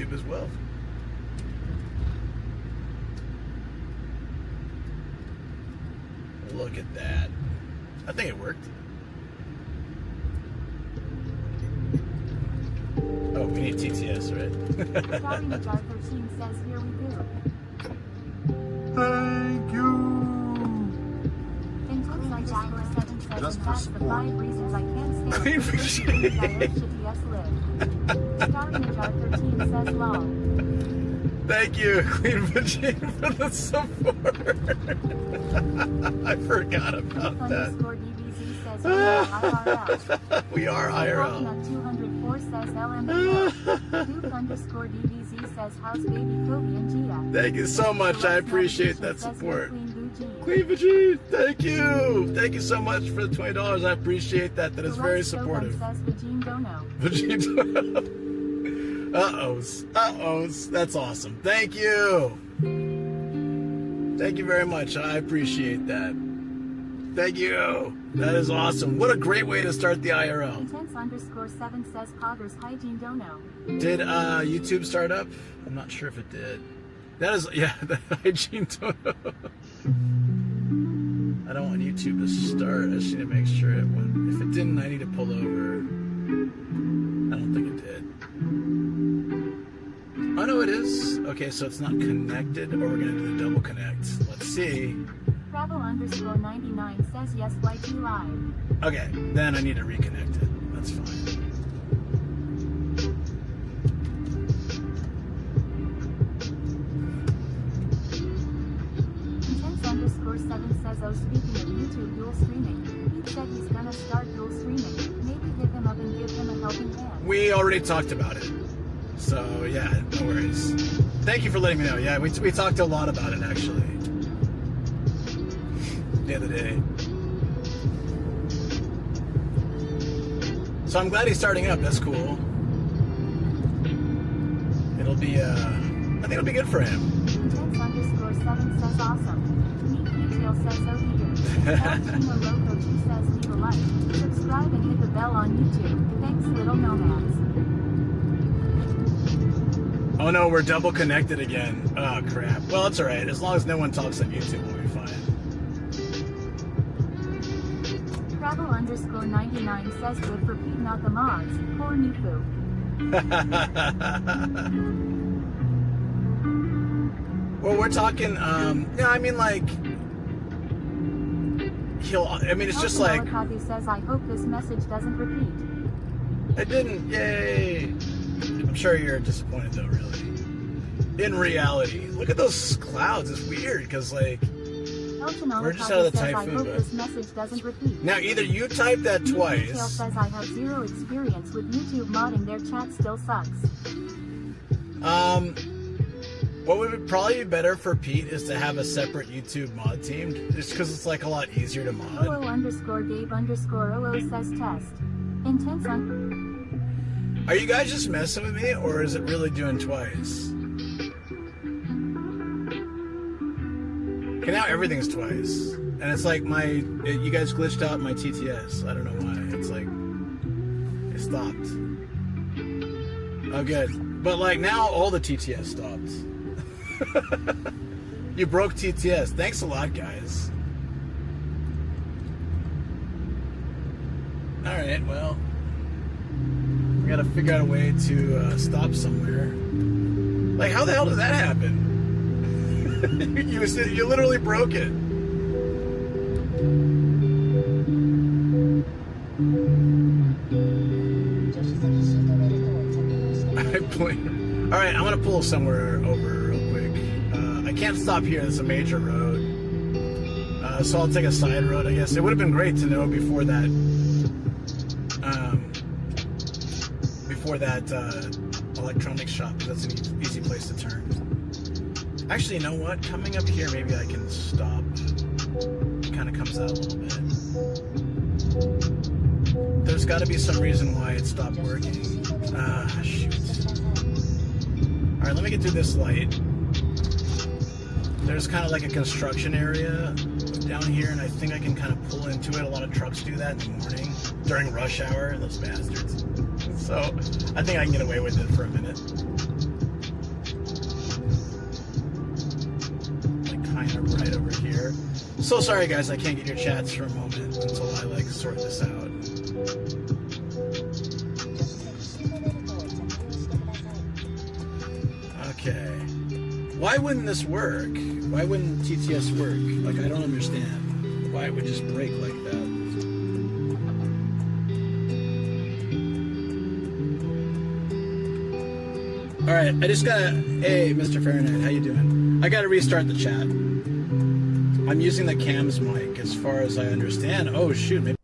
YouTube as well. Look at that. I think it worked. Oh, we need TTS, right? Sorry, Jar 13 says here we do. Thank you. Intense _7 says, and that's the 5 reasons I can't Queen stand it. Starring Jar 13 says lol. Thank you, Queen Virginia, for the support. I forgot about that. DVZ says IRL. We are IRL. 204 says LMAO. Duke _DVZ says how's baby Kobe and Gia. Thank you so much. I appreciate that support. Queen Virginia, thank you. Thank you so much for the $20. I appreciate that. That is very supportive. Says Vagine Dono. Vagine Dono. Uh-ohs. Uh-ohs. That's awesome. Thank you. Thank you very much. I appreciate that. Thank you. That is awesome. What a great way to start the IRL. Intense _7 says Poggers Hygiene Dono. Did YouTube start up? I'm not sure if it did. That is, yeah, the Hygiene Dono. I don't want YouTube to start. I just need to make sure it went. If it didn't, I need to pull over. I don't think it did. Oh no, it is. Okay, so it's not connected, or we're gonna do the double connect. Let's see. Travel _99 says yes, YT live. Okay, then I need to reconnect it. That's fine. Intense _7 says, oh, speaking of YouTube dual streaming, he said he's gonna start dual streaming. Maybe hit him up and give him a helping hand. We already talked about it. So, yeah, no worries. Thank you for letting me know. Yeah, we talked a lot about it, actually. The other day. So I'm glad he's starting up. That's cool. It'll be, I think it'll be good for him. Intense _7 says awesome. Neat Detail says oh dear. Valentino Loco G says leave a like, subscribe and hit the bell on YouTube. Thanks little nomads. Oh no, we're double connected again. Oh crap. Well, it's alright. As long as no one talks on YouTube, we'll be fine. Travel _99 says good for Pete, not the mods. Poor Nufu. Well, we're talking, yeah, I mean, like, it's just like... Malakati says, I hope this message doesn't repeat. It didn't, yay! I'm sure you're disappointed, though, really. In reality, look at those clouds. It's weird, because, like, we're just out of the typhoon. I hope this message doesn't repeat. Now, either you type that twice... Detail says, I have zero experience with YouTube modding. Their chat still sucks. What would probably be better for Pete is to have a separate YouTube mod team, just because it's like a lot easier to mod. OO _Gabe _OO says test. Intense Are you guys just messing with me, or is it really doing twice? Okay, now everything's twice. And it's like you guys glitched out my TTS. I don't know why. It's like, it stopped. Oh, good. But like now all the TTS stopped. You broke TTS. Thanks a lot, guys. Alright, well, we gotta figure out a way to stop somewhere. Like, how the hell did that happen? You literally broke it. Alright, I'm gonna pull somewhere over real quick. I can't stop here. This is a major road. So I'll take a side road, I guess. It would have been great to know before that electronics shop, because that's an easy place to turn. Actually, you know what? Coming up here, maybe I can stop. It kind of comes out a little bit. There's got to be some reason why it stopped working. Shoot. Alright, let me get through this light. There's kind of like a construction area down here, and I think I can kind of pull into it. A lot of trucks do that in the morning during rush hour, those bastards. So I think I can get away with it for a minute. kind of right over here. So sorry guys, I can't get your chats for a moment until I like sort this out. Okay. Why wouldn't this work? Why wouldn't TTS work? Like, I don't understand why it would just break like that. All right, I just gotta, hey, Mr. Fahrenheit, how you doing? I gotta restart the chat. I'm using the cams mic as far as I understand. Oh shoot, maybe.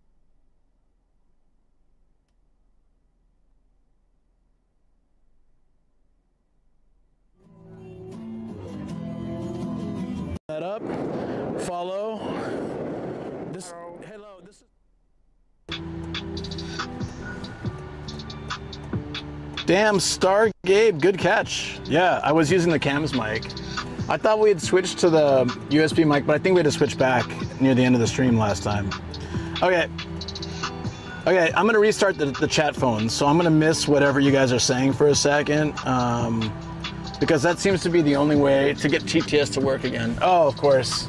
That up, follow. This, hello, this is. Damn, Star Gabe, good catch. Yeah, I was using the cams mic. I thought we had switched to the USB mic, but I think we had to switch back near the end of the stream last time. Okay. Okay, I'm gonna restart the chat phones, so I'm gonna miss whatever you guys are saying for a second, because that seems to be the only way to get TTS to work again. Oh, of course.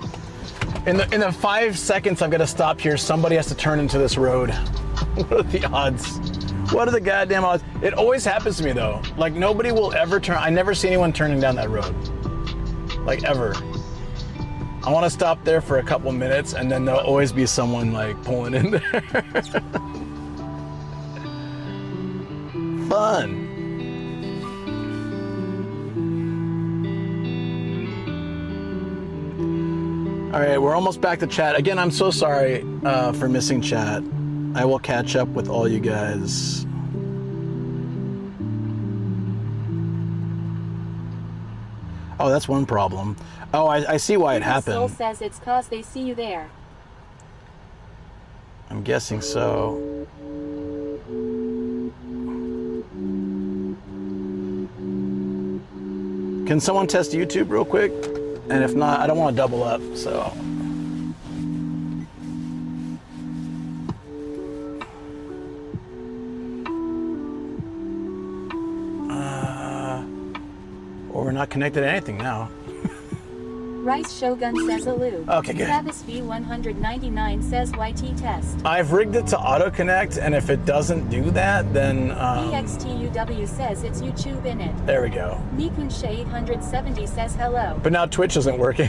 In the 5 seconds I'm gonna stop here, somebody has to turn into this road. What are the odds? What are the goddamn odds? It always happens to me though. Like nobody will ever turn, I never see anyone turning down that road. Like ever. I want to stop there for a couple minutes and then there'll always be someone like pulling in there. Fun. All right, we're almost back to chat. Again, I'm so sorry for missing chat. I will catch up with all you guys. Oh, that's one problem. Oh, I see why it happened. Soul says it's cause they see you there. I'm guessing so. Can someone test YouTube real quick? And if not, I don't want to double up, so. Or we're not connected to anything now. Rice Shogun says Alu. Okay, good. Travis V199 says YT test. I've rigged it to auto connect, and if it doesn't do that, then EXTUW says it's YouTube in it. there we go. Nikunsha 870 says hello. But now Twitch isn't working.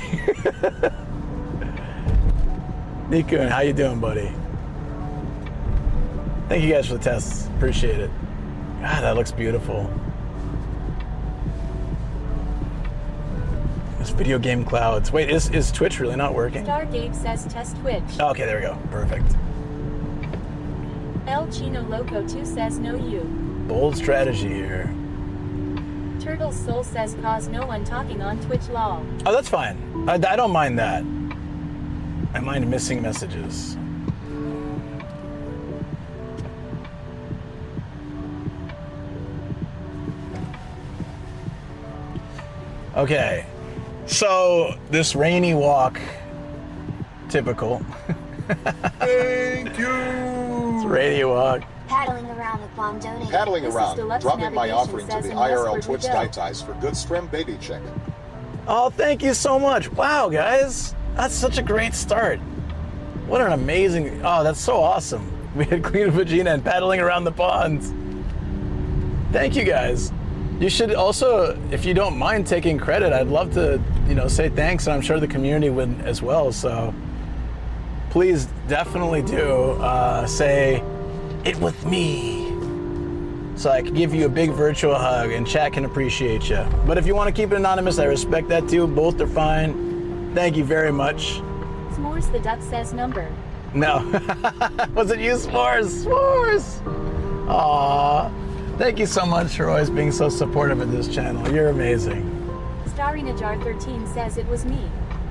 Nikun, how you doing, buddy? Thank you guys for the tests. Appreciate it. God, that looks beautiful. This video game clouds. Wait, is Twitch really not working? Stargabe says test Twitch. Okay, there we go. Perfect. El Chino Loco 2 says no you. Bold strategy here. Turtle Soul says cause no one talking on Twitch lol. Oh, that's fine. I don't mind that. I mind missing messages. Okay, so this rainy walk, typical. Thank you. It's a rainy walk. Paddling around the pond donating. Paddling This is around, Deluxe dropping my Navigation offering to says the in IRL Westward Twitch we go. Night Ties for good Strim Baby Chick. Oh, thank you so much. Wow, guys, that's such a great start. What an amazing, oh, that's so awesome. We had Queen Vagina and paddling around the ponds. Thank you guys. You should also, if you don't mind taking credit, I'd love to, say thanks, and I'm sure the community would as well. So please definitely do say it with me, so I can give you a big virtual hug and chat can appreciate you. But if you want to keep it anonymous, I respect that too. Both are fine. Thank you very much. S'mores the Duck says number. No, was it you, S'mores? S'mores. Aww. Thank you so much for always being so supportive of this channel. You're amazing. Starry Najar 13 says it was me.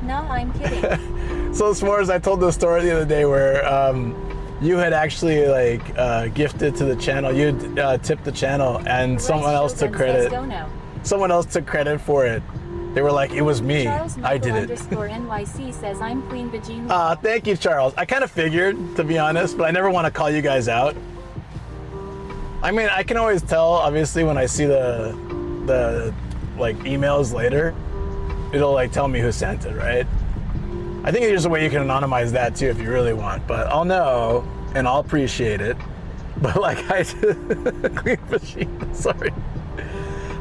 Nah, I'm kidding. So S'mores, I told this story the other day where you had actually gifted to the channel. You tipped the channel, and someone else took credit. Someone else took credit for it. They were like, it was me. Charles I did it. _NYC says I'm Queen Vagina. Thank you, Charles. I kind of figured, to be honest, but I never want to call you guys out. I mean, I can always tell, obviously, when I see the emails later. it'll like tell me who sent it, right? I think there's a way you can anonymize that too if you really want, but I'll know and I'll appreciate it. But like Queen Machine, sorry.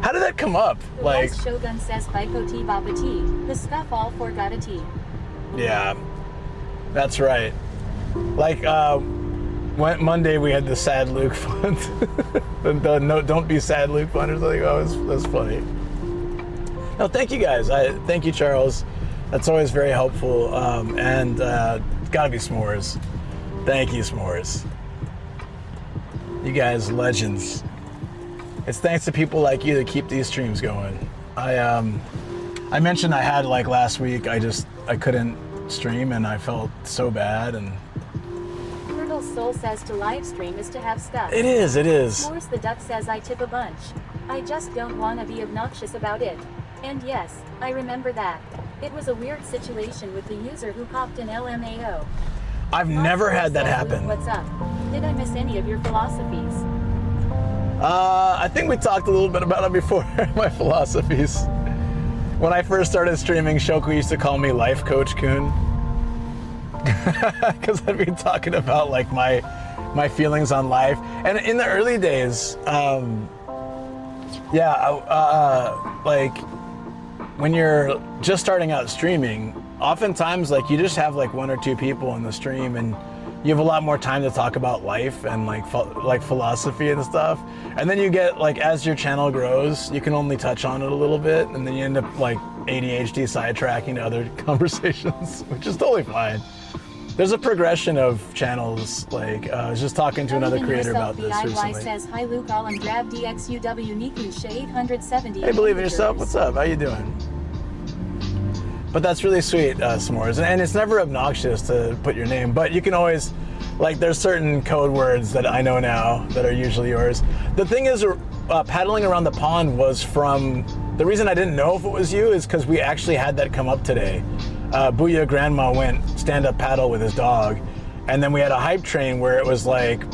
How did that come up? The Like Vice Shogun says Biko T Baba T. The scuff all forgot a T. yeah, that's right. Like Monday we had the Sad Luke fund. the no, don't be sad Luke fund or something. Oh, that's funny. No, thank you guys. Thank you, Charles. That's always very helpful. And it's gotta be s'mores. Thank you, s'mores. You guys, legends. It's thanks to people like you that keep these streams going. I mentioned I had like last week. I couldn't stream and I felt so bad. And Turtle Soul says to live stream is to have stuff. it is. Force the Duck says I tip a bunch. I just don't want to be obnoxious about it. And yes, I remember that. It was a weird situation with the user who popped an LMAO. I've never had that happen. What's up? Did I miss any of your philosophies? I think we talked a little bit about it before. My philosophies. When I first started streaming, Shoku used to call me Life Coach Kun. Because I'd be talking about like my feelings on life. And in the early days, like when you're just starting out streaming, oftentimes like you just have like one or two people in the stream and you have a lot more time to talk about life and like philosophy and stuff. And then you get like, as your channel grows, you can only touch on it a little bit and then you end up like ADHD sidetracking to other conversations, which is totally fine. There's a progression of channels. Like I was just talking to another creator about this recently. Says, hi Luke, all and grab DXUW Nikusha 870. Hey, believe in yourself. What's up? How you doing? But that's really sweet, S'mores. And it's never obnoxious to put your name, but you can always, like, there's certain code words that I know now that are usually yours. The thing is, paddling around the pond was from, the reason I didn't know if it was you is because we actually had that come up today. Booyah Grandma went stand-up paddle with his dog, and then we had a hype train where it was like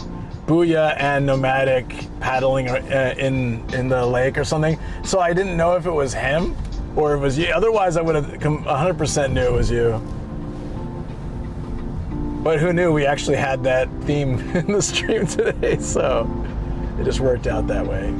Booyah and Nomadic paddling in the lake or something. So I didn't know if it was him or it was you. Otherwise, I would have 100% knew it was you. But who knew we actually had that theme in the stream today, so it just worked out that way.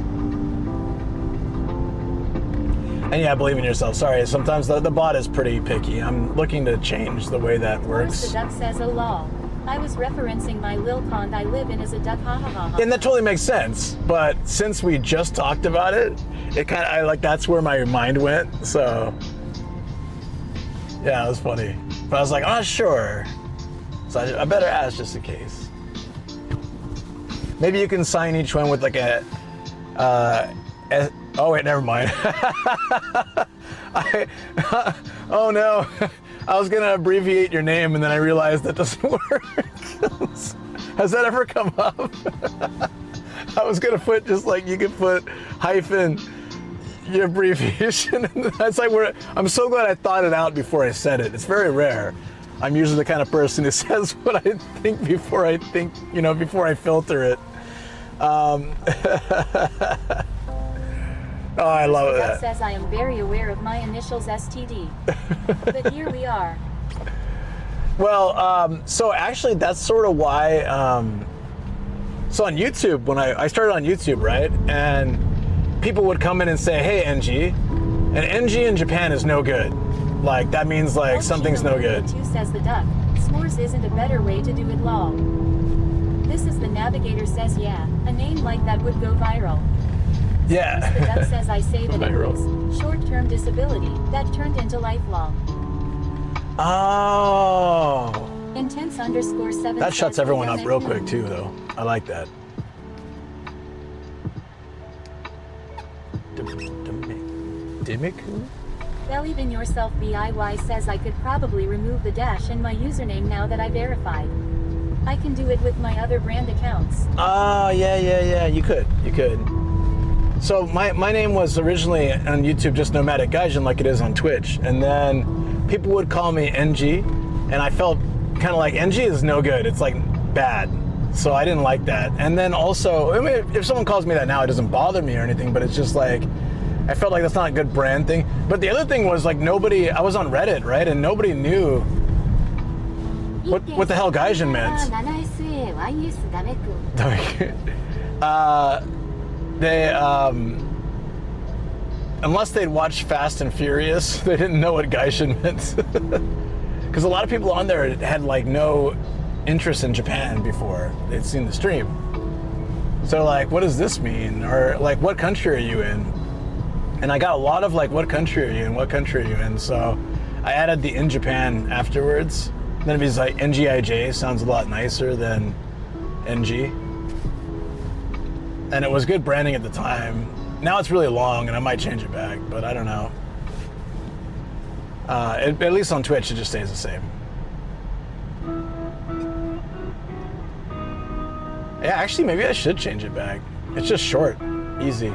And yeah, believe in yourself. Sorry, sometimes the bot is pretty picky. I'm looking to change the way that works. The duck says, oh lol. I was referencing my lil pond I live in as a duck, ha ha ha ha. And that totally makes sense. But since we just talked about it, it kind of, like, that's where my mind went. So yeah, it was funny. But I was like, I'm not sure. So I better ask just in case. Maybe you can sign each one with like a, oh wait, never mind. Oh no. I was gonna abbreviate your name and then I realized that doesn't work. Has that ever come up? I was gonna put just like, you could put hyphen your abbreviation. That's like where, I'm so glad I thought it out before I said it. It's very rare. I'm usually the kind of person who says what I think before I think, before I filter it. Oh, I love that. Says I am very aware of my initials STD. But here we are. Well, so actually that's sort of why, so on YouTube, when I started on YouTube, right? And people would come in and say, hey, NG. And NG in Japan is no good. Like, that means like something's no good. Says the duck. S'mores isn't a better way to do it, lol. This is the navigator says, yeah, a name like that would go viral. Yeah. The duck says I say that it was short-term disability that turned into lifelong. Oh. Intense _7. That shuts everyone up real quick too, though. I like that. Dimiku? Believe in yourself BIY says I could probably remove the dash in my username now that I verified. I can do it with my other brand accounts. Oh, yeah. You could. So my name was originally on YouTube just Nomadic Gaijin like it is on Twitch. And then people would call me NG. And I felt kind of like NG is no good. It's like bad. So I didn't like that. And then also, I mean, if someone calls me that now, it doesn't bother me or anything. But it's just like, I felt like that's not a good brand thing. But the other thing was like I was on Reddit, right? And nobody knew what the hell Gaijin meant. They unless they'd watched Fast and Furious, they didn't know what Gaijin meant. Because a lot of people on there had like no interest in Japan before they'd seen the stream. So like, what does this mean? Or like, what country are you in? And I got a lot of like, what country are you in? What country are you in? So I added the in Japan afterwards. Then it was like NGIJ sounds a lot nicer than NG. And it was good branding at the time. Now it's really long and I might change it back, but I don't know. At least on Twitch, it just stays the same. Yeah, actually, maybe I should change it back. It's just short, easy.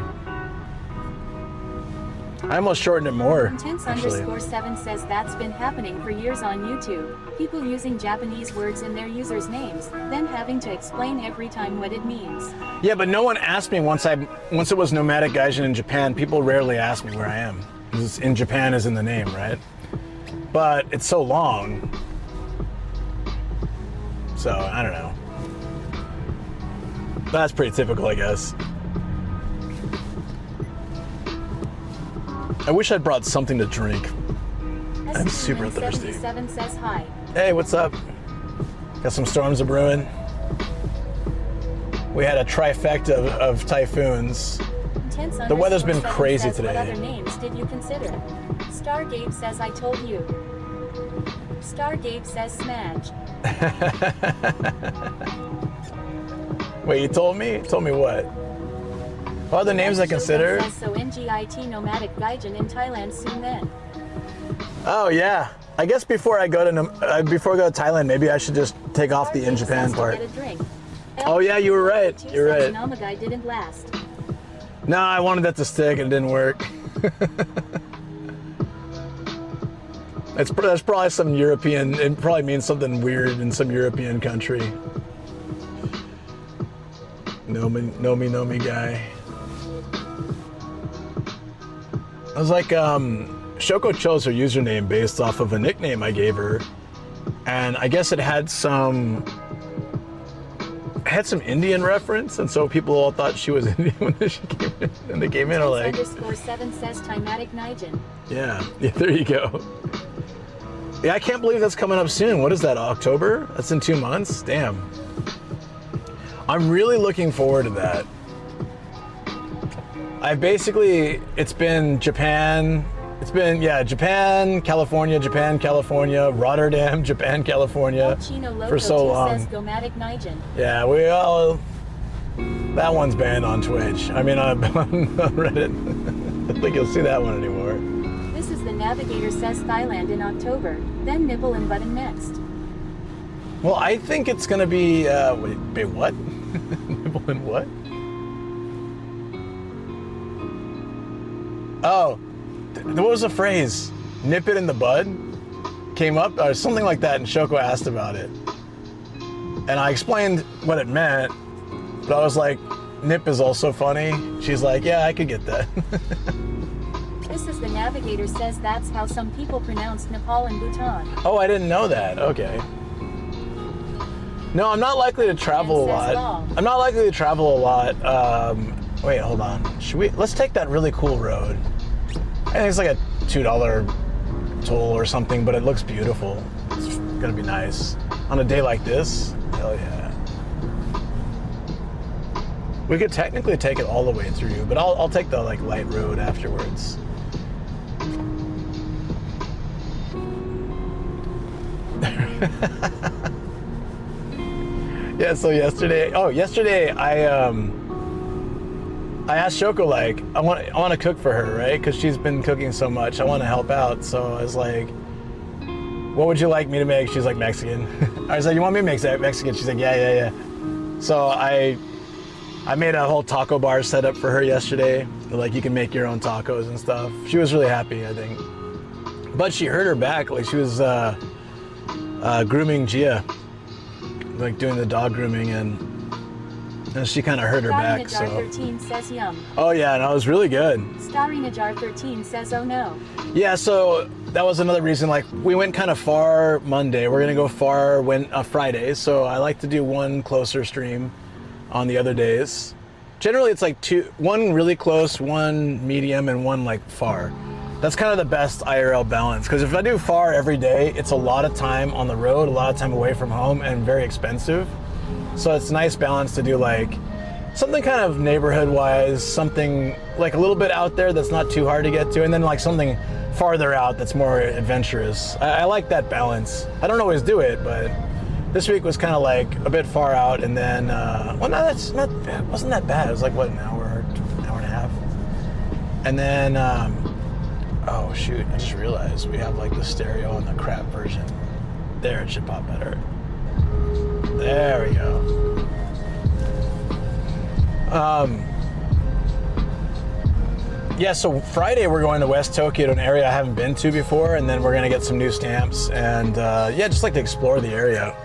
I almost shortened it more. Intense_7 says that's been happening for years on YouTube. People using Japanese words in their users' names, then having to explain every time what it means. Yeah, but no one asked me once it was Nomadic Gaijin in Japan. People rarely ask me where I am. Because in Japan is in the name, right? But it's so long. So, I don't know. That's pretty typical, I guess. I wish I'd brought something to drink. I'm super thirsty. 77 says hi. Hey, what's up? Got some storms of brewing. We had a trifecta of typhoons. The weather's been crazy today. What other names did you consider? Stargabe says I told you. Stargabe says smash. Wait, you told me? You told me what? What other names I consider? So NGIT Nomadic Gaijin in Thailand soon then. Oh yeah. I guess before I go to Thailand, maybe I should just take off the in Japan part. Oh yeah, you were right. You're right. Nomadic didn't last. No, I wanted that to stick and it didn't work. That's probably some European. It probably means something weird in some European country. Know me guy. I was like, Shoko chose her username based off of a nickname I gave her, and I guess it had some Indian reference, and so people all thought she was Indian when she came in, and they came in and like. _7 says Timatic Gaijin. Yeah, there you go. Yeah, I can't believe that's coming up soon. What is that, October? That's in 2 months? Damn. I'm really looking forward to that. It's been Japan, Japan, California, Rotterdam, Japan, California, for so long. Yeah, that one's banned on Twitch. I mean, on Reddit. I don't think you'll see that one anymore. This is the Navigator says Thailand in October, then nipple and button next. Well, I think it's gonna be, wait, what? Nipple and what? Oh, what was the phrase? Nip it in the bud? Came up, or something like that, and Shoko asked about it. And I explained what it meant, but I was like, nip is also funny. She's like, yeah, I could get that. This is the Navigator says that's how some people pronounce Nepal and Bhutan. Oh, I didn't know that. Okay. No, I'm not likely to travel a lot. I'm not likely to travel a lot. Wait, hold on. Let's take that really cool road. I think it's like a $2 toll or something, but it looks beautiful. It's gonna be nice. On a day like this, hell yeah. We could technically take it all the way through, but I'll take the like light road afterwards. Yeah, so yesterday I asked Shoko, like, I want to cook for her, right? Because she's been cooking so much. I want to help out. So I was like, what would you like me to make? She's like, Mexican. I was like, you want me to make Mexican? She's like, yeah. So I made a whole taco bar setup for her yesterday. Like, you can make your own tacos and stuff. She was really happy, I think. But she hurt her back. Like, she was grooming Gia. Like, doing the dog grooming, and And she kind of hurt her back. Starinajar So. 13 says yum. Oh yeah, no, it was really good. Starinajar 13 says oh no. Yeah, so that was another reason. Like we went kind of far Monday. We're gonna go far Friday. So I like to do one closer stream on the other days. Generally, it's like one really close, one medium, and one like far. That's kind of the best IRL balance, because if I do far every day, it's a lot of time on the road, a lot of time away from home, and very expensive. So it's a nice balance to do like something kind of neighborhood-wise, something like a little bit out there that's not too hard to get to, and then like something farther out that's more adventurous. I like that balance. I don't always do it, but this week was kind of like a bit far out, and then, well, no, it wasn't that bad. It was like, what, an hour and a half? And then, oh shoot, I just realized we have like the stereo and the crap version. There, it should pop better. There we go. Yeah, so Friday we're going to West Tokyo, to an area I haven't been to before, and then we're gonna get some new stamps, and yeah, just like to explore the area.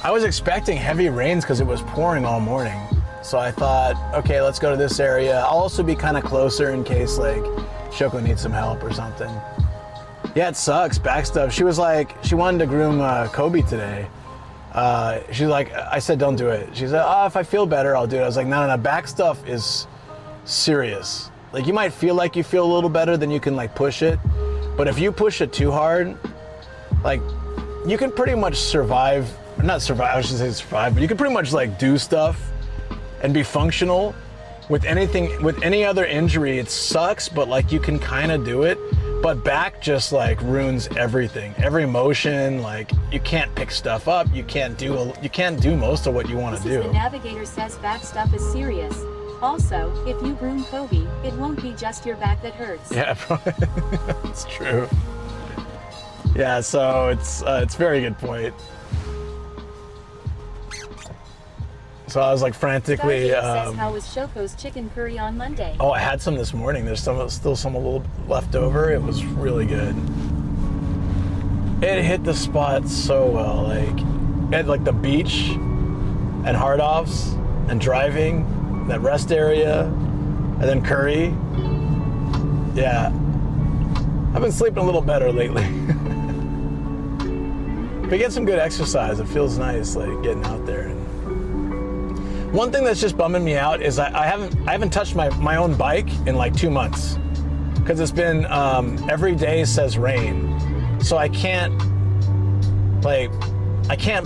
I was expecting heavy rains because it was pouring all morning. So I thought, okay, let's go to this area. I'll also be kind of closer in case like Shoko needs some help or something. Yeah, it sucks, back stuff. She was like, she wanted to groom Kobe today. She's like, I said, don't do it. She said, oh, if I feel better, I'll do it. I was like, no, back stuff is serious. Like you might feel like you feel a little better, then you can like push it. But if you push it too hard, like you can pretty much survive, or not survive, I should say survive, but you can pretty much like do stuff and be functional with anything, with any other injury. It sucks, but like you can kind of do it. But back just like ruins everything. Every motion, like you can't pick stuff up. You can't do most of what you want to do. The navigator says back stuff is serious. Also, if you groom Kobe, it won't be just your back that hurts. Yeah, it's true. Yeah, so it's a very good point. So I was like frantically. Says, how was Shoko's chicken curry on Monday? Oh, I had some this morning. There's still some a little left over. It was really good. It hit the spot so well. Like it had like the beach and hard offs and driving, that rest area, and then curry. Yeah, I've been sleeping a little better lately. But get some good exercise. It feels nice, like getting out there. One thing that's just bumming me out is I haven't touched my own bike in like 2 months, because it's been every day says rain, so I can't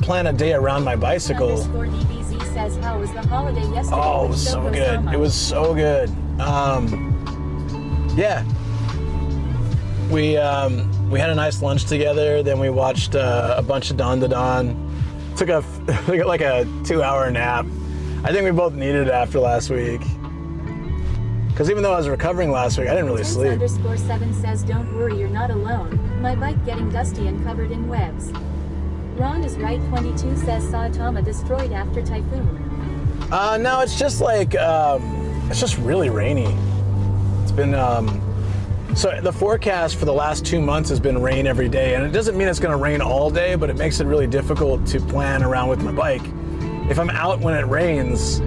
plan a day around my bicycle. DBZ says, how was the holiday yesterday? Oh, it was so good. It was so good. Yeah, we had a nice lunch together. Then we watched a bunch of Don. Took like a 2-hour nap. I think we both needed it after last week. Because even though I was recovering last week, I didn't really sleep. _7 says, don't worry, you're not alone. My bike getting dusty and covered in webs. Ron is right. 22 says, Saitama destroyed after typhoon. No, it's just like, it's just really rainy. It's been, so the forecast for the last 2 months has been rain every day. And it doesn't mean it's going to rain all day, but it makes it really difficult to plan around with my bike. If I'm out when it rains,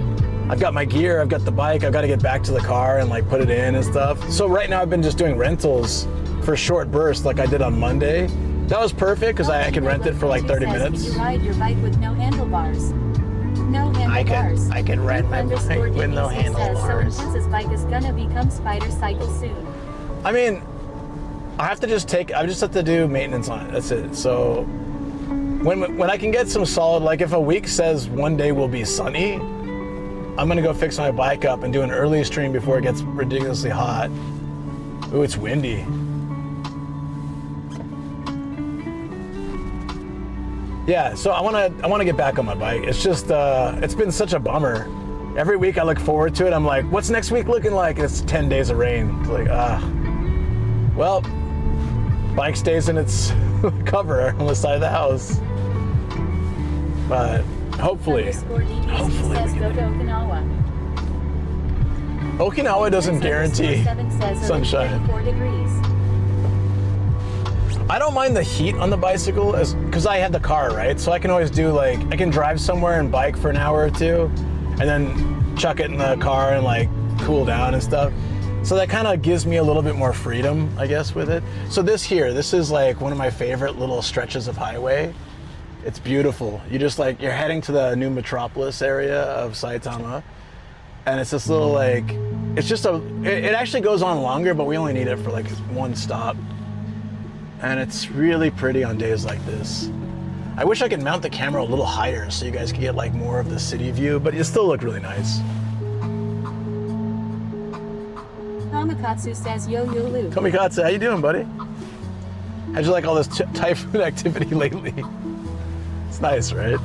I've got my gear, I've got the bike, I've got to get back to the car and like put it in and stuff. So right now I've been just doing rentals for short bursts like I did on Monday. That was perfect because I could rent it for like 30 minutes. Did you ride your bike with no handlebars? No handlebars. I could ride my bike with no handlebars. So Intense's bike is gonna become Spider Cycle soon. I mean, I just have to do maintenance on it. That's it. So when I can get some solid, like if a week says one day will be sunny, I'm gonna go fix my bike up and do an early stream before it gets ridiculously hot. Ooh, it's windy. Yeah, so I wanna get back on my bike. It's just it's been such a bummer. Every week I look forward to it. I'm like, what's next week looking like? It's 10 days of rain. It's like, well, bike stays in its cover on the side of the house. But hopefully we can. Okinawa doesn't guarantee sunshine. 4 degrees. I don't mind the heat on the bicycle because I have the car, right? So I can always do I can drive somewhere and bike for an hour or two. and then chuck it in the car and like cool down and stuff. So that kind of gives me a little bit more freedom, I guess, with it. So this is like one of my favorite little stretches of highway. It's beautiful. You're heading to the new metropolis area of Saitama, and it's this little like, it actually goes on longer, but we only need it for like one stop. And it's really pretty on days like this. I wish I could mount the camera a little higher so you guys could get like more of the city view, but it still looked really nice. Kamikatsu says, yo, Luke. Kamikatsu, how you doing, buddy? How'd you like all this typhoon activity lately? It's nice, right?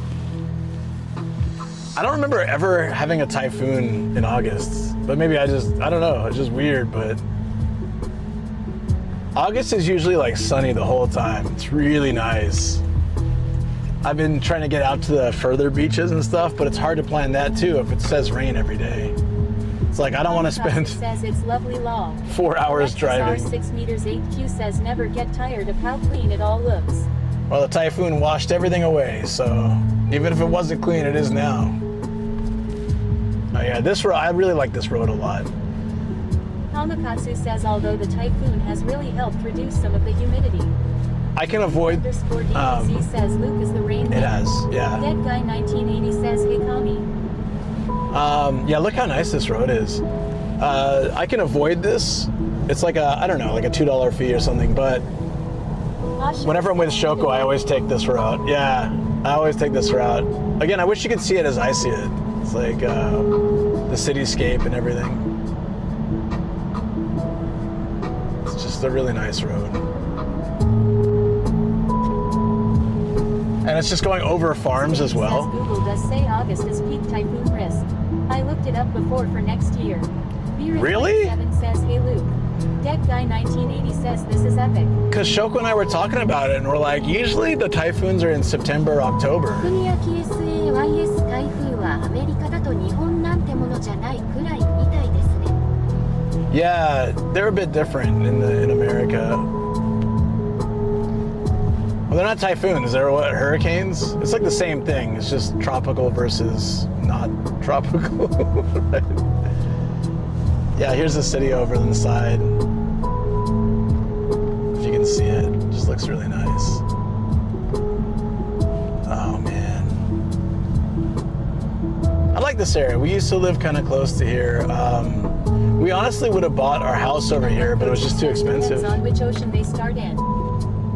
I don't remember ever having a typhoon in August, but maybe I don't know, it's just weird, but August is usually like sunny the whole time. It's really nice. I've been trying to get out to the further beaches and stuff, but it's hard to plan that too if it says rain every day. It's like I don't want to spend says it's lovely law. 4 hours driving. 6 meters 8Q says never get tired of how clean it all looks. Well, the typhoon washed everything away, so even if it wasn't clean, it is now. Oh yeah, this road, I really like this road a lot. Kamakatsu says although the typhoon has really helped reduce some of the humidity. I can avoid. DBZ says Luke is the rain man. It has, yeah. Dead Guy 1980 says hey Kami. Yeah, look how nice this road is. I can avoid this. It's like a, I don't know, like a $2 fee or something, but whenever I'm with Shoko, I always take this route. Yeah, I always take this route. Again, I wish you could see it as I see it. It's like the cityscape and everything. It's just a really nice road. And it's just going over farms as well. Google does say August is peak typhoon risk. I looked it up before for next year. Really? 7 says hey Luke. Dead Guy 1980 says this is epic. Because Shoko and I were talking about it, and we're like, usually the typhoons are in September, October. Yeah, they're a bit different in America. Well, they're not typhoons. They're what, hurricanes? It's like the same thing. It's just tropical versus not tropical. Right? Yeah, here's the city over on the side. If you can see it, it just looks really nice. Oh man, I like this area. We used to live kind of close to here. We honestly would have bought our house over here, but it was just too expensive. Depends on which ocean they start in.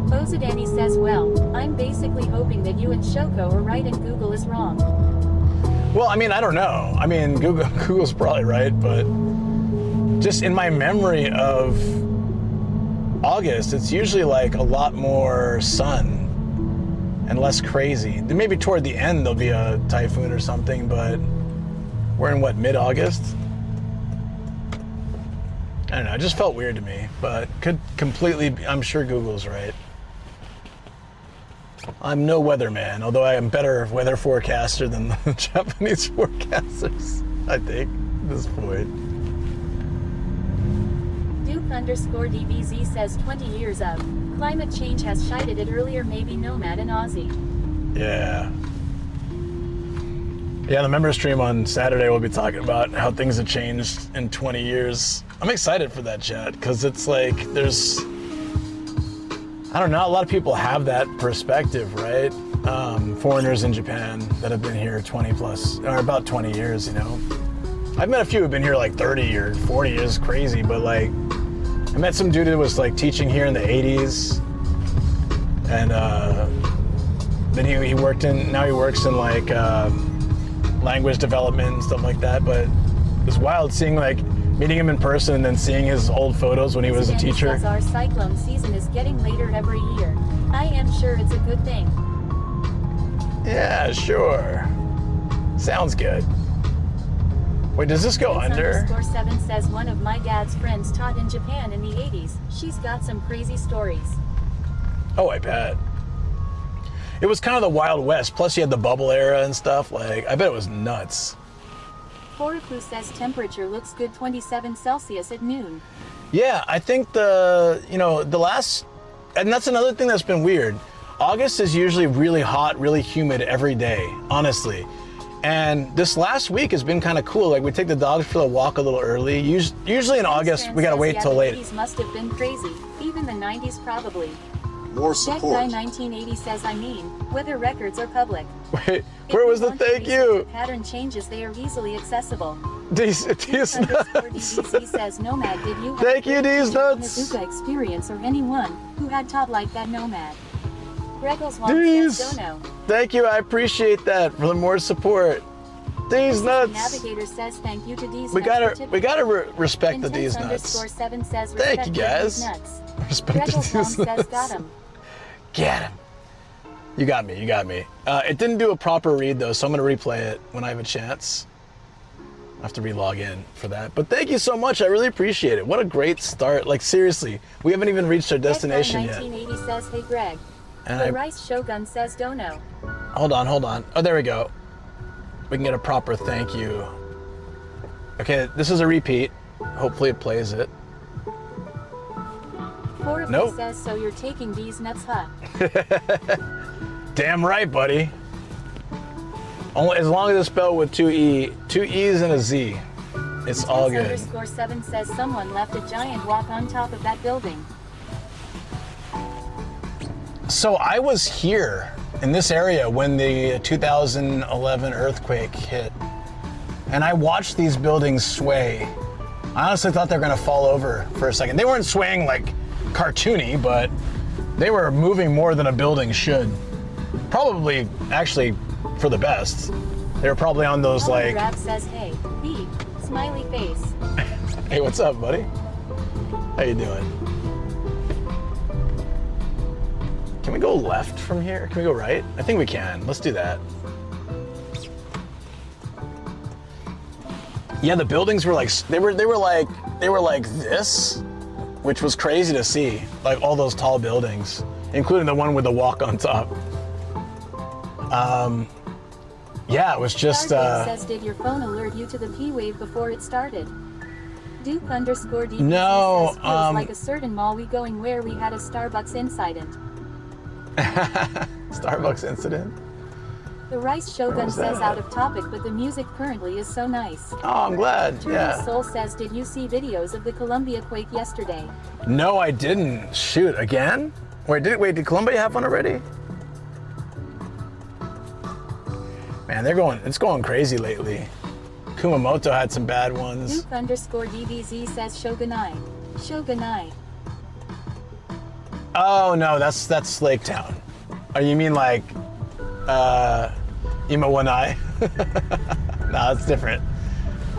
Bozadani says, well, I'm basically hoping that you and Shoko are right and Google is wrong. Well, I mean, I don't know. I mean, Google's probably right, but just in my memory of August, it's usually like a lot more sun and less crazy. Maybe toward the end there'll be a typhoon or something, but we're in what, mid-August? I don't know, it just felt weird to me, but could completely be, I'm sure Google's right. I'm no weatherman, although I am better weather forecaster than the Japanese forecasters, I think, at this point. Duke_DBZ says 20 years of climate change has shited it earlier, maybe Nomad and Aussie. Yeah. Yeah, the member stream on Saturday we'll be talking about how things have changed in 20 years. I'm excited for that chat, because it's like there's, I don't know, a lot of people have that perspective, right? Foreigners in Japan that have been here 20 plus, or about 20 years, you know. I've met a few who've been here like 30 or 40 years, crazy, but like, I met some dude that was like teaching here in the 80s, and then he worked in, now he works in like language development and stuff like that, but it's wild seeing like, meeting him in person and then seeing his old photos when he was a teacher. Says our cyclone season is getting later every year. I am sure it's a good thing. Yeah, sure. Sounds good. Wait, does this go under? _7 says one of my dad's friends taught in Japan in the 80s. She's got some crazy stories. Oh, I bet. It was kind of the Wild West. Plus you had the bubble era and stuff. Like, I bet it was nuts. Forifu says temperature looks good, 27 Celsius at noon. Yeah, I think the last, and that's another thing that's been weird. August is usually really hot, really humid every day, honestly. And this last week has been kind of cool. Like we take the dogs for the walk a little early. Usually in August, we gotta wait till late. The 80s must have been crazy. Even the 90s probably. More Jack support. Guy 1980 says, I mean, whether records are public. Wait, where was the thank you? Pattern changes, they are easily accessible. These nuts. DBZ says, Nomad, did you have Thank you, a these nuts. Bazooka experience or anyone who had top like that Nomad? Gregles These. says, don't know. Thank you, I appreciate that for the more support. These nuts. Navigator says, thank you to D's We nuts gotta for respect the Intense D's nuts. _7 says, Thank respect you, for guys. D's nuts. Respect the Gregles D's says, nuts. got him. Get him. You got me. It didn't do a proper read though, so I'm gonna replay it when I have a chance. I have to re-log in for that. But thank you so much. I really appreciate it. What a great start. Like seriously, we haven't even reached our destination yet. 1980 says, hey Greg. And The Rice Shogun says, don't know. Hold on. Oh, there we go. We can get a proper thank you. Okay, this is a repeat. Hopefully it plays it. Nope. says, so you're taking these nuts, huh? Damn right, buddy. Only as long as it's spelled with two E's and a Z. It's all good. _7 says someone left a giant walk on top of that building. So I was here in this area when the 2011 earthquake hit, and I watched these buildings sway. I honestly thought they were gonna fall over for a second. They weren't swaying like cartoony, but they were moving more than a building should. Probably, actually, for the best. They were probably on those like. Rap says, hey, B, smiley face. Hey, what's up, buddy? How you doing? Can we go left from here? Can we go right? I think we can. Let's do that. Yeah, the buildings were like they were like this, which was crazy to see. Like all those tall buildings, including the one with the walk on top. Yeah, it was just. Says, did your phone alert you to the P wave before it started? Duke _DBC No, says, feels like a certain mall we going where we had a Starbucks incident. Starbucks incident. The Rice Shogun says out of topic, but the music currently is so nice. Oh, I'm glad. Turner Yeah. Soul says, did you see videos of the Columbia quake yesterday? No, I didn't. Shoot, again? Did Columbia have one already? Man, it's going crazy lately. Kumamoto had some bad ones. Duke _DBZ says Shogunai. Shogunai. Oh no, that's Lake Town. Oh, you mean like Imawanai? No, it's different.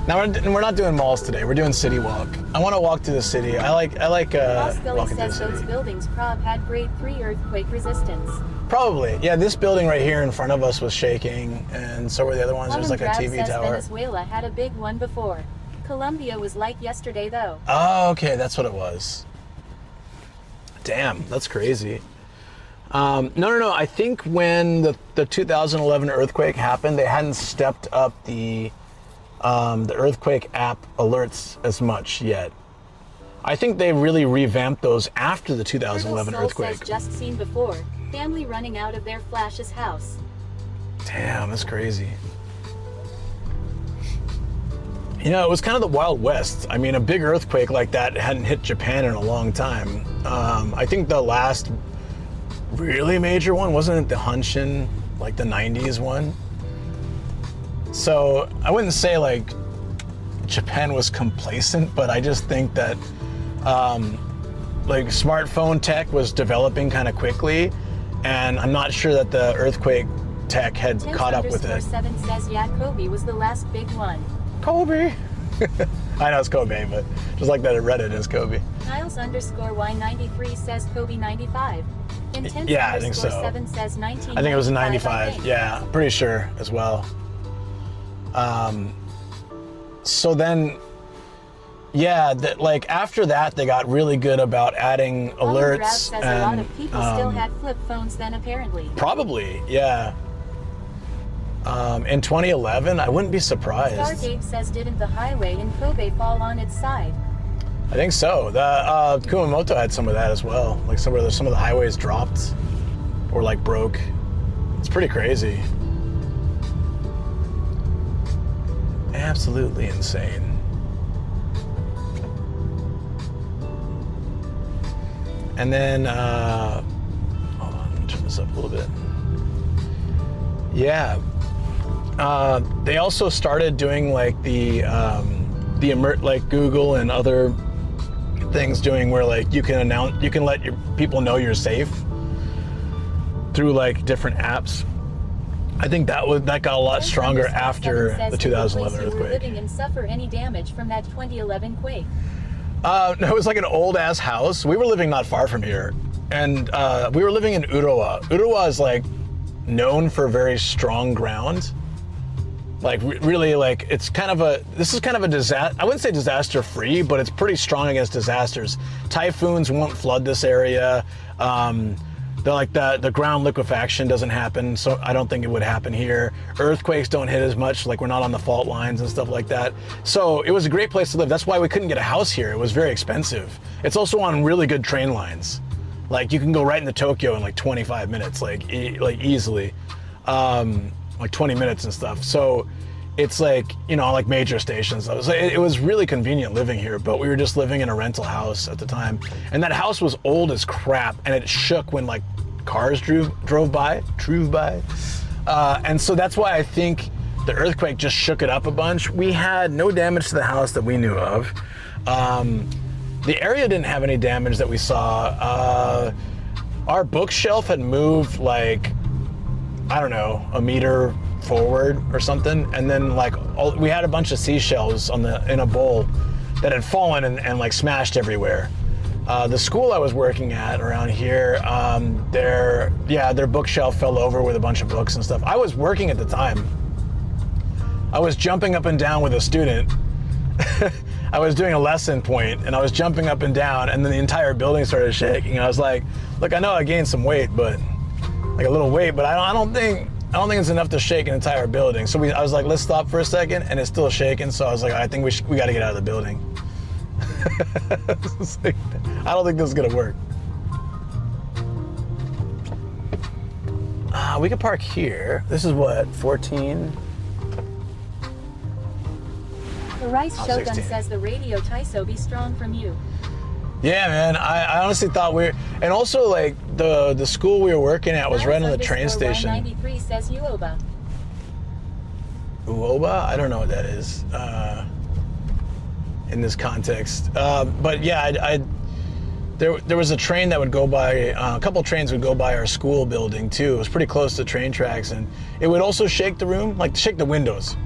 Now we're not doing malls today. We're doing city walk. I want to walk through the city. I like Ross Billy walking through the says those city. buildings prob had grade 3 earthquake resistance. Probably. Yeah, this building right here in front of us was shaking, and so were the other ones. There's like a Drab TV says tower. Venezuela had a big one before. Colombia was like yesterday though. Oh, okay, that's what it was. Damn, that's crazy. No. I think when the 2011 earthquake happened, they hadn't stepped up the earthquake app alerts as much yet. I think they really revamped those after the 2011 Soul earthquake. says just seen before. Family running out of their Flash's house. Damn, that's crazy. You know, it was kind of the Wild West. I mean, a big earthquake like that hadn't hit Japan in a long time. I think the last really major one, wasn't it the Hanshin, like the 90s one? So I wouldn't say like Japan was complacent, but I just think that like smartphone tech was developing kind of quickly, and I'm not sure that the earthquake tech had caught up with it. 7 says yeah, Kobe was the last big one. Kobe. I know it's Kobe, but just like that at Reddit is Kobe. Niles _Y93 says Kobe 95. Intense Yeah, I think so. 7 says 19. I think it was a 95. Yeah, pretty sure as well. So then, yeah, like after that, they got really good about adding alerts. Says and, a lot of people still had flip phones then apparently. Probably, yeah. In 2011, I wouldn't be surprised. Stargate says didn't the highway in Kobe fall on its side? I think so. The Kumamoto had some of that as well. Like some of the highways dropped or like broke. It's pretty crazy. Absolutely insane. And then, hold on, let me turn this up a little bit. Yeah. They also started doing like like Google and other things doing where like you can let your people know you're safe through like different apps. I think that got a lot stronger after the 2011 earthquake. earthquake. Living and suffer any damage from that 2011 quake? No, it was like an old ass house. We were living not far from here, and we were living in Urawa. Urawa is like known for very strong ground. Like really, like this is kind of a disaster. I wouldn't say disaster free, but it's pretty strong against disasters. Typhoons won't flood this area. The ground liquefaction doesn't happen, so I don't think it would happen here. Earthquakes don't hit as much, like we're not on the fault lines and stuff like that. So it was a great place to live. That's why we couldn't get a house here. It was very expensive. It's also on really good train lines. Like you can go right into Tokyo in like 25 minutes, like easily, like 20 minutes and stuff. So it's like, you know, like major stations. It was really convenient living here, but we were just living in a rental house at the time. And that house was old as crap, and it shook when like cars drove by. And so that's why I think the earthquake just shook it up a bunch. We had no damage to the house that we knew of. The area didn't have any damage that we saw. Our bookshelf had moved like, I don't know, a meter forward or something, and then like we had a bunch of seashells in a bowl that had fallen and like smashed everywhere. The school I was working at around here, their bookshelf fell over with a bunch of books and stuff. I was working at the time. I was jumping up and down with a student. I was doing a lesson point and I was jumping up and down, and then the entire building started shaking. I was like, look, I know I gained some weight, but like a little weight, but I don't think it's enough to shake an entire building. So I was like, let's stop for a second, and it's still shaking. So I was like, I think we got to get out of the building. Like, I don't think this is gonna work. We could park here. This is what, 14? The Rice Shogun 16. says the radio Taiso be strong from you. Yeah, man. I honestly thought and also like the school we were working at was right on the train station. 93 says Uoba. Uoba? I don't know what that is in this context. But yeah, there was a train that would go by, a couple trains would go by our school building too. It was pretty close to train tracks, and it would also shake the room, like shake the windows.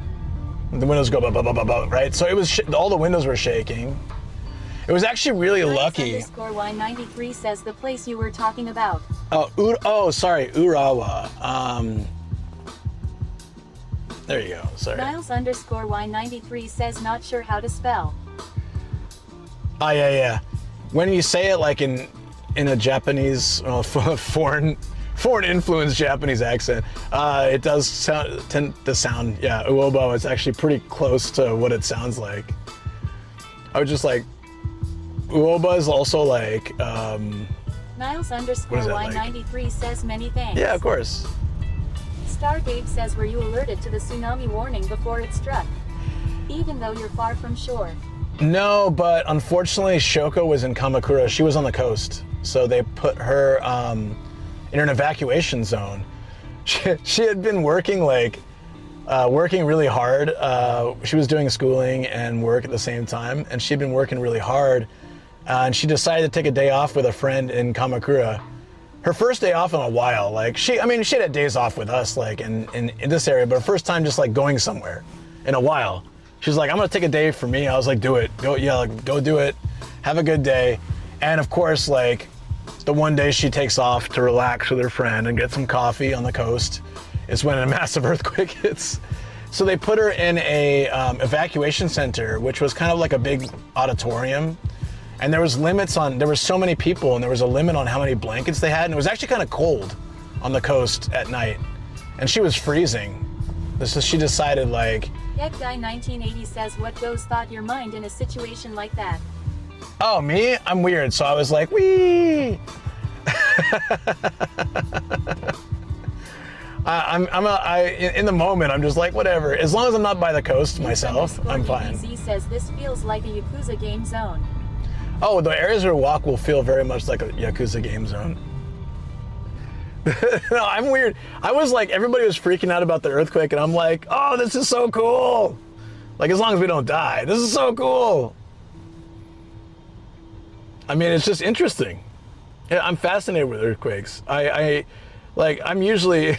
The windows go right? So it was all the windows were shaking. It was actually really lucky. Y93 says the place you were talking about. Sorry, Urawa. There you go, sorry. Niles_Y93 says not sure how to spell. Oh, yeah. When you say it like in a Japanese, foreign influenced Japanese accent, it does tend to sound, Uoba is actually pretty close to what it sounds like. I was just like, Uoba is also like, Niles_Y93 says many thanks. Yeah, of course. Stargate says, were you alerted to the tsunami warning before it struck? Even though you're far from shore. No, but unfortunately Shoko was in Kamakura. She was on the coast. So they put her in an evacuation zone. She had been working working really hard. She was doing schooling and work at the same time, and she'd been working really hard. And she decided to take a day off with a friend in Kamakura. Her first day off in a while. Like she had days off with us, like in this area, but her first time just like going somewhere in a while. She was like, I'm gonna take a day for me. I was like, do it. Go do it. Have a good day. And of course, like the one day she takes off to relax with her friend and get some coffee on the coast is when a massive earthquake hits. So they put her in a evacuation center, which was kind of like a big auditorium. And there were so many people, and there was a limit on how many blankets they had, and it was actually kind of cold on the coast at night. And she was freezing. So she decided like... Yet Guy 1980 says, what goes thought your mind in a situation like that? Oh, me? I'm weird, so I was like, wee! In the moment, I'm just like, whatever. As long as I'm not by the coast myself, I'm fine. DBZ says this feels like a Yakuza game zone. Oh, the areas we walk will feel very much like a Yakuza game zone. No, I'm weird. I was like, everybody was freaking out about the earthquake, and I'm like, oh, this is so cool. Like, as long as we don't die, this is so cool. I mean, it's just interesting. Yeah, I'm fascinated with earthquakes. I'm usually,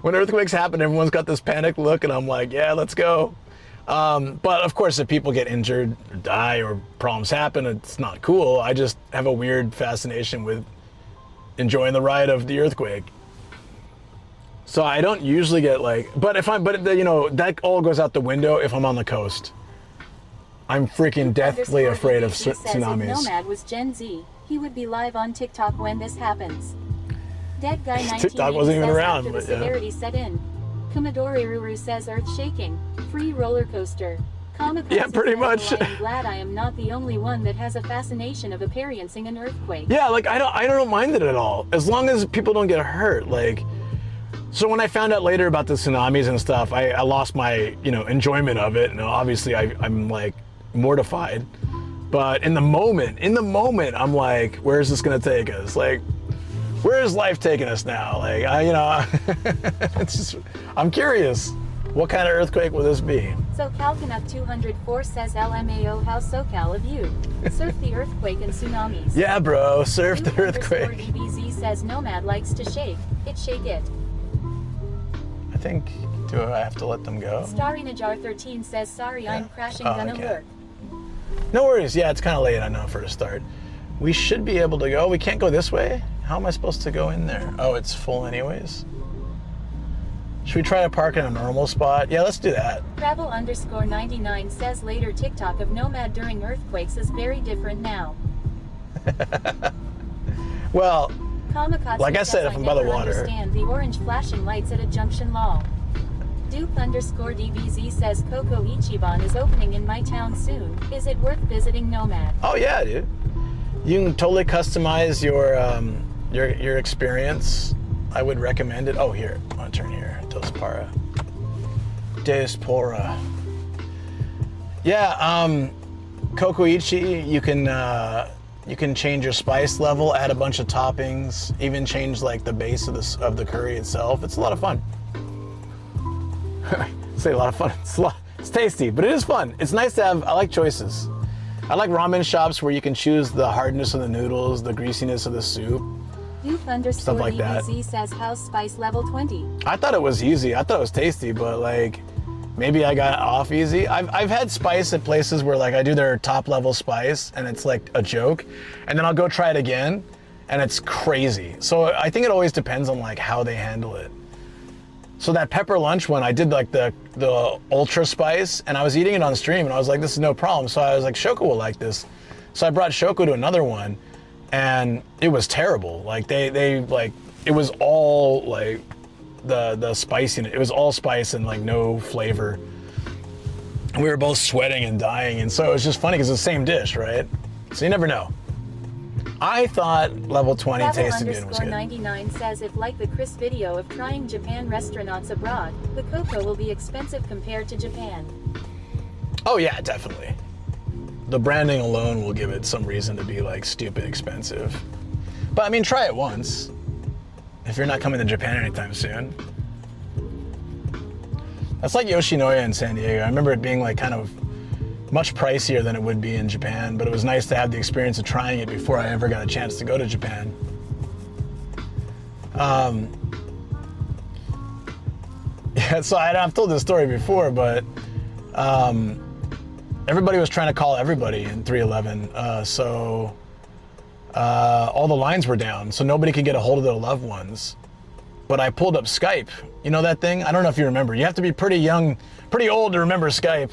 when earthquakes happen, everyone's got this panicked look, and I'm like, yeah, let's go. But of course, if people get injured or die or problems happen, it's not cool. I just have a weird fascination with enjoying the ride of the earthquake. So I don't usually get like, but that all goes out the window if I'm on the coast. I'm freaking deathly afraid of tsunamis. If Nomad was Gen Z, he would be live on TikTok when this happens. Dead Guy 19 TikTok wasn't even around, after the but yeah. severity set in. Kumadori Ruru says earth shaking. Free roller coaster. Kamikaze Yeah, pretty much. I am glad I am not the only one that has a fascination of experiencing an earthquake. Yeah, like I don't mind it at all, as long as people don't get hurt. Like, so when I found out later about the tsunamis and stuff, I lost my enjoyment of it, and obviously I'm like mortified. But in the moment, I'm like, where is this gonna take us? Like, where is life taking us now? Like, it's just, I'm curious. What kind of earthquake will this be? So Calcanuck 204 says LMAO, how SoCal of you. Surf the earthquake and tsunamis. Yeah, bro, surf the Luke earthquake. DBZ says Nomad likes to shake. Shake it. I think, do I have to let them go? Starry Najar 13 says sorry, I'm crashing, Oh, gonna okay. work. No worries. Yeah, it's kind of late, I know, for a start. We should be able to go. We can't go this way? How am I supposed to go in there? Oh, it's full anyways. Should we try to park in a normal spot? Yeah, let's do that. Travel _99 says later TikTok of Nomad during earthquakes is very different now. Well, Kamikaze like I said, says, if I'm by the never water. Understand the orange flashing lights at a junction law. Duke _DBZ says Coco Ichiban is opening in my town soon. Is it worth visiting Nomad? oh yeah, dude. You can totally customize your experience. I would recommend it. Oh, here, I want to turn here. Diaspora. Yeah, Kokoichi, you can change your spice level, add a bunch of toppings, even change like the base of the curry itself. It's a lot of fun. Say a lot of fun. It's tasty, but it is fun. It's nice to have. I like choices. I like ramen shops where you can choose the hardness of the noodles, the greasiness of the soup. Duke Stuff like that. DBZ says house spice level 20. I thought it was easy. I thought it was tasty, but like maybe I got off easy. I've had spice at places where like I do their top level spice and it's like a joke, and then I'll go try it again and it's crazy. So I think it always depends on like how they handle it. So that pepper lunch one, I did like the ultra spice, and I was eating it on stream and I was like, this is no problem. So I was like, Shoko will like this. So I brought Shoko to another one, and it was terrible. Like they like, it was all like the spice in it. It was all spice and like no flavor. And we were both sweating and dying, and so it was just funny because it's the same dish, right? So you never know. I thought level 20 tasted good and was good. 99 says if like the Chris video of trying Japan restaurants abroad, the cocoa will be expensive compared to Japan. Oh yeah, definitely. The branding alone will give it some reason to be like stupid expensive. But I mean, try it once. If you're not coming to Japan anytime soon. That's like Yoshinoya in San Diego. I remember it being like kind of much pricier than it would be in Japan, but it was nice to have the experience of trying it before I ever got a chance to go to Japan. Yeah, so I've told this story before, but everybody was trying to call everybody in 311, so all the lines were down, so nobody could get a hold of their loved ones. But I pulled up Skype. You know that thing? I don't know if you remember. You have to be pretty young, pretty old to remember Skype.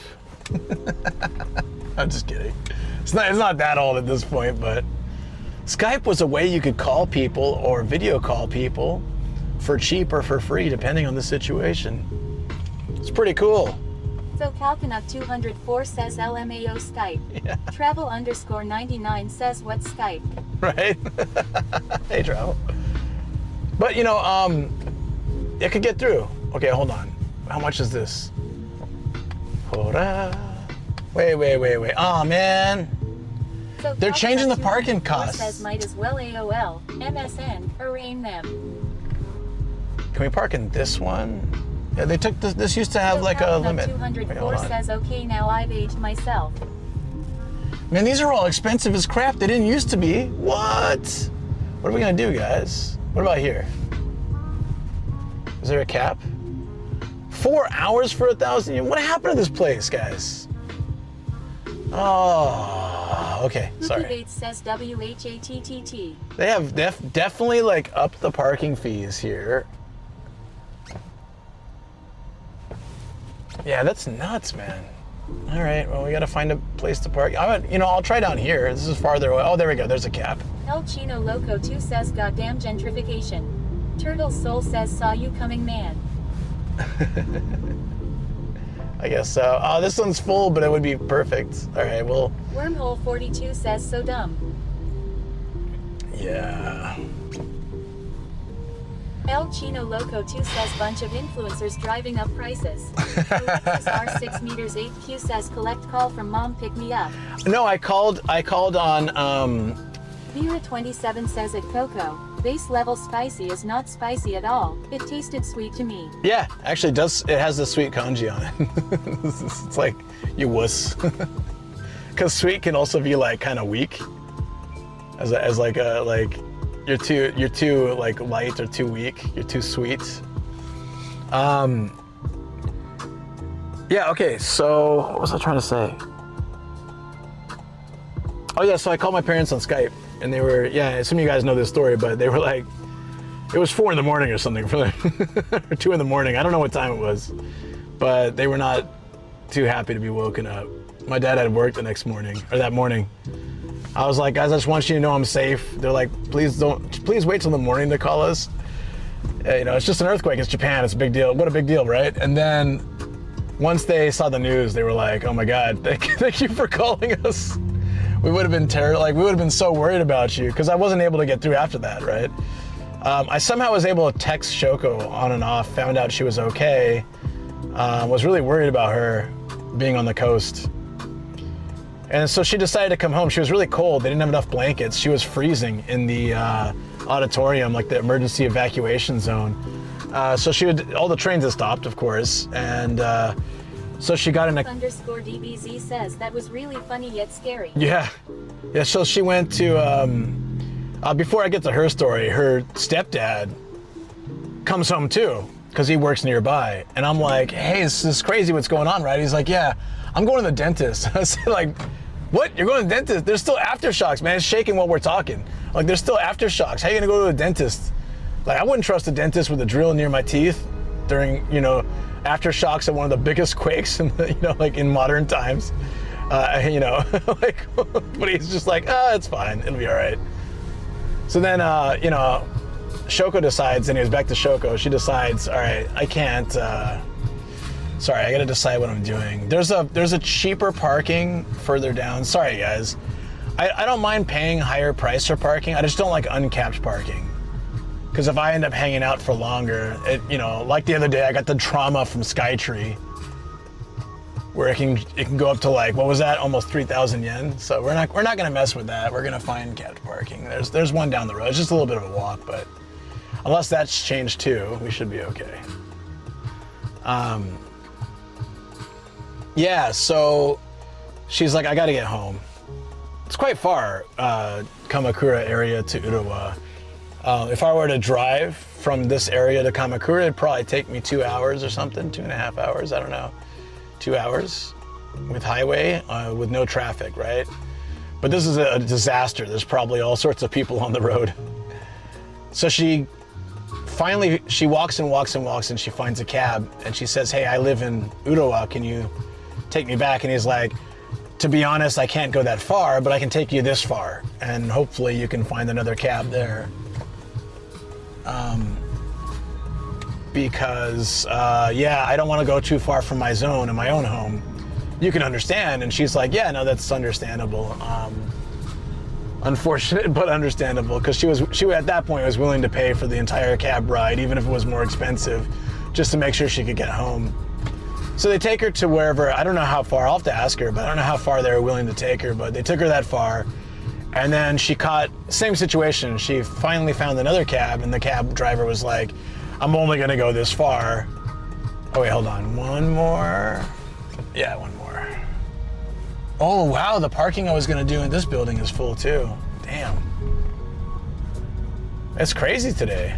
I'm just kidding. It's not that old at this point, but Skype was a way you could call people or video call people for cheap or for free, depending on the situation. It's pretty cool. So Calcanuck 204 says LMAO Skype. Yeah. Travel _99 says what's Skype? Right? Hey, Travel. But it could get through. Okay, hold on. How much is this? Wait. Oh, man. So They're changing the parking 204 costs. says might as well AOL, MSN, arraign them. Can we park in this one? Yeah, they took this. This used to have So like a Captain of limit. Wait, 204 hold on. says, okay, now I've aged myself. Man, these are all expensive as crap. They didn't used to be. What? What are we gonna do, guys? What about here? Is there a cap? 4 hours for 1,000? What happened to this place, guys? Oh, okay. Sorry. Bates says WHATTT. They have definitely like upped the parking fees here. Yeah, that's nuts, man. All right, well, we got to find a place to park. I'll try down here. This is farther away. Oh, there we go. There's a cap. El Chino Loco 2 says, goddamn gentrification. Turtle Soul says, saw you coming, man. I guess so. Oh, this one's full, but it would be perfect. All right, well. Wormhole 42 says, so dumb. Yeah. El Chino Loco 2 says, bunch of influencers driving up prices. Alexis R6 meters 8Q says, collect call from mom, pick me up. No, I called on, Vera 27 says at Coco, base level spicy is not spicy at all. It tasted sweet to me. yeah, actually it has the sweet kanji on it. It's like, you wuss. Because sweet can also be like kind of weak. As like you're too like light or too weak. You're too sweet. Yeah, okay, so what was I trying to say? Oh yeah, so I called my parents on Skype and they were, yeah, some of you guys know this story, but they were like, it was 4 a.m. or something for them, or 2 a.m. I don't know what time it was, but they were not too happy to be woken up. My dad had work the next morning, or that morning. I was like, guys, I just want you to know I'm safe. They're like, please wait till the morning to call us. It's just an earthquake, it's Japan, it's a big deal. What a big deal, right? And then once they saw the news, they were like, oh my God, thank you for calling us. We would have been we would have been so worried about you, because I wasn't able to get through after that, right? I somehow was able to text Shoko on and off, found out she was okay, was really worried about her being on the coast. And so she decided to come home. She was really cold. They didn't have enough blankets. She was freezing in the auditorium, like the emergency evacuation zone. So all the trains had stopped, of course. And so she got in a... Underscore DBZ says, that was really funny yet scary. Yeah. Yeah, so she went to, before I get to her story, her stepdad comes home too, because he works nearby. And I'm like, hey, this is crazy what's going on, right? He's like, yeah, I'm going to the dentist. I said, like, what? You're going to the dentist? There's still aftershocks, man. It's shaking while we're talking. Like, there's still aftershocks. How are you going to go to a dentist? Like, I wouldn't trust a dentist with a drill near my teeth during, aftershocks at one of the biggest quakes in, like in modern times. Like, but he's just like, it's fine. It'll be all right. So then, Shoko decides, and he was back to Shoko. She decides, all right, I can't, sorry, I gotta decide what I'm doing. There's a cheaper parking further down. Sorry, guys. I don't mind paying higher price for parking. I just don't like uncapped parking. Because if I end up hanging out for longer, like the other day, I got the trauma from Skytree, where it can go up to like, what was that? Almost 3,000 yen. So we're not gonna mess with that. We're gonna find capped parking. There's one down the road. It's just a little bit of a walk, but unless that's changed too, we should be okay. Yeah, so she's like, I gotta get home. It's quite far, Kamakura area to Urawa. If I were to drive from this area to Kamakura, it'd probably take me 2 hours or something, 2.5 hours, I don't know. 2 hours with highway, with no traffic, right? But this is a disaster. There's probably all sorts of people on the road. So she walks and she finds a cab and she says, hey, I live in Urawa, can you take me back? And he's like, to be honest, I can't go that far, but I can take you this far. And hopefully you can find another cab there. Because, I don't want to go too far from my zone in my own home. You can understand. And she's like, yeah, no, that's understandable. unfortunate but understandable, because she at that point was willing to pay for the entire cab ride, even if it was more expensive, just to make sure she could get home. So they take her to wherever, I don't know how far, I'll have to ask her, but I don't know how far they were willing to take her, but they took her that far. And then she caught, same situation, she finally found another cab, and the cab driver was like, I'm only gonna go this far. Oh wait, hold on, one more. Yeah, one more. Oh wow, the parking I was gonna do in this building is full too. Damn. It's crazy today.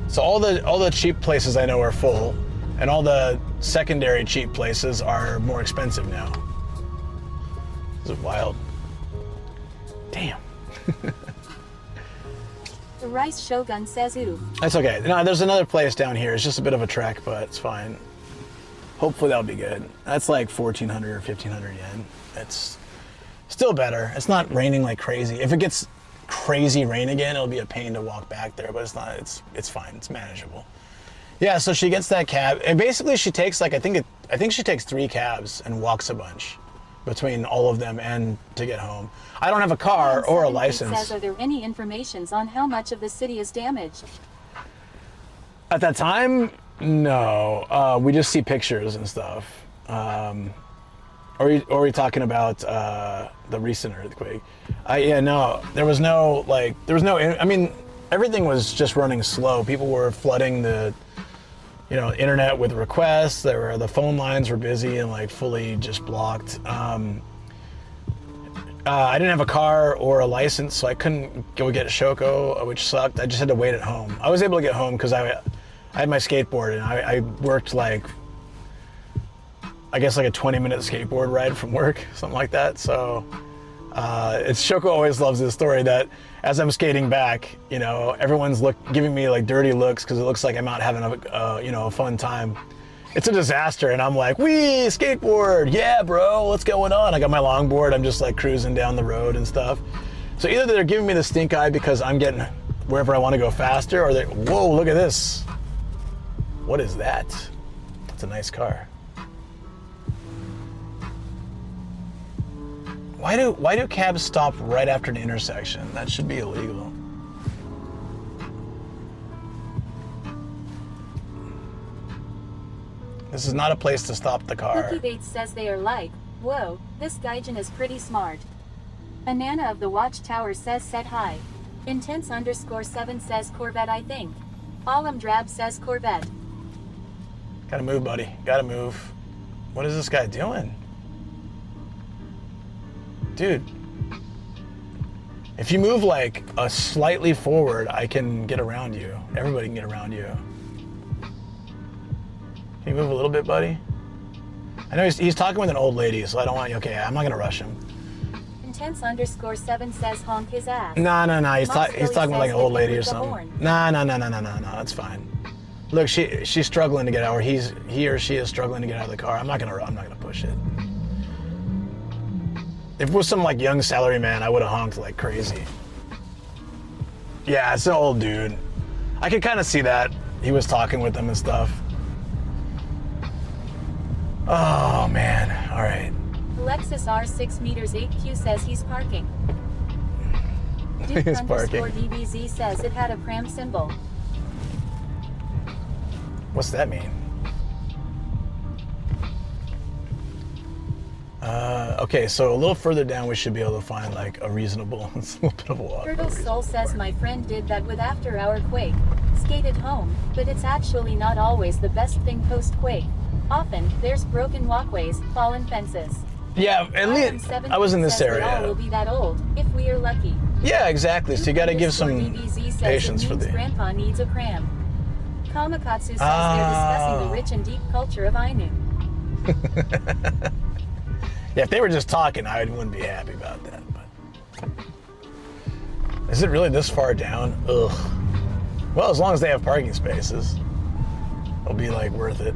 So all the cheap places I know are full, and all the secondary cheap places are more expensive now. This is wild. Damn. The Rice Shogun says oof. That's okay. No, there's another place down here. It's just a bit of a trek, but it's fine. Hopefully that'll be good. That's like 1,400 or 1,500 yen. It's still better. It's not raining like crazy. If it gets crazy rain again, it'll be a pain to walk back there, but it's not. It's fine. It's manageable. Yeah, so she gets that cab, and basically she takes like I think she takes 3 cabs and walks a bunch between all of them and to get home. I don't have a car or a license. Says, are there any informations on how much of the city is damaged? At that time, no. We just see pictures and stuff. Or are we talking about the recent earthquake? Yeah, no. There was no I mean, everything was just running slow. People were flooding the internet with requests. The phone lines were busy and like fully just blocked. I didn't have a car or a license, so I couldn't go get a Shoko, which sucked. I just had to wait at home. I was able to get home because I had my skateboard, and I worked like a 20-minute skateboard ride from work, something like that. So Shoko always loves this story that as I'm skating back, everyone's giving me like dirty looks because it looks like I'm out having a fun time. It's a disaster, and I'm like, wee, skateboard, yeah, bro, what's going on? I got my longboard, I'm just like cruising down the road and stuff. So either they're giving me the stink eye because I'm getting wherever I want to go faster, or whoa, look at this. What is that? It's a nice car. Why do cabs stop right after an intersection? That should be illegal. This is not a place to stop the car. Cookie Bates says they are like, whoa, this Gaijin is pretty smart. Anana of the Watchtower says set hi. Intense_7 says Corvette I think. Alam Drab says Corvette. Gotta move, buddy. Gotta move. What is this guy doing? Dude. If you move like slightly forward, I can get around you. Everybody can get around you. Can you move a little bit, buddy? I know he's talking with an old lady, so I don't want you. Okay, I'm not gonna rush him. Intense_7 says honk his ass. No. He's talking with like an old lady or something. No. That's fine. Look, she's struggling to get out, or he or she is struggling to get out of the car. I'm not gonna push it. If it was some like young salary man, I would have honked like crazy. Yeah, it's an old dude. I could kind of see that. He was talking with them and stuff. Oh man, all right. Lexus R6 meters 8Q says he's parking. He's parking. DBZ says it had a pram symbol. What's that mean? Okay, so a little further down we should be able to find like a reasonable, it's a little bit of a walk. Turtle Soul says my friend did that with After Hour Quake. Skated home, but it's actually not always the best thing post-quake. Often, there's broken walkways, fallen fences. Yeah, at least I was in this area. We all will be that old, if we are lucky. Yeah, exactly, so you gotta give some patience for the... Grandpa needs a pram. Kamakatsu says they're discussing the rich and deep culture of Ainu. Yeah, if they were just talking, I wouldn't be happy about that. But is it really this far down? Ugh. Well, as long as they have parking spaces, it'll be like worth it.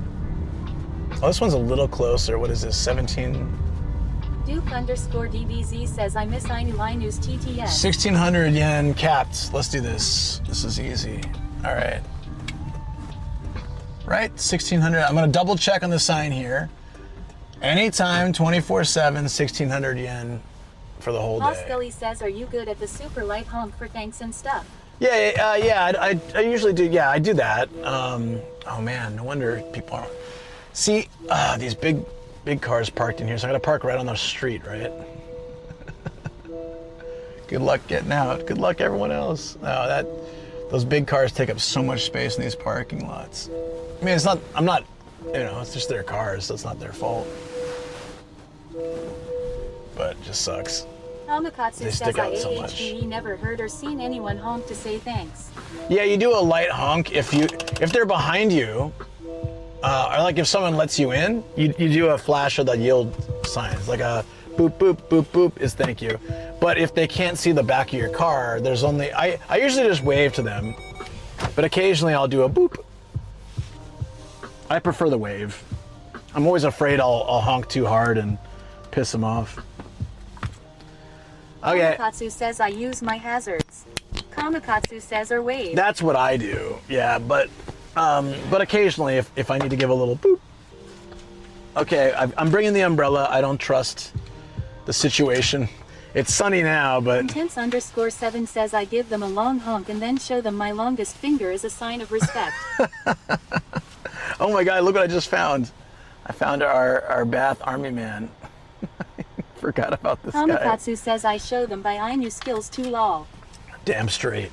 Oh, this one's a little closer. What is this? 17? Duke_DBZ says I miss Ainu's TTS. 1,600 yen capped. Let's do this. This is easy. All right. Right, 1,600. I'm gonna double check on the sign here. Anytime, 24/7, 1,600 yen for the whole Paul day. Scully says, are you good at the super light honk for thanks and stuff? Yeah, I usually do. Yeah, I do that. Oh man, no wonder people aren't. See, these big cars parked in here, so I gotta park right on the street, right? Good luck getting out. Good luck everyone else. No, those big cars take up so much space in these parking lots. I mean, I'm not, it's just their cars, so it's not their fault. But it just sucks. Kamakatsu They says, stick I out so much. AHDE never heard or seen anyone honk to say thanks. Yeah, you do a light honk if they're behind you, or like if someone lets you in, you do a flash of the yield sign. It's like a boop, boop, boop, boop is thank you. But if they can't see the back of your car, there's only, I usually just wave to them, but occasionally I'll do a boop. I prefer the wave. I'm always afraid I'll honk too hard and piss them off. Okay. Kamakatsu says, I use my hazards. Kamakatsu says, or wave. That's what I do, yeah, but occasionally if I need to give a little boop. Okay, I'm bringing the umbrella. I don't trust the situation. It's sunny now, but... Intense_7 says, I give them a long honk and then show them my longest finger as a sign of respect. Oh my God, look what I just found. I found our Bath Army man. Forgot about this guy. Kamakatsu says, I show them by I knew skills too lol. Damn straight.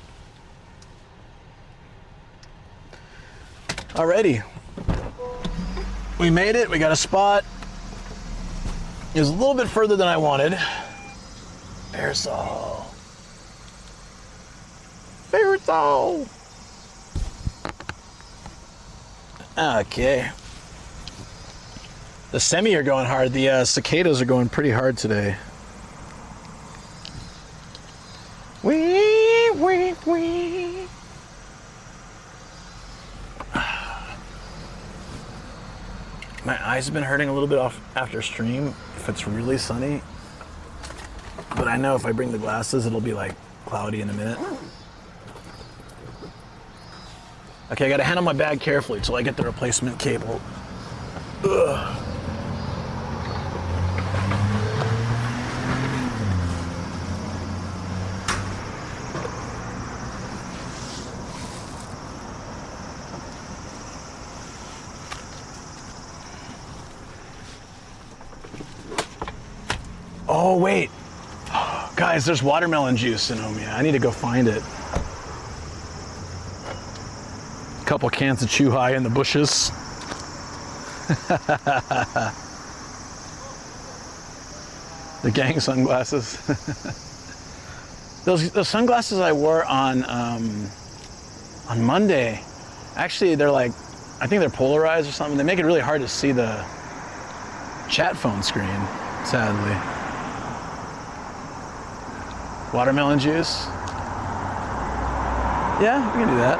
Alrighty. We made it, we got a spot. It was a little bit further than I wanted. Parasol. Parasol. Okay. The semi are going hard. The cicadas are going pretty hard today. Wee, wee, wee. My eyes have been hurting a little bit off after stream if it's really sunny. But I know if I bring the glasses, it'll be like cloudy in a minute. Okay, I gotta handle my bag carefully till I get the replacement cable. Ugh. Oh, wait. Guys, there's watermelon juice in Omiya. I need to go find it. A couple cans of Chew High in the bushes. The gang sunglasses. Those sunglasses I wore on Monday, actually they're like, I think they're polarized or something. They make it really hard to see the chat phone screen, sadly. Watermelon juice. Yeah, we can do that.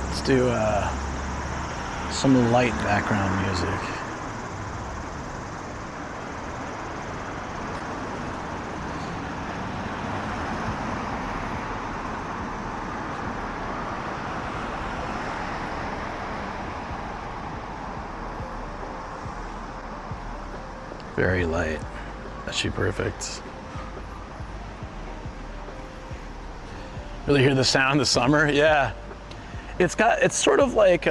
Let's do some light background music. Very light. That should be perfect. Really hear the sound of summer? Yeah. It's sort of like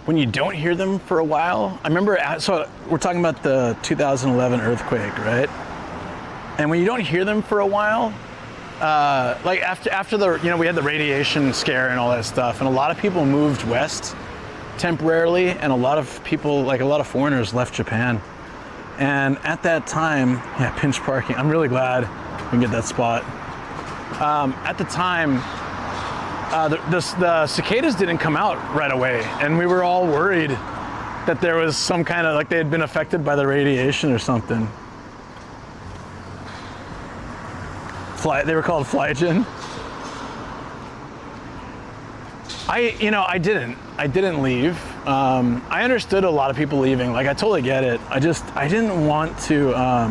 when you don't hear them for a while. I remember, so we're talking about the 2011 earthquake, right? And when you don't hear them for a while, like after the, we had the radiation scare and all that stuff, and a lot of people moved west temporarily, and a lot of people, like a lot of foreigners, left Japan. And at that time, yeah, pinch parking. I'm really glad we can get that spot. At the time, the cicadas didn't come out right away, and we were all worried that there was some kind of, like they had been affected by the radiation or something. They were called Gaijin. I didn't leave. I understood a lot of people leaving. Like, I totally get it. I didn't want to, I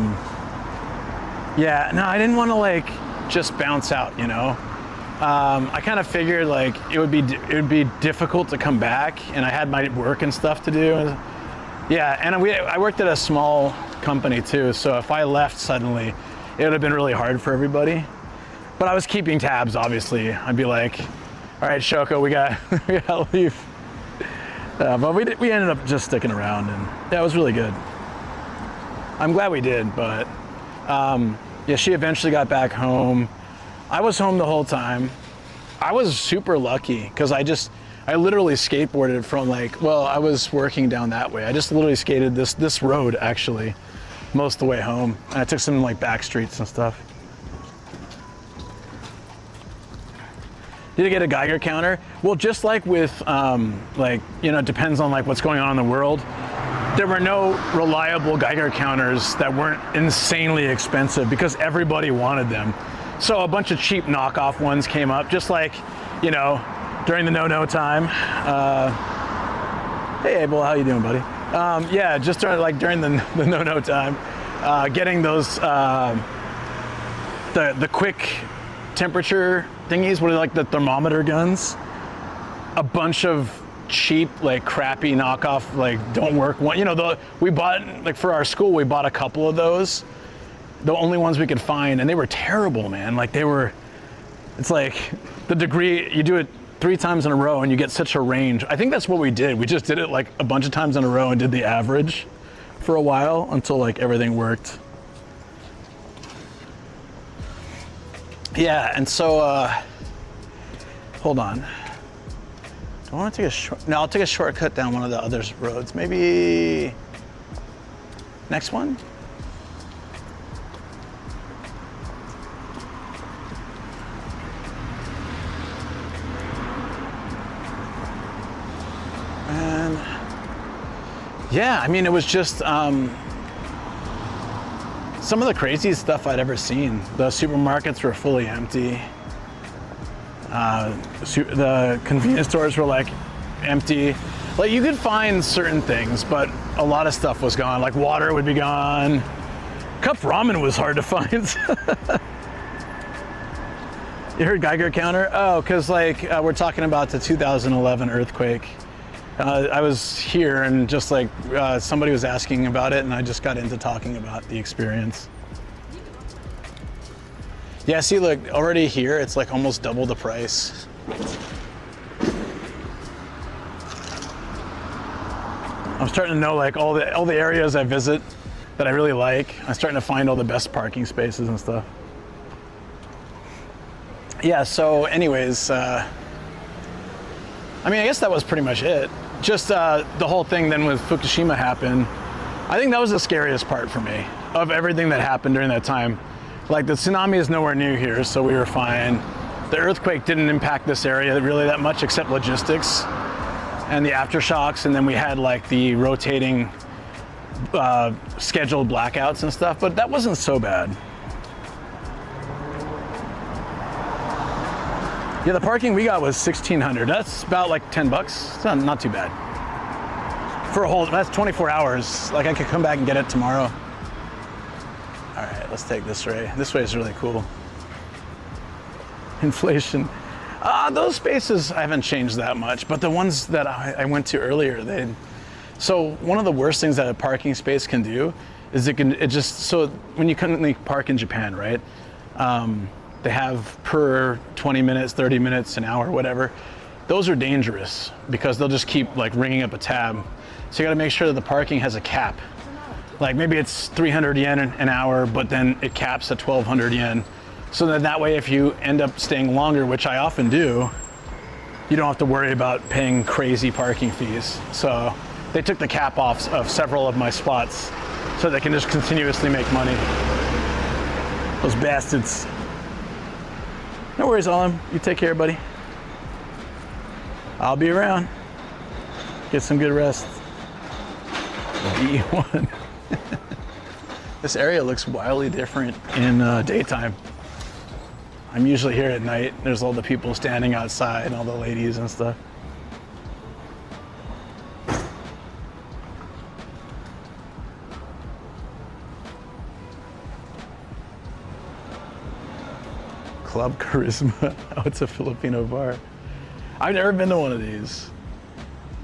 didn't want to like just bounce out, I kind of figured like it would be difficult to come back, and I had my work and stuff to do. Yeah, and I worked at a small company too, so if I left suddenly, it would have been really hard for everybody. But I was keeping tabs, obviously. I'd be like, all right, Shoko, we gotta leave. But we ended up just sticking around, and yeah, it was really good. I'm glad we did, but yeah, she eventually got back home. I was home the whole time. I was super lucky because I literally skateboarded from I was working down that way. I just literally skated this road actually most of the way home. And I took some back streets and stuff. Did I get a Geiger counter? Well, just like with, it depends on what's going on in the world. There were no reliable Geiger counters that weren't insanely expensive because everybody wanted them. So a bunch of cheap knockoff ones came up, just during the no time. Hey Abel, how you doing, buddy? Yeah, just during the no time, getting those the quick temperature thingies, what are the thermometer guns? A bunch of cheap, crappy knockoff, don't work one. We bought for our school, we bought a couple of those. The only ones we could find, and they were terrible, man. It's the degree, you do it 3 times in a row and you get such a range. I think that's what we did. We just did it a bunch of times in a row and did the average for a while until everything worked. Yeah, and so, hold on. Do I want to take a short, no, I'll take a shortcut down one of the other roads. Maybe next one? And yeah, I mean, it was just some of the craziest stuff I'd ever seen. The supermarkets were fully empty. The convenience stores were empty. You could find certain things, but a lot of stuff was gone. Water would be gone. Cup ramen was hard to find. You heard Geiger counter? Oh, because we're talking about the 2011 earthquake. I was here and just somebody was asking about it and I just got into talking about the experience. Yeah, see, look, already here, it's almost double the price. I'm starting to know all the areas I visit that I really like. I'm starting to find all the best parking spaces and stuff. Yeah, so anyways, I guess that was pretty much it. Just the whole thing then with Fukushima happened. I think that was the scariest part for me of everything that happened during that time. The tsunami is nowhere near here, so we were fine. The earthquake didn't impact this area really that much except logistics and the aftershocks, and then we had the rotating scheduled blackouts and stuff, but that wasn't so bad. Yeah, the parking we got was $1,600. That's about $10. It's not too bad. For a whole, that's 24 hours. I could come back and get it tomorrow. All right, let's take this way. This way is really cool. Inflation. Those spaces I haven't changed that much, but the ones that I went to earlier, so one of the worst things that a parking space can do is so when you currently park in Japan, right? They have per 20 minutes, 30 minutes, an hour, whatever. Those are dangerous because they'll just keep ringing up a tab. So you gotta make sure that the parking has a cap. Maybe it's 300 yen an hour, but then it caps at 1,200 yen. So that way if you end up staying longer, which I often do, you don't have to worry about paying crazy parking fees. So they took the cap off of several of my spots so they can just continuously make money. Those bastards. No worries, Alam. You take care, buddy. I'll be around. Get some good rest. E1. This area looks wildly different in daytime. I'm usually here at night. There's all the people standing outside and all the ladies and stuff. Club Charisma. Oh, it's a Filipino bar. I've never been to one of these.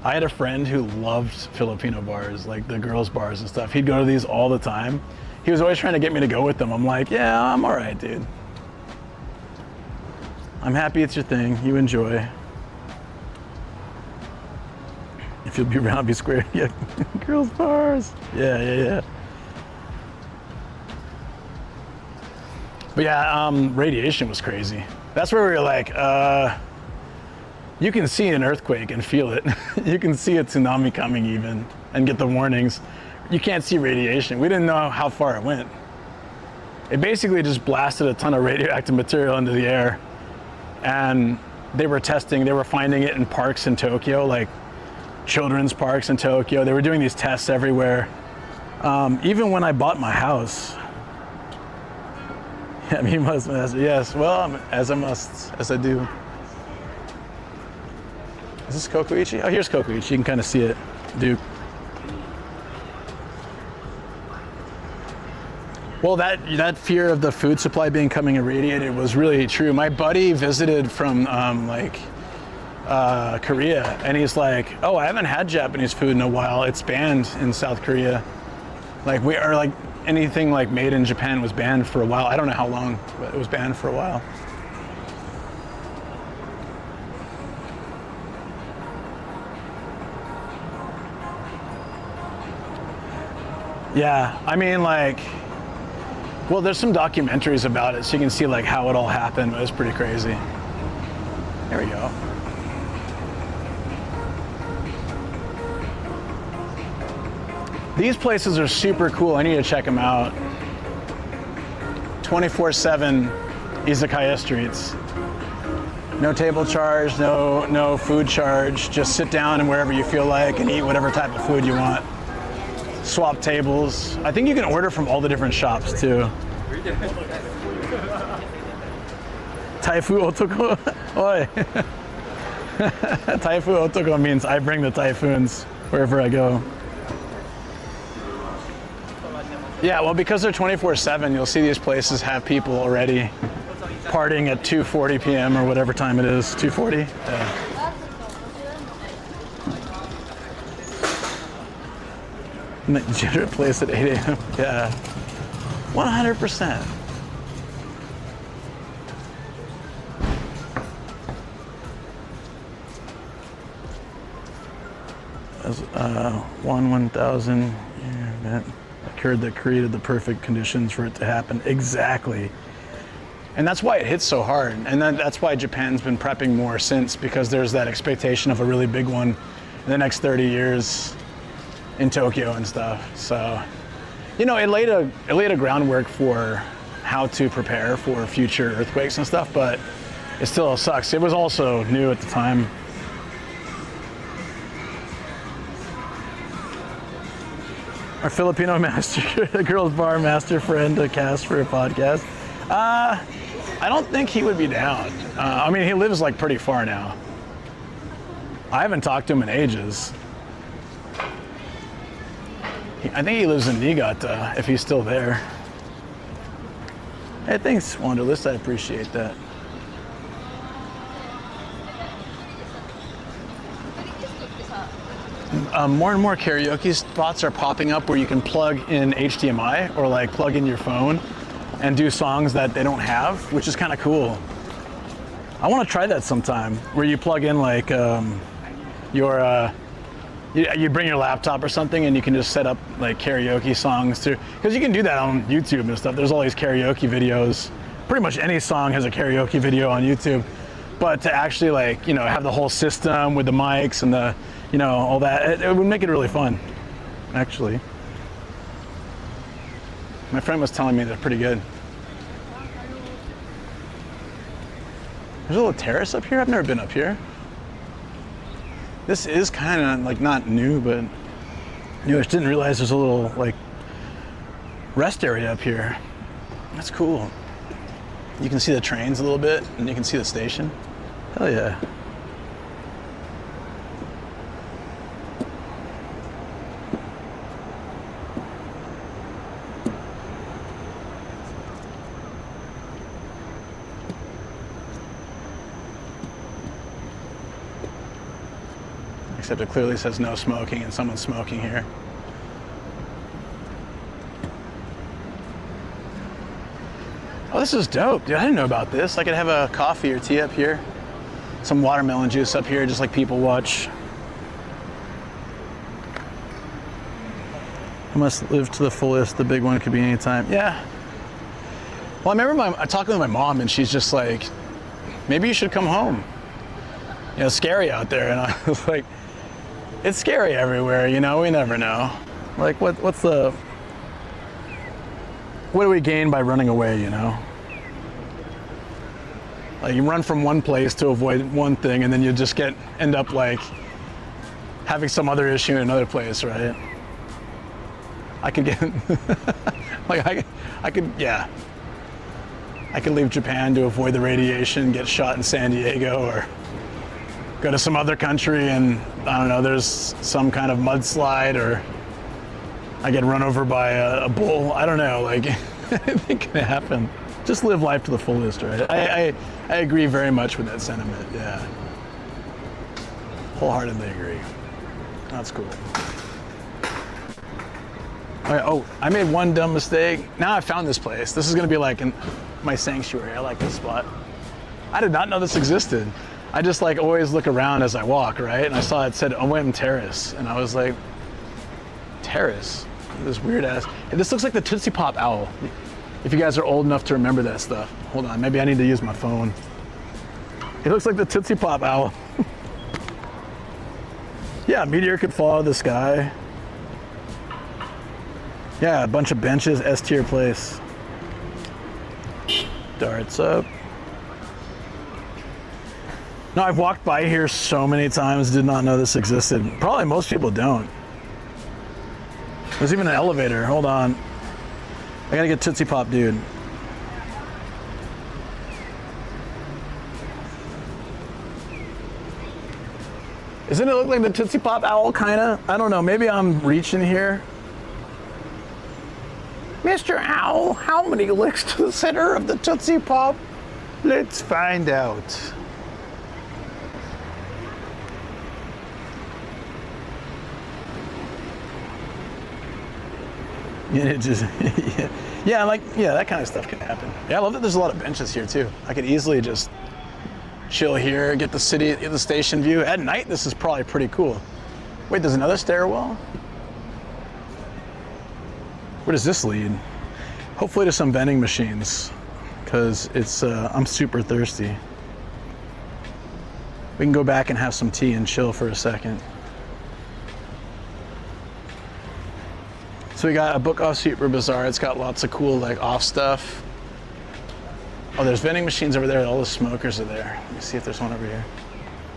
I had a friend who loved Filipino bars, like the girls' bars and stuff. He'd go to these all the time. He was always trying to get me to go with them. I'm like, yeah, I'm all right, dude. I'm happy it's your thing. You enjoy. If you'll be around, be square. Yeah, girls' bars. Yeah. But yeah, radiation was crazy. That's where we were like, you can see an earthquake and feel it. You can see a tsunami coming even and get the warnings. You can't see radiation. We didn't know how far it went. It basically just blasted a ton of radioactive material into the air. And they were finding it in parks in Tokyo, like children's parks in Tokyo. They were doing these tests everywhere. Even when I bought my house. Yeah, me must, yes, well, as I must, as I do. Is this Kokuichi? Oh, here's Kokuichi. You can kind of see it, Duke. Well, that fear of the food supply becoming irradiated was really true. My buddy visited from Korea, and he's like, "Oh, I haven't had Japanese food in a while. It's banned in South Korea. Like anything like made in Japan was banned for a while. I don't know how long, but it was banned for a while." Yeah, I mean, well, there's some documentaries about it, so you can see like how it all happened. It was pretty crazy. There we go. These places are super cool. I need to check them out. 24/7 izakaya streets. No table charge, no food charge. Just sit down and wherever you feel like and eat whatever type of food you want. Swap tables. I think you can order from all the different shops too. Taifu otoko. Oi. Taifu otoko means I bring the typhoons wherever I go. Yeah, well, because they're 24/7, you'll see these places have people already partying at 2:40 p.m. or whatever time it is. 2:40? Yeah. Legitimate place at 8 a.m. Yeah, 100%. As 1,000 event occurred that created the perfect conditions for it to happen. Exactly. And that's why it hits so hard. And that's why Japan's been prepping more since, because there's that expectation of a really big one in the next 30 years. In Tokyo and stuff. So, you know, it laid a groundwork for how to prepare for future earthquakes and stuff, but it still sucks. It was also new at the time. Our Filipino master, girls bar master friend, cast for a podcast. I don't think he would be down. I mean, he lives like pretty far now. I haven't talked to him in ages. I think he lives in Niigata, if he's still there. Hey, thanks, Wanderlust. I appreciate that. More and more karaoke spots are popping up where you can plug in HDMI or like plug in your phone and do songs that they don't have, which is kind of cool. I want to try that sometime, where you plug in like you bring your laptop or something and you can just set up like karaoke songs too, because you can do that on YouTube and stuff. There's all these karaoke videos. Pretty much any song has a karaoke video on YouTube, but to actually like, you know, have the whole system with the mics and the, you know, all that, it would make it really fun, actually. My friend was telling me they're pretty good. There's a little terrace up here. I've never been up here. This is kind of like not new, but newish. Didn't realize there's a little like rest area up here. That's cool. You can see the trains a little bit, and you can see the station. Hell yeah. except it clearly says no smoking and someone's smoking here. Oh, this is dope, dude. I didn't know about this. I could have a coffee or tea up here. Some watermelon juice up here, just like people watch. I must live to the fullest. The big one could be anytime. Yeah. Well, I remember talking with my mom, and she's just like, maybe you should come home. You know, it's scary out there. And I was like, it's scary everywhere, you know, we never know. Like, what do we gain by running away, you know? Like, you run from one place to avoid one thing, and then you just end up like having some other issue in another place, right? I could get, like, I could leave Japan to avoid the radiation, get shot in San Diego, or go to some other country and, I don't know, there's some kind of mudslide, or I get run over by a bull. I don't know, like, anything can happen. Just live life to the fullest, right? I agree very much with that sentiment, yeah. Wholeheartedly agree. That's cool. Okay, oh, I made one dumb mistake. Now I found this place. This is gonna be like my sanctuary. I like this spot. I did not know this existed. I just like always look around as I walk, right? And I saw it said OM Terrace, and I was like, terrace? This weird ass. And this looks like the Tootsie Pop owl. If you guys are old enough to remember that stuff. Hold on, maybe I need to use my phone. It looks like the Tootsie Pop owl. Yeah, a meteor could fall out of the sky. Yeah, a bunch of benches, S-tier place. Darts up. No, I've walked by here so many times, did not know this existed. Probably most people don't. There's even an elevator, hold on. I gotta get Tootsie Pop, dude. Doesn't it look like the Tootsie Pop owl, kinda? I don't know, maybe I'm reaching here. Mr. Owl, how many licks to the center of the Tootsie Pop? Let's find out. Yeah, it just, yeah, like, yeah, that kind of stuff can happen. Yeah, I love that there's a lot of benches here too. I could easily just chill here, get the city, get the station view. At night, this is probably pretty cool. Wait, there's another stairwell? Where does this lead? Hopefully to some vending machines, because it's, I'm super thirsty. We can go back and have some tea and chill for a second. So we got a book off Super Bazaar. It's got lots of cool like off stuff. Oh, there's vending machines over there. All the smokers are there. Let me see if there's one over here.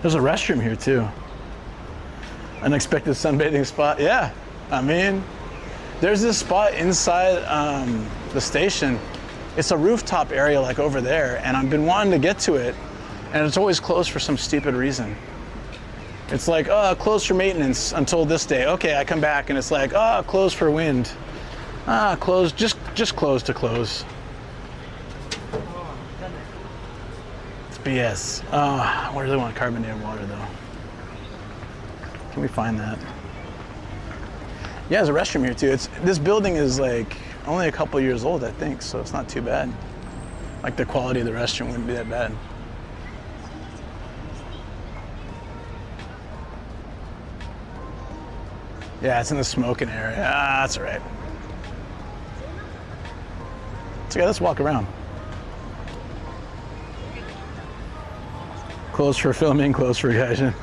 There's a restroom here too. Unexpected sunbathing spot. Yeah, I mean, there's this spot inside the station. It's a rooftop area like over there, and I've been wanting to get to it, and it's always closed for some stupid reason. It's like, oh, closed for maintenance until this day. Okay, I come back and it's like, oh, closed for wind. Ah, closed, just closed to close. It's BS. Oh, I really want carbonated water though. Can we find that? Yeah, there's a restroom here too. This building is like only a couple years old, I think, so it's not too bad. Like the quality of the restroom wouldn't be that bad. Yeah, it's in the smoking area. Ah, that's all right. It's okay, let's walk around. Closed for filming, closed for Gaijin.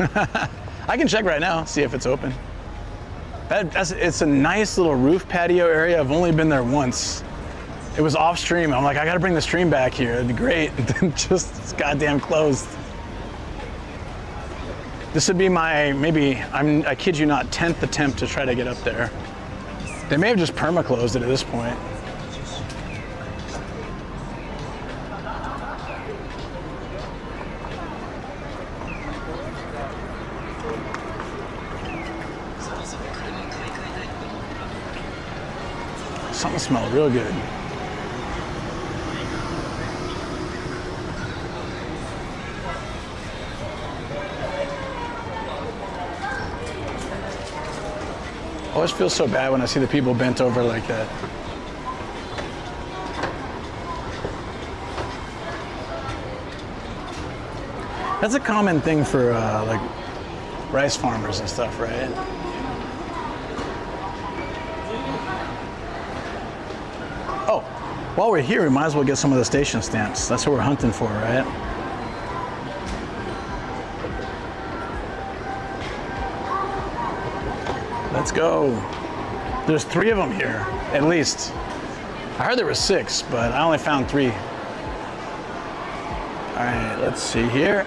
I can check right now, see if it's open. It's a nice little roof patio area. I've only been there once. It was off stream. I'm like, I gotta bring the stream back here. It'd be great. It's goddamn closed. This would be my, maybe, I kid you not, 10th attempt to try to get up there. They may have just perma-closed it at this point. Something smells real good. always feel so bad when I see the people bent over like that. That's a common thing for like rice farmers and stuff, right? Oh, while we're here, we might as well get some of the station stamps. That's what we're hunting for, right? Let's go. There's 3 of them here, at least. I heard there were 6, but I only found 3. All right, let's see here.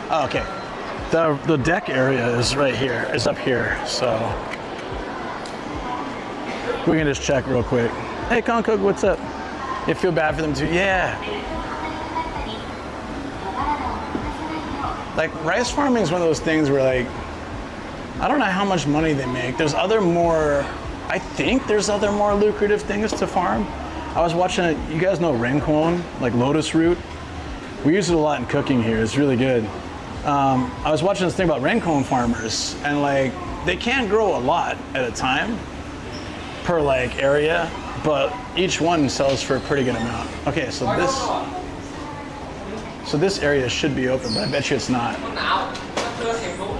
Oh, okay. The deck area is right here, is up here, so we can just check real quick. Hey, Concook, what's up? You feel bad for them too? Yeah. Like, rice farming is one of those things where, like, I don't know how much money they make. There's other more, I think there's other more lucrative things to farm. I was watching it, you guys know rencon, like lotus root? We use it a lot in cooking here, it's really good. I was watching this thing about rencon farmers, and like, they can't grow a lot at a time per like area, but each one sells for a pretty good amount. Okay, so this area should be open, but I bet you it's not.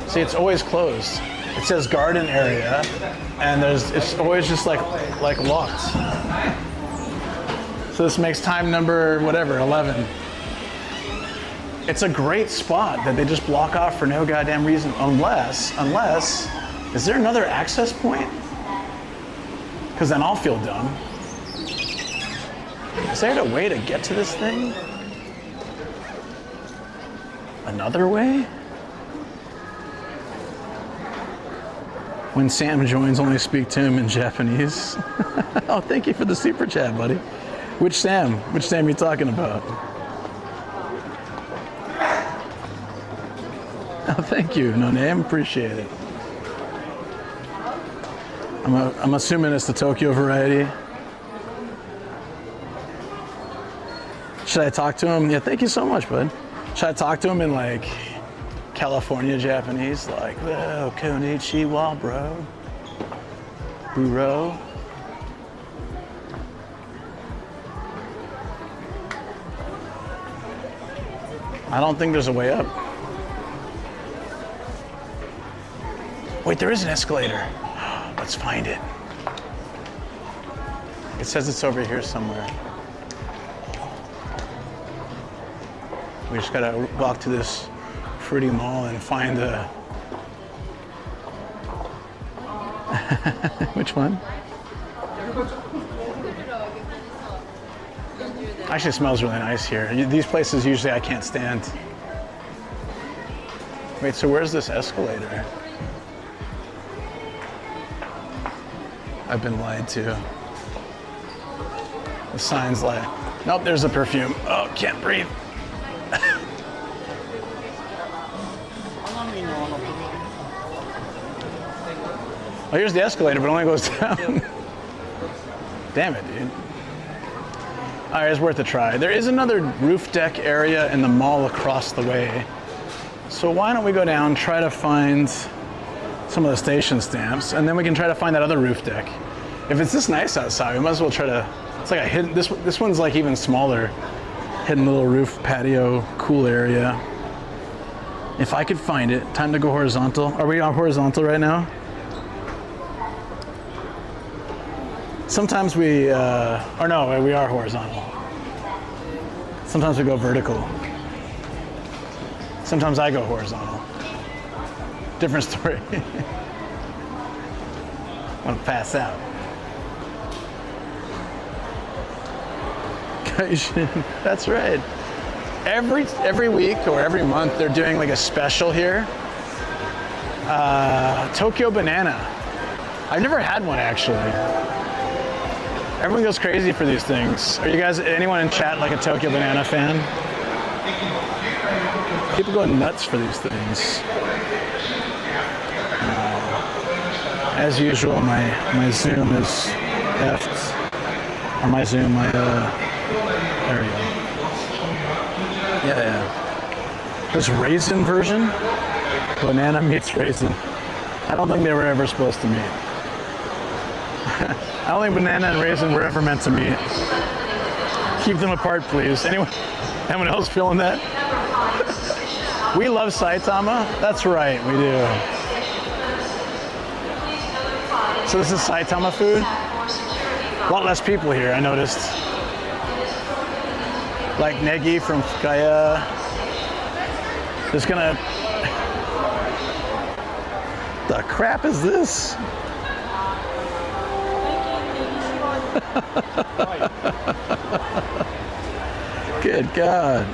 See, it's always closed. It says garden area, and it's always just like locked. So this makes time number whatever, 11. It's a great spot that they just block off for no goddamn reason, unless, is there another access point? Because then I'll feel dumb. Is there a way to get to this thing? Another way? When Sam joins, only speak to him in Japanese. Oh, thank you for the super chat, buddy. Which Sam? Which Sam are you talking about? Oh, thank you, No Name. Appreciate it. I'm assuming it's the Tokyo variety. Should I talk to him? Yeah, thank you so much, bud. Should I talk to him in like California Japanese? Like, oh, konnichiwa, bro. Buro. I don't think there's a way up. Wait, there is an escalator. Let's find it. It says it's over here somewhere. We just gotta walk to this fruity mall and find the... Which one? Actually, it smells really nice here. These places usually I can't stand. Wait, so where's this escalator? I've been lied to. The sign's like, nope, there's a perfume. Oh, can't breathe. Oh, here's the escalator, but it only goes down. Damn it, dude. All right, it's worth a try. There is another roof deck area in the mall across the way. So why don't we go down, try to find some of the station stamps, and then we can try to find that other roof deck. If it's this nice outside, we might as well try to, it's like a hidden, this one's like even smaller. Hidden little roof patio, cool area. If I could find it, time to go horizontal. Are we on horizontal right now? Sometimes we, or no, we are horizontal. Sometimes we go vertical. Sometimes I go horizontal. Different story. I want to pass out. Gaijin, that's right. Every week or every month they're doing like a special here. Tokyo banana. I've never had one actually. Everyone goes crazy for these things. Are you guys, anyone in chat like a Tokyo banana fan? People go nuts for these things. As usual, my Zoom is effed. Or my Zoom, there we go. Yeah. This raisin version? Banana meets raisin. I don't think they were ever supposed to meet. I don't think banana and raisin were ever meant to meet. Keep them apart, please. Anyone else feeling that? We love Saitama? That's right, we do. So this is Saitama food? A lot less people here, I noticed. Like Negi from Fukaya. Just gonna... The crap is this? Good God.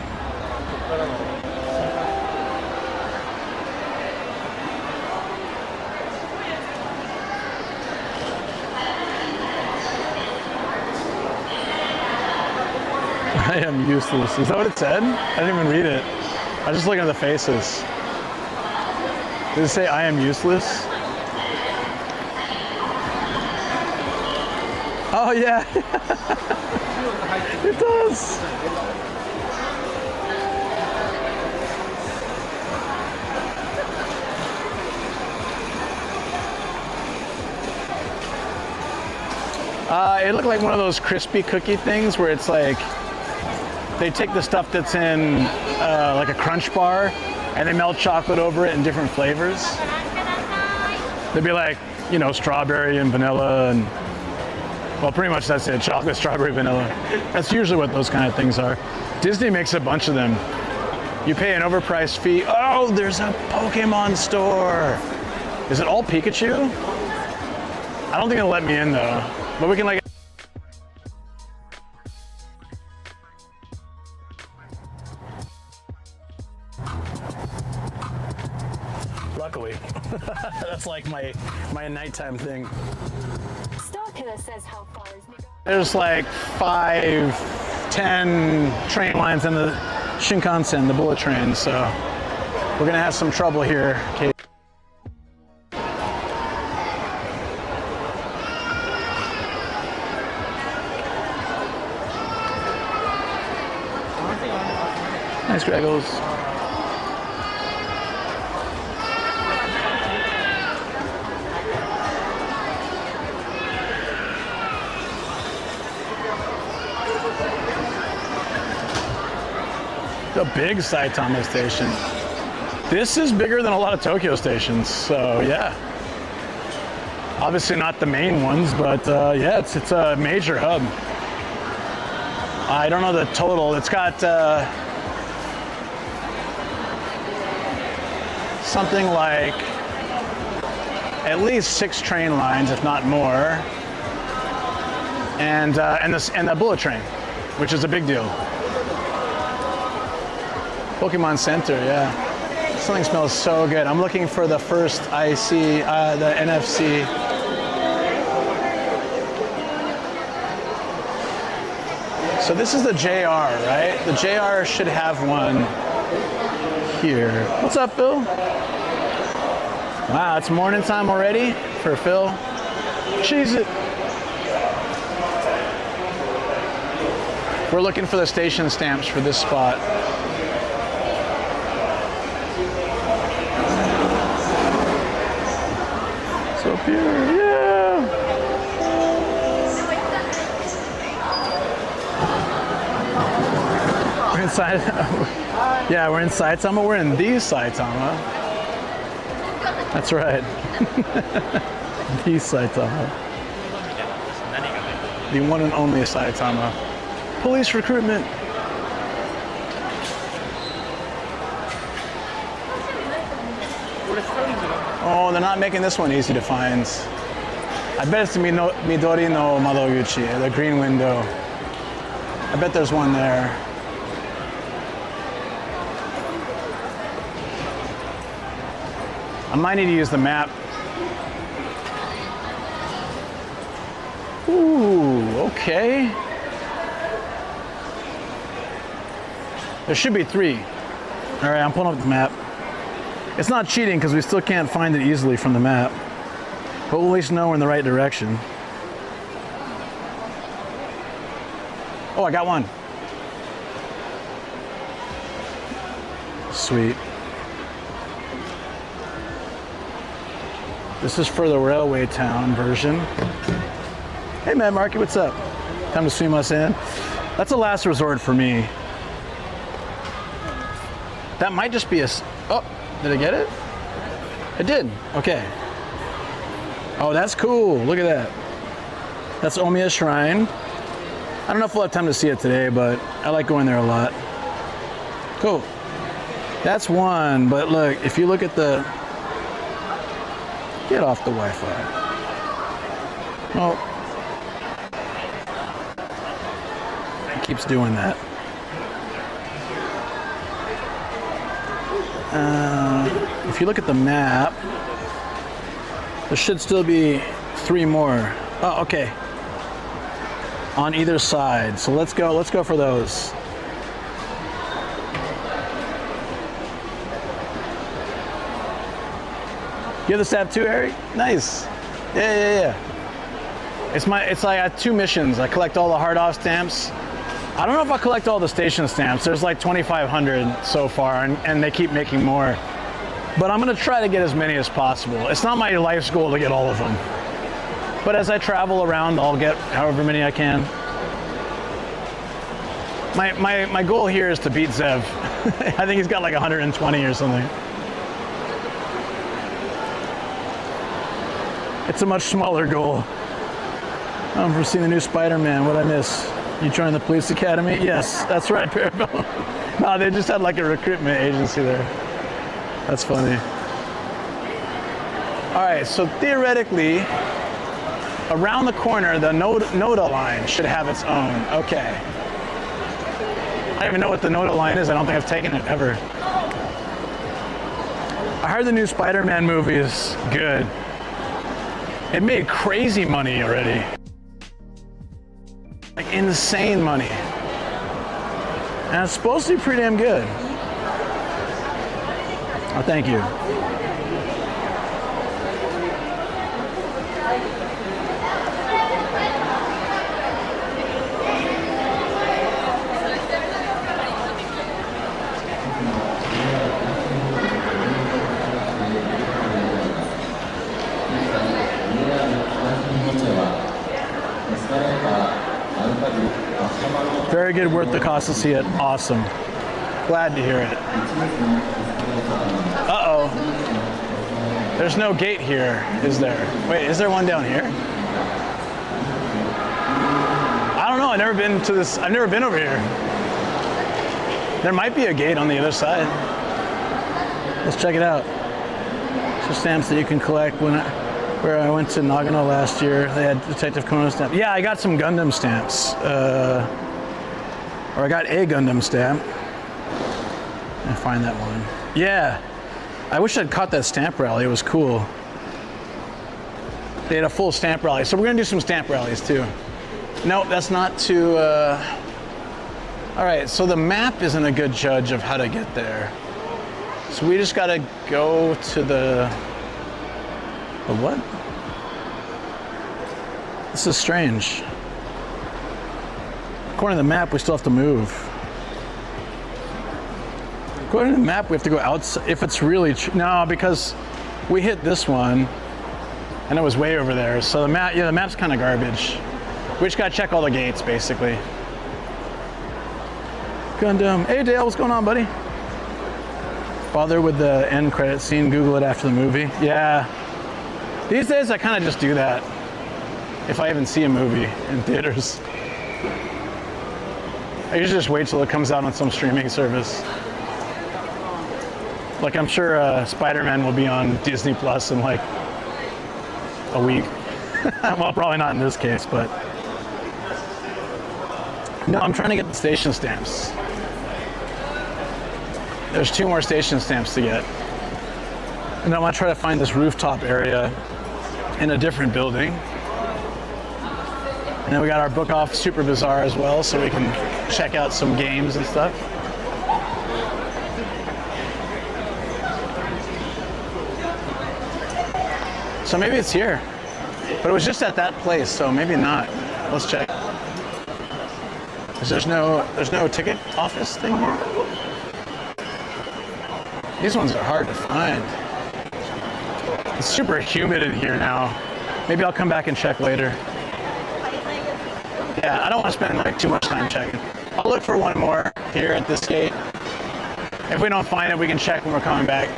I am useless. Is that what it said? I didn't even read it. I was just looking at the faces. Did it say I am useless? Oh yeah. It does. It looked like one of those crispy cookie things where it's like they take the stuff that's in like a crunch bar and they melt chocolate over it in different flavors. They'd be like, you know, strawberry and vanilla and, well, pretty much that's it, chocolate, strawberry, vanilla. That's usually what those kind of things are. Disney makes a bunch of them. You pay an overpriced fee. Oh, there's a Pokemon store. Is it all Pikachu? I don't think it'll let me in though, but we can like, luckily. That's like my nighttime thing. Starkiller says how far is Nico? There's like 5, 10 train lines in the Shinkansen, the bullet train, so we're gonna have some trouble here. Kate. Nice Greggles. The big Saitama station. This is bigger than a lot of Tokyo stations, so yeah. Obviously not the main ones, but yeah, it's a major hub. I don't know the total. It's got something like at least 6 train lines, if not more, and the bullet train, which is a big deal. Pokemon Center, yeah. Something smells so good. I'm looking for the first IC, the NFC. So this is the JR, right? The JR should have one here. What's up, Phil? Wow, it's morning time already for Phil. Cheese it. We're looking for the station stamps for this spot. So up here, yeah. We're inside. Yeah, we're in Saitama. We're in the Saitama. That's right. The Saitama. The one and only Saitama. Police recruitment. Oh, they're not making this one easy to find. I bet it's the Midori no Madoguchi, the green window. I bet there's one there. I might need to use the map. Ooh, okay. There should be 3. All right, I'm pulling up the map. It's not cheating because we still can't find it easily from the map. But we'll at least know we're in the right direction. Oh, I got one. Sweet. This is for the railway town version. Hey, Matt Markey, what's up? Time to swim us in. That's a last resort for me. That might just be a... Oh, did I get it? It did. Okay. Oh, that's cool. Look at that. That's Omiya Shrine. I don't know if we'll have time to see it today, but I like going there a lot. Cool. That's one, but look, if you look at the... Get off the Wi-Fi. Oh. It keeps doing that. If you look at the map, there should still be 3 more. Oh, okay. On either side. So let's go for those. You have the stab too, Harry? Nice. Yeah. It's like I have 2 missions. I collect all the hard off stamps. I don't know if I'll collect all the station stamps. There's like 2,500 so far, and they keep making more. But I'm gonna try to get as many as possible. It's not my life's goal to get all of them. But as I travel around, I'll get however many I can. My goal here is to beat Zev. I think he's got like 120 or something. It's a much smaller goal. I'm for seeing the new Spider-Man. What'd I miss? You joined the police academy? Yes, that's right, Parabellum. No, they just had like a recruitment agency there. That's funny. All right, so theoretically, around the corner, the Noda line should have its own. Okay. I don't even know what the Noda line is. I don't think I've taken it ever. I heard the new Spider-Man movie is good. It made crazy money already. Like insane money. And it's supposed to be pretty damn good. Oh, thank you. Very good, worth the cost to see it. Awesome. Glad to hear it. Uh-oh. There's no gate here, is there? Wait, is there one down here? I don't know, I've never been to this, I've never been over here. There might be a gate on the other side. Let's check it out. So stamps that you can collect where I went to Nagano last year. They had Detective Conan stamps. Yeah, I got some Gundam stamps. Or I got a Gundam stamp. I find that one. Yeah. I wish I'd caught that stamp rally. It was cool. They had a full stamp rally. So we're gonna do some stamp rallies too. No, that's not too, all right, so the map isn't a good judge of how to get there. So we just gotta go to the what? This is strange. According to the map, we still have to move. According to the map, we have to go outside. If it's really no, because we hit this one, and it was way over there. So the map, yeah, the map's kind of garbage. We just gotta check all the gates, basically. Gundam. Hey Dale, what's going on, buddy? Bother with the end credit scene. Google it after the movie. Yeah. These days, I kind of just do that. If I even see a movie in theaters. I usually just wait till it comes out on some streaming service. Like I'm sure Spider-Man will be on Disney Plus in like a week. Well, probably not in this case, but. No, I'm trying to get the station stamps. There's 2 more station stamps to get. And I want to try to find this rooftop area in a different building. And then we got our book off Super Bazaar as well, so we can check out some games and stuff. So maybe it's here. But it was just at that place, so maybe not. Let's check. There's no ticket office thing here? These ones are hard to find. It's super humid in here now. Maybe I'll come back and check later. Yeah, I don't want to spend like too much time checking. I'll look for one more here at this gate. If we don't find it, we can check when we're coming back.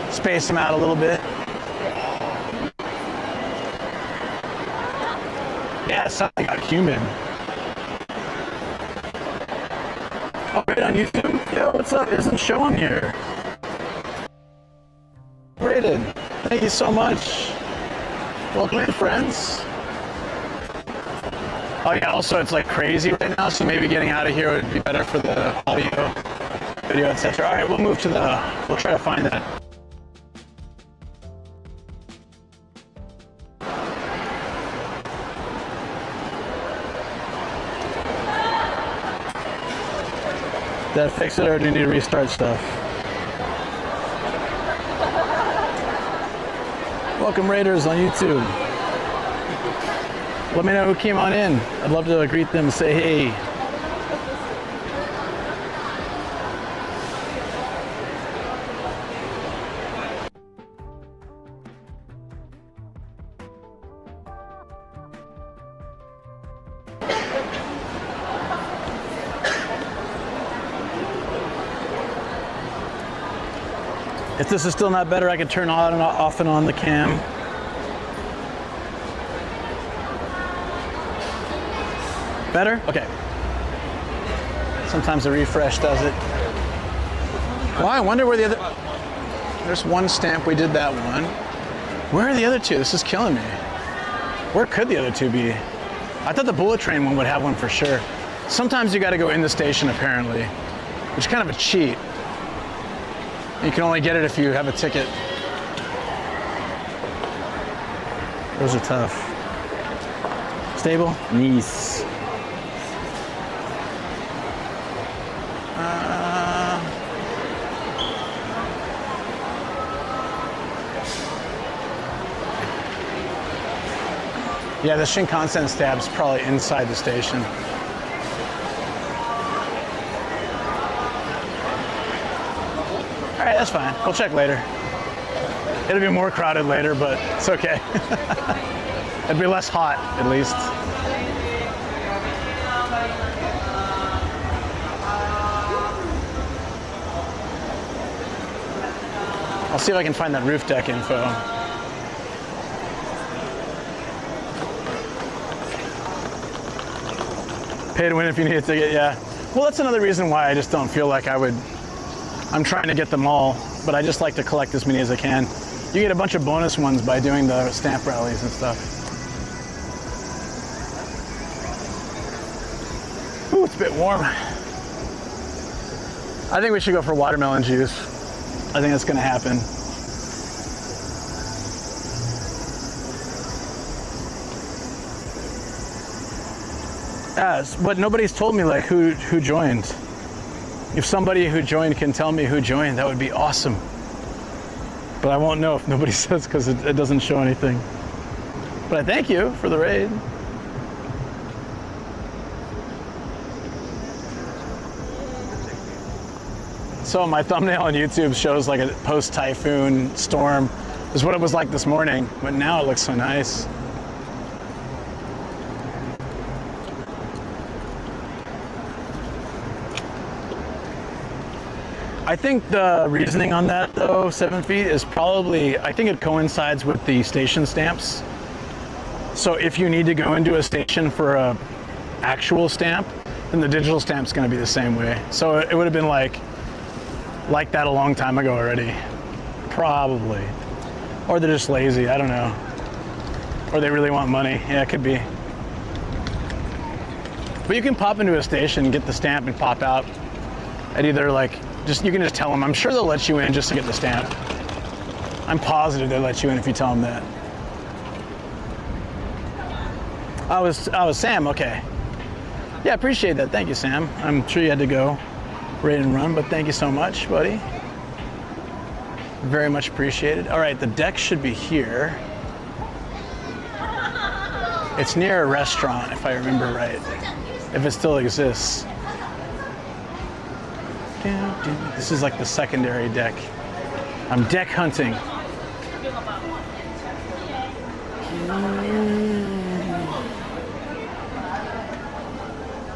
Space them out a little bit. Yeah, it sounds like human. Oh, right on YouTube? Yo, what's up? Isn't showing here. Rated. Thank you so much. Welcome in, friends. Oh yeah, also it's like crazy right now, so maybe getting out of here would be better for the audio, video, etc. All right, we'll move to we'll try to find that. Did that fix it, or do you need to restart stuff? Welcome Raiders on YouTube. Let me know who came on in. I'd love to greet them and say hey. If this is still not better, I could turn on and off and on the cam. Better? Okay. Sometimes the refresh does it. Well, I wonder where the other... There's one stamp, we did that one. Where are the other two? This is killing me. Where could the other two be? I thought the bullet train one would have one for sure. Sometimes you gotta go in the station apparently, which is kind of a cheat. You can only get it if you have a ticket. Those are tough. Stable? Nice. Yeah, the Shinkansen stab's probably inside the station. All right, that's fine. We'll check later. It'll be more crowded later, but it's okay. It'll be less hot, at least. I'll see if I can find that roof deck info. Pay to win if you need a ticket, yeah. Well, that's another reason why I just don't feel like I would. I'm trying to get them all, but I just like to collect as many as I can. You get a bunch of bonus ones by doing the stamp rallies and stuff. Ooh, it's a bit warm. I think we should go for watermelon juice. I think that's gonna happen. Yes, but nobody's told me like who joined. If somebody who joined can tell me who joined, that would be awesome. But I won't know if nobody says because it doesn't show anything. But I thank you for the raid. So my thumbnail on YouTube shows like a post-typhoon storm. Is what it was like this morning, but now it looks so nice. I think the reasoning on that though, 7 feet, is probably, I think it coincides with the station stamps. So if you need to go into a station for a actual stamp, then the digital stamp's gonna be the same way. So it would have been like that a long time ago already, probably. Or they're just lazy, I don't know. Or they really want money, yeah, it could be. But you can pop into a station, get the stamp and pop out at either like, you can just tell them. I'm sure they'll let you in just to get the stamp. I'm positive they'll let you in if you tell them that. I was Sam, okay. Yeah, appreciate that. Thank you, Sam. I'm sure you had to go raid and run, but thank you so much, buddy. Very much appreciated. All right, the deck should be here. It's near a restaurant, if I remember right. If it still exists. This is like the secondary deck. I'm deck hunting.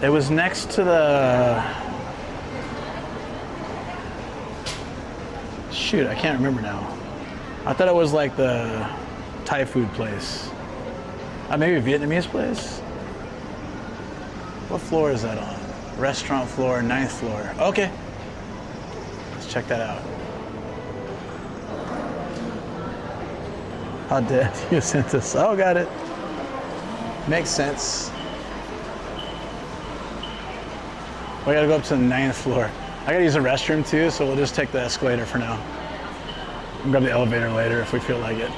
It was next to the... Shoot, I can't remember now. I thought it was like the Thai food place. Maybe a Vietnamese place? What floor is that on? Restaurant floor, 9th floor. Okay. Let's check that out. How did you sent this? Oh, got it. Makes sense. We gotta go up to the 9th floor. I gotta use the restroom too, so we'll just take the escalator for now. We'll grab the elevator later if we feel like it.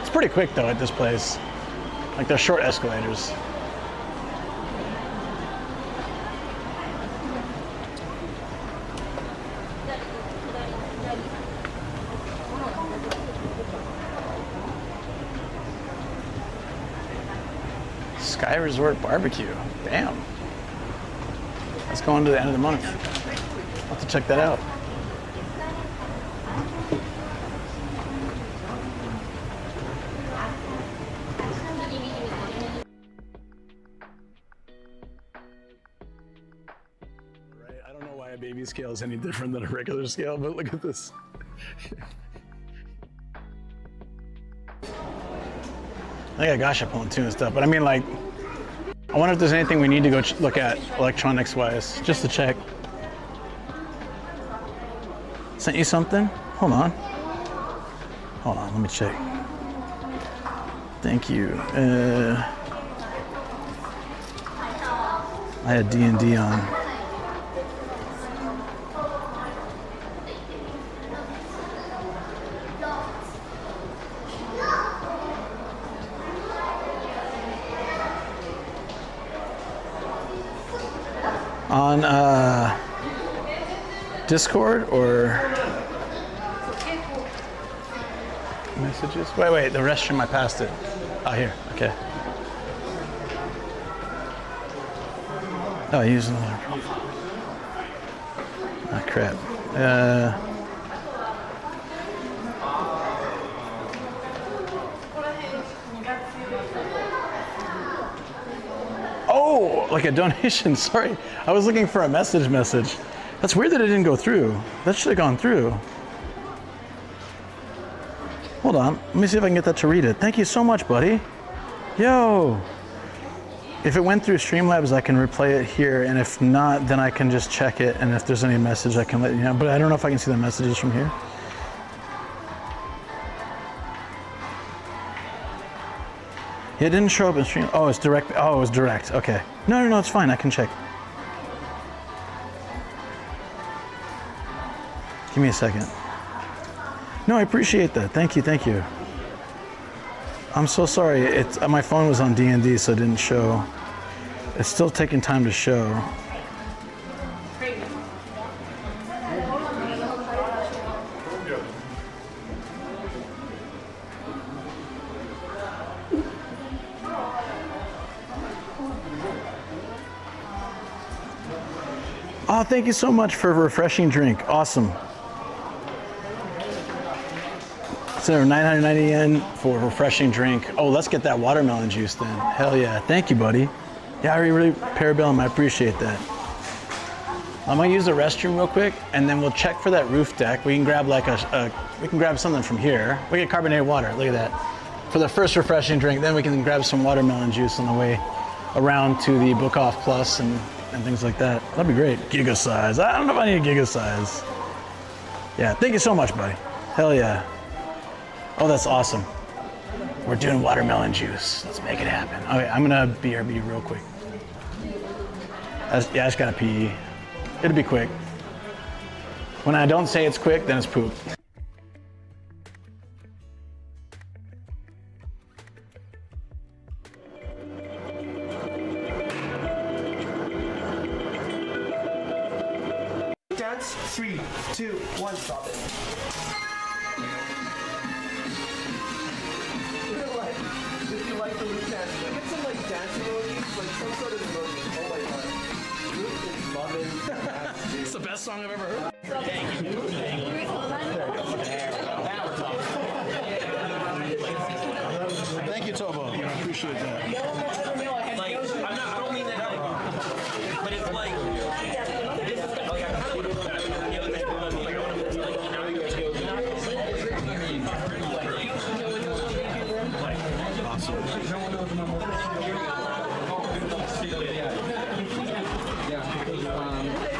It's pretty quick though at this place. Like they're short escalators. Sky Resort Barbecue. Damn. Let's go on to the end of the month. I'll have to check that out. Right, I don't know why a baby scale is any different than a regular scale, but look at this. I got gashapon too and stuff, but I mean, like, I wonder if there's anything we need to go look at electronics wise, just to check. Sent you something? Hold on. Hold on, let me check. Thank you. I had D&D on. On Discord or messages? Wait, the restroom, I passed it. Oh, here, okay. Oh, using another profile. Ah, crap. Oh, like a donation, sorry. I was looking for a message. That's weird that it didn't go through. That should have gone through. Hold on, let me see if I can get that to read it. Thank you so much, buddy. Yo. If it went through Streamlabs, I can replay it here, and if not, then I can just check it, and if there's any message, I can let you know. But I don't know if I can see the messages from here. It didn't show up in Stream. Oh, it's direct. Oh, it was direct. Okay. No, it's fine. I can check. Give me a second. No, I appreciate that. Thank you. I'm so sorry. It's my phone was on D&D, so it didn't show. It's still taking time to show. Oh, thank you so much for a refreshing drink. Awesome. So 990 yen for a refreshing drink. Oh, let's get that watermelon juice then. Hell yeah. Thank you, buddy. Yeah, I really, Parabellum, I appreciate that. I'm gonna use the restroom real quick, and then we'll check for that roof deck. We can grab like we can grab something from here. We get carbonated water, look at that. For the first refreshing drink, then we can grab some watermelon juice on the way around to the Book Off Plus and things like that. That'd be great. Giga size. I don't know if I need a giga size. Yeah, thank you so much, buddy. Hell yeah. Oh, that's awesome. We're doing watermelon juice. Let's make it happen. Okay, I'm gonna BRB real quick. I just gotta pee. It'll be quick. When I don't say it's quick, then it's poop. Dance, 3, 2, 1, stop it. If you like the loop dance, get some like dance emojis, like some sort of emoji. Oh my god. Luke is loving It's the best song I've ever heard. Thank you, Tobo. I appreciate that. I don't mean that. But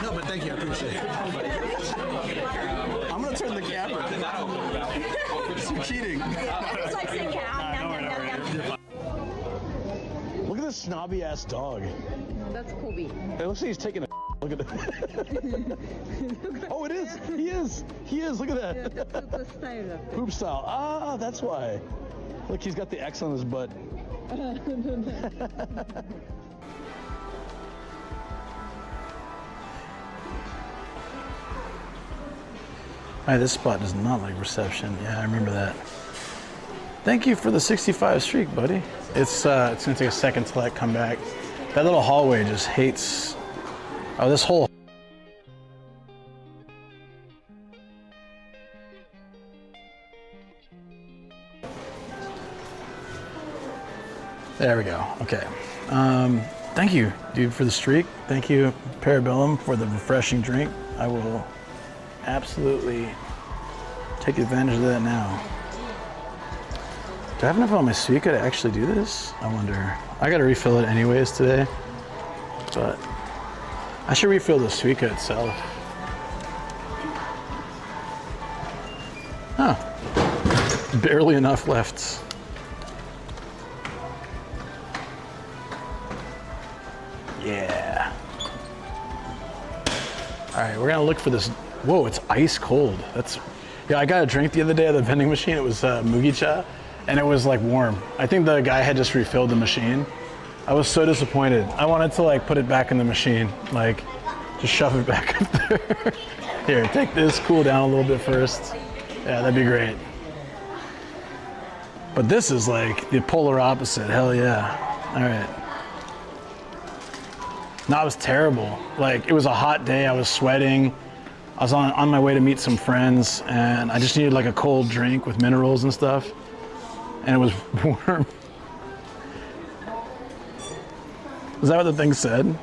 No, but thank you. I appreciate it. I'm gonna turn the camera. You're cheating. It's like saying Look at this snobby ass dog. That's Kobe. It looks like he's taking a. Look at that. Oh, it is. He is. He is. Look at that. Yeah, that's the style of it. Poop style. Ah, that's why. Look, he's got the X on his butt. Alright, this spot does not like reception. Yeah, I remember that. Thank you for the 65 streak, buddy. It's gonna take a second to like come back. That little hallway just hates. Oh, this whole. There we go. Okay. Thank you, dude, for the streak. Thank you, Parabellum, for the refreshing drink. I will absolutely take advantage of that now. Do I have enough on my Suica to actually do this? I wonder. I gotta refill it anyways today, but I should refill the Suica itself. Huh. Barely enough left. Yeah. All right, we're gonna look for this. Whoa, it's ice cold. That's, yeah, I got a drink the other day at the vending machine. It was Mugicha, and it was like warm. I think the guy had just refilled the machine. I was so disappointed. I wanted to like put it back in the machine, like just shove it back up there. Here, take this, cool down a little bit first. Yeah, that'd be great. But this is like the polar opposite, hell yeah. All right. No, it was terrible. Like, it was a hot day, I was sweating. I was on my way to meet some friends, and I just needed like a cold drink with minerals and stuff. And it was warm. Was that what the thing said?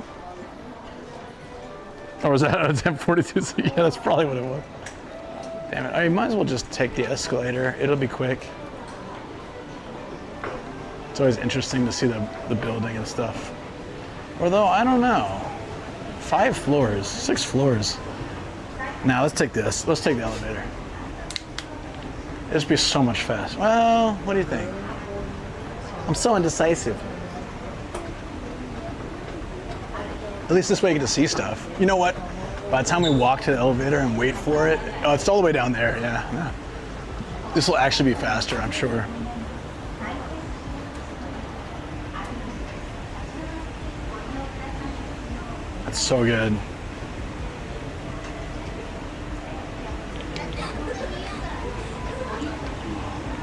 Or was that out of 1042? Yeah, that's probably what it was. Damn it, I might as well just take the escalator. It'll be quick. It's always interesting to see the building and stuff. Although, I don't know. 5 floors, 6 floors. Now, let's take this. Let's take the elevator. It'll just be so much faster. Well, what do you think? I'm so indecisive. At least this way you get to see stuff. You know what? By the time we walk to the elevator and wait for it, oh, it's all the way down there, yeah. This will actually be faster, I'm sure. That's so good.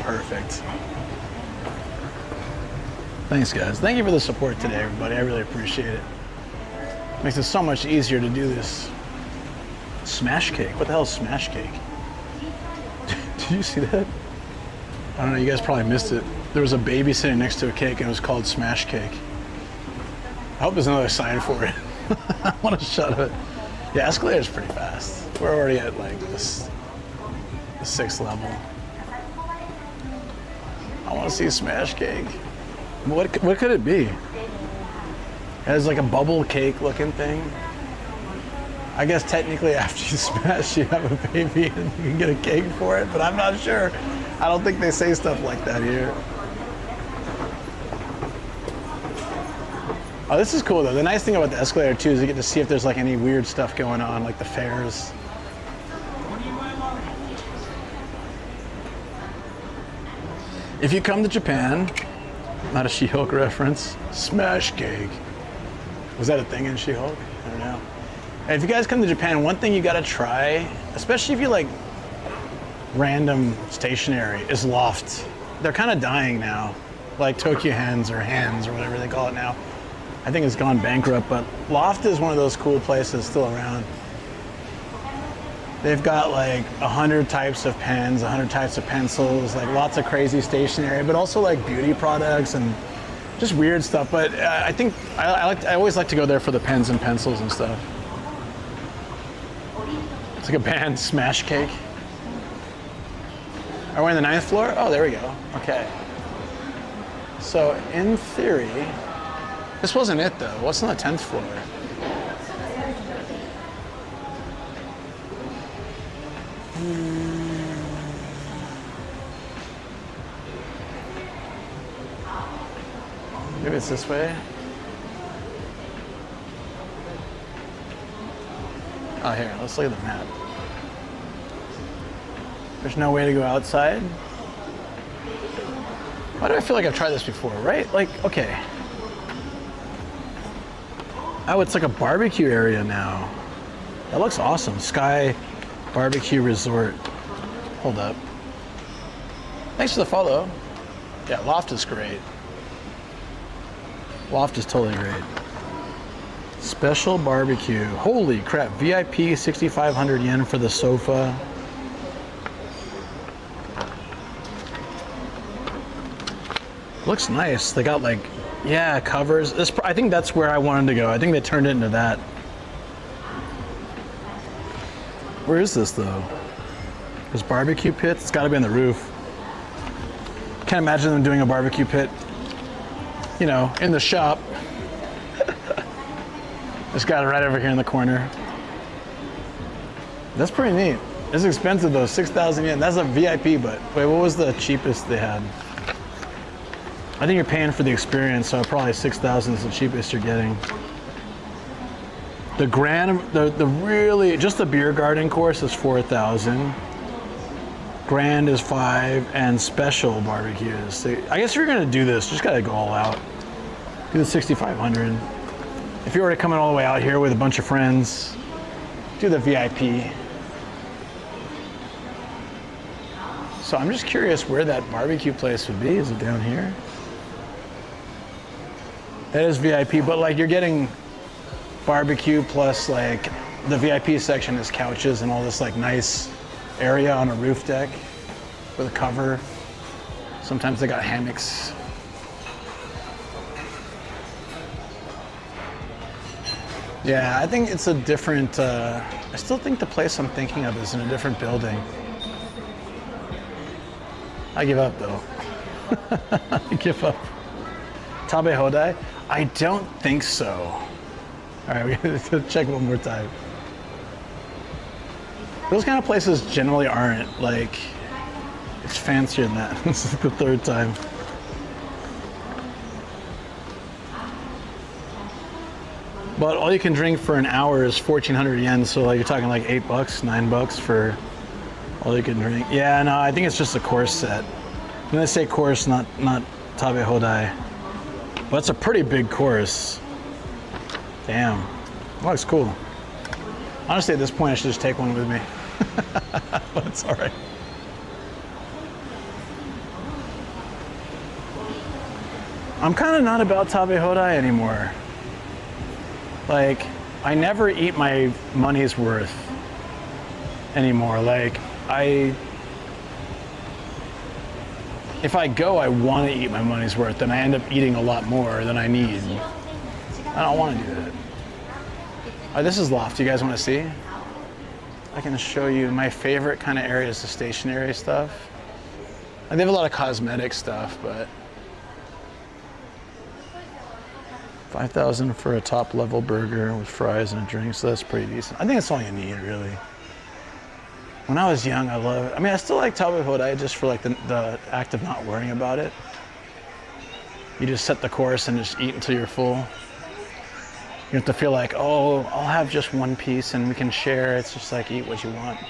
Perfect. Thanks, guys. Thank you for the support today, everybody. I really appreciate it. Makes it so much easier to do this. Smash cake. What the hell is smash cake? Did you see that? I don't know. You guys probably missed it. There was a baby sitting next to a cake, and it was called smash cake. I hope there's another sign for it. I want to shut it. Yeah, escalator's pretty fast. We're already at like the 6th level. I want to see smash cake. What could it be? It has like a bubble cake looking thing. I guess technically after you smash, you have a baby and you can get a cake for it, but I'm not sure. I don't think they say stuff like that here. Oh, this is cool though. The nice thing about the escalator too is you get to see if there's like any weird stuff going on, like the fairs. If you come to Japan, not a She-Hulk reference, smash cake. Was that a thing in She-Hulk? I don't know. And if you guys come to Japan, one thing you gotta try, especially if you like random stationery, is Loft. They're kind of dying now, like Tokyo Hands or Hands or whatever they call it now. I think it's gone bankrupt, but Loft is one of those cool places still around. They've got like 100 types of pens, 100 types of pencils, like lots of crazy stationery, but also like beauty products and Just weird stuff, but I think I always like to go there for the pens and pencils and stuff. It's like a band smash cake. Are we on the 9th floor? Oh, there we go. Okay. So in theory, this wasn't it though. What's on the 10th floor? Maybe it's this way. Oh, here, let's look at the map. There's no way to go outside. Why do I feel like I've tried this before, right? Like, okay. Oh, it's like a barbecue area now. That looks awesome. Sky Barbecue Resort. Hold up. Thanks for the follow. Yeah, Loft is great. Loft is totally great. Special barbecue. Holy crap. VIP 6,500 yen for the sofa. Looks nice. They got like, yeah, covers. This, I think that's where I wanted to go. I think they turned it into that. Where is this though? There's barbecue pits. It's got to be on the roof. Can't imagine them doing a barbecue pit, you know, in the shop. Just got it right over here in the corner. That's pretty neat. It's expensive though, 6,000 yen. That's a VIP, but wait, what was the cheapest they had? I think you're paying for the experience, so probably 6,000 is the cheapest you're getting. The really, just the beer garden course is 4,000. Grand is 5, and special barbecues. I guess if you're gonna do this, you just gotta go all out. Do the 6,500. If you're already coming all the way out here with a bunch of friends, do the VIP. So I'm just curious where that barbecue place would be. Is it down here? That is VIP, but like you're getting barbecue plus like the VIP section is couches and all this like nice area on a roof deck with a cover. Sometimes they got hammocks. Yeah, I think it's a different, I still think the place I'm thinking of is in a different building. I give up though. I give up. Tabe Hodai? I don't think so. All right, we gotta check one more time. Those kind of places generally aren't like, it's fancier than that. This is the third time. But all you can drink for an hour is 1,400 yen, so like you're talking like $8, $9 for all you can drink. Yeah, no, I think it's just a course set. When they say course, not Tabe Hodai. But it's a pretty big course. Damn, that looks cool. Honestly, at this point, I should just take one with me. But it's all right. I'm kind of not about Tabe Hodai anymore. Like, I never eat my money's worth anymore. Like, if I go, I want to eat my money's worth, and I end up eating a lot more than I need. I don't want to do that. All right, this is Loft. You guys want to see? I can show you my favorite kind of area is the stationery stuff. And they have a lot of cosmetic stuff, but 5,000 for a top level burger with fries and a drink, so that's pretty decent. I think that's all you need, really. When I was young, I loved it. I mean, I still like Tabe Hodai just for like the act of not worrying about it. You just set the course and just eat until you're full. You have to feel like, oh, I'll have just one piece and we can share. It's just like, eat what you want.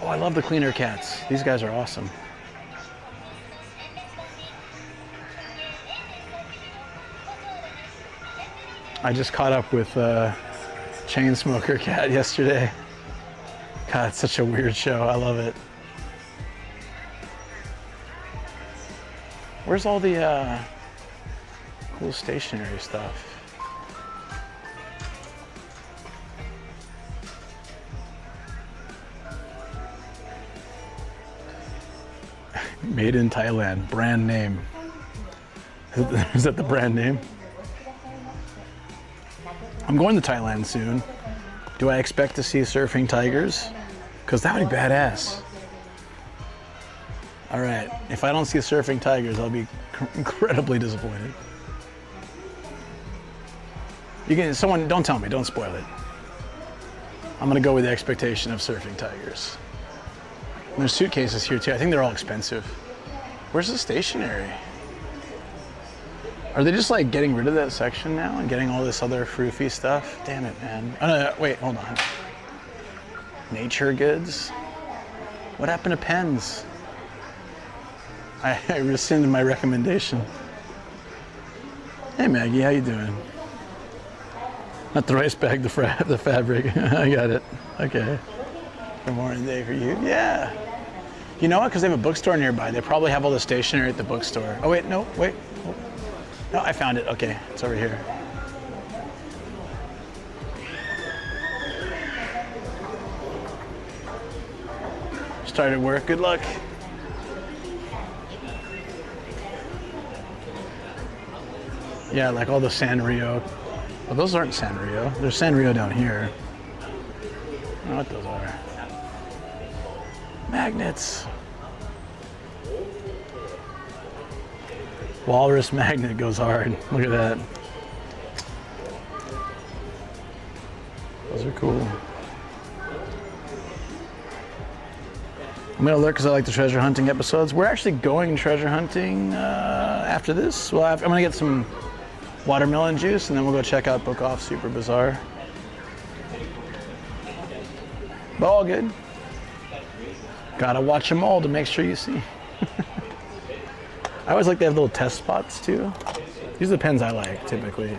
Oh, I love the cleaner cats. These guys are awesome. I just caught up with Chainsmoker Cat yesterday. God, it's such a weird show. I love it. Where's all the cool stationery stuff? Made in Thailand, brand name. Is that the brand name? I'm going to Thailand soon. Do I expect to see surfing tigers? Because that would be badass. All right, if I don't see surfing tigers, I'll be incredibly disappointed. Someone, don't tell me, don't spoil it. I'm gonna go with the expectation of surfing tigers. And there's suitcases here too. I think they're all expensive. Where's the stationery? Are they just like getting rid of that section now and getting all this other froofy stuff? Damn it, man. Oh, no, wait, hold on. Nature goods? What happened to pens? I rescinded my recommendation. Hey Maggie, how you doing? Not the rice bag, the fabric. I got it. Okay. Good morning day for you. Yeah. You know what? Because they have a bookstore nearby. They probably have all the stationery at the bookstore. Oh wait, no, wait. Oh. No, I found it. Okay, it's over here. Started work. Good luck. Yeah, like all the Sanrio. Well, those aren't Sanrio. There's Sanrio down here. I don't know what those are. Magnets. Walrus magnet goes hard. Look at that. Those are cool. I'm gonna look because I like the treasure hunting episodes. We're actually going treasure hunting after this. Well, I'm gonna get some watermelon juice and then we'll go check out Book Off Super Bizarre. But all good. Gotta watch them all to make sure you see. I always like they have little test spots too. These are the pens I like typically.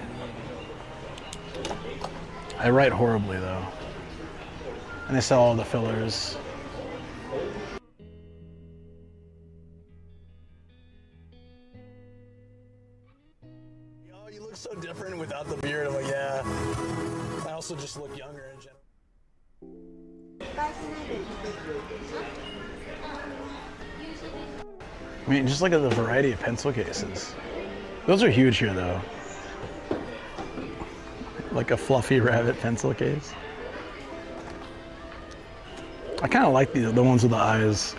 I write horribly though. And they sell all the fillers. Oh, you look so different without the beard. I'm like, yeah. I also just look younger in general. I mean, just look at the variety of pencil cases. Those are huge here, though. Like a fluffy rabbit pencil case. I kind of like the ones with the eyes.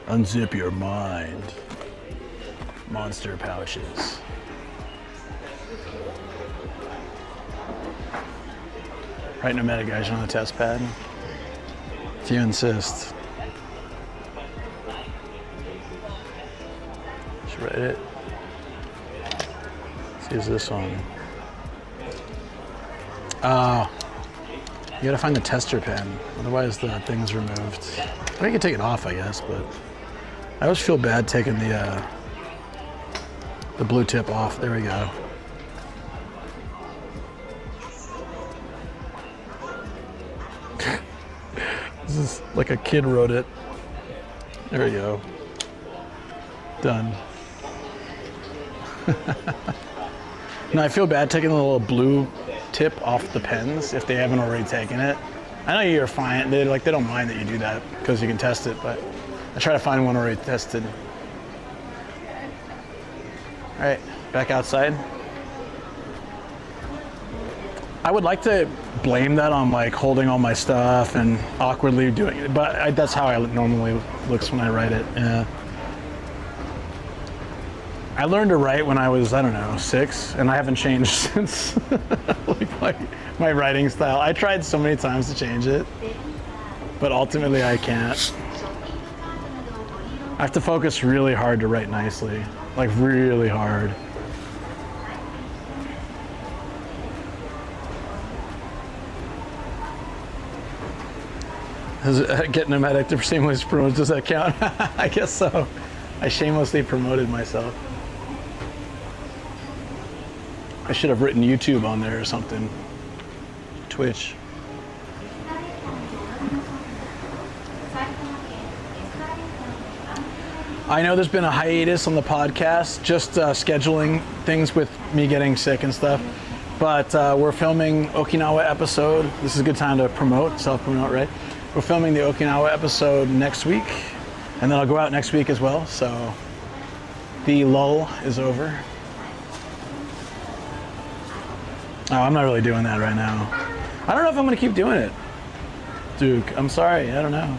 Unzip your mind. Monster pouches. Right, Nomadic Gaijin on the test pad. If you insist. Just write it. Let's use this one. Oh. You gotta find the tester pen, otherwise the thing's removed. I mean, you can take it off, I guess, but I always feel bad taking the blue tip off. There we go. This is like a kid wrote it. There we go. Done. No, I feel bad taking the little blue tip off the pens if they haven't already taken it. I know you're fine. They don't mind that you do that because you can test it, but I try to find one already tested. All right, back outside. I would like to blame that on like holding all my stuff and awkwardly doing it, but that's how I normally looks when I write it. Yeah. I learned to write when I was, I don't know, 6, and I haven't changed since. Like my writing style. I tried so many times to change it, but ultimately I can't. I have to focus really hard to write nicely, like really hard. Get Nomadic to shamelessly promote, does that count? I guess so. I shamelessly promoted myself. I should have written YouTube on there or something. Twitch. I know there's been a hiatus on the podcast, just scheduling things with me getting sick and stuff. But we're filming Okinawa episode. This is a good time to promote, self-promote, right? We're filming the Okinawa episode next week, and then I'll go out next week as well. So The lull is over. Oh, I'm not really doing that right now. I don't know if I'm gonna keep doing it, Duke. I'm sorry, I don't know.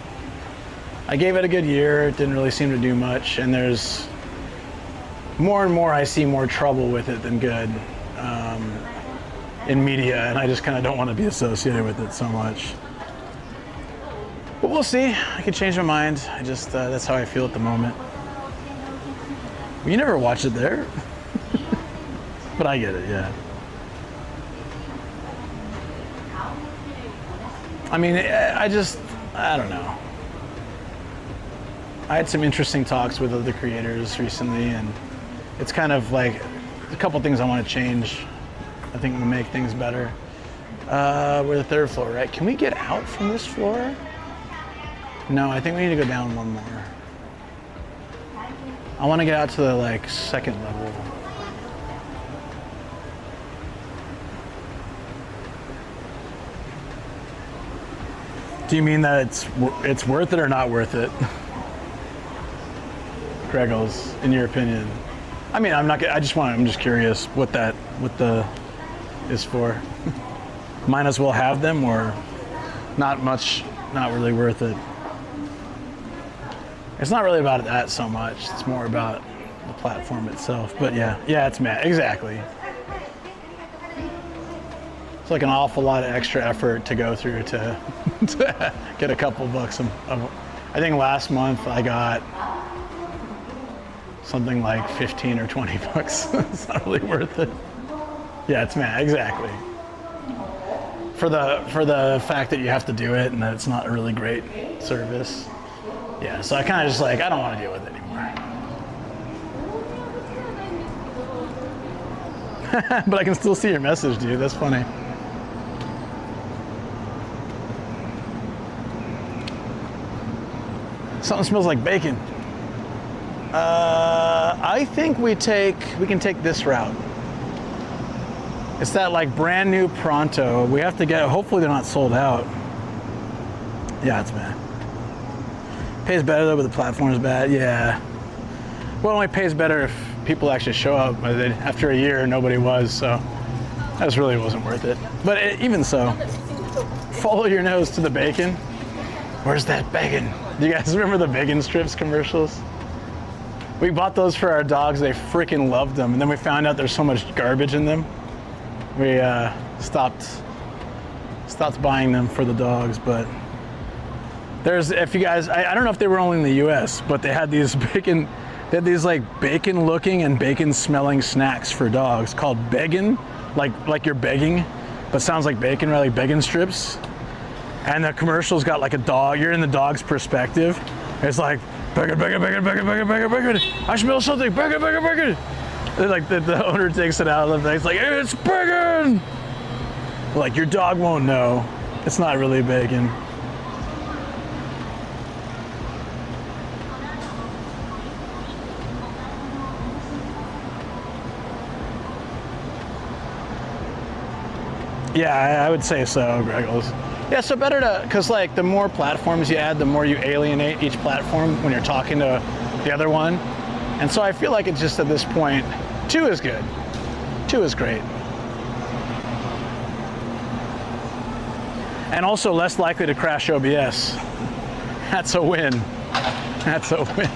I gave it a good year. It didn't really seem to do much, and there's more and more I see more trouble with it than good in media, and I just kind of don't want to be associated with it so much. But we'll see. I could change my mind. I just that's how I feel at the moment. You never watched it there, but I get it. Yeah. I mean, I don't know. I had some interesting talks with other creators recently, and it's kind of like a couple things I want to change. I think will make things better. We're the third floor, right? Can we get out from this floor? No, I think we need to go down one more. I want to get out to the like second level. Do you mean that it's worth it or not worth it? Greggles, in your opinion? I mean, I'm just curious what the is for. Might as well have them, or not much, not really worth it. It's not really about that so much. It's more about the platform itself. But yeah, it's mad. Exactly. It's like an awful lot of extra effort to go through to get a couple bucks. I think last month I got something like 15 or 20 bucks. It's not really worth it. Yeah, it's mad. Exactly. For the fact that you have to do it and that it's not a really great service. Yeah, so I kind of just like, I don't want to deal with it anymore. But I can still see your message, dude. That's funny. Something smells like bacon. I think we can take this route. It's that like brand new Pronto. We have to get, hopefully they're not sold out. Yeah, it's bad. Pays better though, but the platform's bad. Yeah. Well, it only pays better if people actually show up. But after a year, nobody was, so that just really wasn't worth it. But even so, follow your nose to the bacon. Where's that bacon? Do you guys remember the bacon strips commercials? We bought those for our dogs. They freaking loved them. And then we found out there's so much garbage in them. We stopped buying them for the dogs. But there's, if you guys, I don't know if they were only in the US, but they had these bacon, they had these like bacon looking and bacon smelling snacks for dogs called beggin, like you're begging, but sounds like bacon, right? Like bacon strips. And the commercial's got like a dog, you're in the dog's perspective. It's like, bacon, bacon, bacon, bacon, bacon, bacon, bacon. I smell something, bacon, bacon, bacon. And like the owner takes it out of the thing. It's like, it's bacon. Like your dog won't know. It's not really bacon. Yeah, I would say so, Greggles. Yeah, so better to, because like the more platforms you add, the more you alienate each platform when you're talking to the other one. And so I feel like it's just at this point, 2 is good. 2 is great. And also less likely to crash OBS. That's a win. That's a win.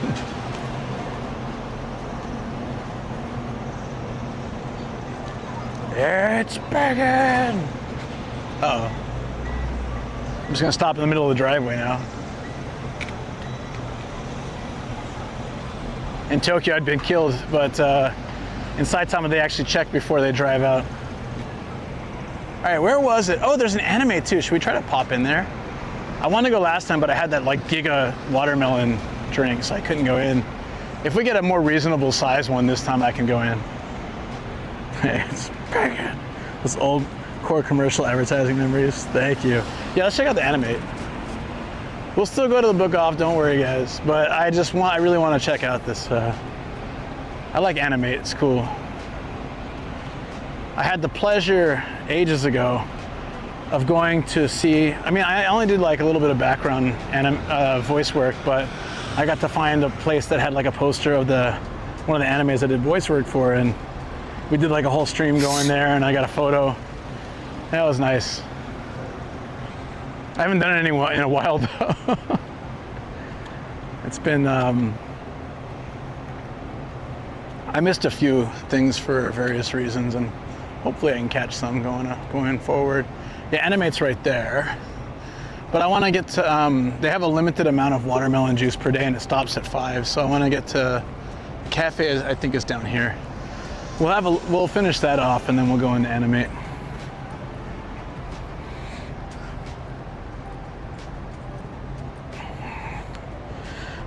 It's bacon! Uh-oh. I'm just gonna stop in the middle of the driveway now. In Tokyo, I'd been killed, but in Saitama, they actually check before they drive out. All right, where was it? Oh, there's an anime too. Should we try to pop in there? I wanted to go last time, but I had that like giga watermelon drink, so I couldn't go in. If we get a more reasonable size one this time, I can go in. Hey, it's bacon. Those old core commercial advertising memories. Thank you. Yeah, let's check out the Animate. We'll still go to the book off, don't worry guys. But I really want to check out this. I like Animate, it's cool. I had the pleasure ages ago of going to see, I mean, I only did like a little bit of background and voice work, but I got to find a place that had like a poster of the one of the animes I did voice work for, and we did like a whole stream going there, and I got a photo. That was nice. I haven't done it in a while though. It's been, I missed a few things for various reasons, and hopefully I can catch some going forward. Yeah, Animate's right there. But I want to get to, they have a limited amount of watermelon juice per day and it stops at 5. So I want to get to, the cafe I think is down here. We'll finish that off and then we'll go into Animate.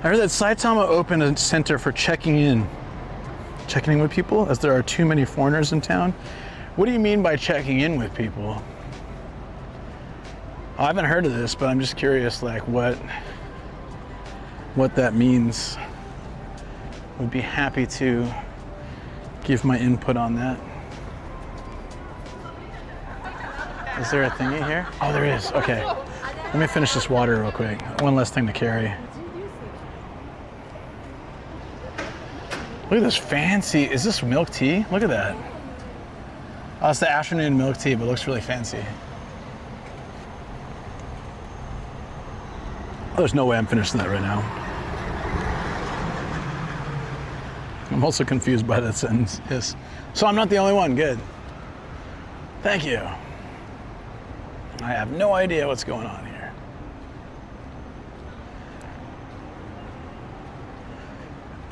I heard that Saitama opened a center for checking in with people, as there are too many foreigners in town. What do you mean by checking in with people? I haven't heard of this, but I'm just curious, like what that means. Would be happy to give my input on that. Is there a thingy here? Oh, there is. Okay. Let me finish this water real quick. One less thing to carry. Look at this fancy, is this milk tea? Look at that. Oh, it's the afternoon milk tea, but it looks really fancy. Oh, there's no way I'm finishing that right now. I'm also confused by that sentence. Yes. So I'm not the only one, good. Thank you. I have no idea what's going on here.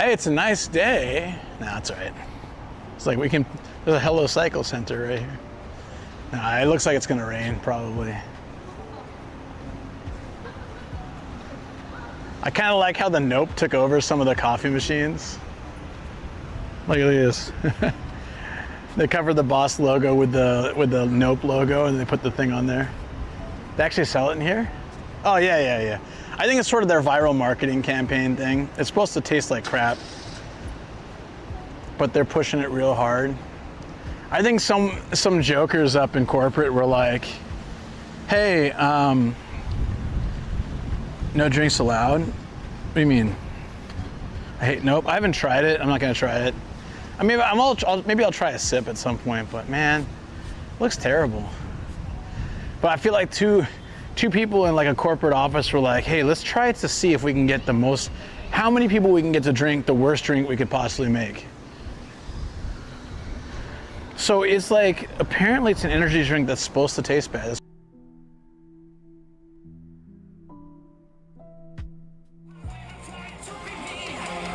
Hey, it's a nice day. Nah, it's all right. It's like there's a Hello Cycle Center right here. Nah, it looks like it's gonna rain, probably. I kind of like how the Nope took over some of the coffee machines. Look at this. They covered the Boss logo with the Nope logo, and they put the thing on there. They actually sell it in here? Oh yeah. I think it's sort of their viral marketing campaign thing. It's supposed to taste like crap, but they're pushing it real hard. I think some jokers up in corporate were like, "Hey, no drinks allowed." What do you mean? Nope. I haven't tried it. I'm not gonna try it. I mean, maybe I'll try a sip at some point. But man, it looks terrible. But I feel like two people in like a corporate office were like, "Hey, let's try to see if we can get how many people we can get to drink the worst drink we could possibly make." So it's like, apparently it's an energy drink that's supposed to taste bad.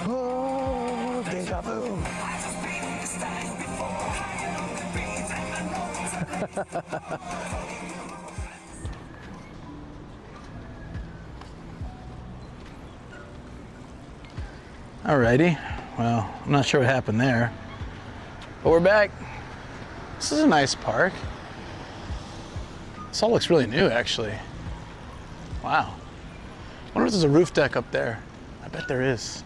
Oh, deja vu. Alrighty, well, I'm not sure what happened there, but we're back. This is a nice park. This all looks really new, actually. Wow. I wonder if there's a roof deck up there. I bet there is.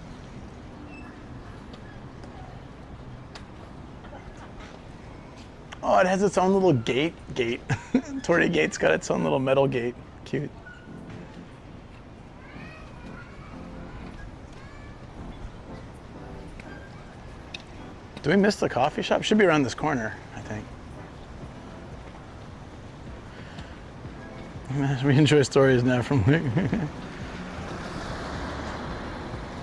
Oh, it has its own little gate. Torty Gate's got its own little metal gate. Cute. Do we miss the coffee shop? Should be around this corner, I think. We enjoy stories now from...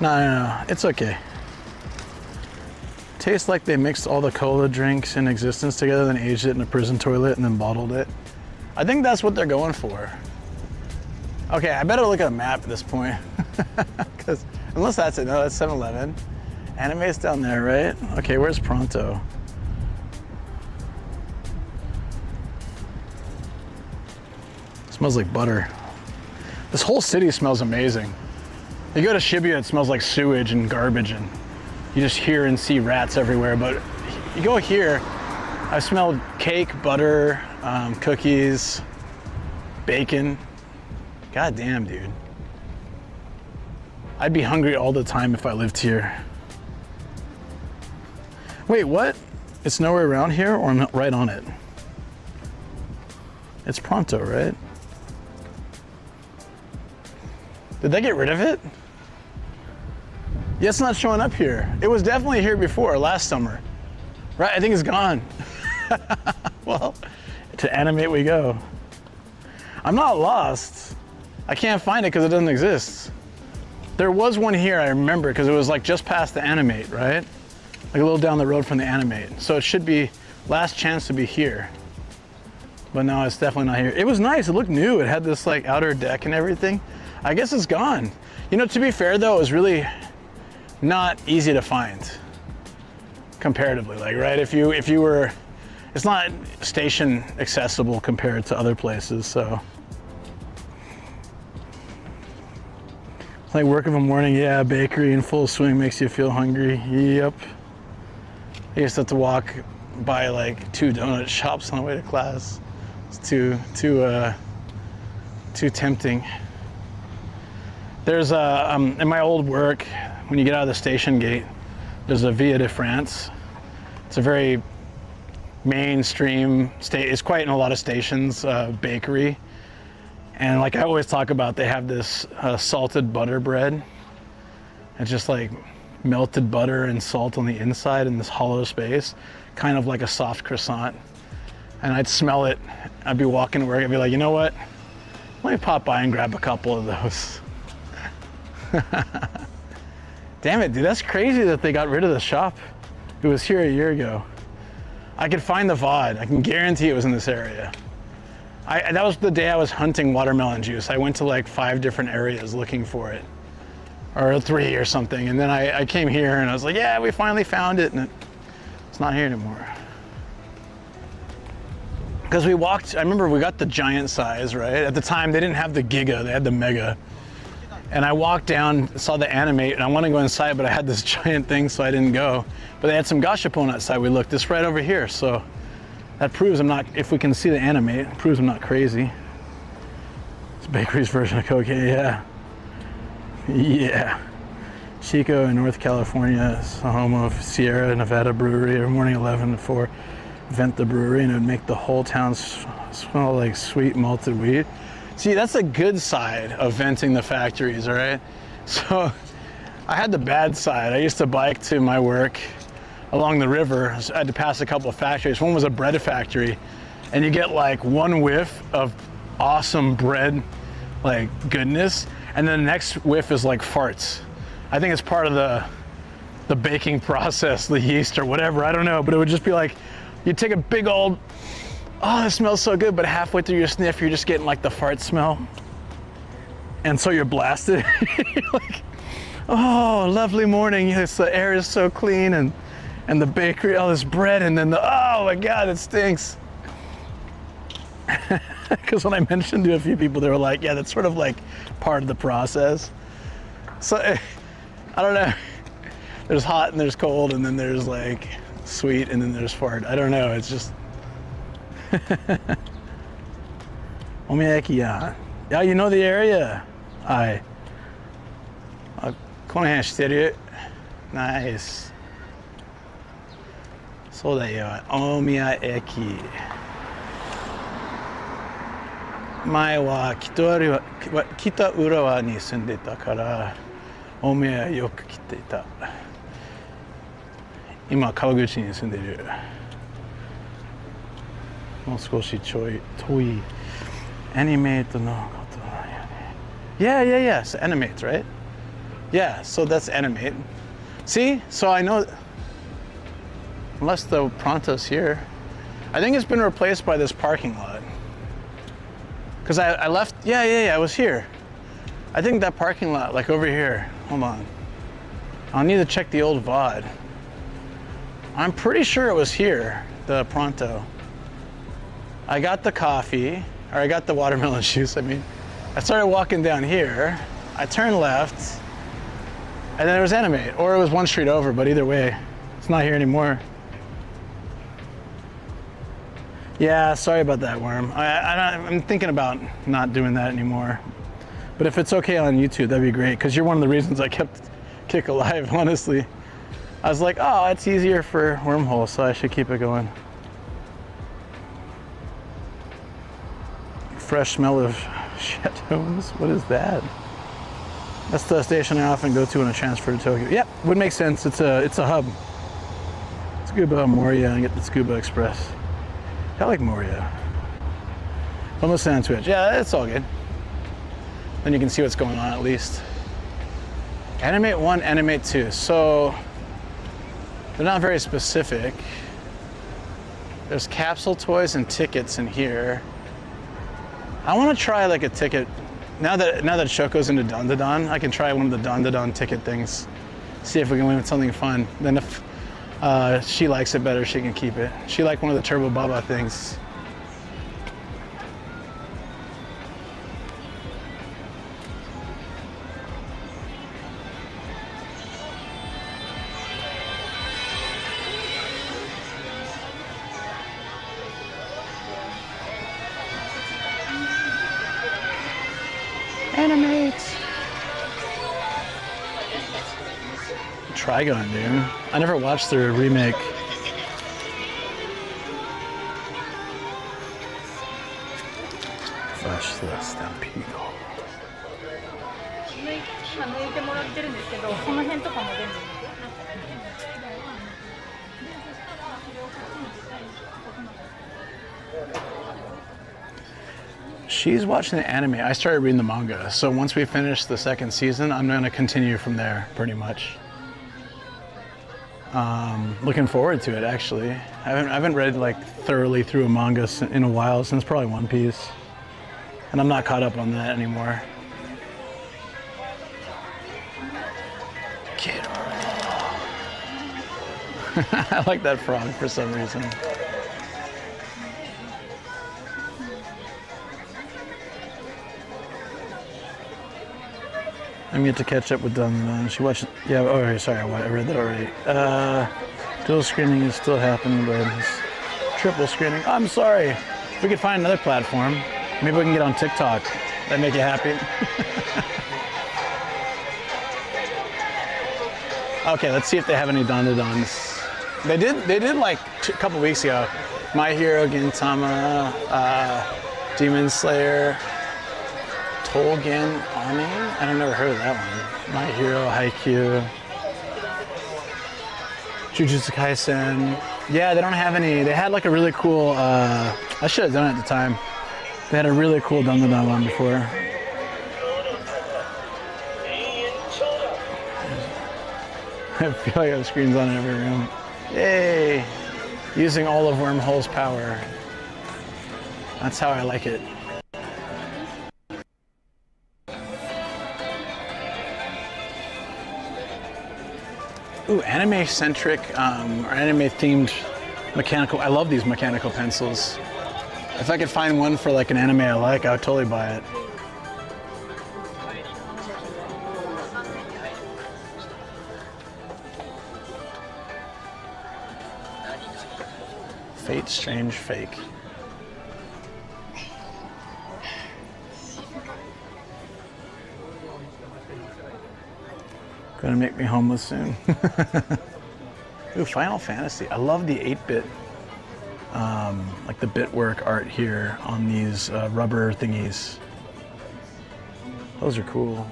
No, it's okay. Tastes like they mixed all the cola drinks in existence together, then aged it in a prison toilet, and then bottled it. I think that's what they're going for. Okay, I better look at a map at this point. Because unless that's it, no, that's 7-Eleven. Anime's down there, right? Okay, where's Pronto? Smells like butter. This whole city smells amazing. You go to Shibuya, it smells like sewage and garbage, and you just hear and see rats everywhere. But you go here, I smelled cake, butter, cookies, bacon. God damn, dude. I'd be hungry all the time if I lived here. Wait, what? It's nowhere around here, or I'm not right on it? It's Pronto, right? Did they get rid of it? Yeah, it's not showing up here. It was definitely here before, last summer. Right, I think it's gone. Well, to animate we go. I'm not lost. I can't find it because it doesn't exist. There was one here, I remember, because it was like just past the animate, right? Like a little down the road from the animate. So it should be last chance to be here. But no, it's definitely not here. It was nice, it looked new. It had this like outer deck and everything. I guess it's gone. You know, to be fair though, it was really not easy to find comparatively. Like, right, if you were, it's not station accessible compared to other places, so. Like work of a morning, yeah, bakery in full swing makes you feel hungry. Yep. I used to have to walk by like 2 donut shops on the way to class. It's too tempting. There's in my old work, when you get out of the station gate, there's a Via de France. It's a very mainstream it's quite in a lot of stations, bakery. And like I always talk about, they have this salted butter bread. It's just like melted butter and salt on the inside in this hollow space, kind of like a soft croissant. And I'd smell it. I'd be walking to work. I'd be like, you know what? Let me pop by and grab a couple of those. Damn it, dude, that's crazy that they got rid of the shop. It was here a year ago. I could find the VOD. I can guarantee it was in this area. That was the day I was hunting watermelon juice. I went to like 5 different areas looking for it, or 3 or something. And then I came here and I was like, yeah, we finally found it. And it's not here anymore. Because we walked, I remember we got the giant size, right? At the time, they didn't have the Giga, they had the Mega. And I walked down, saw the animate, and I wanted to go inside, but I had this giant thing, so I didn't go. But they had some gashapon outside. We looked, it's right over here. So that proves I'm not, if we can see the animate, it proves I'm not crazy. It's bakery's version of cocaine, yeah. Yeah. Chico in North California is the home of Sierra Nevada Brewery. Every morning 11 to 4, vent the brewery, and it would make the whole town smell like sweet malted wheat. See, that's the good side of venting the factories, right? So I had the bad side. I used to bike to my work along the river. I had to pass a couple of factories. One was a bread factory, and you get like one whiff of awesome bread, like goodness, and then the next whiff is like farts. I think it's part of the baking process, the yeast or whatever, I don't know, but it would just be like, you'd take a big old, oh, it smells so good, but halfway through your sniff, you're just getting like the fart smell. And so you're blasted. You're like, oh, lovely morning. Yes, the air is so clean, and the bakery, all this bread, and then oh my God, it stinks. Because when I mentioned to a few people, they were like, yeah, that's sort of like part of the process. So, I don't know. There's hot and there's cold, and then there's like sweet, and then there's fart. I don't know, it's just. Nomadic, yeah. Yeah, you know the area. Hi. この辺知ってる? Nice. そうだよ、大宮駅。前は北浦和に住んでたから、大宮よく来ていた。今川口に住んでる。もう少し遠い。Animateのことなんやね。Yeah. So animate, right? Yeah, so that's animate. See? So I know, unless the Pronto's here. I think it's been replaced by this parking lot. Because I left, yeah, I was here. I think that parking lot, like over here. Hold on. I'll need to check the old VOD. I'm pretty sure it was here, the Pronto. I got the coffee, or I got the watermelon juice, I mean. I started walking down here, I turned left, and then there was Animate, or it was one street over, but either way, it's not here anymore. Yeah, sorry about that, Worm. I'm thinking about not doing that anymore. But if it's okay on YouTube, that'd be great, because you're one of the reasons I kept Kick alive, honestly. I was like, oh, it's easier for Wormhole, so I should keep it going. Fresh smell of chateaus? What is that? That's the station I often go to when I transfer to Tokyo. Yep, would make sense. It's a hub. Scuba Moria and get the Scuba Express. I like Moria. I'm listening on Twitch. Yeah, it's all good. Then you can see what's going on at least. Animate 1, Animate 2. So they're not very specific. There's capsule toys and tickets in here. I want to try like a ticket. Now that Choco's into Don, I can try one of the Don ticket things. See if we can win something fun. Then if she likes it better, she can keep it. She liked one of the Turbo Baba things. Animate. Trigon, dude. I never watched their remake. Flash the Stampede. 今抜いてもらってるんですけど、この辺とかも全部。She's watching the anime. I started reading the manga. So once we finish the second season, I'm going to continue from there, pretty much. Looking forward to it, actually. I haven't read like thoroughly through a manga in a while, since probably One Piece. And I'm not caught up on that anymore. Kid. I like that frog for some reason. I'm yet to catch up with Dun. She watched. Yeah. Oh, sorry. I read that already. Dual screening is still happening, but it's triple screening. I'm sorry. We could find another platform. Maybe we can get on TikTok. That make you happy? Okay. Let's see if they have any Don-Dons. They did like a couple weeks ago. My Hero, Gintama, Demon Slayer. Tolgen Army? I've never heard of that one. My Hero, Haikyuu. Jujutsu Kaisen. Yeah, they don't have any. They had like a really cool, I should have done it at the time. They had a really cool Dun one before. I feel like I have screens on in every room. Yay! Using all of Wormhole's power. That's how I like it. Ooh, anime-centric or anime-themed mechanical. I love these mechanical pencils. If I could find one for like an anime I like, I would totally buy it. Fate, Strange, Fake. Gonna make me homeless soon. Ooh, Final Fantasy. I love the 8-bit, like the bitwork art here on these rubber thingies. Those are cool.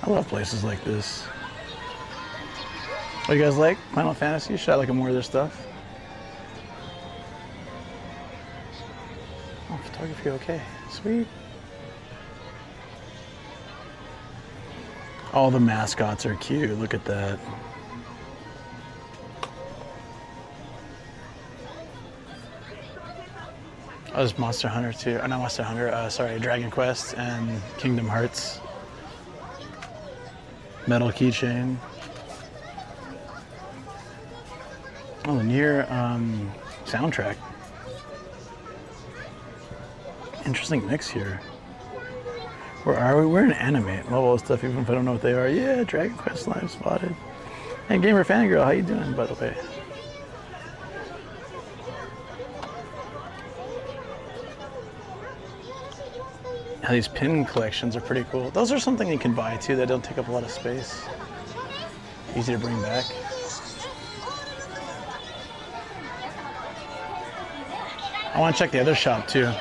I love places like this. What do you guys like? Final Fantasy? Should I like more of their stuff? Oh, photography, okay. Sweet. All the mascots are cute. Look at that. Oh, there's Monster Hunter too. Oh, not Monster Hunter. Sorry, Dragon Quest and Kingdom Hearts. Metal keychain. Oh, the Nier soundtrack. Interesting mix here. Where are we? We're in anime. Love all the stuff, even if I don't know what they are. Yeah, Dragon Quest live spotted. Hey, Gamer Fangirl, how you doing, by the way? Now, these pin collections are pretty cool. Those are something you can buy too that don't take up a lot of space. Easy to bring back. I want to check the other shop too.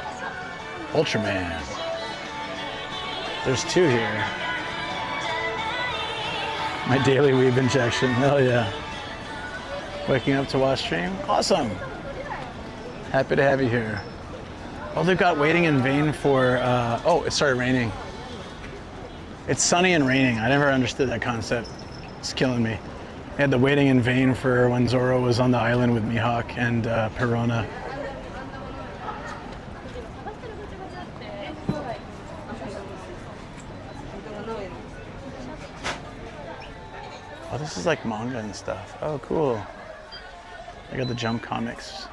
Ultraman. There's two here. My daily weeb injection. Hell yeah. Waking up to watch stream. Awesome. Happy to have you here. Oh, they've got waiting in vain for, oh, it started raining. It's sunny and raining. I never understood that concept. It's killing me. They had the waiting in vain for when Zoro was on the island with Mihawk and Perona. Oh, this is like manga and stuff. Oh, cool. I got the Jump comics.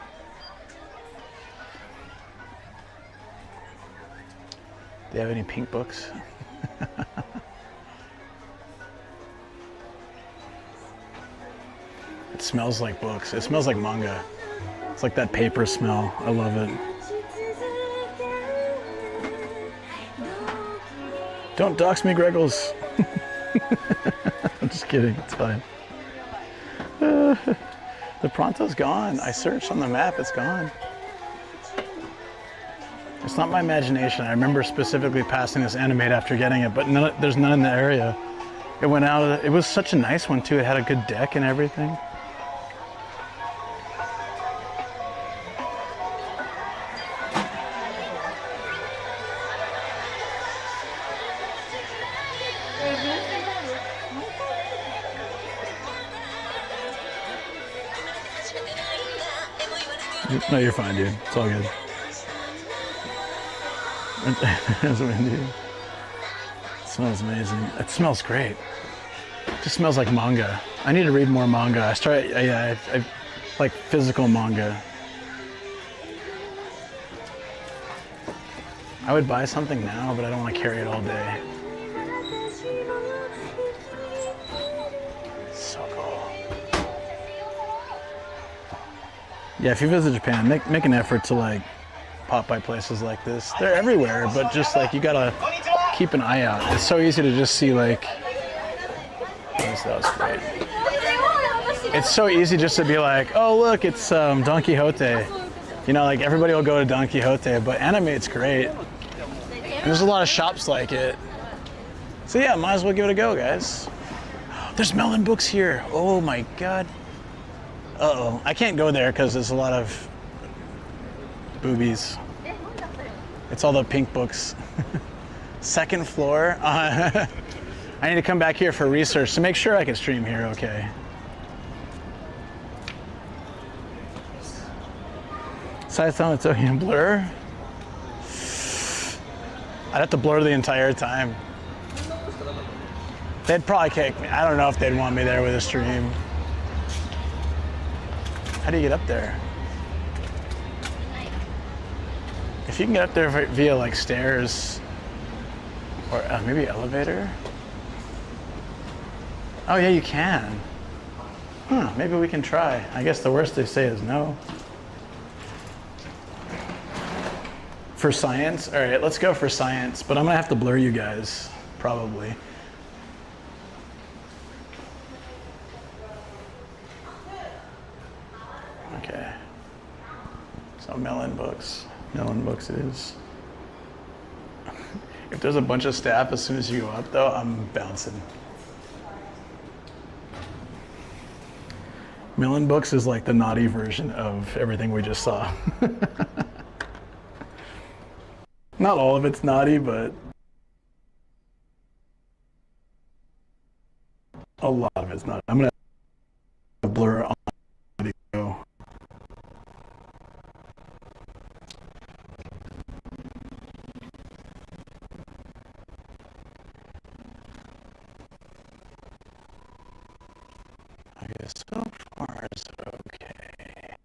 Do they have any pink books? It smells like books. It smells like manga. It's like that paper smell. I love it. Don't dox me, Greggles. I'm just kidding. It's fine. The Pronto's gone. I searched on the map. It's gone. It's not my imagination. I remember specifically passing this Animate after getting it, but there's none in the area. It went out. It was such a nice one too. It had a good deck and everything. No, you're fine, dude. It's all good. There's windy. It smells amazing. It smells great. It just smells like manga. I need to read more manga. I like physical manga. I would buy something now, but I don't want to carry it all day. So cool. Yeah, if you visit Japan, make an effort to like pop by places like this. They're everywhere, but just like you gotta keep an eye out. It's so easy to just see like, that was great. It's so easy just to be like, oh look, it's Don Quixote. You know, like everybody will go to Don Quixote, but Animate's great. And there's a lot of shops like it. So yeah, might as well give it a go, guys. There's melon books here. Oh my God. Uh-oh, I can't go there because there's a lot of boobies. It's all the pink books. Second floor. I need to come back here for research to make sure I can stream here okay. Saitama Tokyo blur. I'd have to blur the entire time. They'd probably kick me. I don't know if they'd want me there with a stream. How do you get up there? If you can get up there via like stairs or maybe elevator. Oh yeah, you can. Huh, maybe we can try. I guess the worst they say is no. For science? All right, let's go for science, but I'm gonna have to blur you guys, probably. Okay. So melon books it is. If there's a bunch of staff as soon as you go up though, I'm bouncing. Melon books is like the naughty version of everything we just saw. Not all of it's naughty, but a lot of it's not. I'm gonna blur on video. I guess so far it's okay.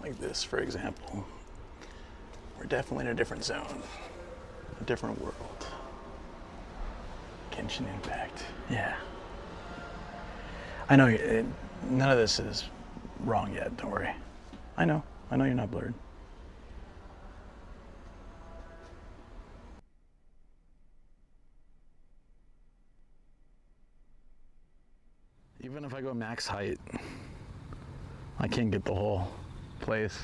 Like this, for example. We're definitely in a different zone, a different world. Genshin Impact. Yeah. I know none of this is wrong yet, don't worry. I know you're not blurred. max height. I can't get the whole place.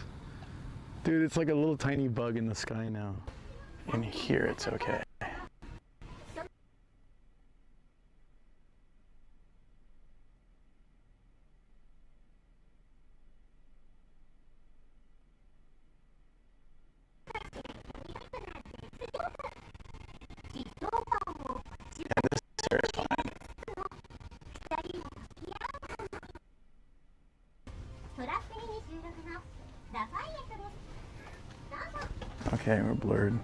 Dude, it's like a little tiny bug in the sky now. In here, it's okay. And this here is fine. Okay, we're blurred.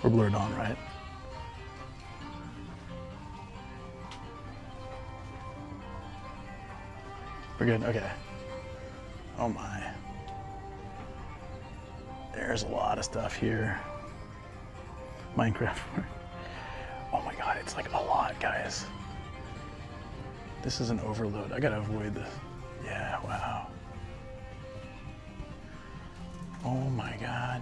We're blurred on, right? We're good? Okay. Oh my. There's a lot of stuff here. Minecraft. Oh my god, it's like a lot, guys. This is an overload. I gotta avoid this. Yeah, wow. Oh my god.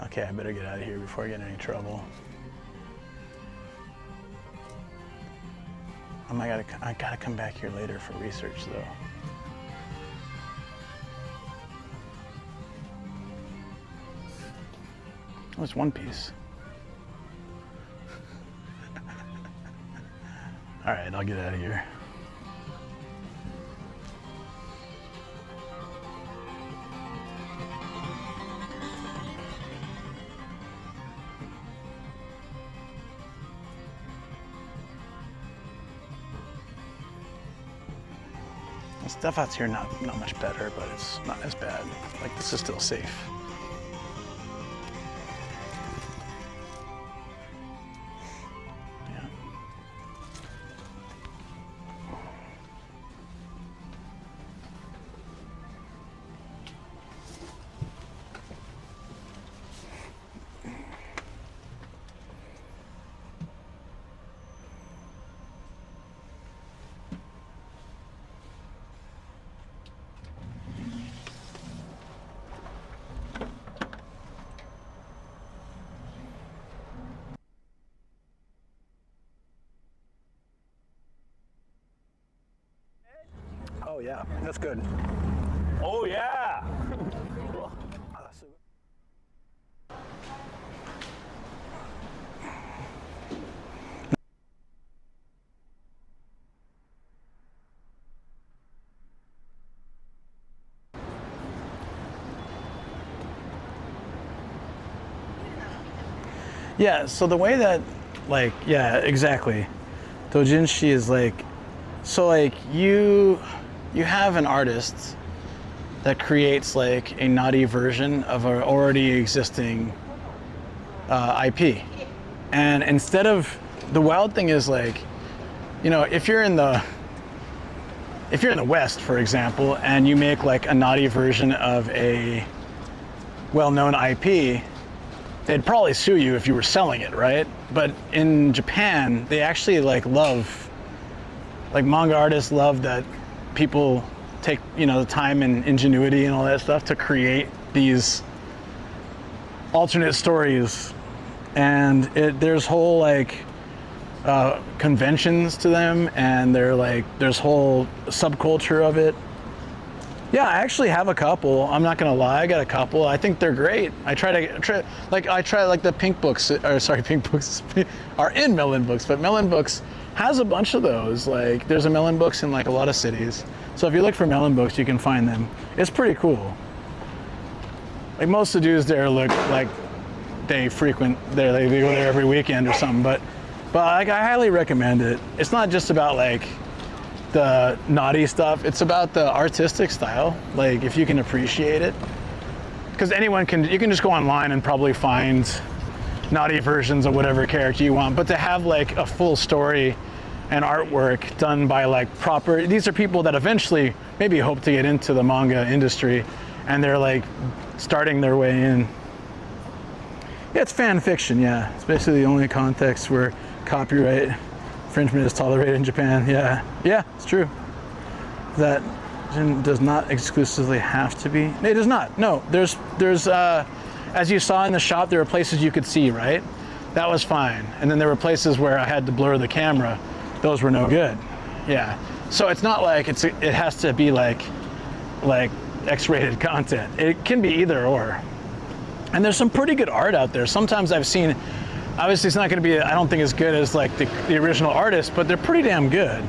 Okay, I better get out of here before I get in any trouble. I gotta come back here later for research though. Oh, it's one piece. All right, I'll get out of here. Stuff out here not much better, but it's not as bad. Like, this is still safe. Yeah. Oh yeah, that's good. Oh yeah! Yeah, so the way that, like, yeah, exactly. Dojinshi is like, so like you have an artist that creates like a naughty version of an already existing IP. And instead of, the wild thing is like, you know, if you're in the West, for example, and you make like a naughty version of a well-known IP, they'd probably sue you if you were selling it, right? But in Japan, they actually like manga artists love that people take, you know, the time and ingenuity and all that stuff to create these alternate stories. And there's whole like conventions to them, and there's whole subculture of it. Yeah, I actually have a couple. I'm not gonna lie, I got a couple. I think they're great. I try like the pink books, or sorry, pink books are in Melon Books, but Melon Books has a bunch of those. Like, there's a Melon Books in like a lot of cities. So if you look for Melon Books, you can find them. It's pretty cool. Like, most of the dudes there look like they frequent there, they go there every weekend or something. But like, I highly recommend it. It's not just about like the naughty stuff, it's about the artistic style, like if you can appreciate it, because you can just go online and probably find naughty versions of whatever character you want, but to have like a full story and artwork done by like these are people that eventually maybe hope to get into the manga industry, and they're like starting their way in. Yeah, it's fan fiction. Yeah, it's basically the only context where copyright infringement is tolerated in Japan. Yeah, it's true. That does not exclusively have to be. It does not. No, there's as you saw in the shop, there are places you could see, right? That was fine. And then there were places where I had to blur the camera. Those were no good. Yeah. So it's not like it has to be like X-rated content. It can be either or. And there's some pretty good art out there. Sometimes I've seen, obviously it's not going to be, I don't think as good as like the original artist, but they're pretty damn good.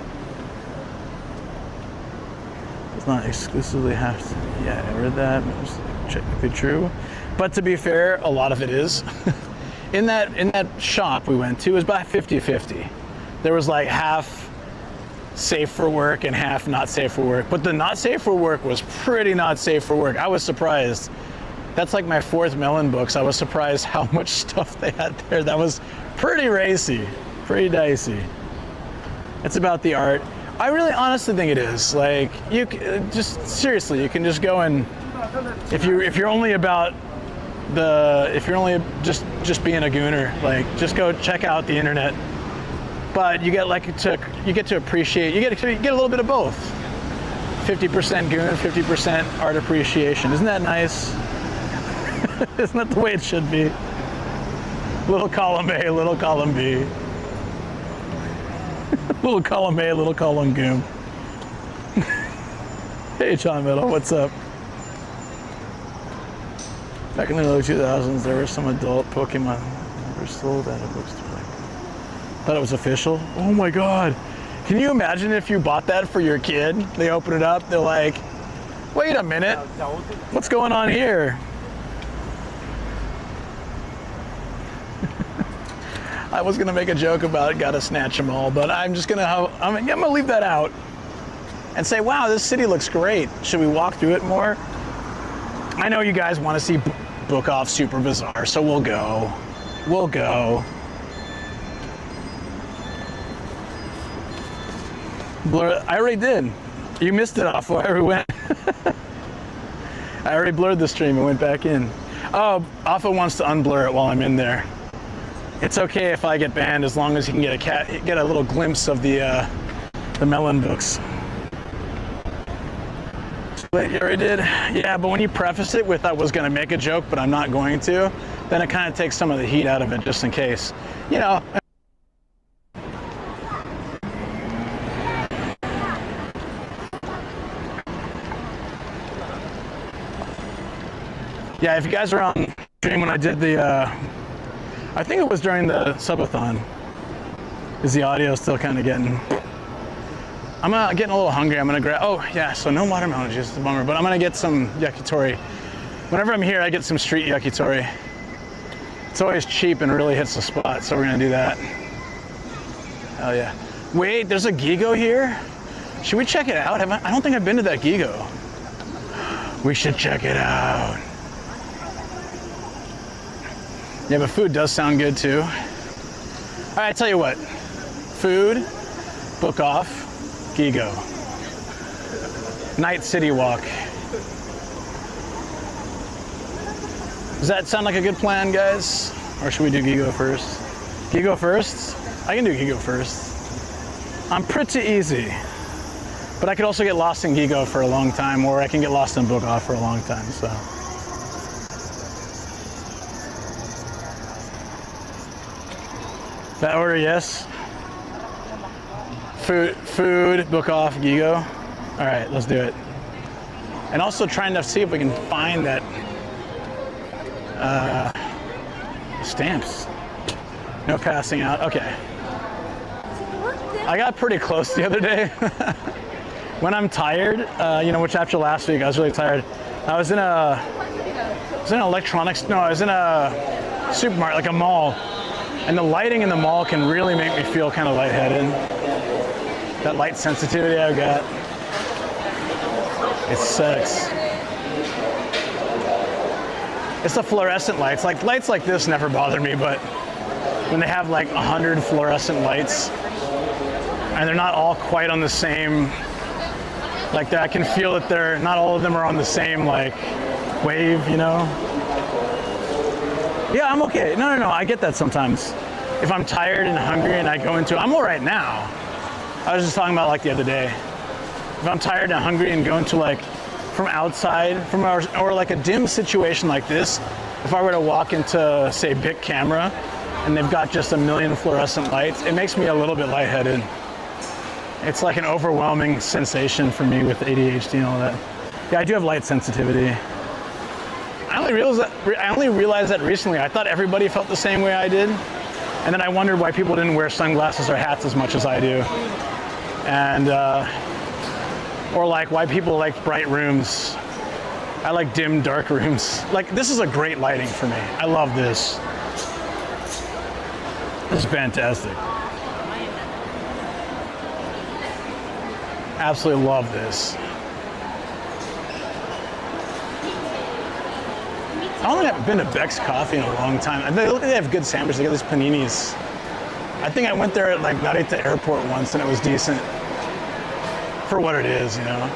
It's not exclusively have to, yeah, I read that. It's technically true. But to be fair, a lot of it is. in that shop we went to, it was about 50-50. There was like half safe for work and half not safe for work. But the not safe for work was pretty not safe for work. I was surprised. That's like my 4th Melon books. I was surprised how much stuff they had there. That was pretty racy, pretty dicey. It's about the art. I really honestly think it is. Like, you just seriously, you can just go and if you're only about if you're only just being a gooner, like just go check out the internet. But you get to appreciate, you get a little bit of both. 50% goon, 50% art appreciation. Isn't that nice? Isn't that the way it should be? Little column A, little column B. Little column A, little column goon. Hey, John Meadow, what's up? Back in the early 2000s, there were some adult Pokemon that were sold at a bookstore. Thought it was official. Oh my God. Can you imagine if you bought that for your kid? They open it up, they're like, wait a minute, what's going on here? I was gonna make a joke about gotta snatch them all, but I'm gonna leave that out and say, wow, this city looks great. Should we walk through it more? I know you guys want to see Book Off Super Bizarre, so we'll go. We'll go. Blur. I already did. You missed it off where we went. I already blurred the stream and went back in. Oh, Alpha wants to unblur it while I'm in there. It's okay if I get banned as long as you can get a little glimpse of the Melon books. Wait, you already did? Yeah, but when you preface it with I was going to make a joke, but I'm not going to, then it kind of takes some of the heat out of it just in case. You know. Yeah, if you guys are on stream when I did the, I think it was during the subathon. Is the audio still kind of getting... I'm getting a little hungry. I'm gonna grab, oh yeah, so no watermelon juice, it's a bummer, but I'm gonna get some yakitori. Whenever I'm here, I get some street yakitori. It's always cheap and really hits the spot, so we're gonna do that. Hell yeah. Wait, there's a Gigo here? Should we check it out? I don't think I've been to that Gigo. We should check it out. Yeah, but food does sound good too. All right, I tell you what. Food, Book Off, Gigo. Night City Walk. Does that sound like a good plan, guys? Or should we do Gigo first? Gigo first? I can do Gigo first. I'm pretty easy. But I could also get lost in Gigo for a long time, or I can get lost in Book Off for a long time, so. That order, yes? Food, Book Off, Gigo. All right, let's do it. And also trying to see if we can find that stamps. No passing out, okay. I got pretty close the other day. When I'm tired, you know, which after last week, I was really tired. I was in a supermarket, like a mall. And the lighting in the mall can really make me feel kind of lightheaded. That light sensitivity I've got, it sucks. It's the fluorescent lights. Like lights like this never bother me, but when they have like 100 fluorescent lights and they're not all quite on the same, like that, I can feel that they're not all of them are on the same like wave, you know? Yeah, I'm okay. No, I get that sometimes. If I'm tired and hungry and I go into, I'm all right now. I was just talking about like the other day. If I'm tired and hungry and go into like from outside, or like a dim situation like this, if I were to walk into say Bic Camera and they've got just a million fluorescent lights, it makes me a little bit lightheaded. It's like an overwhelming sensation for me with ADHD and all that. Yeah, I do have light sensitivity. I only realized that recently. I thought everybody felt the same way I did. And then I wondered why people didn't wear sunglasses or hats as much as I do. And, or like why people like bright rooms. I like dim, dark rooms. Like, this is a great lighting for me. I love this. This is fantastic. Absolutely love this. I don't think I've been to Beck's Coffee in a long time. They have good sandwiches. They got these paninis. I think I went there at like Narita Airport once and it was decent for what it is, you know.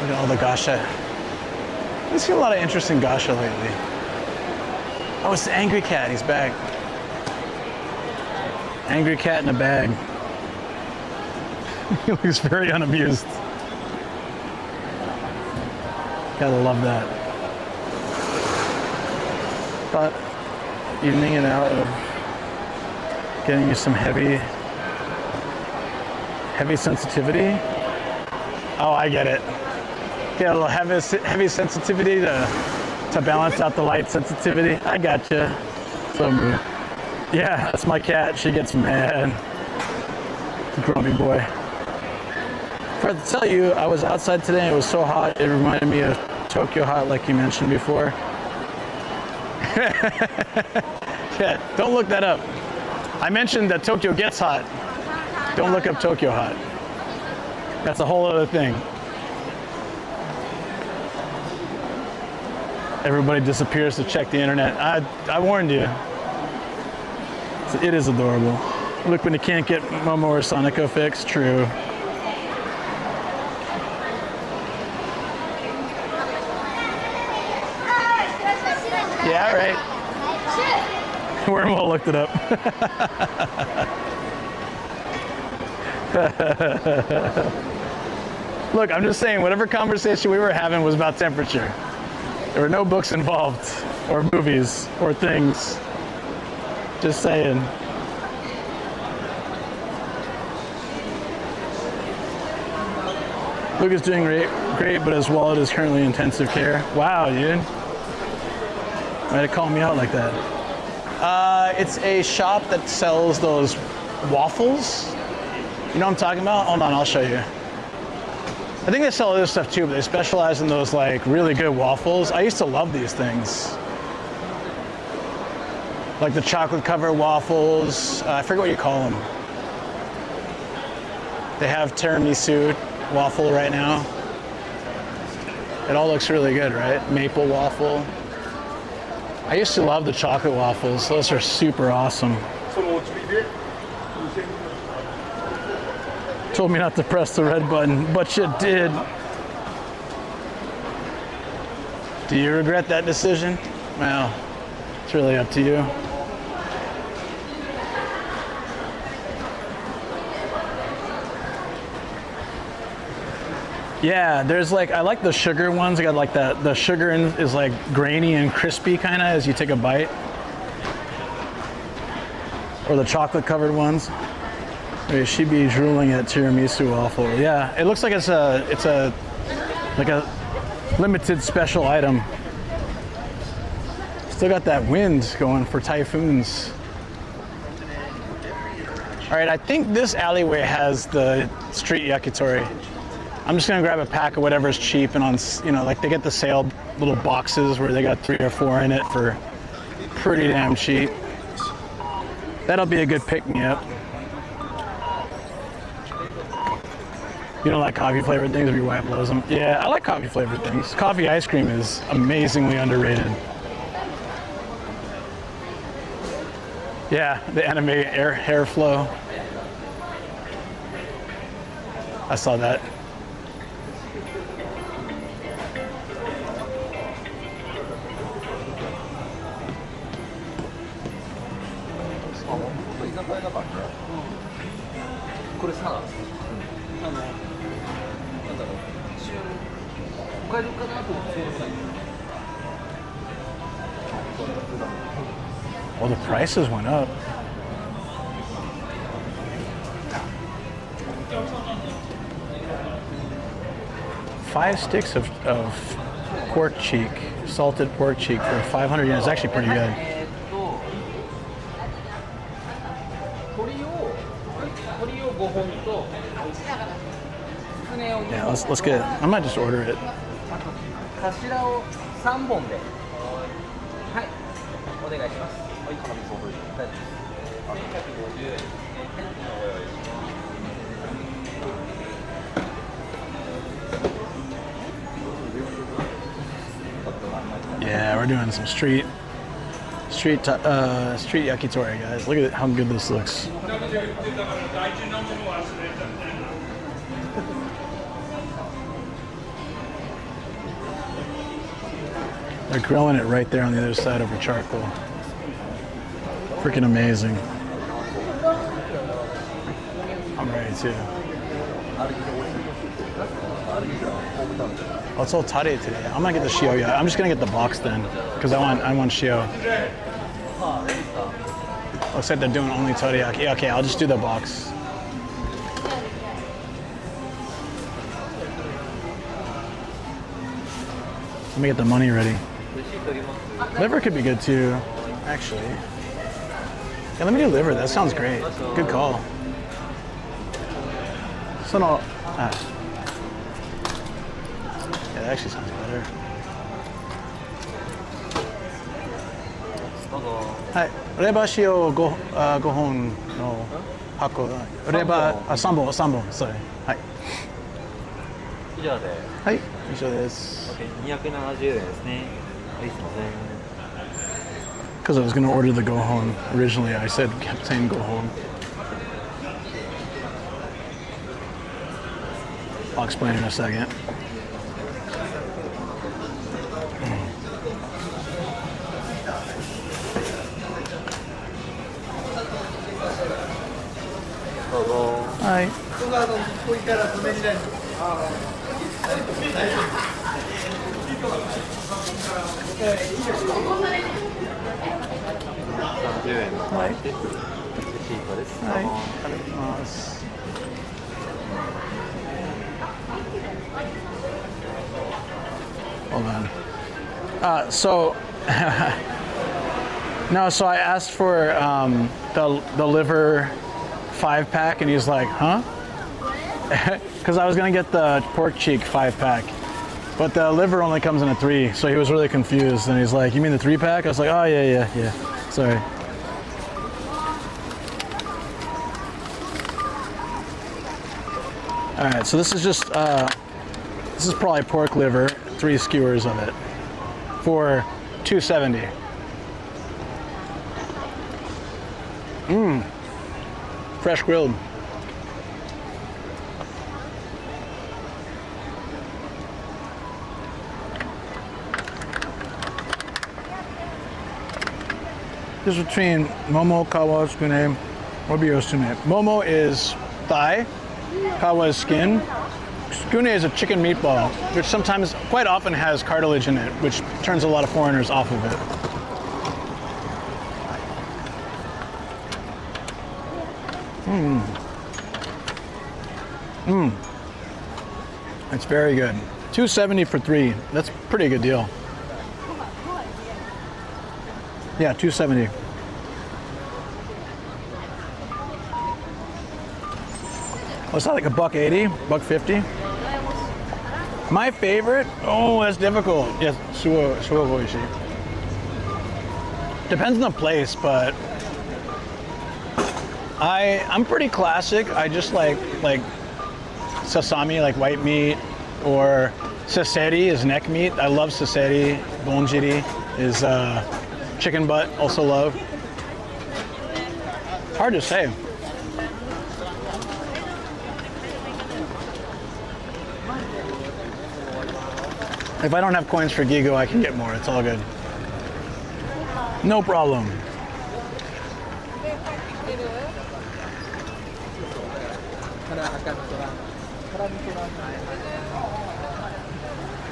Look at all the gacha. I've seen a lot of interesting gacha lately. Oh, it's the Angry Cat. He's back. Angry cat in a bag. He looks very unamused. Gotta love that. But evening it out of getting you some heavy sensitivity. Oh, I get it. Get a little heavy sensitivity to balance out the light sensitivity. I gotcha. So good. Yeah, that's my cat. She gets mad. Grumpy boy. I forgot to tell you, I was outside today. It was so hot. It reminded me of Tokyo Hot, like you mentioned before. Yeah, don't look that up. I mentioned that Tokyo gets hot. Don't look up Tokyo Hot. That's a whole other thing. Everybody disappears to check the internet. I warned you. It is adorable. Look, when you can't get Momo or Sonico fixed, true. Yeah, right. Wormhole looked it up. Look, I'm just saying, whatever conversation we were having was about temperature. There were no books involved, or movies, or things. Just saying. Luke is doing great, but his wallet is currently in intensive care. Wow, dude. Why did it call me out like that? It's a shop that sells those waffles. You know what I'm talking about? Hold on, I'll show you. I think they sell other stuff too, but they specialize in those like really good waffles. I used to love these things. Like the chocolate covered waffles. I forget what you call them. They have tiramisu waffle right now. It all looks really good, right? Maple waffle. I used to love the chocolate waffles. Those are super awesome. Told me not to press the red button, but you did. Do you regret that decision? Well, it's really up to you. Yeah, there's like, I like the sugar ones. I got like that, the sugar is like grainy and crispy kind of as you take a bite. Or the chocolate covered ones. Wait, she'd be drooling at tiramisu waffle. Yeah, it looks like it's a limited special item. Still got that wind going for typhoons. All right, I think this alleyway has the street yakitori. I'm just gonna grab a pack of whatever's cheap and on, you know, like they get the sale little boxes where they got 3 or 4 in it for pretty damn cheap. That'll be a good pick-me-up. You don't like coffee flavored things if your wife loves them? Yeah, I like coffee flavored things. Coffee ice cream is amazingly underrated. Yeah, the anime hair flow. I saw that. 買えるかなと思ってそうでもない。 Well, the prices went up. Five sticks of pork cheek, salted pork cheek for 500 yen is actually pretty good. 鶏を5本と Yeah, let's get. I might just order it. 頭を3本ではいお願いします。はい、辛味噌大丈夫です。450円。 Yeah, we're doing some street yakitori, guys. Look at how good this looks. They're grilling it right there on the other side over charcoal. Freaking amazing. I'm ready too. Oh, it's all tare today. I'm gonna get the shio. Yeah, I'm just gonna get the box then, because I want shio. Looks like they're doing only teriyaki. Yeah, okay, I'll just do the box. Let me get the money ready. Liver could be good too, actually. Yeah, let me do liver. That sounds great. Good call. So no. Yeah, that actually sounds better. Hi, reba shio go gohon no hako. Reba 3本sorry. Hi. 以上で。はい、以上です。 270円ですね。はい、すみません。 Because I was going to order the gohon originally, I kept saying gohon. I'll explain in a second. Hi. 30円のはいレシートです。はい、いただきます。Hold on. So no, so I asked for the liver 5-pack, and he's like, huh? Because I was gonna get the pork cheek 5-pack, but the liver only comes in a 3, so he was really confused. And he's like, "You mean the 3-pack?" I was like, "Oh yeah. Sorry." All right, so this is just this is probably pork liver, 3 skewers of it for $270. Fresh grilled. This is between Momo, Kawa, Tsukune. What would be your Tsukune? Momo is thigh, Kawa is skin. Tsukune is a chicken meatball, which sometimes, quite often, has cartilage in it, which turns a lot of foreigners off of it. It's very good. $270 for 3. That's a pretty good deal. Yeah, $270. What's that, like $1.80, $1.50? My favorite? Oh, that's difficult. Yes, suogoishi. Depends on the place, but I'm pretty classic. I just like sasami, like white meat, or saseri is neck meat. I love saseri. Bonjiri is chicken butt, also love. Hard to say. If I don't have coins for Gigo, I can get more. It's all good. No problem.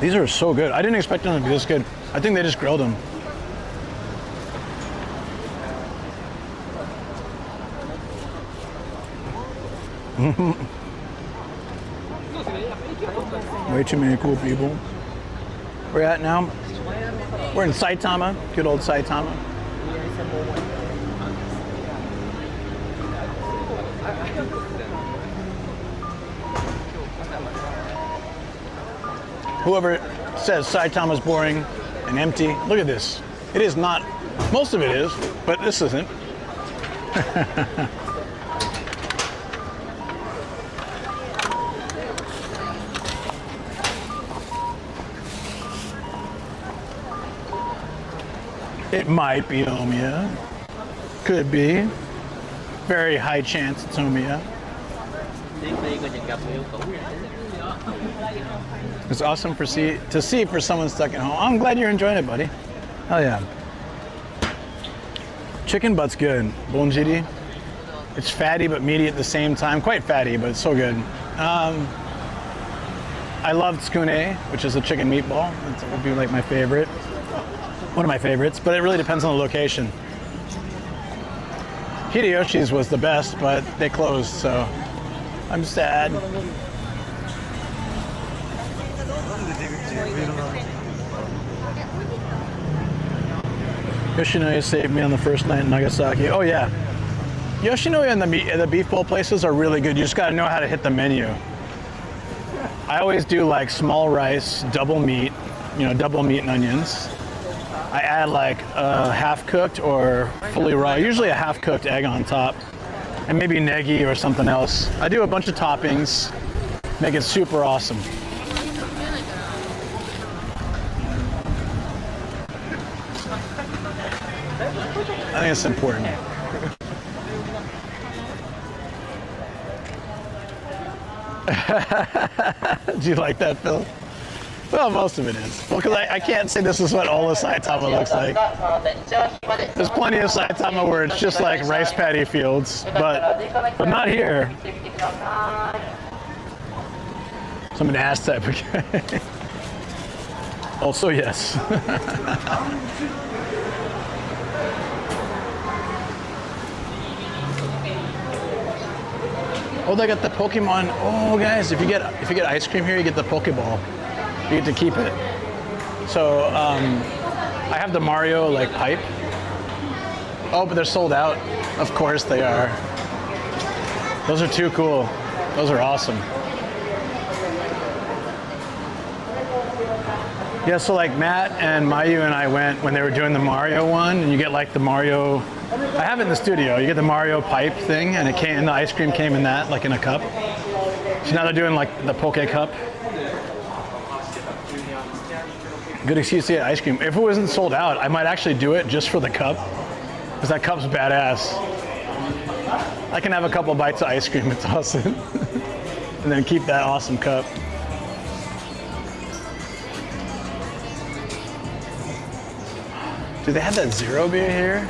These are so good. I didn't expect them to be this good. I think they just grilled them. Way too many cool people. Where we at now? We're in Saitama, good old Saitama. Whoever says Saitama's boring and empty, look at this. It is not, most of it is, but this isn't. It might be Omiya. Could be. Very high chance it's Omiya. It's awesome to see for someone stuck at home. I'm glad you're enjoying it, buddy. Hell yeah. Chicken butt's good. Bonjiri. It's fatty but meaty at the same time. Quite fatty, but it's so good. I love tsukune, which is a chicken meatball. That would be like my favorite. One of my favorites, but it really depends on the location. Hideyoshi's was the best, but they closed, so I'm sad. Yoshinoya saved me on the first night in Nagasaki. Oh yeah. Yoshinoya and the beef bowl places are really good. You just gotta know how to hit the menu. I always do like small rice, double meat, double meat and onions. I add like a half-cooked or fully raw, usually a half-cooked egg on top, and maybe negi or something else. I do a bunch of toppings, make it super awesome. I think it's important. Do you like that, Phil? Well, most of it is. Well, because I can't say this is what all of Saitama looks like. There's plenty of Saitama where it's just like rice paddy fields, but not here. So I'm an ass type of guy. Also, yes. Oh, they got the Pokemon. Oh, guys, if you get ice cream here, you get the Pokeball. You get to keep it. So I have the Mario like pipe. Oh, but they're sold out. Of course they are. Those are too cool. Those are awesome. Yeah, so like Matt and Mayu and I went when they were doing the Mario one, and you get like the Mario. I have it in the studio. You get the Mario pipe thing, and the ice cream came in that, like in a cup. So now they're doing like the Poke Cup. Good excuse to get ice cream. If it wasn't sold out, I might actually do it just for the cup, because that cup's badass. I can have a couple bites of ice cream and toss it, and then keep that awesome cup. Do they have that zero beer here?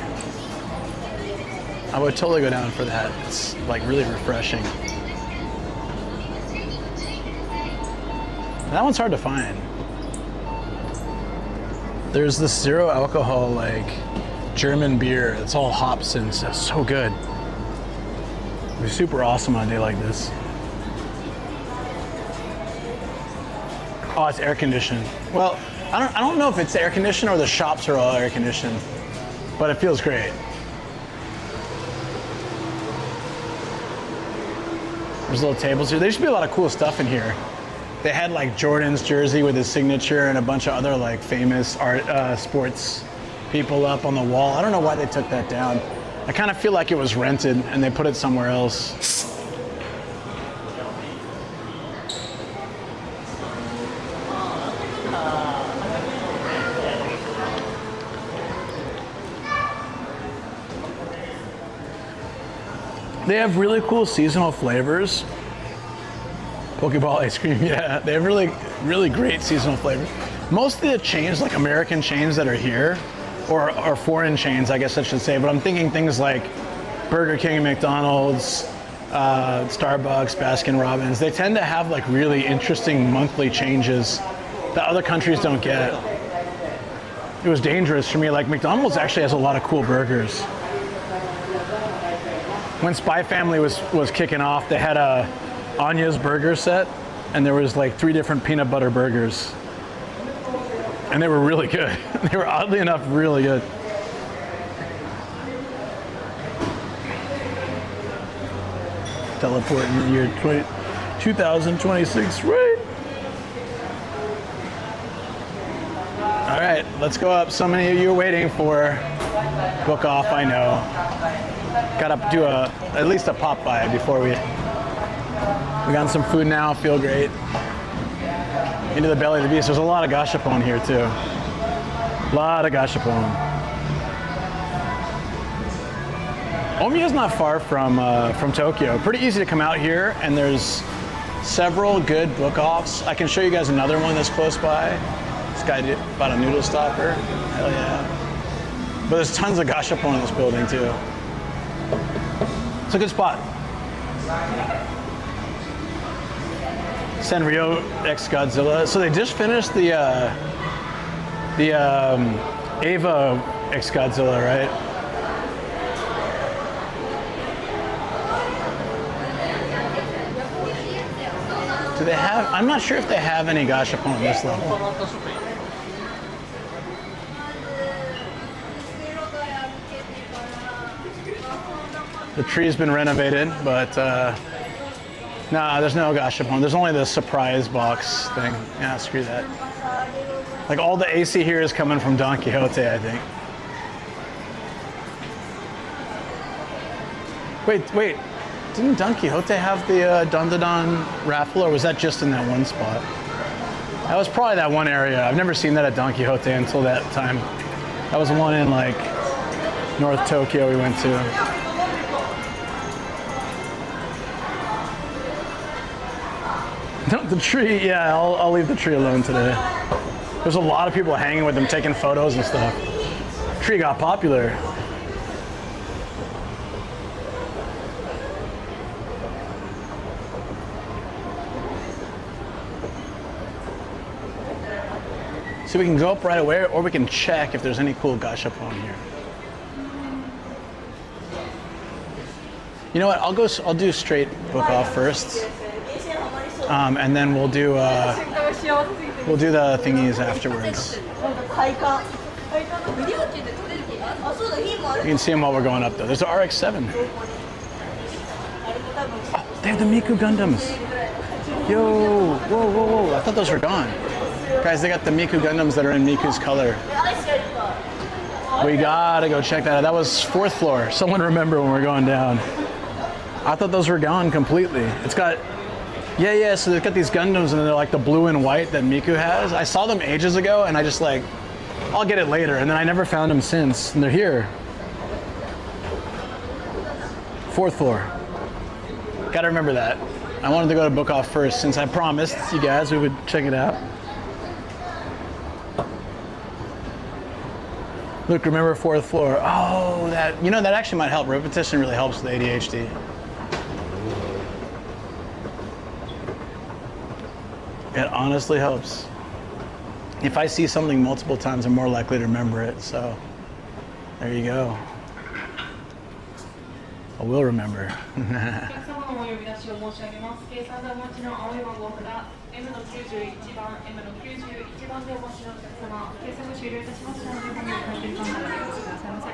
I would totally go down for that. It's like really refreshing. That one's hard to find. There's this zero alcohol like German beer. It's all hops and stuff. So good. It'd be super awesome on a day like this. Oh, it's air conditioned. Well, I don't know if it's air conditioned or the shops are all air conditioned, but it feels great. There's little tables here. There used to be a lot of cool stuff in here. They had like Jordan's jersey with his signature and a bunch of other like famous sports people up on the wall. I don't know why they took that down. I kind of feel like it was rented and they put it somewhere else. They have really cool seasonal flavors. Pokeball ice cream, yeah. They have really, really great seasonal flavors. Most of the chains, like American chains that are here, or foreign chains, I guess I should say, but I'm thinking things like Burger King, McDonald's, Starbucks, Baskin Robbins, they tend to have like really interesting monthly changes that other countries don't get. It was dangerous for me. Like McDonald's actually has a lot of cool burgers. When Spy Family was kicking off, they had a Anya's burger set, and there was like 3 different peanut butter burgers. And they were really good. They were oddly enough really good. Teleport in the year 2026, right? All right, let's go up. So many of you are waiting for book off, I know. Gotta do at least a pop by before we got some food now, feel great. Into the belly of the beast. There's a lot of gashapon here too. A lot of gashapon. Omiya's not far from Tokyo. Pretty easy to come out here, and there's several good book offs. I can show you guys another one that's close by. This guy bought a noodle stopper. Hell yeah. But there's tons of gashapon in this building too. It's a good spot. Sanrio X Godzilla. So they just finished the Ava X Godzilla, right? Do they have? I'm not sure if they have any gashapon on this level. The tree's been renovated, but nah, there's no gashapon. There's only the surprise box thing. Yeah, screw that. Like all the AC here is coming from Don Quixote, I think. Wait. Didn't Don Quixote have the Don raffle, or was that just in that one spot? That was probably that one area. I've never seen that at Don Quixote until that time. That was the one in like North Tokyo we went to. The tree, yeah, I'll leave the tree alone today. There's a lot of people hanging with them, taking photos and stuff. Tree got popular. So we can go up right away, or we can check if there's any cool gashapon here. You know what? I'll do straight book off first, and then we'll do the thingies afterwards. You can see them while we're going up, though. There's the RX-7. Oh, they have the Miku Gundams. Yo, whoa! I thought those were gone. Guys, they got the Miku Gundams that are in Miku's color. We gotta go check that out. That was 4th floor. Someone remember when we're going down. I thought those were gone completely. It's got, yeah, so they've got these Gundams and they're like the blue and white that Miku has. I saw them ages ago and I just like, I'll get it later. And then I never found them since, and they're here. 4th floor. Gotta remember that. I wanted to go to book off first since I promised you guys we would check it out. Look, remember 4th floor. Oh, that actually might help. Repetition really helps with ADHD. It honestly helps. If I see something multiple times, I'm more likely to remember it. So, there you go. I will remember.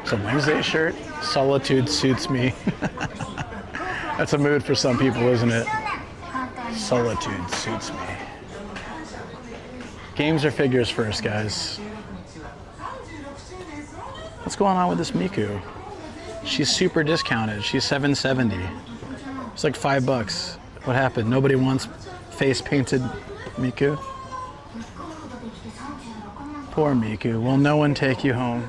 It's a Wednesday shirt. Solitude suits me. That's a mood for some people, isn't it? Solitude suits me. Games or figures first, guys. What's going on with this Miku? She's super discounted. She's $770. It's like $5. What happened? Nobody wants face painted Miku? Poor Miku. Will no one take you home?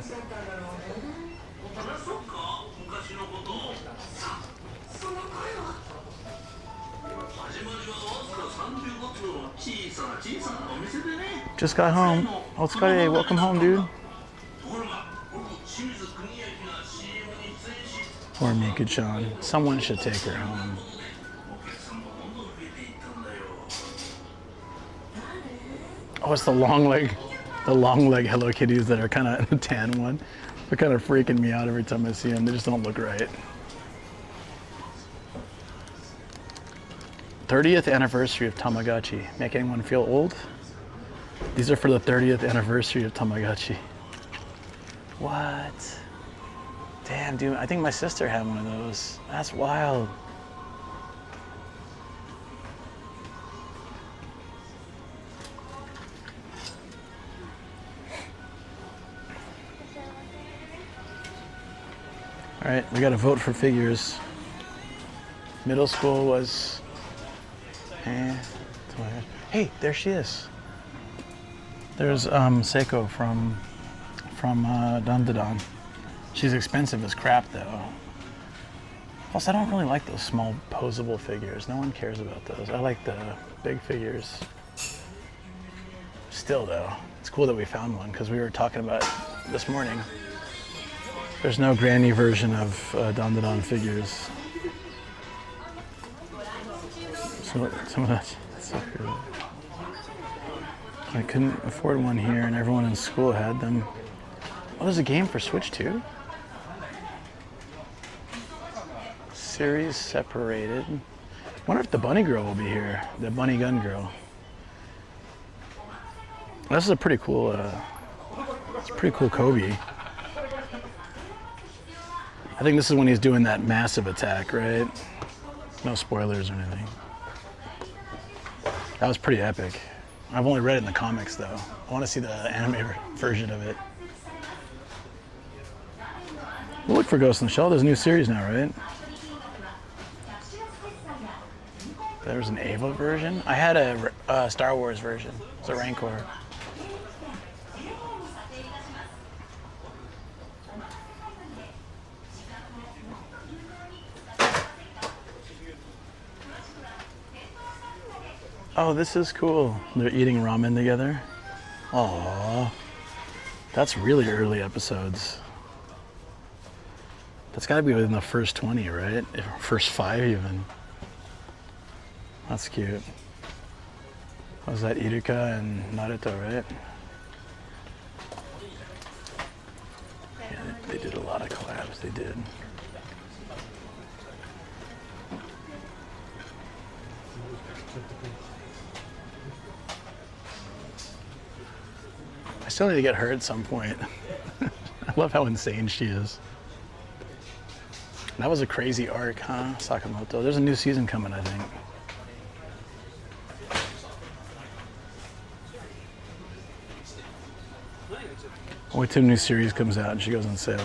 Just got home. Otsukare, welcome home, dude. Poor Miku-chan. Someone should take her home. Oh, it's the long leg Hello Kitties that are kind of the tan one. They're kind of freaking me out every time I see them. They just don't look right. 30th anniversary of Tamagotchi. Make anyone feel old? These are for the 30th anniversary of Tamagotchi. What? Damn, dude, I think my sister had one of those. That's wild. All right, we got to vote for figures. Middle school was... Hey, there she is. There's Seiko from Dandadan. She's expensive as crap though. Plus, I don't really like those small posable figures. No one cares about those. I like the big figures. Still though, it's cool that we found one because we were talking about this morning. There's no granny version of Dandadan figures. So some of that's so cool. I couldn't afford one here, and everyone in school had them. Oh, there's a game for Switch too? Series separated. Wonder if the bunny girl will be here. The bunny gun girl. This is a pretty cool. It's a pretty cool Kobe. I think this is when he's doing that massive attack, right? No spoilers or anything. That was pretty epic. I've only read it in the comics though. I want to see the anime version of it. We'll look for Ghost in the Shell. There's a new series now, right? There's an Ava version. I had a Star Wars version. It's a Rancor. Oh, this is cool. They're eating ramen together. Aww. That's really early episodes. That's gotta be within the first 20, right? First 5 even. That's cute. Was that Iruka and Naruto, right? Yeah, they did a lot of collabs, they did. I still need to get her at some point. I love how insane she is. That was a crazy arc, huh, Sakamoto? There's a new season coming, I think. Wait till a new series comes out and she goes on sale.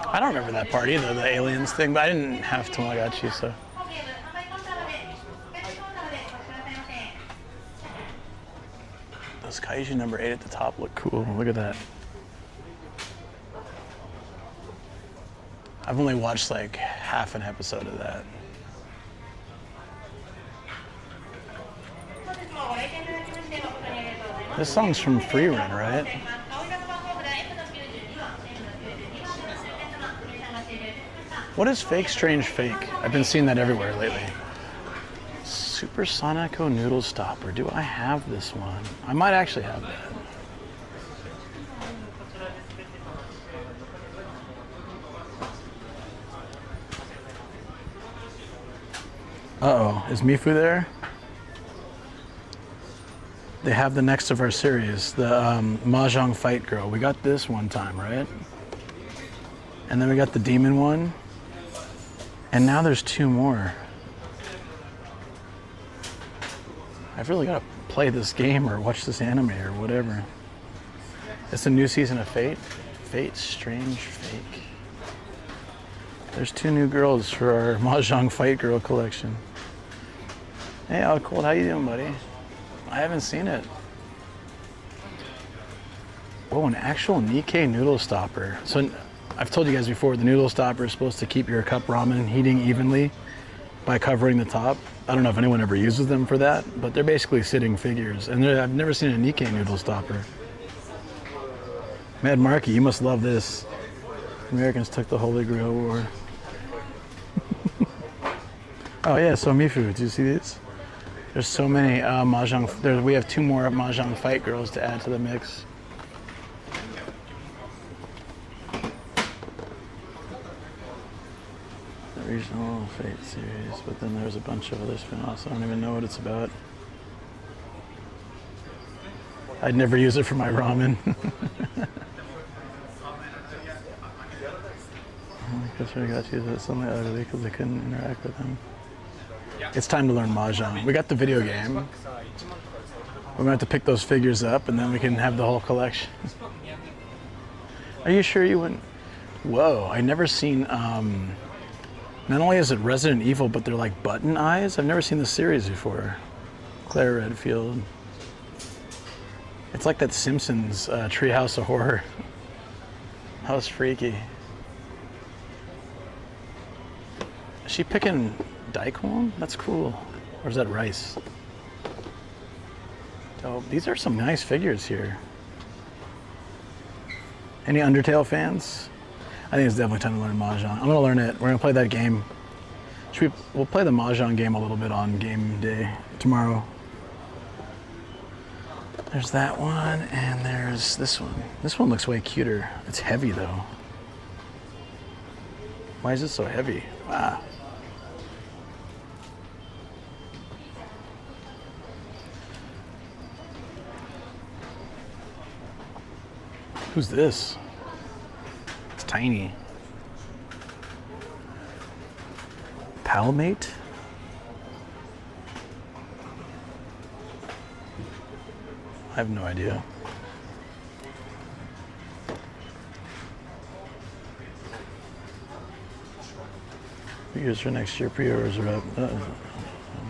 I don't remember that part either, the aliens thing, but I didn't have Tamagotchi, so. Those Gaijin number 8 at the top look cool. Look at that. I've only watched like half an episode of that. This song's from Free Run, right? What is Fake Strange Fake? I've been seeing that everywhere lately. Supersonico Noodle Stopper. Do I have this one? I might actually have that. Uh-oh, is Mifu there? They have the next of our series, the Mahjong Fight Girl. We got this one time, right? And then we got the demon one. And now there's 2 more. I've really got to play this game or watch this anime or whatever. It's a new season of Fate. Fate Strange Fake. There's 2 new girls for our Mahjong Fight Girl collection. Hey, Al Cold, how you doing, buddy? I haven't seen it. Whoa, an actual Nikkei noodle stopper. So I've told you guys before, the noodle stopper is supposed to keep your cup ramen heating evenly by covering the top. I don't know if anyone ever uses them for that, but they're basically sitting figures. And I've never seen a Nikkei noodle stopper. Mad Markey, you must love this. Americans took the Holy Grail War. Oh yeah, so Mifu, do you see these? There's so many Mahjong. We have 2 more Mahjong fight girls to add to the mix. The regional Fate series, but then there's a bunch of other spin-offs. I don't even know what it's about. I'd never use it for my ramen. I guess we got to use it something ugly because I couldn't interact with him. It's time to learn Mahjong. We got the video game. We're gonna have to pick those figures up and then we can have the whole collection. Are you sure you wouldn't? Whoa, I've never seen, not only is it Resident Evil, but they're like button eyes. I've never seen the series before. Claire Redfield. It's like that Simpsons Treehouse of Horror. That was freaky. Is she picking daikon? That's cool. Or is that rice? Dope. These are some nice figures here. Any Undertale fans? I think it's definitely time to learn Mahjong. I'm gonna learn it. We're gonna play that game. We'll play the Mahjong game a little bit on game day tomorrow. There's that one, and there's this one. This one looks way cuter. It's heavy though. Why is it so heavy? Wow. Who's this? It's tiny. Palmate? I have no idea. Figures for next year, pre-orders are up.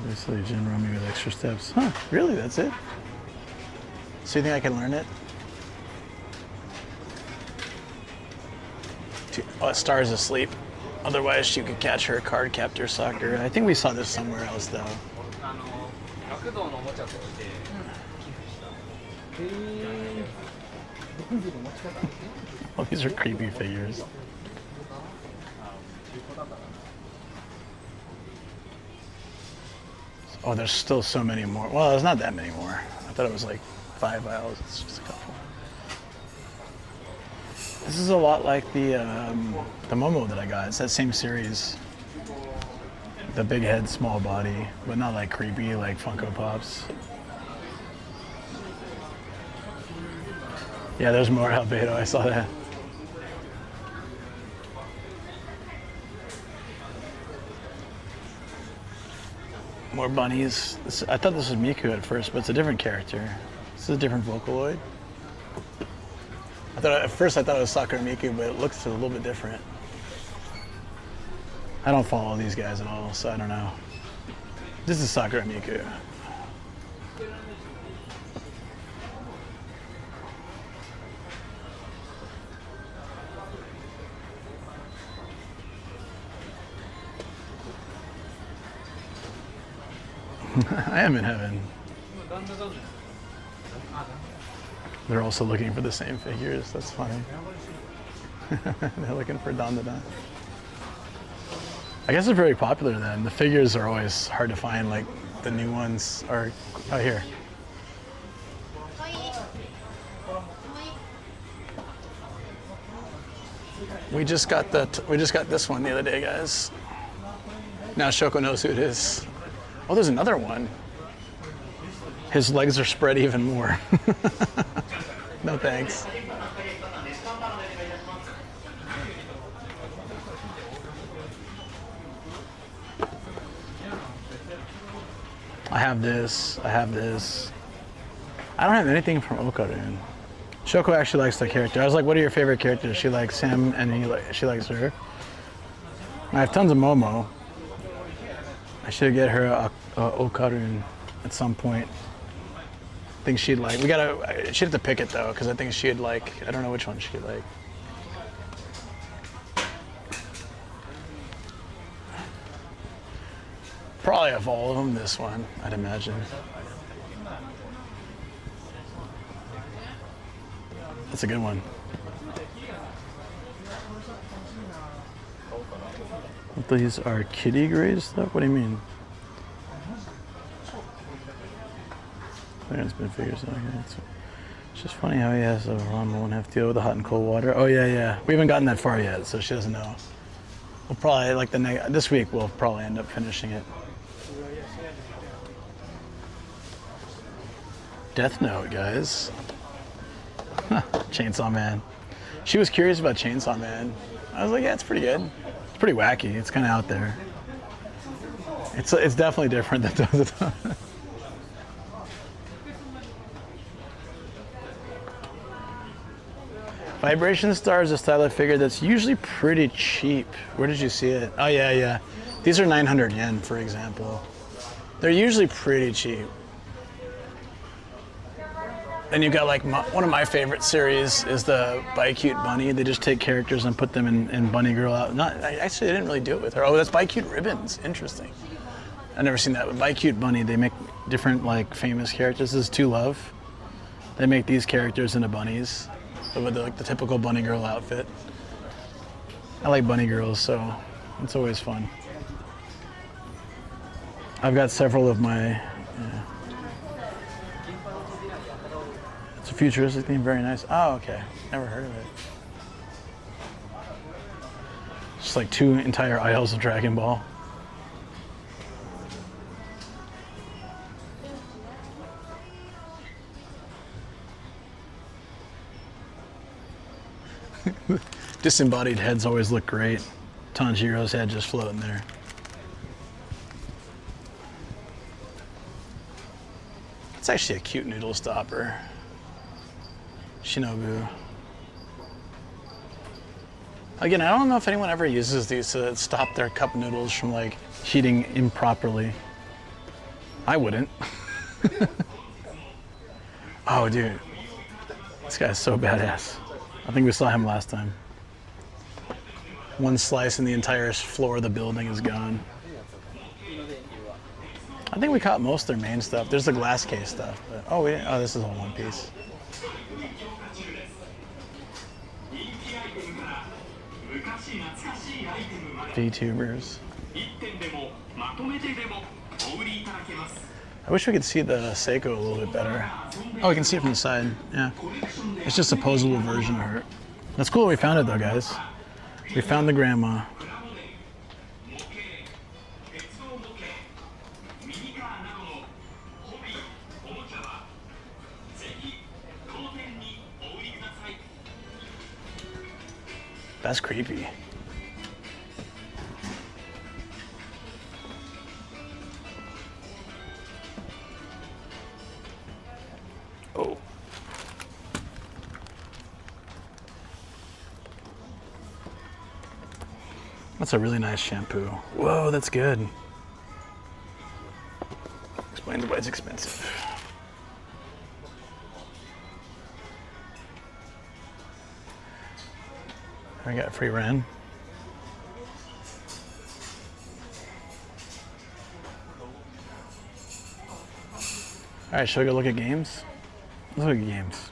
Obviously, Jin Rummy with extra steps. Huh, really? That's it? So you think I can learn it? Oh, Star's asleep. Otherwise, she could catch her card captor soccer. I think we saw this somewhere else, though. Oh, these are creepy figures. Oh, there's still so many more. Well, there's not that many more. I thought it was like 5 aisles. It's just a couple. This is a lot like the Momo that I got. It's that same series. The big head, small body, but not like creepy like Funko Pops. Yeah, there's more Albedo. I saw that. More bunnies. I thought this was Miku at first, but it's a different character. This is a different Vocaloid. At first I thought it was Sakura Miku, but it looks a little bit different. I don't follow these guys at all, so I don't know. This is Sakura Miku. I am in heaven. They're also looking for the same figures. That's funny. They're looking for Dandadan. I guess they're very popular then. The figures are always hard to find, like the new ones are out here. We just got this one the other day, guys. Now Shoko knows who it is. Oh, there's another one. His legs are spread even more. No thanks. I have this. I have this. I don't have anything from Okarun. Shoko actually likes the character. I was like, what are your favorite characters? She likes him and she likes her. I have tons of Momo. I should get her a Okarun at some point. I think she'd like, she'd have to pick it though, because I think she'd like, I don't know which one she'd like. Probably of all of them, this one, I'd imagine. That's a good one. These are kitty grade stuff? What do you mean? Clearance bin figures. Okay. It's just funny how he has a Ron won't have to deal with the hot and cold water. Oh yeah, yeah. We haven't gotten that far yet, so she doesn't know. We'll probably like this week we'll probably end up finishing it. Death Note, guys. Chainsaw Man. She was curious about Chainsaw Man. I was like, yeah, it's pretty good. It's pretty wacky. It's kind of out there. It's definitely different than those. Vibration Star is a style of figure that's usually pretty cheap. Where did you see it? Oh yeah, yeah. These are 900 yen, for example. They're usually pretty cheap. Then you've got like one of my favorite series is the Buy Cute Bunny. They just take characters and put them in Bunny Girl out. Actually, they didn't really do it with her. Oh, that's Buy Cute Ribbons. Interesting. I've never seen that. But Buy Cute Bunny, they make different like famous characters. This is To Love. They make these characters into bunnies with like the typical Bunny Girl outfit. I like bunny girls, so it's always fun. I've got several of my. Yeah. It's a futuristic theme, very nice. Oh, okay. Never heard of it. Just like 2 entire aisles of Dragon Ball. Disembodied heads always look great. Tanjiro's head just floating there. It's actually a cute noodle stopper. Shinobu. Again, I don't know if anyone ever uses these to stop their cup noodles from like heating improperly. I wouldn't. Oh, dude. This guy's so badass. I think we saw him last time. One slice and the entire floor of the building is gone. I think we caught most of their main stuff. There's the glass case stuff. But, oh, this is all one piece. VTubers. I wish we could see the Seiko a little bit better. Oh, we can see it from the side. Yeah. It's just a posable version of her. That's cool we found it though, guys. We found the grandma. That's creepy. Oh. That's a really nice shampoo. Whoa, that's good. Explains why it's expensive. I got free Ren. All right, shall we go look at games? Let's look at games.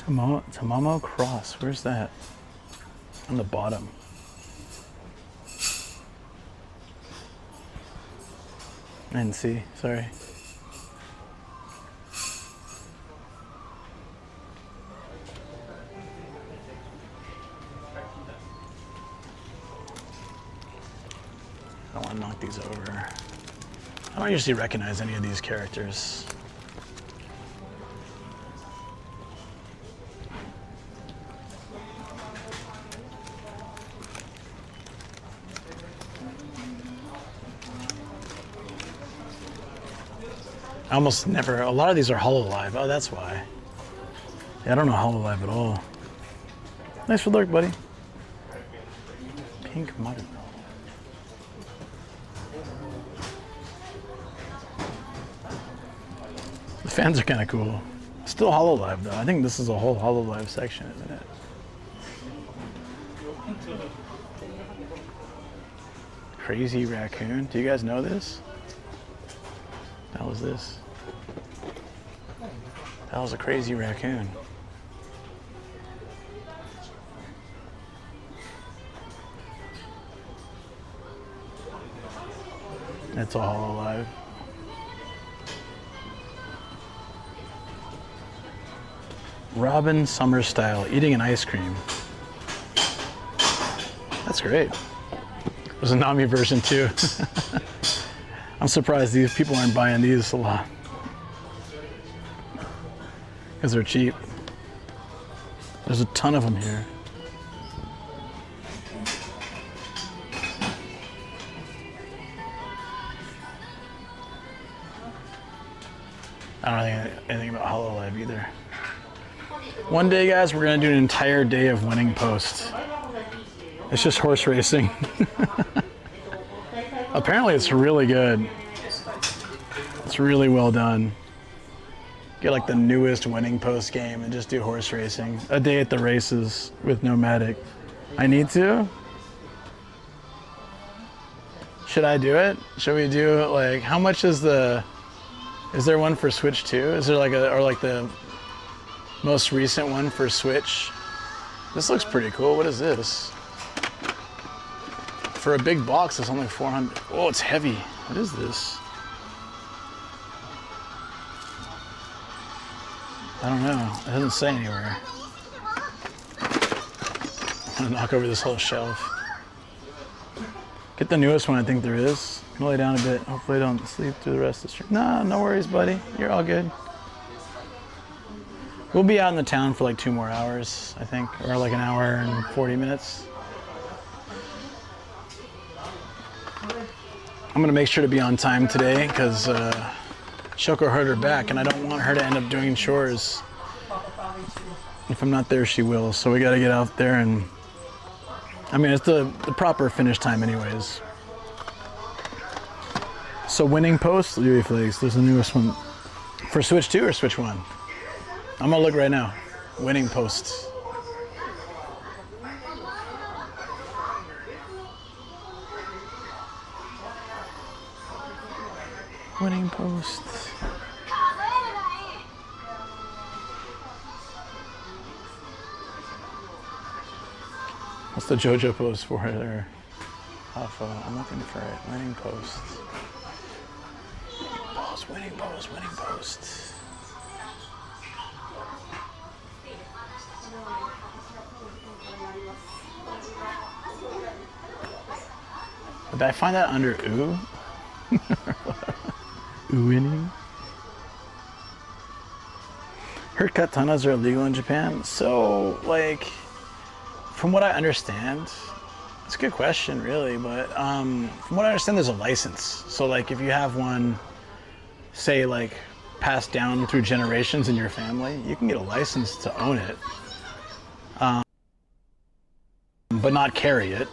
Tamamo Cross, where's that? On the bottom. I didn't see, sorry. I don't want to knock these over. I don't usually recognize any of these characters. I almost never, a lot of these are HoloLive. Oh, that's why. Yeah, I don't know HoloLive at all. Nice for lurk, buddy. Pink mother. The fans are kind of cool. Still HoloLive though. I think this is a whole HoloLive section, isn't it? Crazy Raccoon. Do you guys know this? How was this? That was a crazy raccoon. It's all alive. Robin Summer Style, eating an ice cream. That's great. There's a Nami version too. I'm surprised these people aren't buying these a lot. Because they're cheap. There's a ton of them here. I don't think anything about HoloLive either. One day, guys, we're gonna do an entire day of winning posts. It's just horse racing. Apparently it's really good. It's really well done. Get like the newest winning post game and just do horse racing. A day at the races with Nomadic. I need to? Should I do it? Should we do like, how much is the, is there one for Switch too? Is there like a, or like the most recent one for Switch? This looks pretty cool. What is this? For a big box, it's only 400. Oh, it's heavy. What is this? I don't know. It doesn't say anywhere. I'm gonna knock over this whole shelf. Get the newest one I think there is. I'm gonna lay down a bit. Hopefully I don't sleep through the rest of the stream. No, no worries, buddy. You're all good. We'll be out in the town for like 2 more hours, I think. Or like an hour and 40 minutes. I'm gonna make sure to be on time today because Shoko hurt her back and I don't want her to end up doing chores. If I'm not there, she will. So we gotta get out there and, I mean, it's the proper finish time anyways. So winning post, Louis Flakes, there's the newest one. For Switch 2 or Switch 1? I'm gonna look right now. Winning posts. Winning post. What's the JoJo post for it there? I'm looking for it. Winning post. Winning post, winning post. Did I find that under ooh? Winning. Heard katanas are illegal in Japan. So, like, from what I understand, it's a good question, really. But from what I understand, there's a license. So, like, if you have one, say, like, passed down through generations in your family, you can get a license to own it, but not carry it.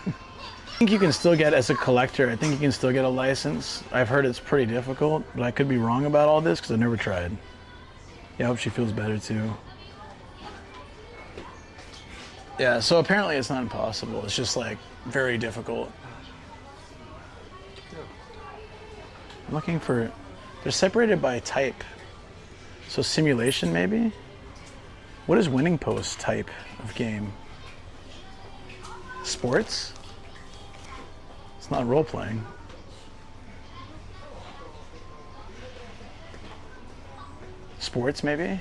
I think you can still get, as a collector, I think you can still get a license. I've heard it's pretty difficult, but I could be wrong about all this because I've never tried. Yeah, I hope she feels better too. Yeah, so apparently it's not impossible. It's just like very difficult. I'm looking for, they're separated by type. So simulation maybe? What is winning post type of game? Sports? It's not role-playing. Sports, maybe?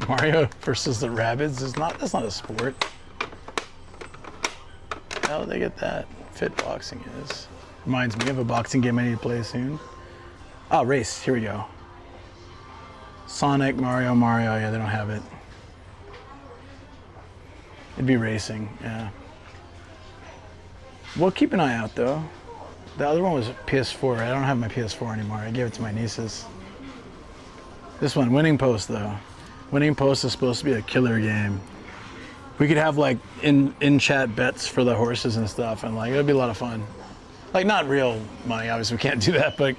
Mario versus the Rabbids is not, that's not a sport. How did they get that? Fit boxing is. Reminds me of a boxing game I need to play soon. Oh, race, here we go. Sonic, Mario, yeah, they don't have it. It'd be racing, yeah. We'll keep an eye out though. The other one was PS4. I don't have my PS4 anymore. I gave it to my nieces. This one, Winning Post though. Winning Post is supposed to be a killer game. We could have like in-chat bets for the horses and stuff, and like it'd be a lot of fun. Like not real money, obviously we can't do that, but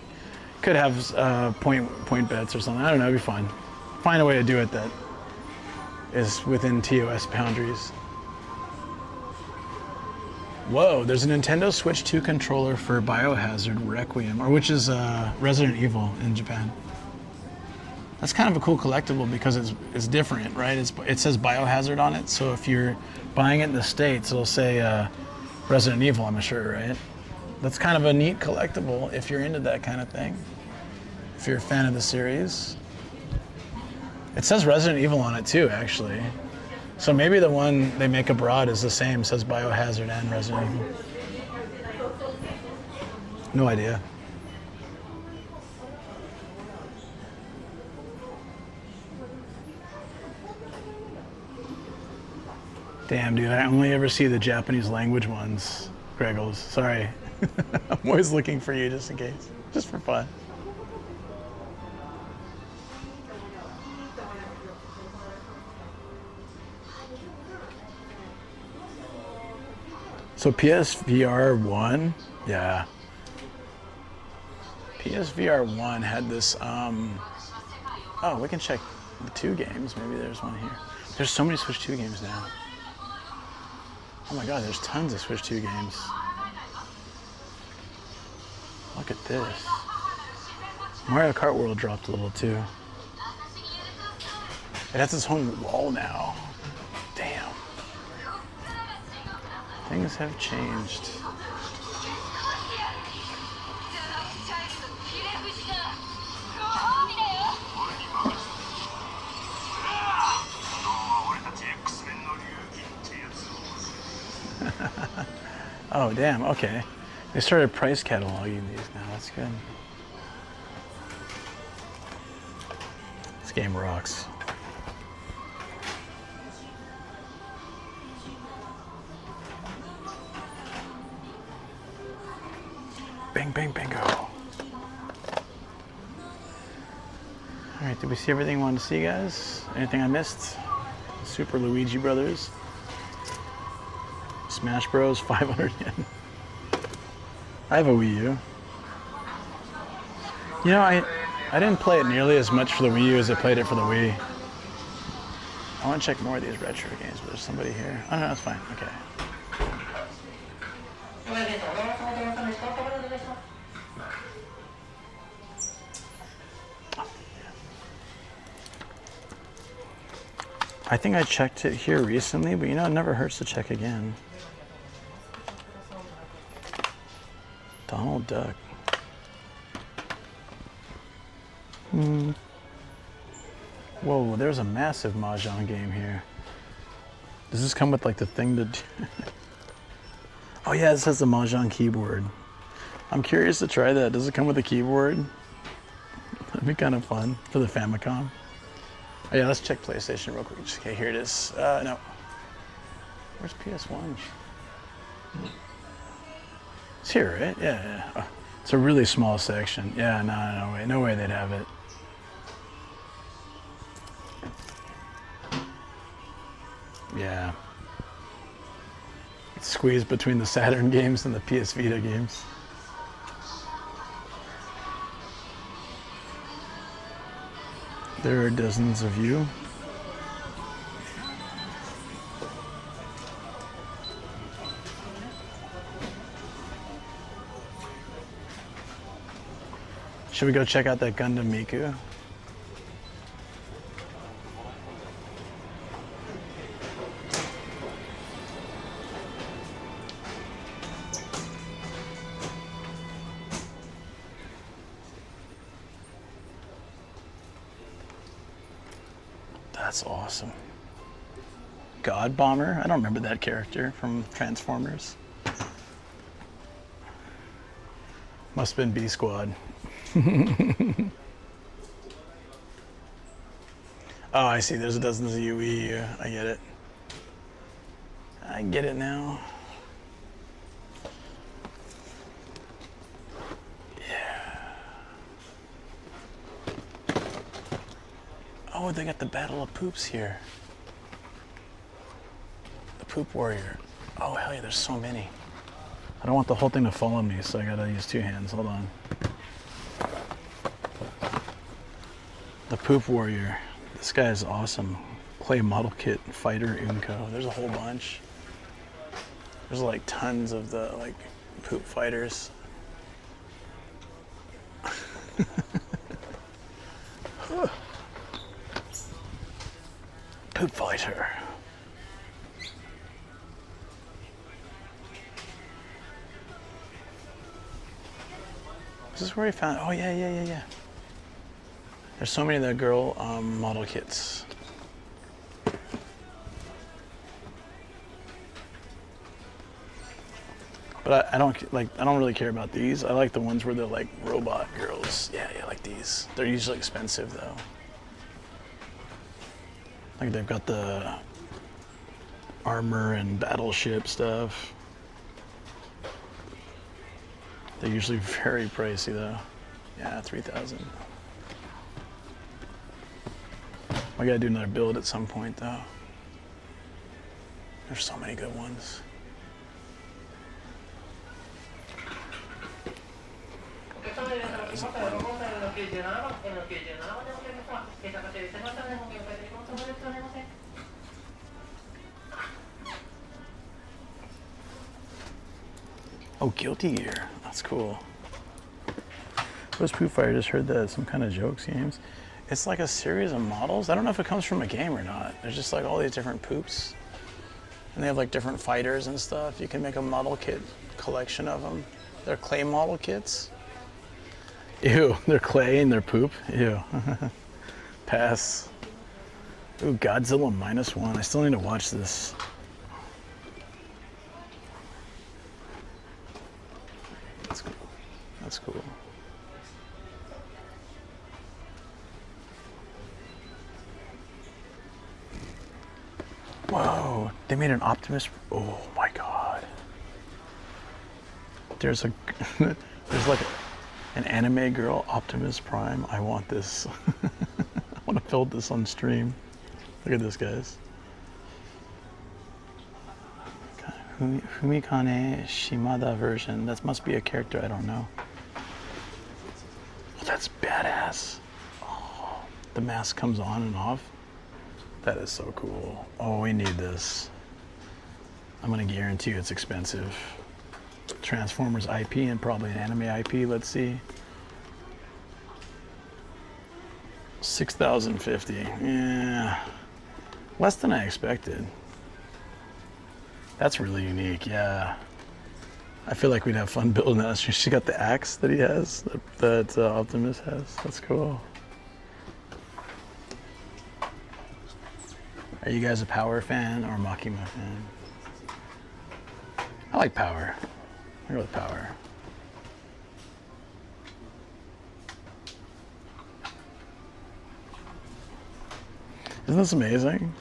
could have point bets or something. I don't know, it'd be fun. Find a way to do it that is within TOS boundaries. Whoa, there's a Nintendo Switch 2 controller for Biohazard Requiem, or which is Resident Evil in Japan. That's kind of a cool collectible because it's different, right? It says Biohazard on it, so if you're buying it in the States, it'll say Resident Evil, I'm sure, right? That's kind of a neat collectible if you're into that kind of thing. If you're a fan of the series. It says Resident Evil on it too, actually. So maybe the one they make abroad is the same, says Biohazard and Resident Evil. No idea. Damn, dude, I only ever see the Japanese language ones, Greggles. Sorry. I'm always looking for you just in case, just for fun. So PSVR 1, yeah. PSVR 1 had this, oh, we can check the 2 games. Maybe there's one here. There's so many Switch 2 games now. Oh my god, there's tons of Switch 2 games. Look at this. Mario Kart World dropped a little too. It has its own wall now. Damn. Things have changed. Oh, damn, okay. They started price cataloging these now, that's good. This game rocks. Bang, bang, bingo. All right, did we see everything we wanted to see, guys? Anything I missed? Super Luigi Brothers. Smash Bros, 500 yen. I have a Wii U. You know, I didn't play it nearly as much for the Wii U as I played it for the Wii. I want to check more of these retro games, but there's somebody here. Oh, no, that's fine. Okay. I think I checked it here recently, but you know, it never hurts to check again. Donald Duck. Whoa, there's a massive Mahjong game here. Does this come with like the thing to do? Oh yeah, it says the Mahjong keyboard. I'm curious to try that. Does it come with a keyboard? That'd be kind of fun for the Famicom. Oh yeah, let's check PlayStation real quick. Okay, here it is. No. Where's PS1? It's here, right? Yeah. Oh, it's a really small section. Yeah, no way. No way they'd have it. Yeah. It's squeezed between the Saturn games and the PS Vita games. There are dozens of you. Should we go check out that Gundam Miku? That's awesome. God Bomber? I don't remember that character from Transformers. Must have been B Squad. Oh, I see. There's dozens of UE. I get it. I get it now. Yeah. Oh, they got the Battle of Poops here. The Poop Warrior. Oh, hell yeah, there's so many. I don't want the whole thing to fall on me, so I gotta use 2 hands. Hold on. The Poop Warrior. This guy is awesome. Clay model kit fighter Unco. There's a whole bunch. There's like tons of the like poop fighters. Poop fighter. Is this where we found? Oh yeah. There's so many of the girl model kits. But I don't really care about these. I like the ones where they're like robot girls. Yeah, I like these. They're usually expensive though. Like they've got the armor and battleship stuff. They're usually very pricey though. Yeah, 3,000. I gotta do another build at some point though. There's so many good ones. Oh, Guilty Gear. That's cool. Those Poop Fighter, just heard that some kind of jokes games. It's like a series of models. I don't know if it comes from a game or not. There's just like all these different poops. And they have like different fighters and stuff. You can make a model kit collection of them. They're clay model kits. Ew, they're clay and they're poop. Ew. Pass. Ooh, Godzilla -1. I still need to watch this. That's cool. That's cool. Whoa, they made an Optimus. Oh my God. There's like an anime girl, Optimus Prime. I want this. I want to build this on stream. Look at this, guys. Fumikane Shimada version. That must be a character I don't know. Oh, that's badass. Oh, the mask comes on and off. That is so cool. Oh, we need this. I'm gonna guarantee you it's expensive. Transformers IP and probably an anime IP. Let's see. 6,050. Yeah, less than I expected. That's really unique. Yeah, I feel like we'd have fun building that. She got the axe that he has, that Optimus has. That's cool. Are you guys a Power fan or a Makima fan? I like Power. I go with Power. Isn't this amazing?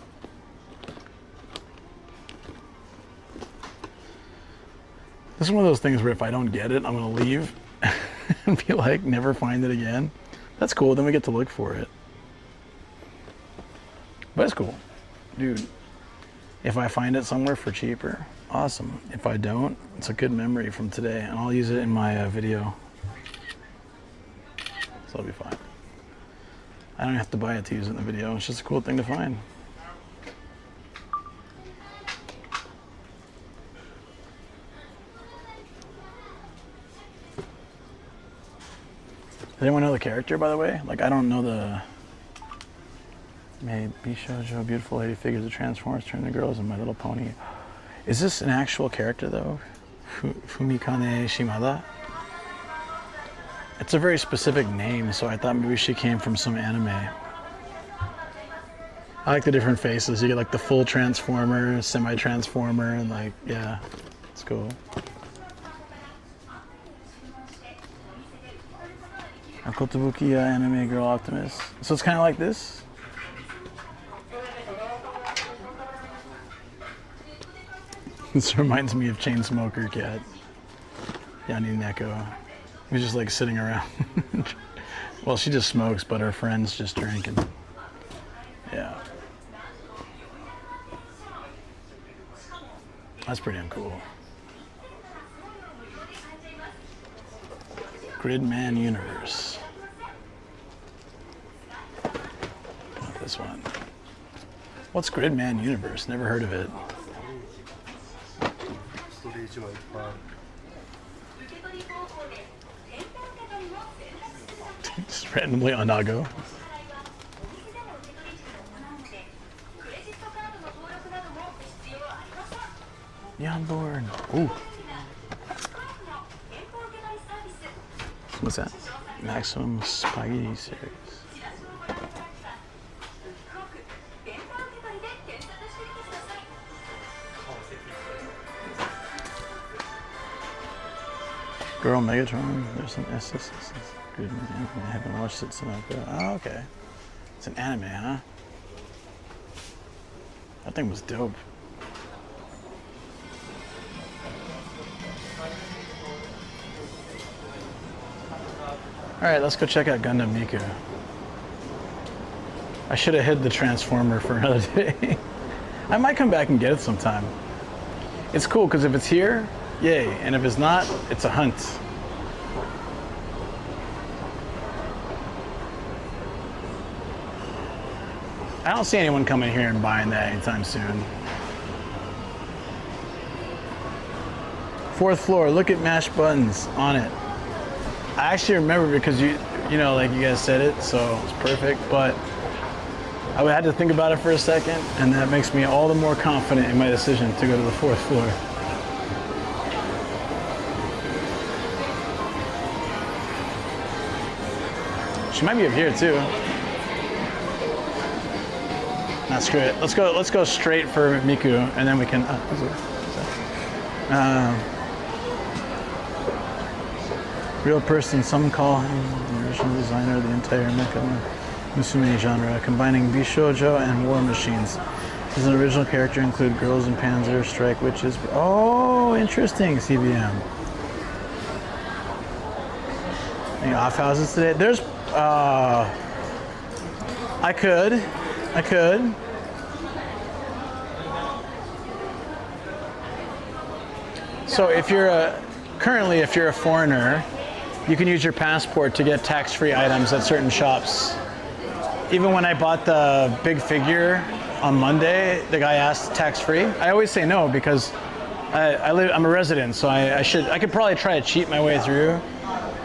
This is one of those things where if I don't get it, I'm gonna leave and be like, never find it again. That's cool, then we get to look for it. But it's cool. Dude, if I find it somewhere for cheaper, awesome. If I don't, it's a good memory from today, and I'll use it in my video. So it'll be fine. I don't have to buy it to use it in the video. It's just a cool thing to find. Does anyone know the character, by the way? Like, I don't know the... Made Bishoujo, beautiful lady figures of Transformers turn to girls and My Little Pony. Is this an actual character though? Fumikane Shimada? It's a very specific name, so I thought maybe she came from some anime. I like the different faces. You get like the full Transformer, semi-Transformer, and like, yeah, it's cool. Akotobuki anime girl Optimus. So it's kind of like this? This reminds me of Chainsmoker Cat. Yani Neko. He's just like sitting around. Well, she just smokes, but her friends just drink and... Yeah. That's pretty uncool. Gridman Universe. Not this one. What's Gridman Universe? Never heard of it. Just randomly on Nago. Neonborn. Ooh. What's that? Maximum Spaghetti series. Girl Megatron. There's an SS. Good man. I haven't watched it since I've got. Oh, okay. It's an anime, huh? That thing was dope. Alright, let's go check out Gundam Miku. I should have hid the Transformer for another day. I might come back and get it sometime. It's cool because if it's here, yay, and if it's not, it's a hunt. I don't see anyone coming here and buying that anytime soon. 4th floor, look at mashed buttons on it. I actually remember because you know, like you guys said it, so it's perfect, but I had to think about it for a second, and that makes me all the more confident in my decision to go to the 4th floor. She might be up here too. Nah, screw it. Let's go straight for Miku, and then we can. Real person, some call him the original designer of the entire mecha Musume genre, combining Bishoujo and war machines. His original character include girls in Panzer, strike witches. Oh, interesting, CBM. Any off houses today? There's, I could. So if you're currently if you're a foreigner, you can use your passport to get tax-free items at certain shops. Even when I bought the big figure on Monday, the guy asked tax-free. I always say no because I'm a resident, so I could probably try to cheat my way through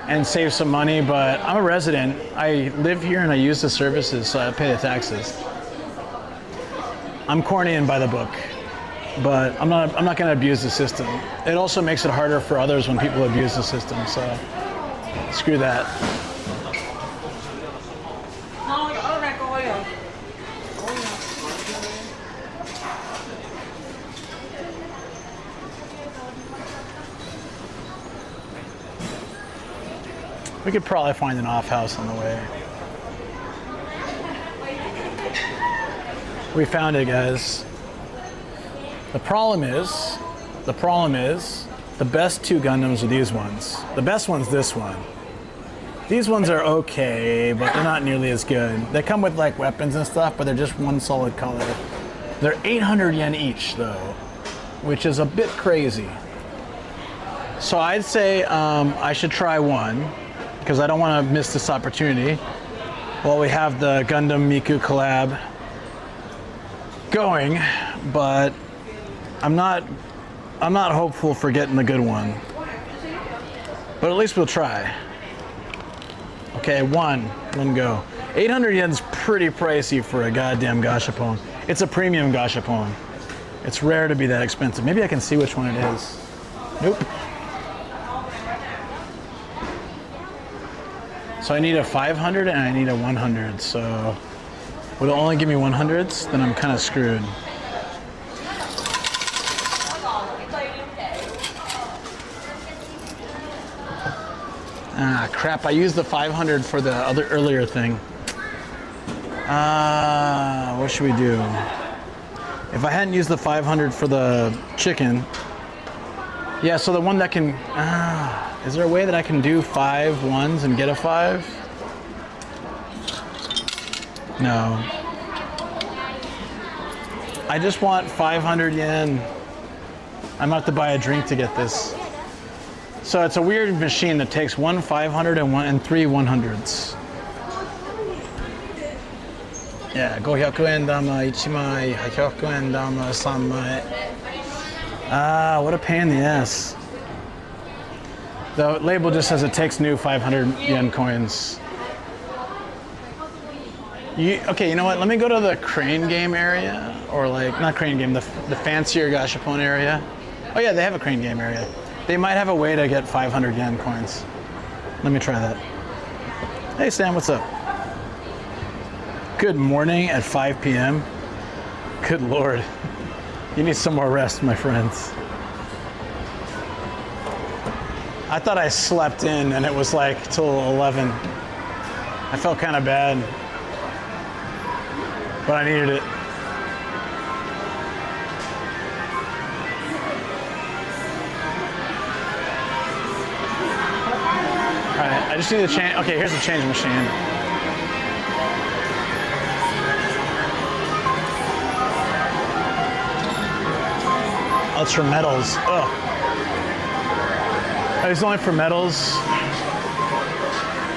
and save some money, but I'm a resident. I live here and I use the services, so I pay the taxes. I'm corny and by the book, but I'm not going to abuse the system. It also makes it harder for others when people abuse the system, so screw that. We could probably find an off house on the way. We found it, guys. The problem is, the best 2 Gundams are these ones. The best one's this one. These ones are okay, but they're not nearly as good. They come with like weapons and stuff, but they're just one solid color. They're 800 yen each though, which is a bit crazy. So I'd say I should try one, because I don't want to miss this opportunity while we have the Gundam Miku collab going, but I'm not hopeful for getting the good one. But at least we'll try. Okay, one go. 800 yen's pretty pricey for a goddamn gashapon. It's a premium gashapon. It's rare to be that expensive. Maybe I can see which one it is. Nope. So I need a 500 and I need a 100. So would it only give me 100s? Then I'm kind of screwed. Ah, crap, I used the 500 for the other earlier thing. What should we do? If I hadn't used the 500 for the chicken, yeah, so the one that can, is there a way that I can do 5 ones and get a 5? No. I just want 500 yen. I'm gonna have to buy a drink to get this. So it's a weird machine that takes 1 500 and 3 100s. Yeah, 500円玉1枚、100円玉3枚. Ah, what a pain in the ass. The label just says it takes new 500 yen coins. Okay, you know what? Let me go to the crane game area, or like, not crane game, the fancier gashapon area. Oh yeah, they have a crane game area. They might have a way to get 500 yen coins. Let me try that. Hey Sam, what's up? Good morning at 5 p.m. Good Lord. You need some more rest, my friends. I thought I slept in and it was like till 11. I felt kind of bad, but I needed it. All right, I just need to change. Okay, here's the change machine. Oh, it's for metals. Ugh. Oh, it's only for metals.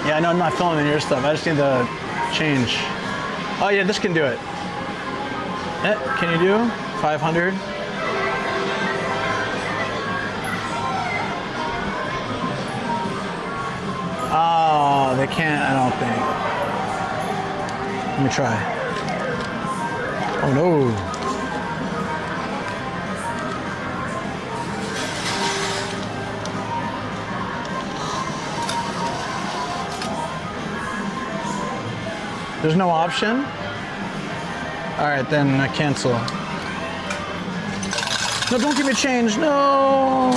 Yeah, I know I'm not filling in your stuff. I just need to change. Oh yeah, this can do it. Can you do 500? Oh, they can't, I don't think. Let me try. Oh no. There's no option? All right, then cancel. No, don't give me change, no!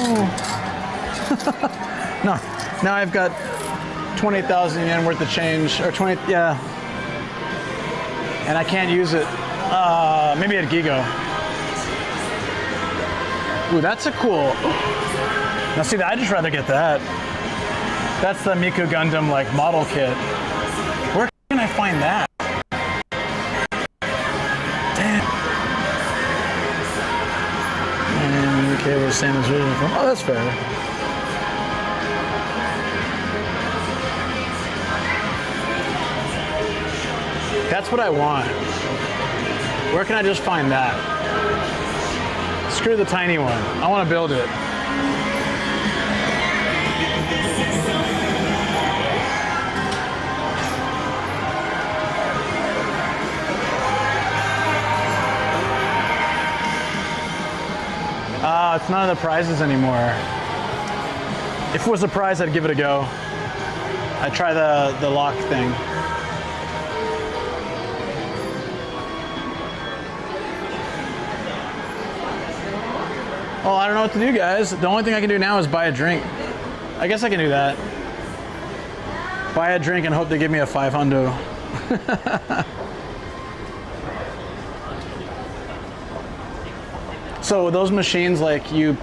No, now I've got 20,000 yen worth of change, or 20, yeah. And I can't use it. Maybe at Gigo. Ooh, that's a cool. Now see, I'd just rather get that. That's the Miku Gundam like model kit. Where can I find that? Damn. And okay, where Sam is originally from. Oh, that's fair. That's what I want. Where can I just find that? Screw the tiny one. I want to build it. It's none of the prizes anymore. If it was a prize, I'd give it a go. I'd try the lock thing. Well, I don't know what to do, guys. The only thing I can do now is buy a drink. I guess I can do that. Buy a drink and hope they give me a 500. So those machines, like you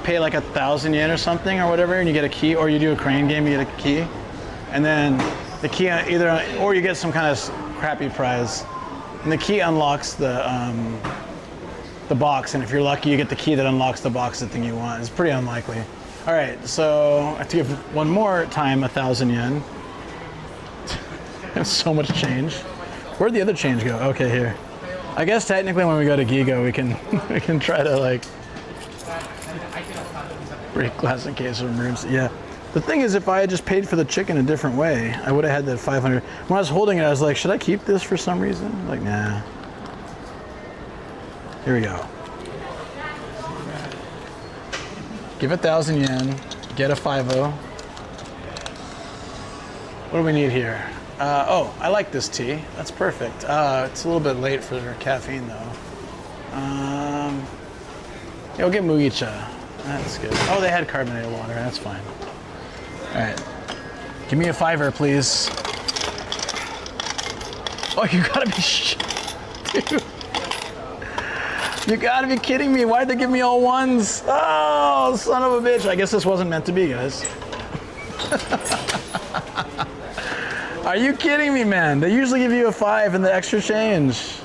pay like 1,000 yen or something or whatever, and you get a key, or you do a crane game, you get a key, and then the key either, or you get some kind of crappy prize, and the key unlocks the box, and if you're lucky, you get the key that unlocks the box, the thing you want. It's pretty unlikely. All right, so I have to give one more time 1,000 yen. That's so much change. Where'd the other change go? Okay, here. I guess technically when we go to Gigo, we can try to like break glass in case of emergency. Yeah. The thing is, if I had just paid for the chicken a different way, I would have had that 500. When I was holding it, I was like, should I keep this for some reason? Like, nah. Here we go. Give 1,000 yen, get a 50. What do we need here? Oh, I like this tea. That's perfect. It's a little bit late for caffeine though. Yeah, we'll get Mugicha. That's good. Oh, they had carbonated water. That's fine. All right. Give me a 5, please. Oh, you gotta be dude. You gotta be kidding me. Why'd they give me all 1s? Oh, son of a bitch. I guess this wasn't meant to be, guys. Are you kidding me, man? They usually give you a 5 and the extra change.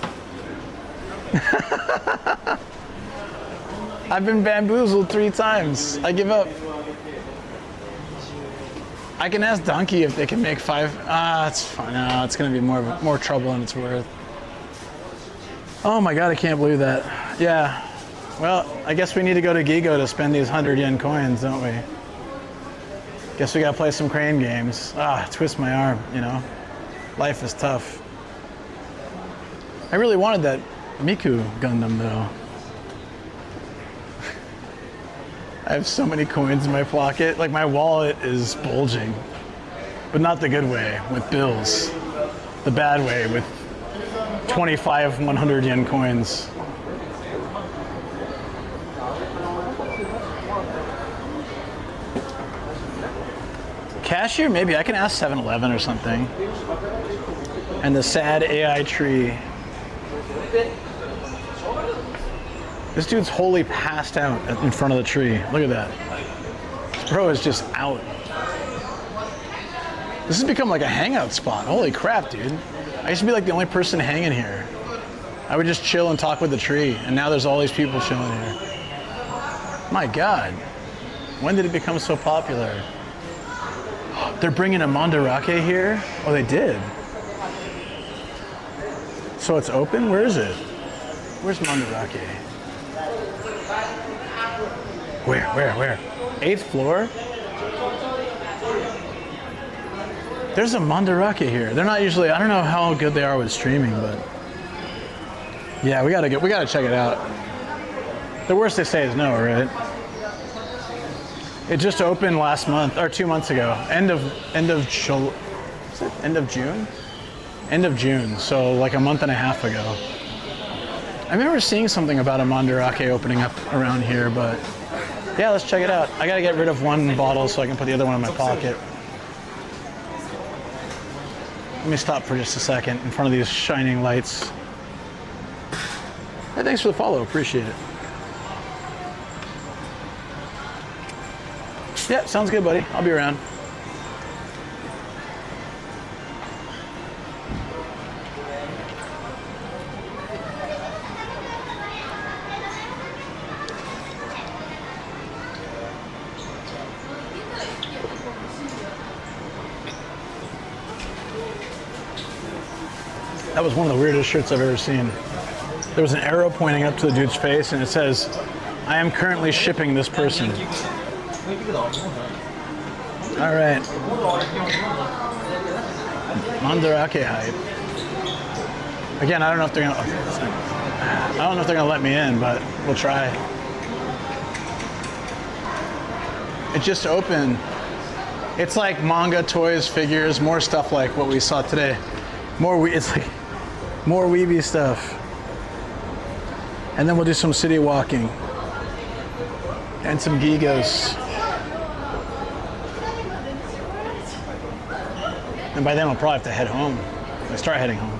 I've been bamboozled 3 times. I give up. I can ask Donkey if they can make 5. It's fine. No, it's gonna be more trouble than it's worth. Oh my god, I can't believe that. Yeah. Well, I guess we need to go to Gigo to spend these 100 yen coins, don't we? Guess we gotta play some crane games. Twist my arm, you know? Life is tough. I really wanted that Miku Gundam though. I have so many coins in my pocket. Like my wallet is bulging. But not the good way, with bills. The bad way, with 25 100 yen coins. Cashier, maybe I can ask 7-Eleven or something. And the sad AI tree. This dude's wholly passed out in front of the tree. Look at that. This bro is just out. This has become like a hangout spot. Holy crap, dude. I used to be like the only person hanging here. I would just chill and talk with the tree, and now there's all these people chilling here. My God. When did it become so popular? They're bringing a Mandarake here? Oh, they did. So it's open? Where is it? Where's Mandarake? Where? 8th floor? There's a Mandarake here. They're not usually, I don't know how good they are with streaming, but yeah, we gotta check it out. The worst they say is no, right? It just opened last month or 2 months ago. End of June? End of June, so like a month and a half ago. I remember seeing something about a Mandarake opening up around here, but yeah, let's check it out. I gotta get rid of one bottle so I can put the other one in my pocket. Let me stop for just a second in front of these shining lights. Hey, thanks for the follow, appreciate it. Yeah, sounds good, buddy. I'll be around. That was one of the weirdest shirts I've ever seen. There was an arrow pointing up to the dude's face and it says, "I am currently shipping this person." All right. Mandarake hype. Again, I don't know if they're gonna let me in, but we'll try. It just opened. It's like manga, toys, figures, more stuff like what we saw today. It's like more weeby stuff. And then we'll do some city walking and some gigos. And by then we'll probably have to head home. I start heading home.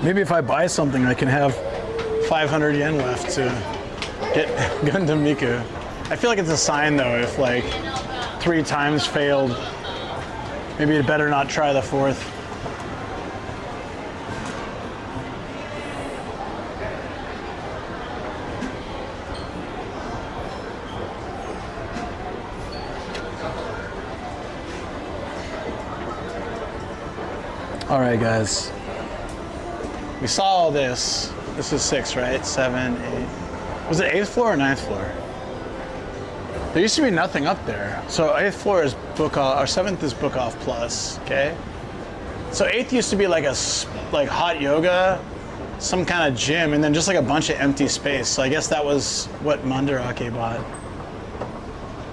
Maybe if I buy something, I can have 500 yen left to get Gundam Miku. I feel like it's a sign though, if like 3 times failed, maybe you'd better not try the 4th. All right, guys. We saw all this. This is 6, right? 7, 8. Was it 8th floor or 9th floor? There used to be nothing up there. So 8th floor is book off, or 7th is book off plus, okay? So 8th used to be like like hot yoga, some kind of gym, and then just like a bunch of empty space. So I guess that was what Mandarake bought.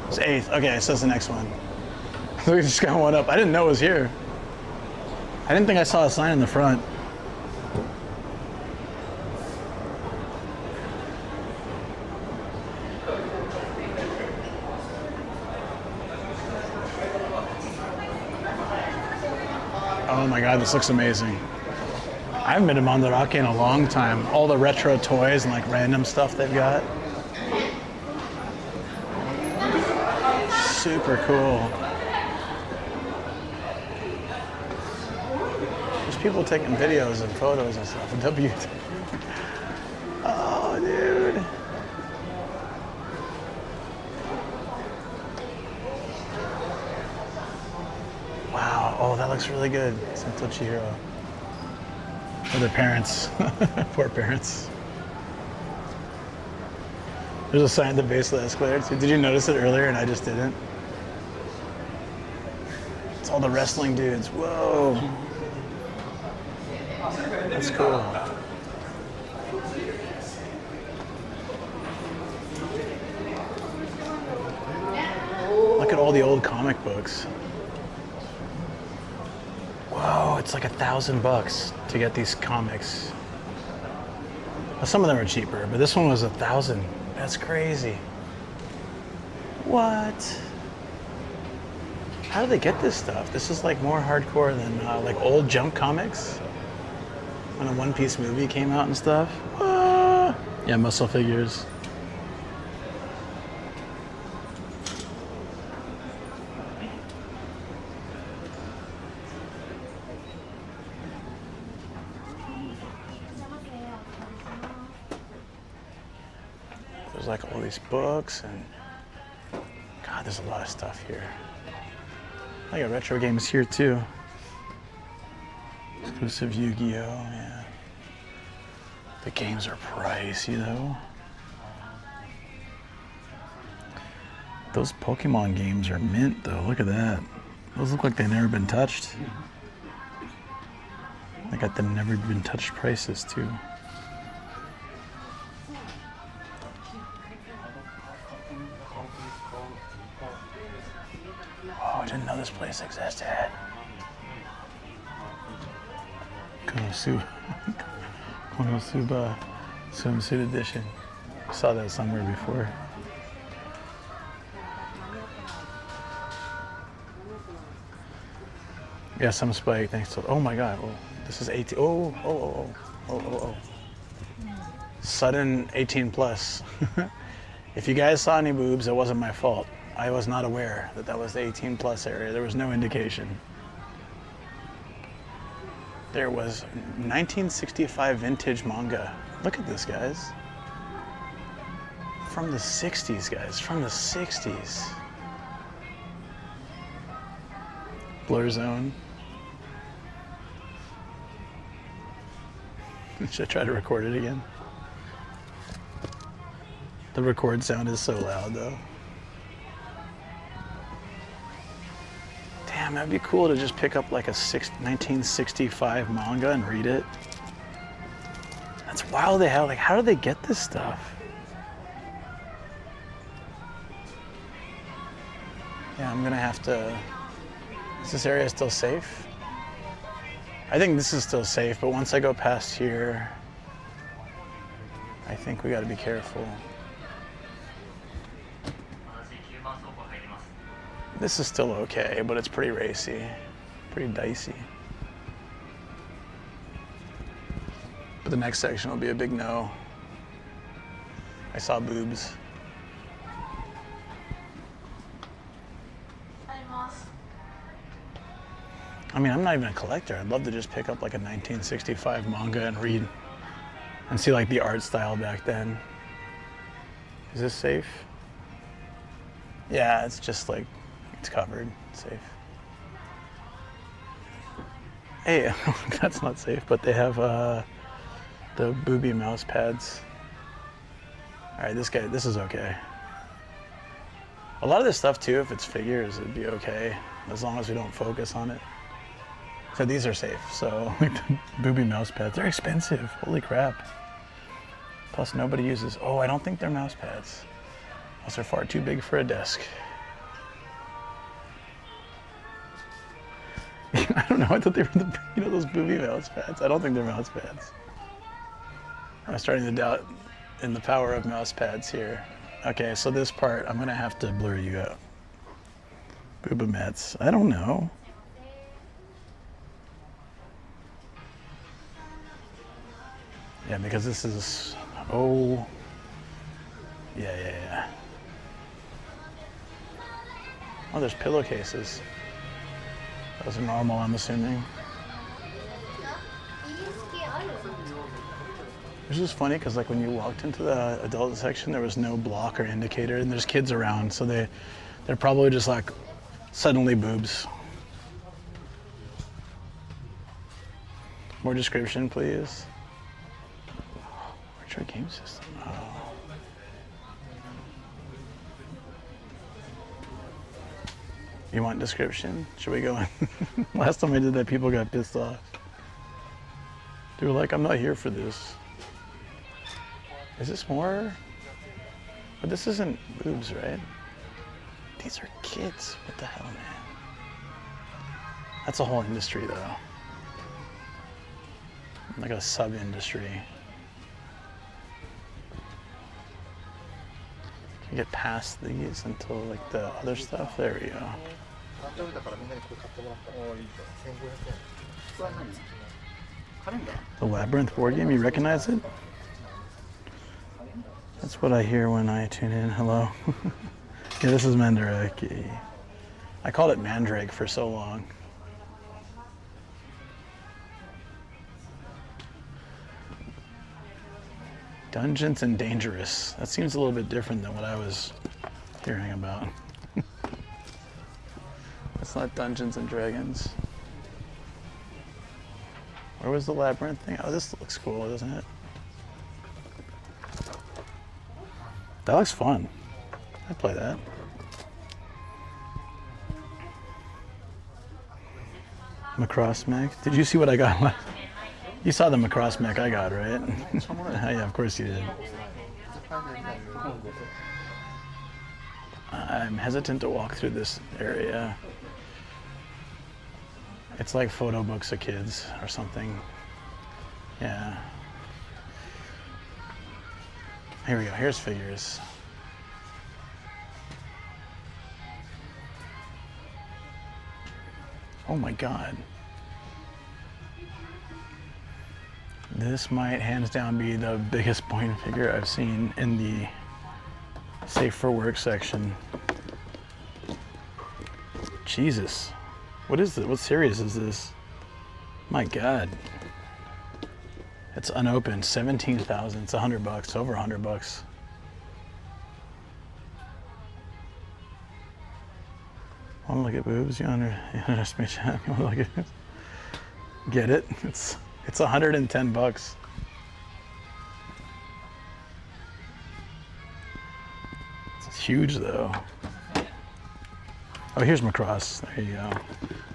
It's 8th. Okay, so that's the next one. We just got one up. I didn't know it was here. I didn't think I saw a sign in the front. Oh my God, this looks amazing. I haven't been to Mandarake in a long time. All the retro toys and like random stuff they've got. Super cool. There's people taking videos and photos and stuff. Oh, dude. Oh, that looks really good. Sento Chihiro. For their parents. Poor parents. There's a sign at the base of the escalator too. Did you notice it earlier and I just didn't? It's all the wrestling dudes. Whoa. That's cool. Look at all the old comic books. Whoa, it's like $1,000 to get these comics. Well, some of them are cheaper, but this one was $1,000. That's crazy. What? How do they get this stuff? This is like more hardcore than like old Jump comics. When a One Piece movie came out and stuff. Yeah, muscle figures. There's like all these books and God, there's a lot of stuff here. I got retro games here too. Exclusive Yu-Gi-Oh, yeah. The games are pricey though. Those Pokemon games are mint though, look at that. Those look like they've never been touched. They got the never been touched prices too. Oh, I didn't know this place existed. Konosuba Swimsuit Edition. I saw that somewhere before. Yes, I'm Spike. Thanks to. Oh my God. Oh, this is 18. Oh. Sudden 18 plus. If you guys saw any boobs, it wasn't my fault. I was not aware that that was the 18 plus area. There was no indication. There was 1965 vintage manga. Look at this, guys. From the 60s, guys. From the 60s. Blur Zone. Should I try to record it again? The record sound is so loud, though. Damn, that'd be cool to just pick up like a 1965 manga and read it. That's wild. They have, like, how do they get this stuff? Yeah, I'm gonna have to. Is this area still safe? I think this is still safe, but once I go past here, I think we gotta be careful. This is still okay, but it's pretty racy, pretty dicey. But the next section will be a big no. I saw boobs. I mean, I'm not even a collector. I'd love to just pick up like a 1965 manga and read and see like the art style back then. Is this safe? Yeah, it's just like, it's covered, it's safe. Hey, that's not safe, but they have the booby mouse pads. All right, this is okay. A lot of this stuff too, if it's figures, it'd be okay, as long as we don't focus on it. So these are safe, so like the booby mouse pads, they're expensive, holy crap. Plus nobody uses, oh, I don't think they're mouse pads. Those are far too big for a desk. I don't know, I thought they were those booby mouse pads. I don't think they're mouse pads. I'm starting to doubt in the power of mouse pads here. Okay, so this part, I'm gonna have to blur you out. Boobamets, I don't know. Yeah, because this is, oh, yeah. Oh, there's pillowcases. Those are normal, I'm assuming. It's just funny because like when you walked into the adult section, there was no block or indicator, and there's kids around, so they're probably just like suddenly boobs. More description, please. Retro game system. Oh. You want description? Should we go in? Last time I did that, people got pissed off. They were like, I'm not here for this. Is this more? But this isn't boobs, right? These are kids. What the hell, man? That's a whole industry, though. Like a sub-industry. Can you get past these until like the other stuff? There we go. The Labyrinth board game, you recognize it? That's what I hear when I tune in. Hello. Yeah, this is Mandrake. I called it Mandrake for so long. Dungeons and Dangerous. That seems a little bit different than what I was hearing about. It's not Dungeons and Dragons. Where was the Labyrinth thing? Oh, this looks cool, doesn't it? That looks fun. I'd play that. Macross mech. Did you see what I got? You saw the Macross mech I got, right? Yeah, of course you did. I'm hesitant to walk through this area. It's like photo books of kids or something. Yeah. Here we go. Here's figures. Oh my God. This might hands down be the biggest point figure I've seen in the safe for work section. Jesus. What is this? What series is this? My God. It's unopened. 17,000. It's $100. Over $100. Want to look at boobs? You underestimate that? You want to look at boobs? Get it? It's $110. It's huge though. Oh, here's Macross. There you go.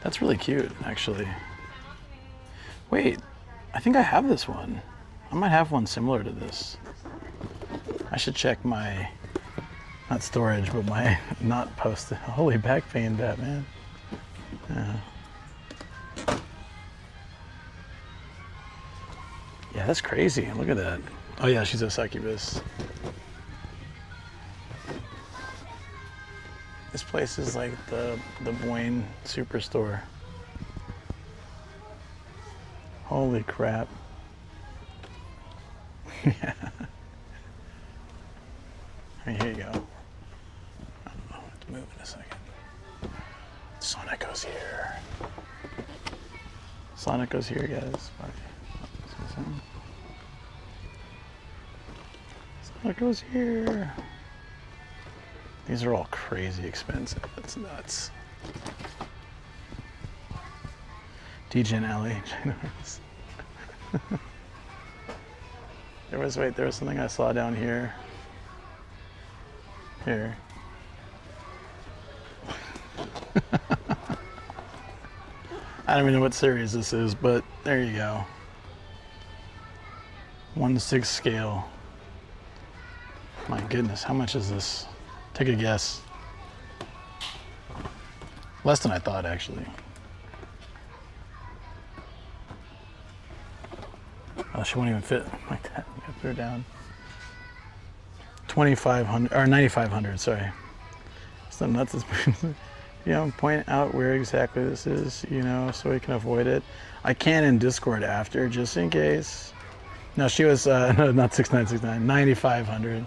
That's really cute, actually. Wait, I think I have this one. I might have one similar to this. I should check my, not storage, but my not posted. Holy back pain, Batman. Yeah. Yeah, that's crazy. Look at that. Oh yeah, she's a succubus. This place is like the Boyne Superstore. Holy crap. Yeah. I mean, here you go. I don't know, I have to move in a second. Sonic goes here. Sonic goes here, guys. Sonic goes here. These are all crazy expensive. That's nuts. DJ Alley. There was something I saw down here. Here. I don't even know what series this is, but there you go. 1/6 scale. My goodness, how much is this? Take a guess. Less than I thought, actually. Oh, she won't even fit like that. You gotta put her down. 2,500 or 9,500. Sorry. It's not nuts. You know, point out where exactly this is. You know, so we can avoid it. I can in Discord after, just in case. No, she was no, not 6,969. 9,500.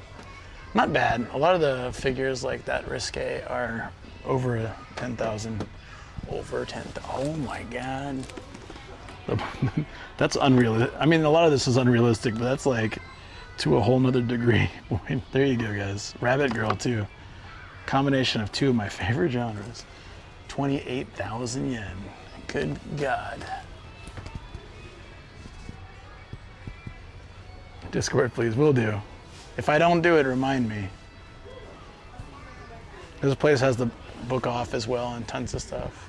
Not bad. A lot of the figures like that risque are over 10,000. Over 10,000. Oh my God. That's unrealistic. I mean, a lot of this is unrealistic, but that's like to a whole nother degree. There you go, guys. Rabbit Girl too. Combination of two of my favorite genres. 28,000 yen. Good God. Discord, please. Will do. If I don't do it, remind me. This place has the book off as well and tons of stuff.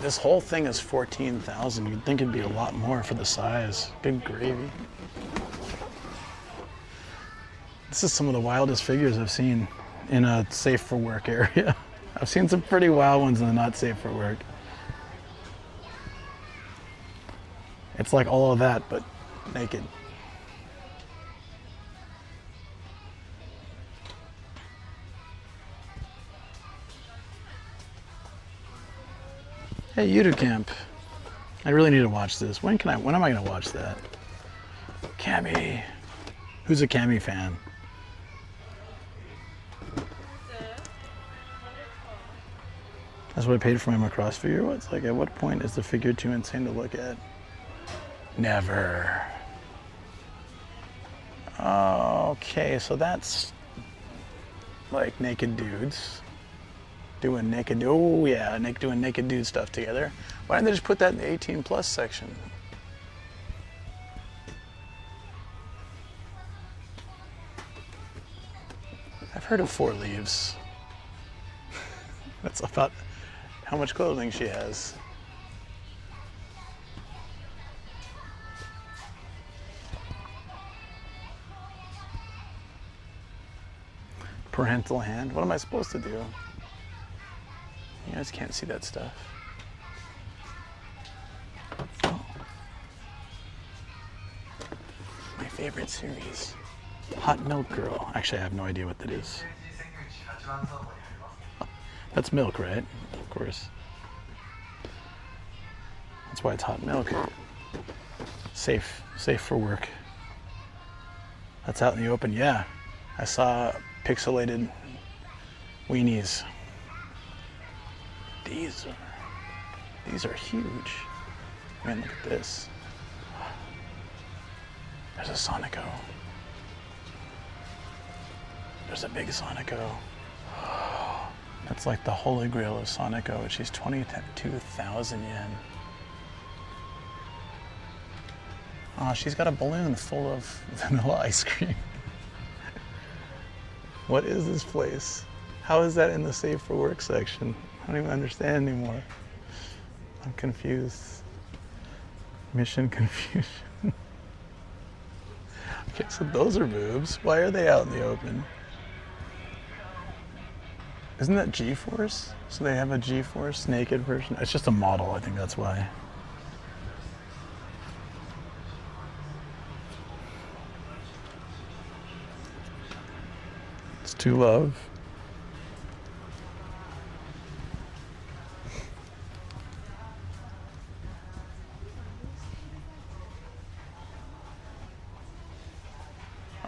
This whole thing is 14,000. You'd think it'd be a lot more for the size. Good gravy. This is some of the wildest figures I've seen in a safe for work area. I've seen some pretty wild ones in the not safe for work. It's like all of that, but naked. Hey, YouTube Camp. I really need to watch this. When am I gonna watch that? Cammy. Who's a Cammy fan? That's what I paid for my Macross figure. What's like, at what point is the figure too insane to look at? Never. Okay, so that's like naked dudes doing naked, oh yeah, doing naked dude stuff together. Why didn't they just put that in the 18 plus section? I've heard of 4 Leaves. That's about how much clothing she has. Parental hand? What am I supposed to do? You guys can't see that stuff. Oh. My favorite series. Hot Milk Girl. Actually, I have no idea what that is. That's milk, right? Of course. That's why it's hot milk. Safe for work. That's out in the open. Yeah, I saw pixelated weenies. These are huge. Man, look at this. There's a Sonico. There's a big Sonico. That's like the holy grail of Sonico. She's 22,000 yen. Oh, she's got a balloon full of vanilla ice cream. What is this place? How is that in the safe for work section? I don't even understand anymore. I'm confused. Mission confusion. Okay, so those are boobs. Why are they out in the open? Isn't that G-Force? So they have a G-Force naked version? It's just a model, I think that's why. It's To Love.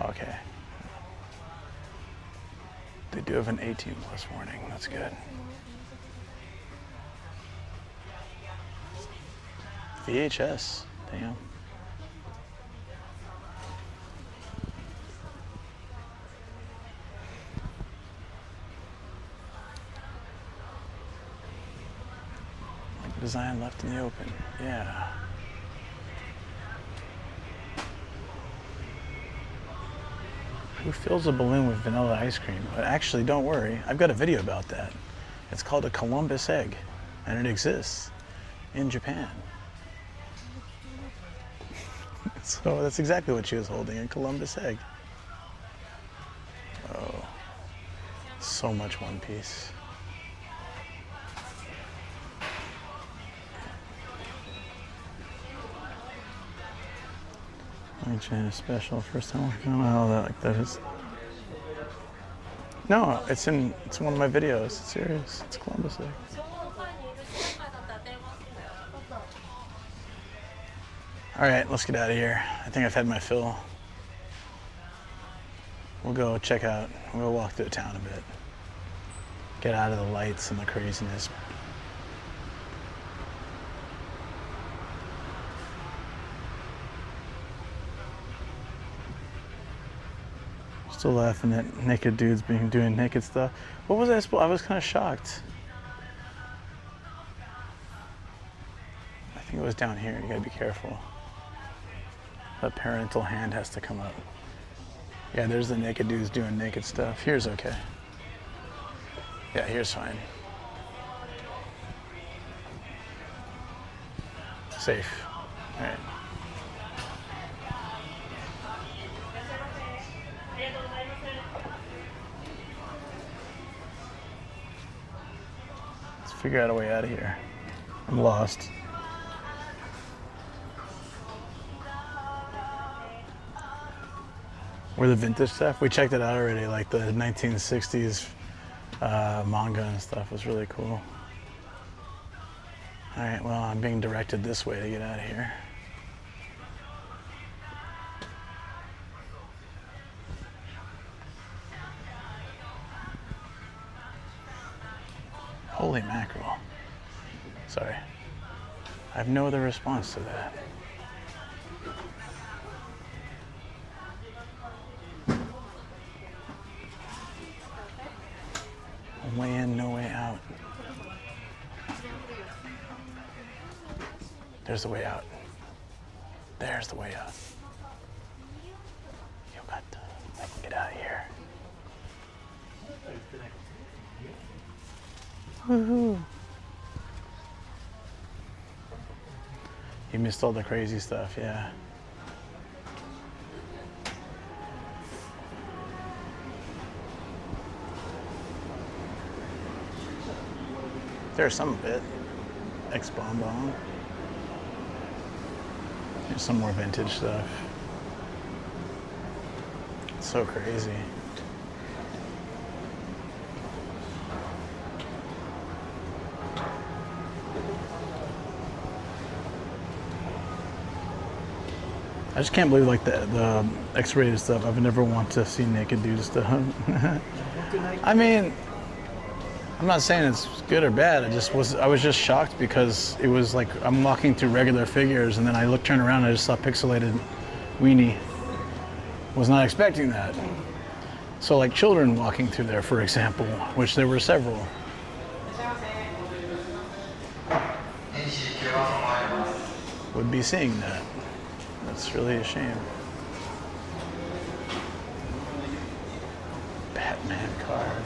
Okay. They do have an 18 plus warning. That's good. VHS. Damn. Like design left in the open. Yeah. Who fills a balloon with vanilla ice cream? But actually, don't worry. I've got a video about that. It's called a Columbus egg, and it exists in Japan. So that's exactly what she was holding, a Columbus egg. Oh, so much One Piece. Gaijin is special. First time working on how that like that is. No, it's one of my videos. It's serious. It's Columbus egg. All right, let's get out of here. I think I've had my fill. We'll go check out. We'll walk through the town a bit. Get out of the lights and the craziness. Still laughing at naked dudes doing naked stuff. What was I supposed? I was kind of shocked. I think it was down here. You gotta be careful. The parental hand has to come up. Yeah, there's the naked dudes doing naked stuff. Here's okay. Yeah, here's fine. Safe. All right. Let's figure out a way out of here. I'm lost. Where the vintage stuff, we checked it out already, like the 1960s manga and stuff was really cool. All right, well, I'm being directed this way to get out of here. Holy mackerel. Sorry. I have no other response to that. One way in, no way out. There's the way out. There's the way out. You got to get out of here. Woohoo! You missed all the crazy stuff, yeah. There's some of it. X-Bomb. There's some more vintage stuff. It's so crazy. I just can't believe like the X-rated stuff. I've never wanted to see naked dude stuff. I mean, I'm not saying it's good or bad. I was just shocked because it was like I'm walking through regular figures and then I turned around and I just saw pixelated weenie. Was not expecting that. So like children walking through there, for example, which there were several. Would be seeing that. That's really a shame. Batman card.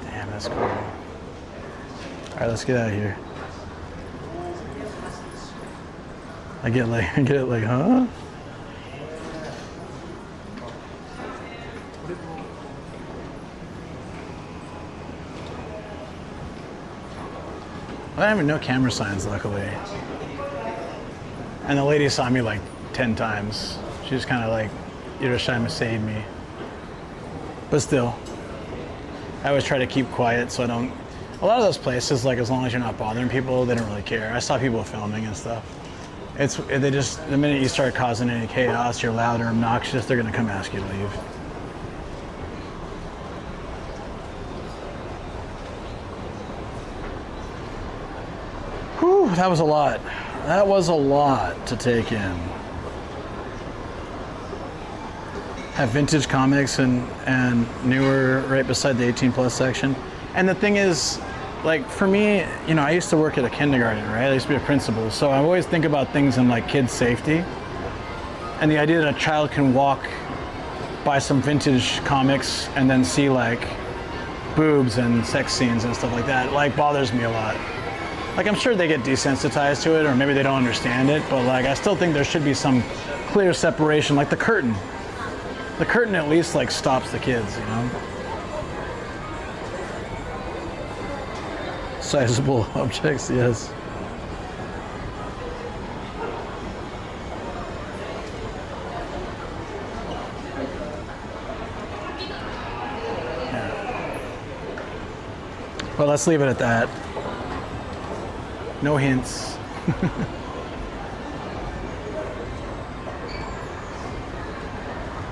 Damn, that's cool. All right, let's get out of here. I get it like, huh? I have no camera signs, luckily. And the lady saw me like 10 times. She just kind of like, you're just trying to save me. But still, I always try to keep quiet so I don't. A lot of those places, like as long as you're not bothering people, they don't really care. I saw people filming and stuff. They just, the minute you start causing any chaos, you're loud or obnoxious, they're gonna come ask you to leave. Whew, that was a lot. That was a lot to take in. Have vintage comics and newer right beside the 18+ section. And the thing is, like for me, you know, I used to work at a kindergarten, right? I used to be a principal. So I always think about things in like kids' safety. And the idea that a child can walk by some vintage comics and then see like boobs and sex scenes and stuff like that, like bothers me a lot. Like I'm sure they get desensitized to it or maybe they don't understand it, but like I still think there should be some clear separation, like the curtain. The curtain at least like stops the kids, you know? Sizable objects, yes. Yeah. Well, let's leave it at that. No hints.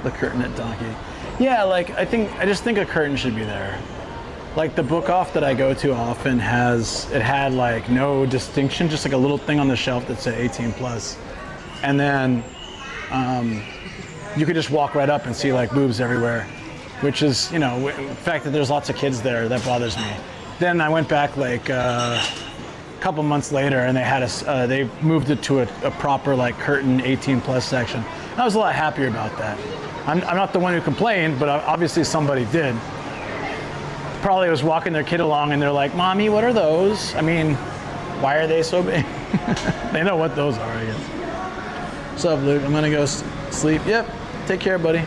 The curtain at Donkey. Yeah, like I just think a curtain should be there. Like the book off that I go to often had like no distinction, just like a little thing on the shelf that said 18+. And then you could just walk right up and see like boobs everywhere, which is, you know, the fact that there's lots of kids there, that bothers me. Then I went back like couple months later, and they had they moved it to a proper like curtain 18+ section. I was a lot happier about that. I'm not the one who complained, but obviously somebody did. Probably was walking their kid along and they're like, "Mommy, what are those? I mean, why are they so big?" They know what those are, I guess. What's up, Luke? I'm gonna go sleep. Yep. Take care, buddy.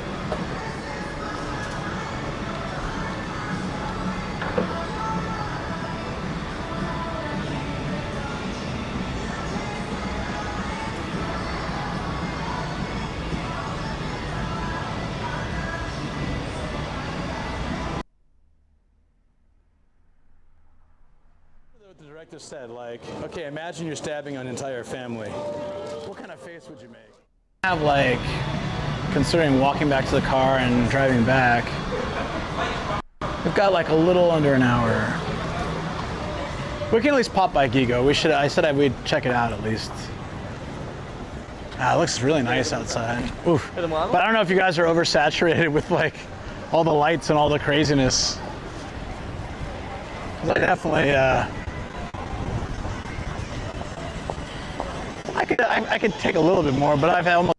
The director said, like, okay, imagine you're stabbing an entire family. What kind of face would you make? I have, like, considering walking back to the car and driving back, we've got like a little under an hour. We can at least pop by Gigo. I said we'd check it out at least. It looks really nice outside. Oof. But I don't know if you guys are oversaturated with like all the lights and all the craziness. I definitely, I could take a little bit more, but I've had almost.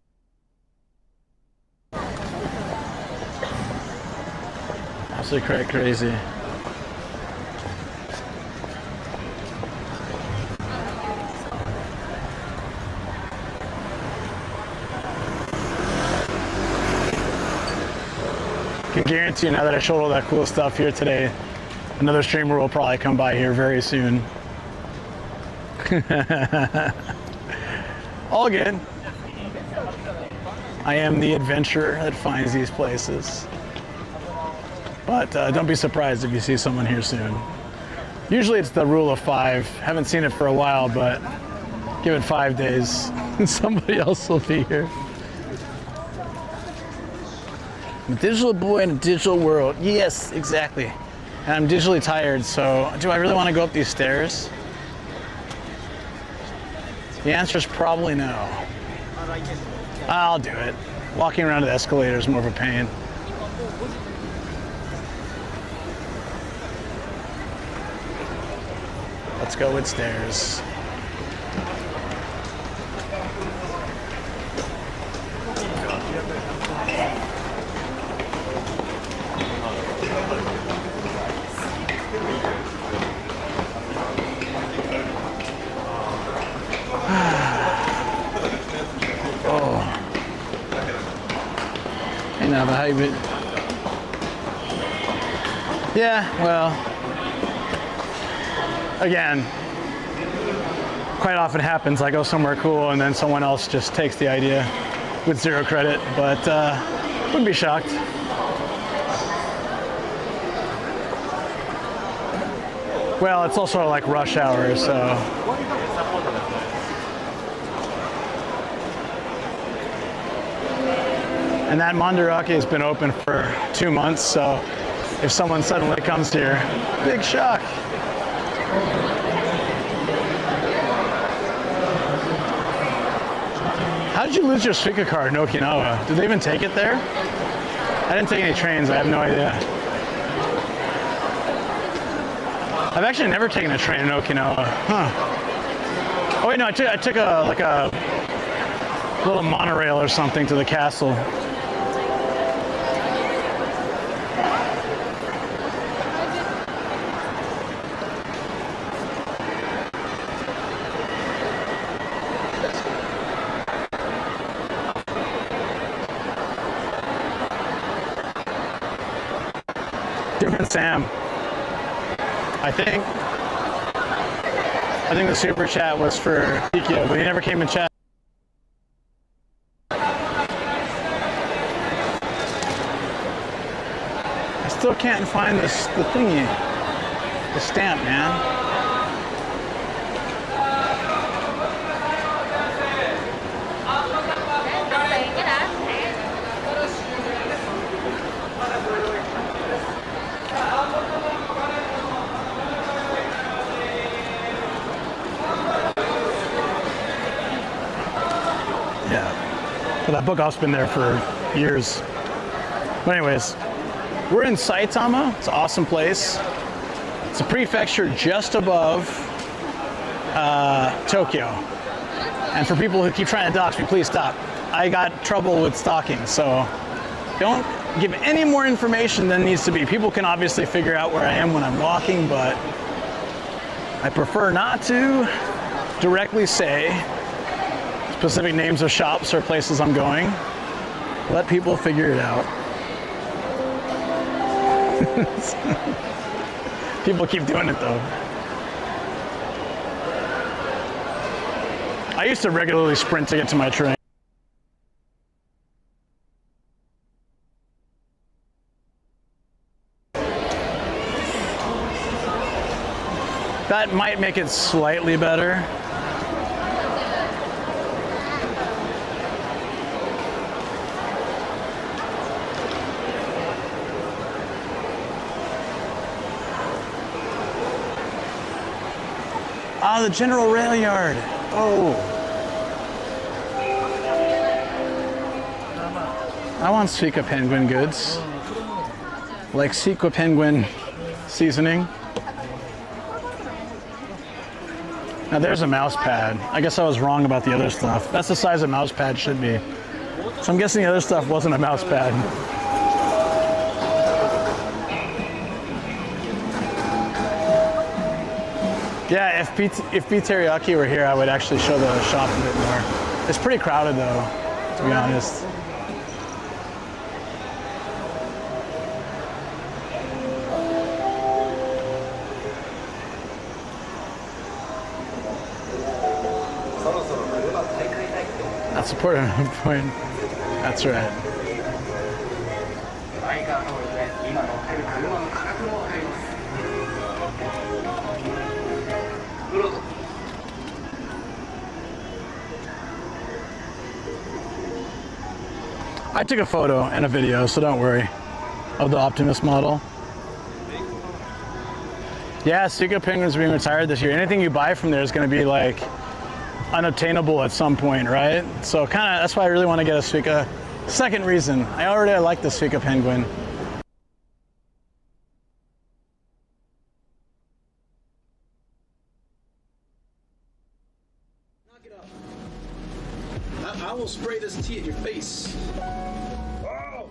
Absolutely crazy. I can guarantee you now that I showed all that cool stuff here today, another streamer will probably come by here very soon. All good. I am the adventurer that finds these places. But don't be surprised if you see someone here soon. Usually it's the rule of 5. Haven't seen it for a while, but give it 5 days and somebody else will be here. I'm a digital boy in a digital world. Yes, exactly. And I'm digitally tired, so do I really want to go up these stairs? The answer is probably no. I'll do it. Walking around the escalator is more of a pain. Let's go with stairs. Hey, Nava, how you been? Yeah, well, again, quite often happens. I go somewhere cool and then someone else just takes the idea with 0 credit, but wouldn't be shocked. Well, it's also like rush hour, so. And that Mandarake has been open for 2 months, so if someone suddenly comes here, big shock. How did you lose your Suica card in Okinawa? Did they even take it there? I didn't take any trains, I have no idea. I've actually never taken a train in Okinawa. Huh. Oh wait, no, I took a little monorail or something to the castle. Different Sam. I think the super chat was for Tikio, but he never came in chat. I still can't find the thingy, the stamp, man. Well, that book house been there for years. But anyways, we're in Saitama. It's an awesome place. It's a prefecture just above Tokyo. And for people who keep trying to dox me, please stop. I got trouble with stalking, so don't give any more information than needs to be. People can obviously figure out where I am when I'm walking, but I prefer not to directly say specific names of shops or places I'm going. Let people figure it out. People keep doing it though. I used to regularly sprint to get to my train. That might make it slightly better. Ah, the General Rail Yard. Oh. I want Suica Penguin goods. Like Suica Penguin seasoning. Now there's a mouse pad. I guess I was wrong about the other stuff. That's the size a mouse pad should be. So I'm guessing the other stuff wasn't a mouse pad. Yeah, if beef teriyaki were here, I would actually show the shop a bit more. It's pretty crowded though, to be honest. That's a important point. That's right. I took a photo and a video, so don't worry, of the Optimus model. Yeah, Suica Penguin's being retired this year. Anything you buy from there is going to be like unobtainable at some point, right? So kind of that's why I really want to get a Suica. Second reason, I already like the Suica Penguin. Knock it up. I will spray this tea at your face. Oh.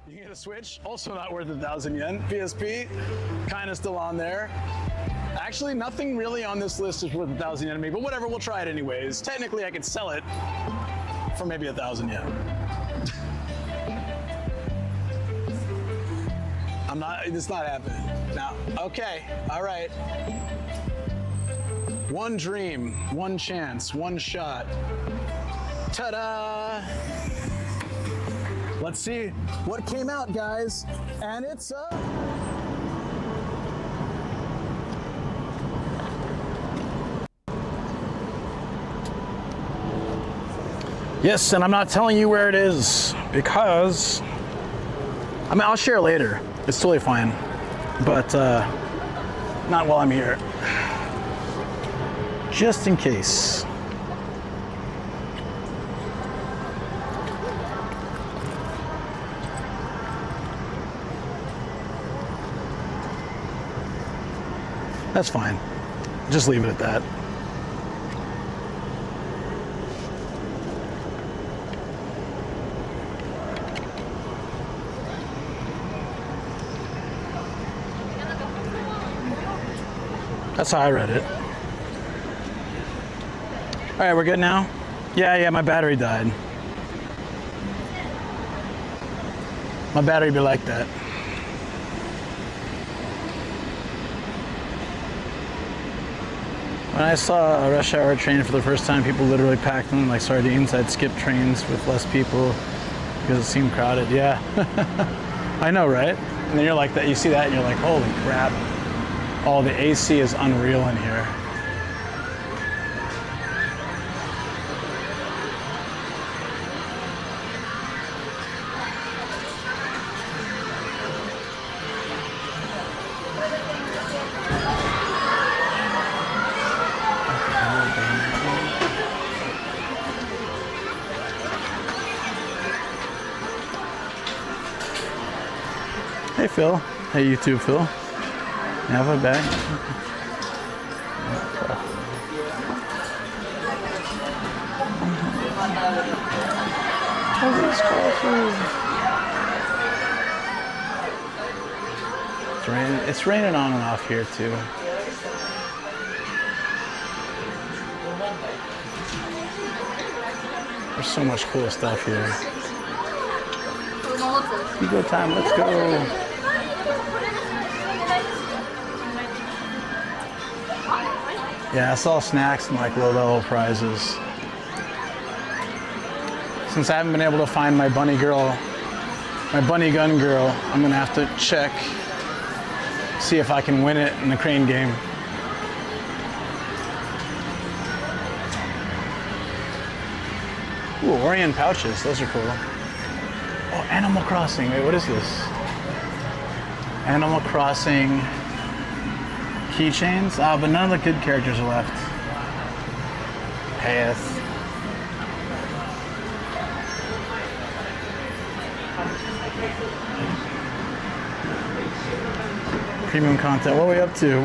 You can get a Switch, also not worth 1,000 yen. PSP, kind of still on there. Actually, nothing really on this list is worth 1,000 yen to me, but whatever, we'll try it anyways. Technically, I could sell it for maybe 1,000 yen. It's not happening. Now, okay, all right. One dream, one chance, one shot. Ta-da! Let's see what came out, guys. And it's yes, and I'm not telling you where it is because I mean I'll share later. It's totally fine, but not while I'm here. Just in case. That's fine. Just leave it at that. That's how I read it. All right, we're good now? Yeah, my battery died. My battery be like that. When I saw a rush hour train for the first time, people literally packed them like sardines. I'd skip trains with less people because it seemed crowded. Yeah, I know, right? And then you're like that. You see that, and you're like, holy crap! Oh, the AC is unreal in here. Phil. Hey, YouTube Phil. Have a bag. It's raining on and off here too. There's so much cool stuff here. Ego time, let's go. Yeah, I saw snacks and like low level prizes. Since I haven't been able to find my bunny gun girl, I'm gonna have to check, see if I can win it in the crane game. Ooh, Orient pouches, those are cool. Oh, Animal Crossing, wait, what is this? Animal Crossing keychains? But none of the good characters are left. Pass. Premium content, what are we up to?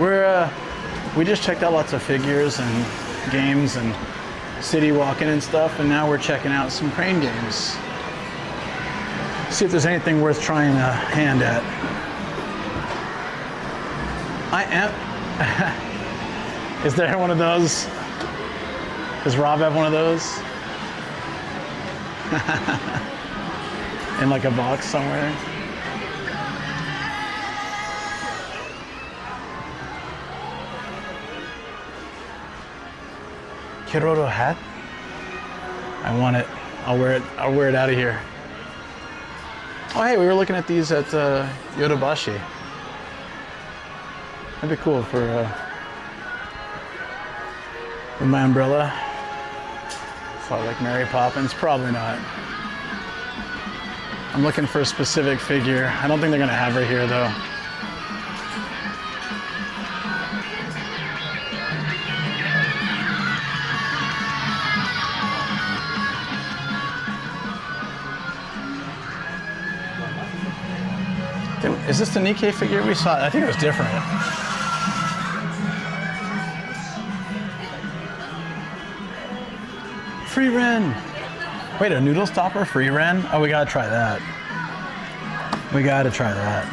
We just checked out lots of figures and games and city walking and stuff, and now we're checking out some crane games. See if there's anything worth trying a hand at. I am. Is there one of those? Does Rob have one of those? In like a box somewhere? Kiroro hat? I want it. I'll wear it out of here. Oh hey, we were looking at these at Yodobashi. That'd be cool for with my umbrella. So like Mary Poppins, probably not. I'm looking for a specific figure. I don't think they're gonna have her here though. Is this the Nikkei figure we saw? I think it was different. Free Ren. Wait, a noodle stopper? Free Ren? Oh, we gotta try that. We gotta try that.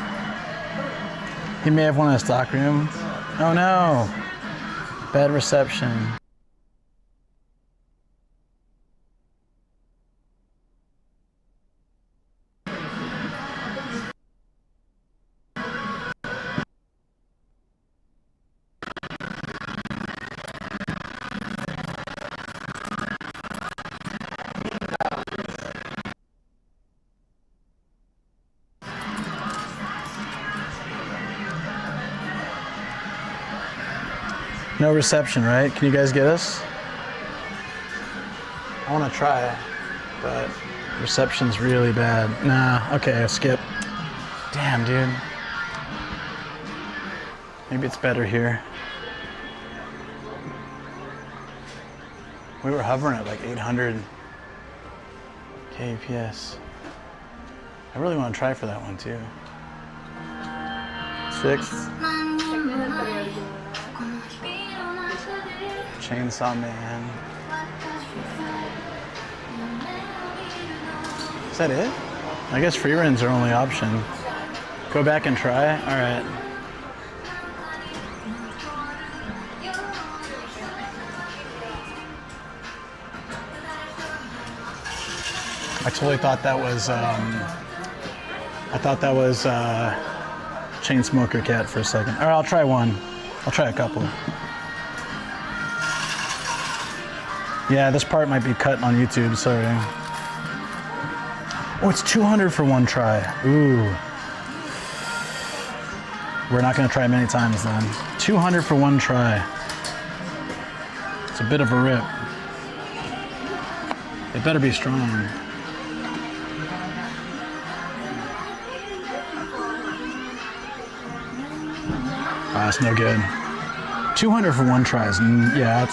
He may have one in a stock room. Oh no. Bad reception. No reception, right? Can you guys get us? I want to try, but reception's really bad. Nah, okay, skip. Damn, dude. Maybe it's better here. We were hovering at like 800 kps. I really want to try for that one too. 6th. Chainsaw Man. Is that it? I guess free runs are only option. Go back and try? Alright. I totally thought that was, Chainsmoker Cat for a second. Alright, I'll try one. I'll try a couple. Yeah, this part might be cut on YouTube, sorry. Oh, it's 200 for one try. Ooh. We're not gonna try many times then. 200 for one try. It's a bit of a rip. It better be strong. Ah, it's no good. 200 for one try is, yeah,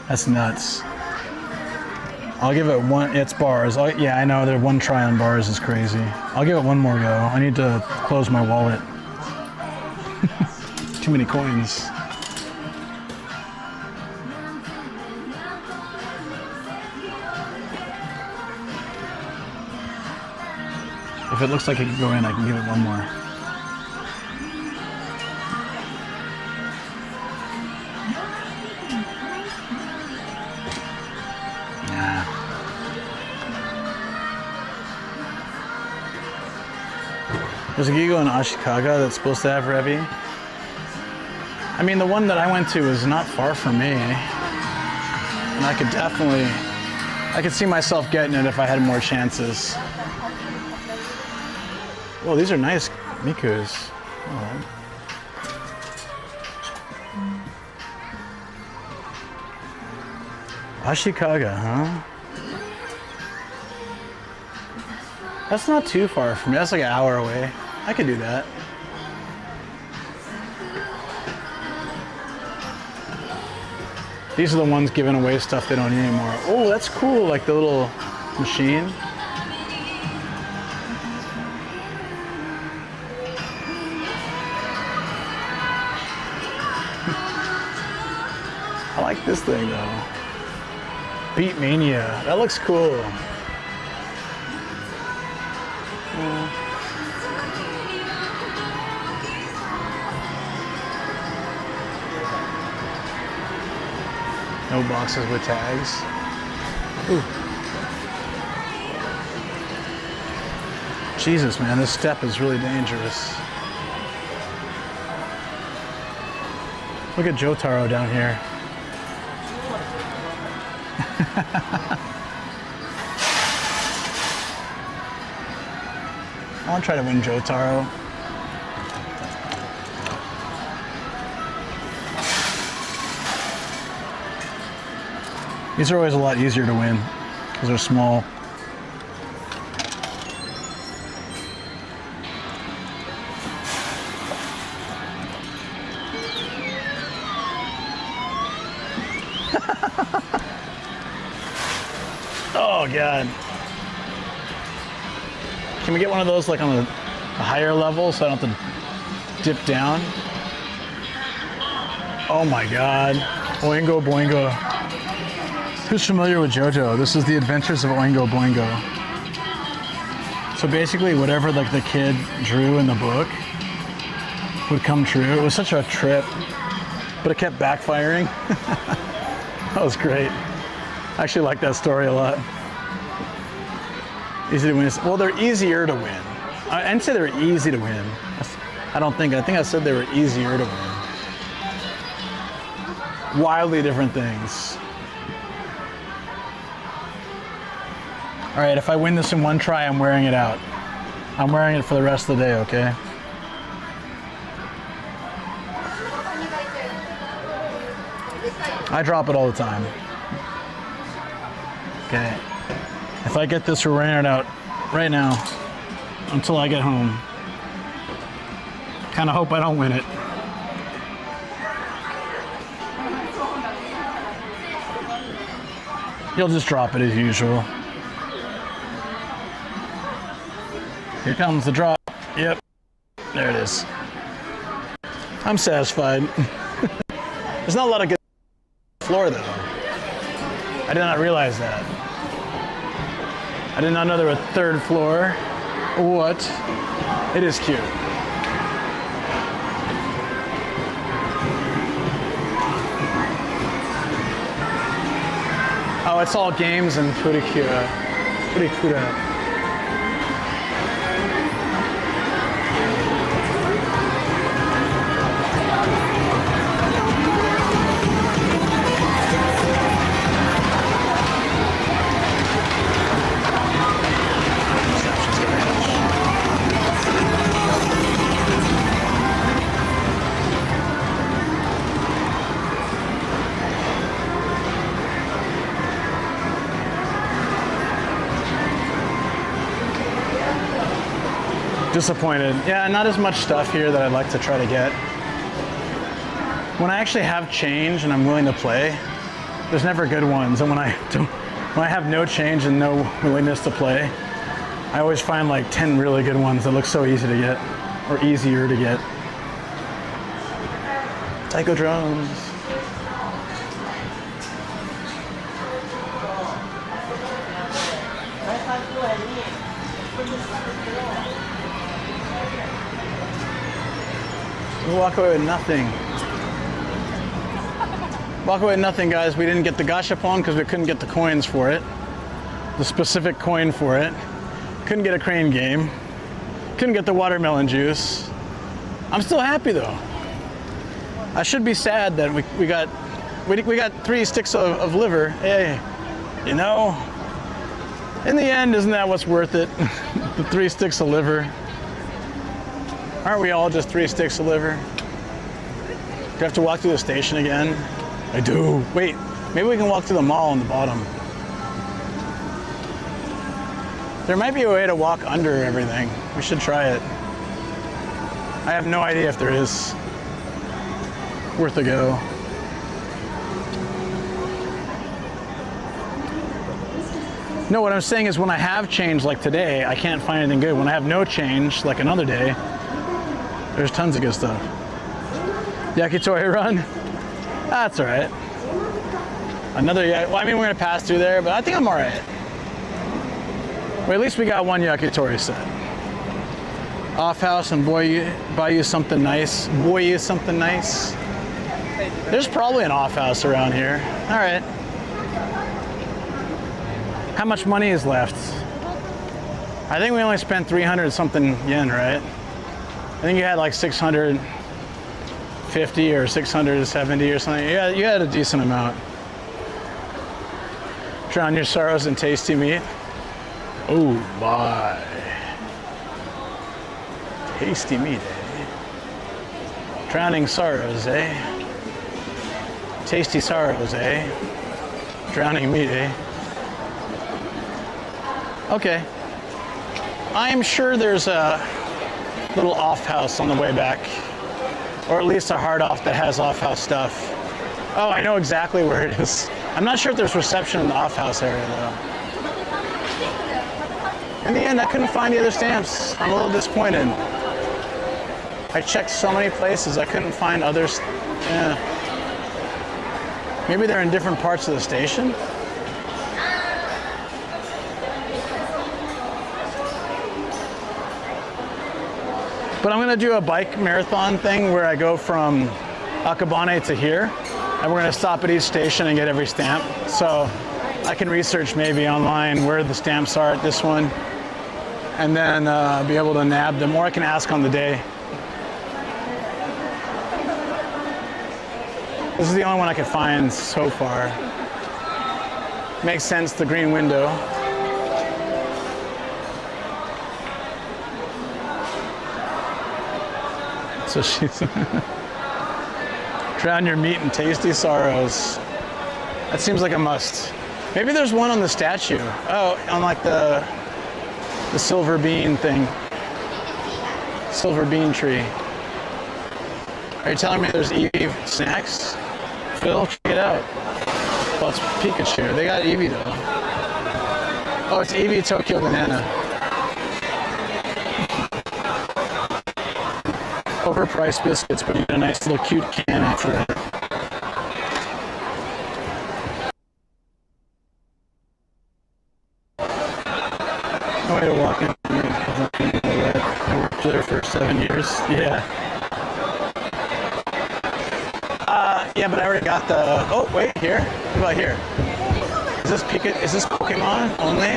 that's nuts. I'll give it one. It's bars. Yeah, I know. Their one try on bars is crazy. I'll give it one more go. I need to close my wallet. Too many coins. If it looks like it can go in, I can give it one more. Nah. There's a Gigo in Ashikaga that's supposed to have Revy. I mean, the one that I went to is not far from me. And I could see myself getting it if I had more chances. Well, these are nice Mikus. Oh. Ashikaga, huh? That's not too far from me. That's like an hour away. I could do that. These are the ones giving away stuff they don't need anymore. Oh, that's cool, like the little machine. I like this thing though. Beat Mania. That looks cool. No boxes with tags. Ooh. Jesus, man, this step is really dangerous. Look at Jotaro down here. I want to try to win Jotaro. These are always a lot easier to win because they're small. Oh God. Can we get one of those like on a higher level so I don't have to dip down? Oh my God. Oingo Boingo. Who's familiar with JoJo? This is the Adventures of Oingo Boingo. So basically whatever like the kid drew in the book would come true. It was such a trip, but it kept backfiring. That was great. I actually like that story a lot. Easy to win. Well, they're easier to win. I didn't say they were easy to win. I think I said they were easier to win. Wildly different things. All right, if I win this in one try, I'm wearing it out. I'm wearing it for the rest of the day, okay? I drop it all the time. Okay. If I get this, we're wearing it out right now until I get home. Kind of hope I don't win it. You'll just drop it as usual. Here comes the drop. Yep. There it is. I'm satisfied. There's not a lot of good floor though. I did not realize that. I did not know there was a third floor. What? It is cute. Oh, it's all games and Purikura. Purikura. Disappointed. Yeah, not as much stuff here that I'd like to try to get. When I actually have change and I'm willing to play, there's never good ones. And when I when I have no change and no willingness to play, I always find like 10 really good ones that look so easy to get, or easier to get. Taiko drones. We'll walk away with nothing. Walk away with nothing, guys. We didn't get the gashapon because we couldn't get the coins for it. The specific coin for it. Couldn't get a crane game. Couldn't get the watermelon juice. I'm still happy though. I should be sad that we got 3 sticks of liver. Hey, you know, in the end, isn't that what's worth it? The 3 sticks of liver. Aren't we all just 3 sticks of liver? Do you have to walk through the station again? I do. Wait, maybe we can walk through the mall on the bottom. There might be a way to walk under everything. We should try it. I have no idea if there is. Worth a go. No, what I'm saying is when I have change like today, I can't find anything good. When I have no change like another day, there's tons of good stuff. Yakitori run? That's all right. Another, well, I mean, we're gonna pass through there, but I think I'm all right. Well, at least we got 1 yakitori set. Off house and buy you something nice. Boy, you something nice. There's probably an off house around here. All right. How much money is left? I think we only spent 300 something yen, right? I think you had like 650 or 670 or something. Yeah, you had a decent amount. Drown your sorrows in tasty meat. Oh my. Tasty meat, eh? Drowning sorrows, eh? Tasty sorrows, eh? Drowning meat, eh? Okay. I'm sure there's a little off house on the way back, or at least a hard off that has off house stuff. Oh, I know exactly where it is. I'm not sure if there's reception in the off house area though. In the end, I couldn't find the other stamps. I'm a little disappointed. I checked so many places, I couldn't find others. Yeah. Maybe they're in different parts of the station. But I'm gonna do a bike marathon thing where I go from Akabane to here, and we're gonna stop at each station and get every stamp. So I can research maybe online where the stamps are at this one, and then be able to nab them, or I can ask on the day. This is the only one I could find so far. Makes sense, the green window. So she's drown your meat in tasty sorrows. That seems like a must. Maybe there's one on the statue. Oh, on like the silver bean thing. Silver bean tree. Are you telling me there's Eevee snacks? Phil, check it out. Well, it's Pikachu. They got Eevee though. Oh, it's Eevee Tokyo Banana. Overpriced biscuits, but you get a nice little cute can after that. No way to walk in. I worked there for 7 years. Yeah. Yeah, but I already got the. Oh, wait, here. What about here? Is this Is this Pokemon only?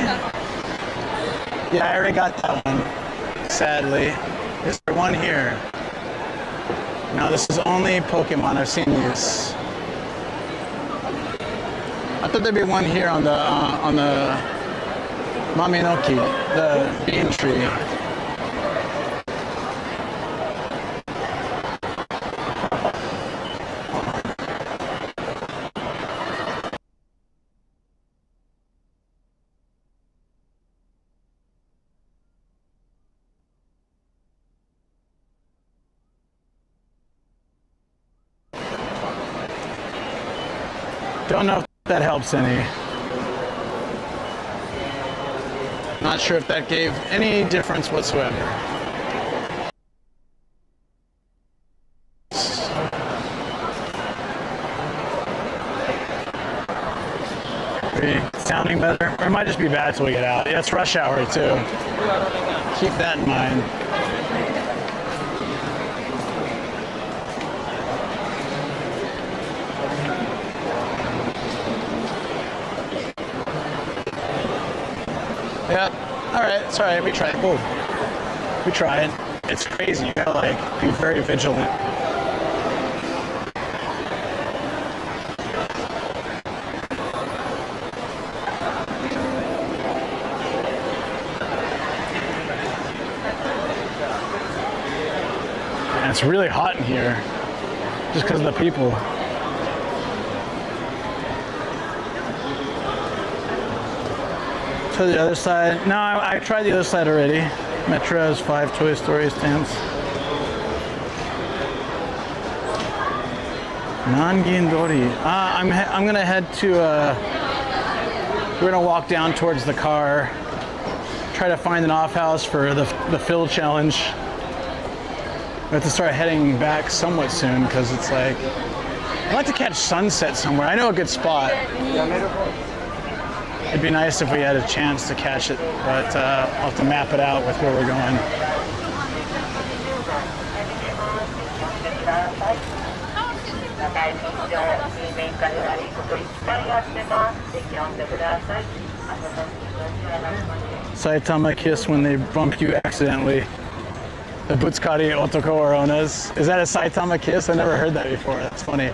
Yeah, I already got that one. Sadly, is there one here? No, this is only Pokemon. I've seen these. I thought there'd be one here on the Maminoki, the bean tree. Don't know if that helps any. Not sure if that gave any difference whatsoever. Sounding better? Or it might just be bad till we get out. Yeah, it's rush hour too. Keep that in mind. Yeah, alright, it's alright, we tried. Whoa. We tried. It's crazy, you gotta like be very vigilant. And it's really hot in here, just because of the people. To the other side. No, I tried the other side already. Metro has 5 Toy Story stands. Nangindori. I'm gonna head to. We're gonna walk down towards the car. Try to find an off house for the fill challenge. We have to start heading back somewhat soon because it's like I'd like to catch sunset somewhere. I know a good spot. It'd be nice if we had a chance to catch it, but I'll have to map it out with where we're going. Saitama kiss when they bump you accidentally. The Butsukari Otoko Oronas. Is that a Saitama kiss? I never heard that before. That's funny.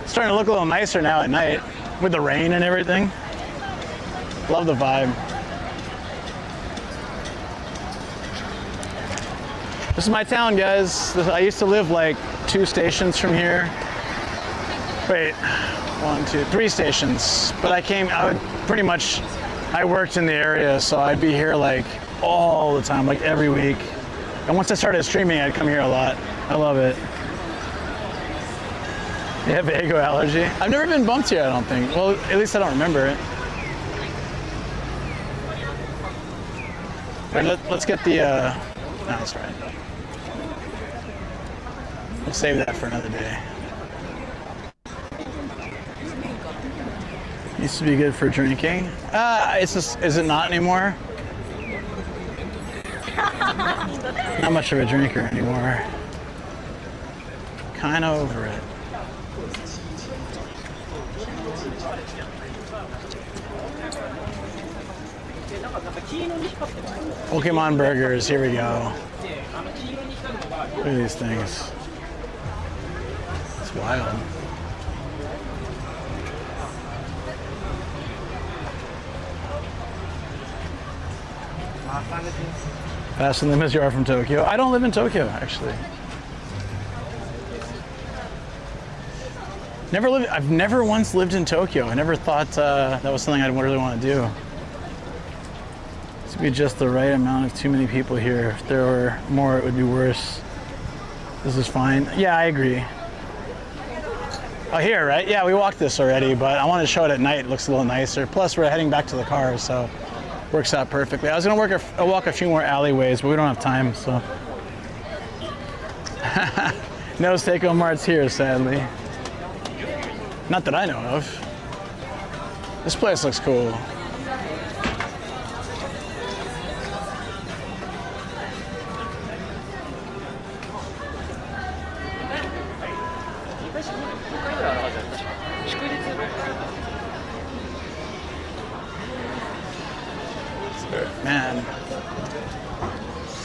It's starting to look a little nicer now at night with the rain and everything. Love the vibe. This is my town, guys. I used to live like 2 stations from here. Wait, 1, 2, 3 stations. But I worked in the area, so I'd be here like all the time, like every week. And once I started streaming, I'd come here a lot. I love it. You have Vago allergy? I've never been bumped here, I don't think. Well, at least I don't remember it. All right, let's get the, no, that's right. We'll save that for another day. Used to be good for drinking. Is it not anymore? Not much of a drinker anymore. Kind of over it. Pokemon burgers, here we go. Look at these things. It's wild. Fast and as you are from Tokyo. I don't live in Tokyo, actually. I've never once lived in Tokyo. I never thought that was something I'd really want to do. This would be just the right amount of too many people here. If there were more, it would be worse. This is fine. Yeah, I agree. Oh, here, right? Yeah, we walked this already, but I want to show it at night. It looks a little nicer. Plus, we're heading back to the car, so works out perfectly. I was going to walk a few more alleyways, but we don't have time, so. No Seiko Marts here, sadly. Not that I know of. This place looks cool. Man,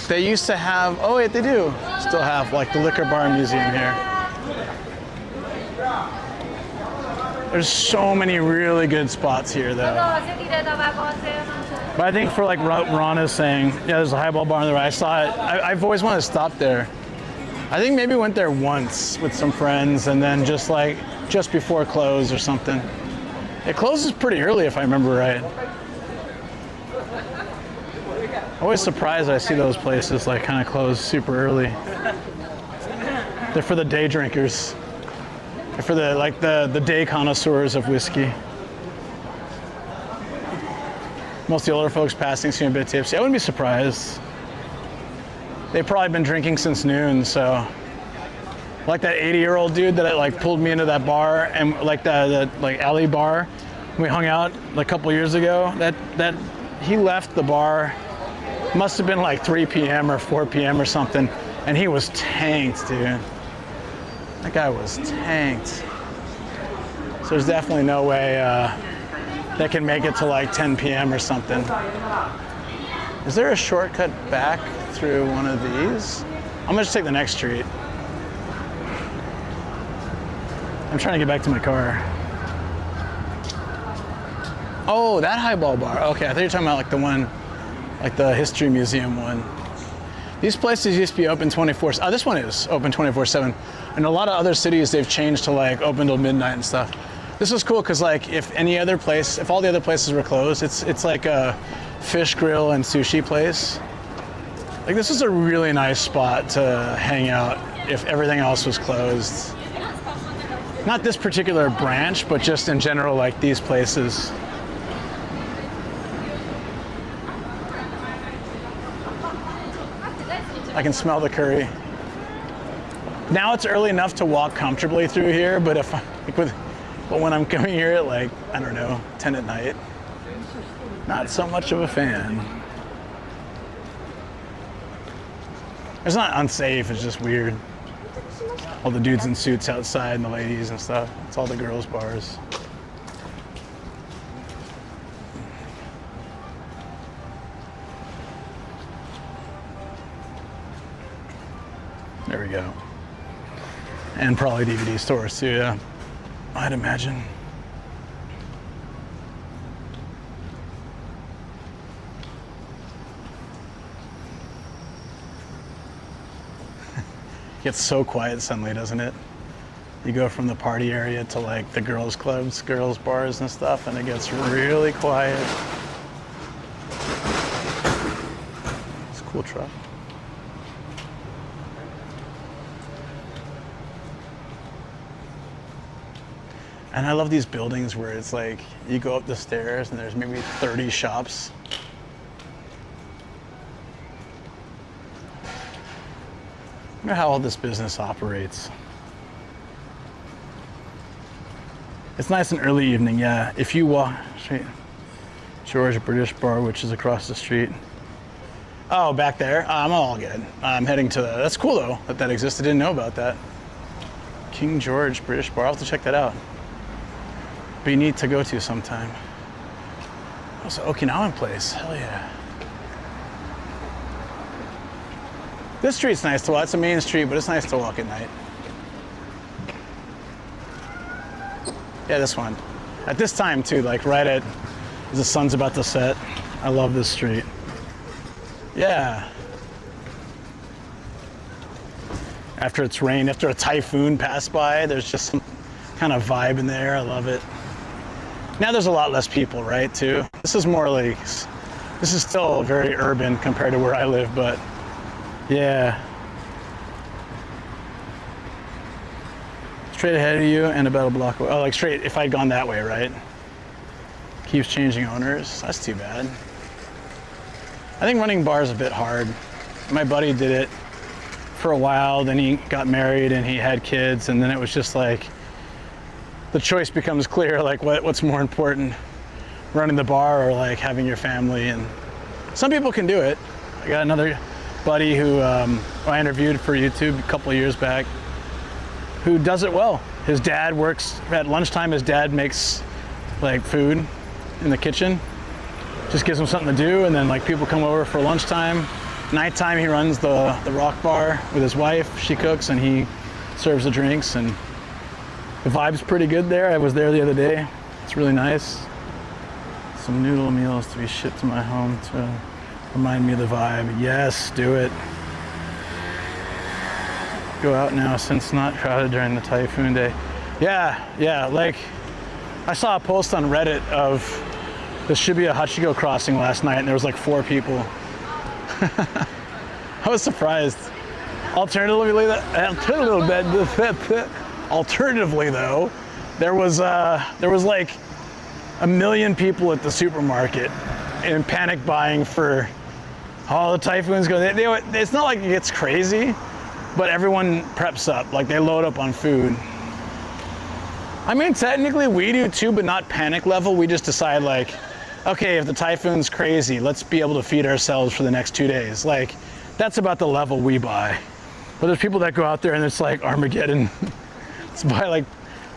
they used to have, oh wait, they do still have like the liquor bar museum here. There's so many really good spots here though. But I think for like Ron is saying, yeah, there's a highball bar on the right. I saw it. I've always wanted to stop there. I think maybe went there once with some friends and then just before close or something. It closes pretty early if I remember right. I'm always surprised I see those places like kind of close super early. They're for the day drinkers. They're for the day connoisseurs of whiskey. Most of the older folks passing seem a bit tipsy. I wouldn't be surprised. They've probably been drinking since noon, so. Like that 80-year-old dude that like pulled me into that bar and like the like alley bar. We hung out a couple years ago. That he left the bar. Must have been like 3 p.m. or 4 p.m. or something, and he was tanked, dude. That guy was tanked. So there's definitely no way they can make it to like 10 p.m. or something. Is there a shortcut back through one of these? I'm gonna just take the next street. I'm trying to get back to my car. Oh, that highball bar. Okay, I thought you were talking about like the one, like the history museum one. These places used to be open 24/7. Oh, this one is open 24/7. In a lot of other cities, they've changed to like open till midnight and stuff. This was cool because like if all the other places were closed, it's like a fish grill and sushi place. Like this is a really nice spot to hang out if everything else was closed. Not this particular branch, but just in general, like these places. I can smell the curry. Now it's early enough to walk comfortably through here, but but when I'm coming here at like, I don't know, 10 at night, not so much of a fan. It's not unsafe, it's just weird. All the dudes in suits outside and the ladies and stuff. It's all the girls' bars. There we go. And probably DVD stores too, yeah. I'd imagine. Gets so quiet suddenly, doesn't it? You go from the party area to like the girls' clubs, girls' bars and stuff, and it gets really quiet. It's a cool truck. And I love these buildings where it's like you go up the stairs and there's maybe 30 shops. I wonder how all this business operates. It's nice and early evening, yeah. If you walk straight, George British Bar, which is across the street. Oh, back there? I'm all good. I'm heading to that's cool though, that exists. I didn't know about that. King George British Bar, I'll have to check that out. Be neat to go to sometime. Also, Okinawan place, hell yeah. This street's nice to walk. It's a main street, but it's nice to walk at night. Yeah, this one. At this time too, like right as the sun's about to set. I love this street. Yeah. After it's rained, after a typhoon passed by, there's just some kind of vibe in there. I love it. Now there's a lot less people, right, too? This is more like, this is still very urban compared to where I live, but yeah. Straight ahead of you and about a block away. Oh, like straight, if I'd gone that way, right? Keeps changing owners. That's too bad. I think running bars is a bit hard. My buddy did it for a while, then he got married and he had kids, and then it was just like, the choice becomes clear, like what's more important, running the bar or like having your family. And some people can do it. I got another buddy who I interviewed for YouTube a couple of years back who does it well. His dad works at lunchtime. His dad makes like food in the kitchen, just gives him something to do, and then like people come over for lunchtime. Nighttime he runs the rock bar with his wife. She cooks and he serves the drinks, and the vibe's pretty good there. I was there the other day. It's really nice. Some noodle meals to be shipped to my home to remind me of the vibe. Yes, do it. Go out now since not crowded during the typhoon day. Yeah, like I saw a post on Reddit of the Shibuya Hachiko crossing last night and there was like 4 people. I was surprised. Alternatively though, there was like 1 million people at the supermarket in panic buying for all the typhoons go. It's not like it gets crazy, but everyone preps up. Like they load up on food. I mean, technically we do too, but not panic level. We just decide like, okay, if the typhoon's crazy, let's be able to feed ourselves for the next 2 days. Like, that's about the level we buy. But there's people that go out there and it's like Armageddon. It's buy like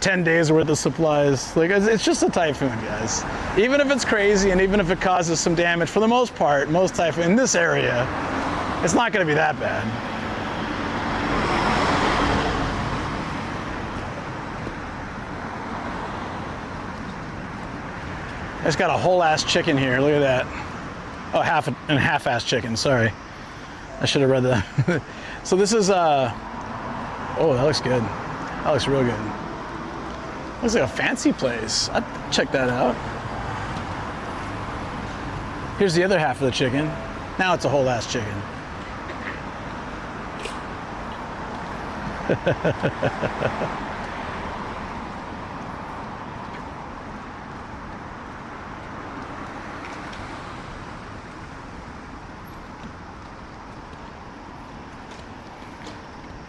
10 days worth of supplies. Like, it's just a typhoon, guys. Even if it's crazy and even if it causes some damage, for the most part, most typhoon in this area, it's not gonna be that bad. I just got a whole ass chicken here. Look at that. Oh, half-ass chicken. Sorry, I should have read that. So this is oh, that looks good. That looks real good. Looks like a fancy place. I'd check that out. Here's the other half of the chicken. Now it's a whole ass chicken.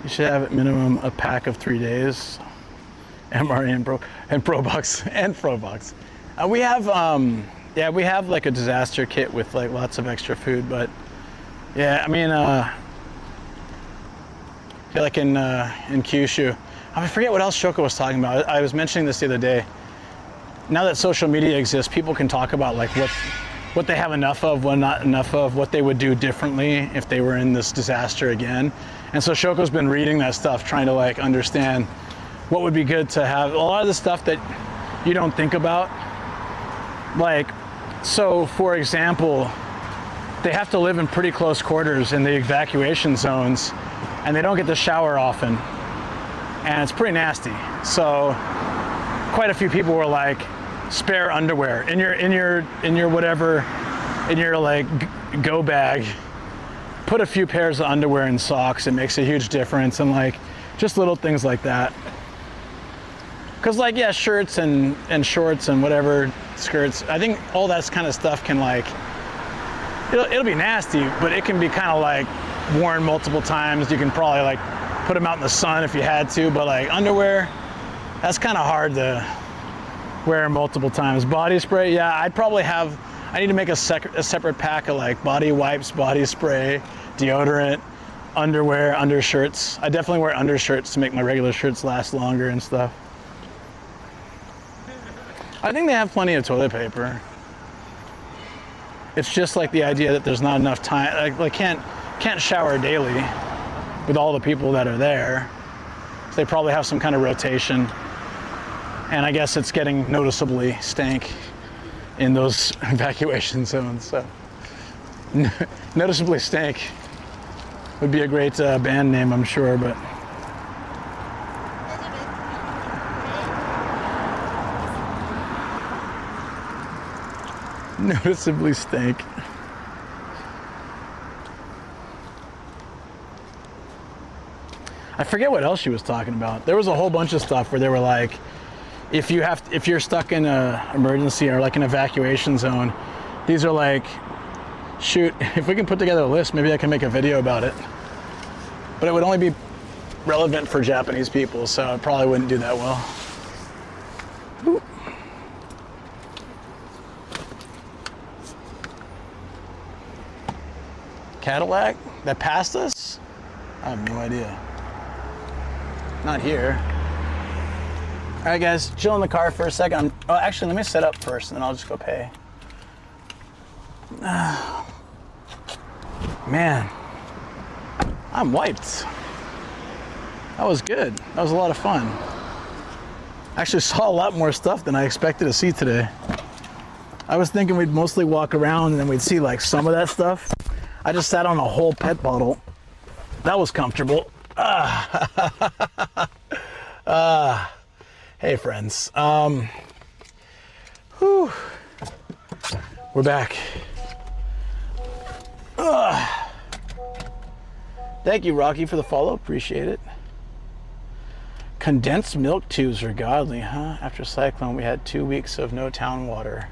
You should have at minimum a pack of 3 days. MRE and ProBox and ProBox. We have yeah, we have like a disaster kit with like lots of extra food, but yeah, I mean like in Kyushu. I forget what else Shoko was talking about. I was mentioning this the other day. Now that social media exists, people can talk about like what they have enough of, what not enough of, what they would do differently if they were in this disaster again. And so Shoko's been reading that stuff, trying to like understand what would be good to have. A lot of the stuff that you don't think about, like, so for example, they have to live in pretty close quarters in the evacuation zones, and they don't get to shower often, and it's pretty nasty. So quite a few people were like, spare underwear in your whatever, in your like go bag. Put a few pairs of underwear and socks. It makes a huge difference, and like just little things like that. Cause like, yeah, shirts and shorts and whatever, skirts, I think all that kind of stuff can like, it'll be nasty, but it can be kind of like worn multiple times. You can probably like put them out in the sun if you had to, but like underwear, that's kind of hard to wear multiple times. Body spray, yeah, I need to make a separate pack of like body wipes, body spray, deodorant, underwear, undershirts. I definitely wear undershirts to make my regular shirts last longer and stuff. I think they have plenty of toilet paper. It's just like the idea that there's not enough time. Like can't shower daily with all the people that are there. So they probably have some kind of rotation. And I guess it's getting noticeably stank in those evacuation zones. So noticeably stank would be a great band name, I'm sure, but. Noticeably stank. I forget what else she was talking about. There was a whole bunch of stuff where they were like, if you're stuck in an emergency or like an evacuation zone, these are like, shoot, if we can put together a list, maybe I can make a video about it. But it would only be relevant for Japanese people, so it probably wouldn't do that well. Ooh. Cadillac that passed us? I have no idea. Not here. All right, guys, chill in the car for a second. Oh, actually, let me set up first, and then I'll just go pay. Man, I'm wiped. That was good. That was a lot of fun. Actually saw a lot more stuff than I expected to see today. I was thinking we'd mostly walk around and then we'd see like some of that stuff. I just sat on a whole pet bottle. That was comfortable. Hey friends. Whew. We're back. Thank you, Rocky, for the follow. Appreciate it. Condensed milk tubes are godly, huh? After cyclone, we had 2 weeks of no town water.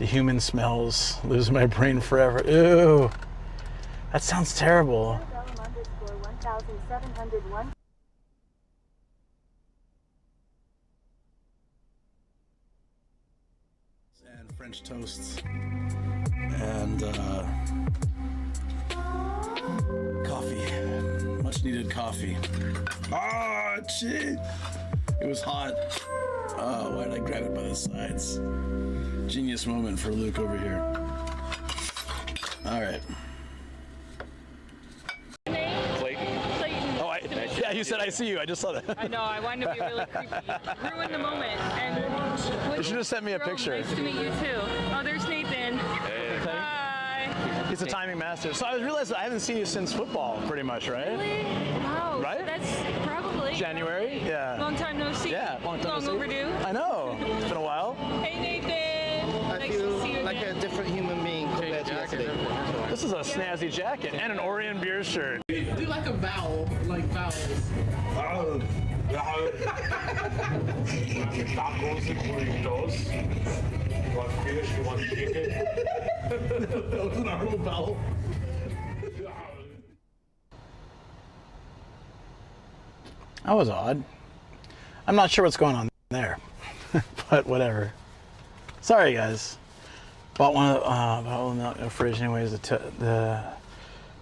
The human smells. Lose my brain forever. Ew. That sounds terrible. _1701. And French toasts. And coffee. Much needed coffee. Ah, shit. It was hot. Oh, why did I grab it by the sides? Genius moment for Luke over here. All right. Clayton. Oh, yeah, you said I see you. I just saw that. I know, I wanted to be really creepy. Ruin the moment. And You should have sent me a picture. Nice to meet you too. Oh, there's Nathan. Hi. He's a timing master. So I realized I haven't seen you since football, pretty much, right? Really? Wow. Right? That's probably January? Yeah. long time no see. Yeah, long time no see. overdue. I know. It's been a while. Hey Nathan. I Nice feel to see you like again. a different human being compared to yesterday. This is a snazzy jacket and an Orion beer shirt. Do like a vowel, like vowels. Tacos and burritos. You want fish? You want chicken? That was an normal vowel. That was odd. I'm not sure what's going on there, but whatever. Sorry, guys. Bought one of bottle of milk in the fridge anyways. The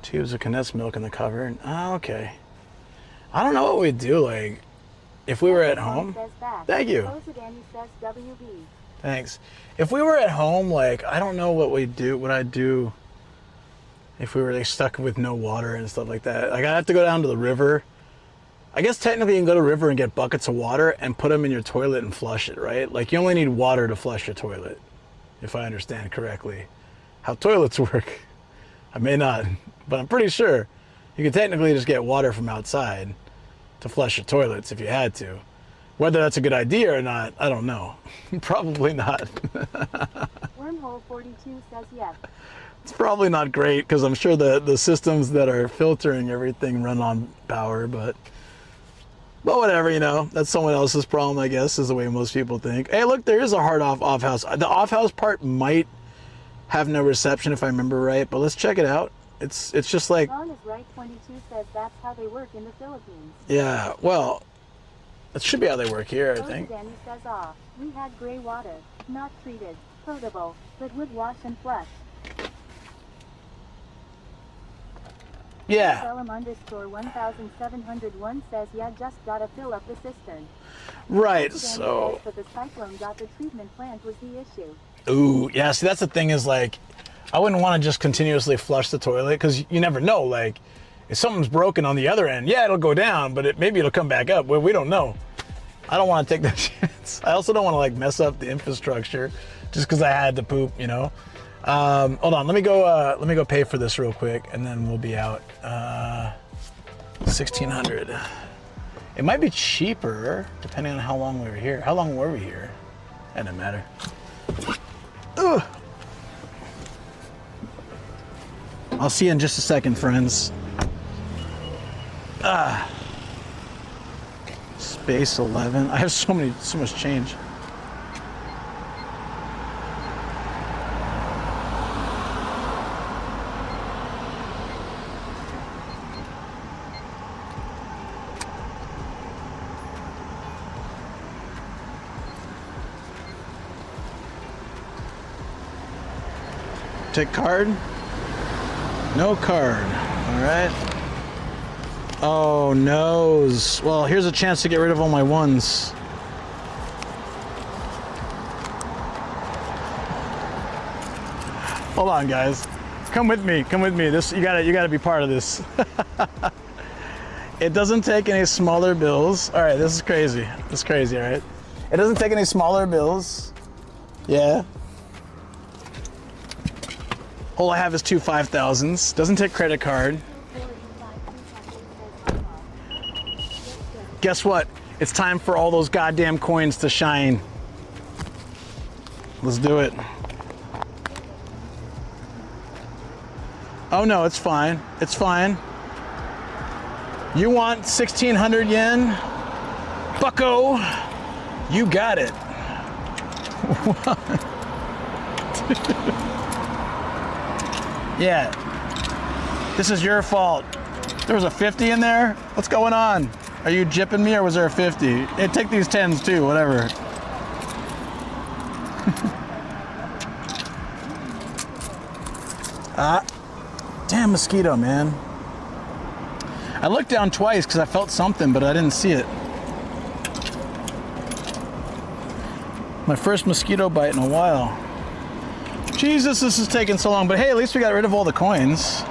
tubes of condensed milk in the cupboard. Oh, okay. I don't know what we'd do, like, if we were at home. Thank you. Thanks. If we were at home, like, I don't know what we'd do. What I'd do if we were like stuck with no water and stuff like that. Like, I'd have to go down to the river. I guess technically you can go to the river and get buckets of water and put them in your toilet and flush it, right? Like, you only need water to flush your toilet, if I understand correctly how toilets work. I may not, but I'm pretty sure you could technically just get water from outside to flush your toilets if you had to. Whether that's a good idea or not, I don't know. Probably not. Wormhole 42 says yes. It's probably not great because I'm sure the systems that are filtering everything run on power, but whatever, you know, that's someone else's problem, I guess, is the way most people think. Hey, look, there is a hard off-house. The off-house part might have no reception if I remember right, but let's check it out. It's just like... Ron is right, 22 says that's how they work in the Philippines. Yeah, well, it should be how they work here, I think. Danny says off. We had gray water, not treated, potable, but would wash and flush. Yeah. _1701 says, yeah, just gotta fill up the cistern. Right, Danny so... says, but the cyclone got the treatment plant was the issue. Ooh, yeah, see, that's the thing is, like, I wouldn't want to just continuously flush the toilet because you never know, like, if something's broken on the other end, yeah, it'll go down, but maybe it'll come back up. Well, we don't know. I don't want to take that chance. I also don't want to, like, mess up the infrastructure just because I had to poop, you know? Hold on, let me go pay for this real quick, and then we'll be out. 1,600. It might be cheaper, depending on how long we were here. How long were we here? That doesn't matter. Ugh. I'll see you in just a second, friends. Space 11. I have so much change. Take card? No card. All right. Oh, noes. Well, here's a chance to get rid of all my ones. Hold on, guys. Come with me. Come with me. This you gotta be part of this. It doesn't take any smaller bills. All right, this is crazy. This is crazy, all right? It doesn't take any smaller bills. Yeah. All I have is two 5,000s. Doesn't take credit card. Guess what? It's time for all those goddamn coins to shine. Let's do it. Oh no, it's fine. It's fine. You want 1,600 yen? Bucko, you got it. Yeah. This is your fault. There was a 50 in there? What's going on? Are you jipping me or was there a 50? Hey, take these 10s too, whatever. Damn mosquito, man. I looked down twice because I felt something, but I didn't see it. My first mosquito bite in a while. Jesus, this is taking so long, but hey, at least we got rid of all the coins.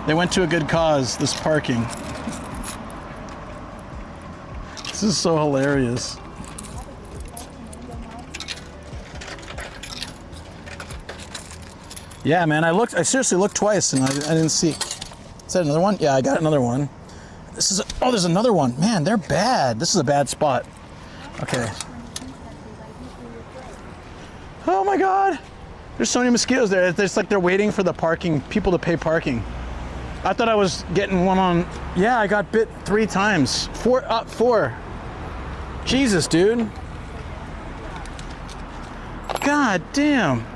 They went to a good cause, this parking. This is so hilarious. Yeah, man, I seriously looked twice and I didn't see. Is that another one? Yeah, I got another one. Oh, there's another one. Man, they're bad. This is a bad spot. Okay. Oh my God. There's so many mosquitoes there. It's like they're waiting for the people to pay parking. I thought I was getting one on. Yeah, I got bit 3 times. 4. Jesus, dude. God damn.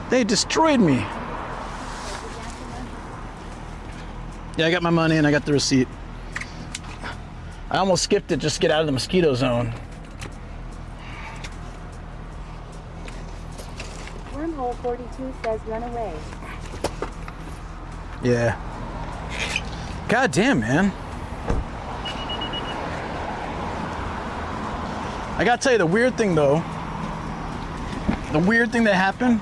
They destroyed me. Yeah, I got my money and I got the receipt. I almost skipped it just to get out of the mosquito zone. Wormhole 42 says run away. Yeah. God damn, man. I gotta tell you the weird thing though. The weird thing that happened.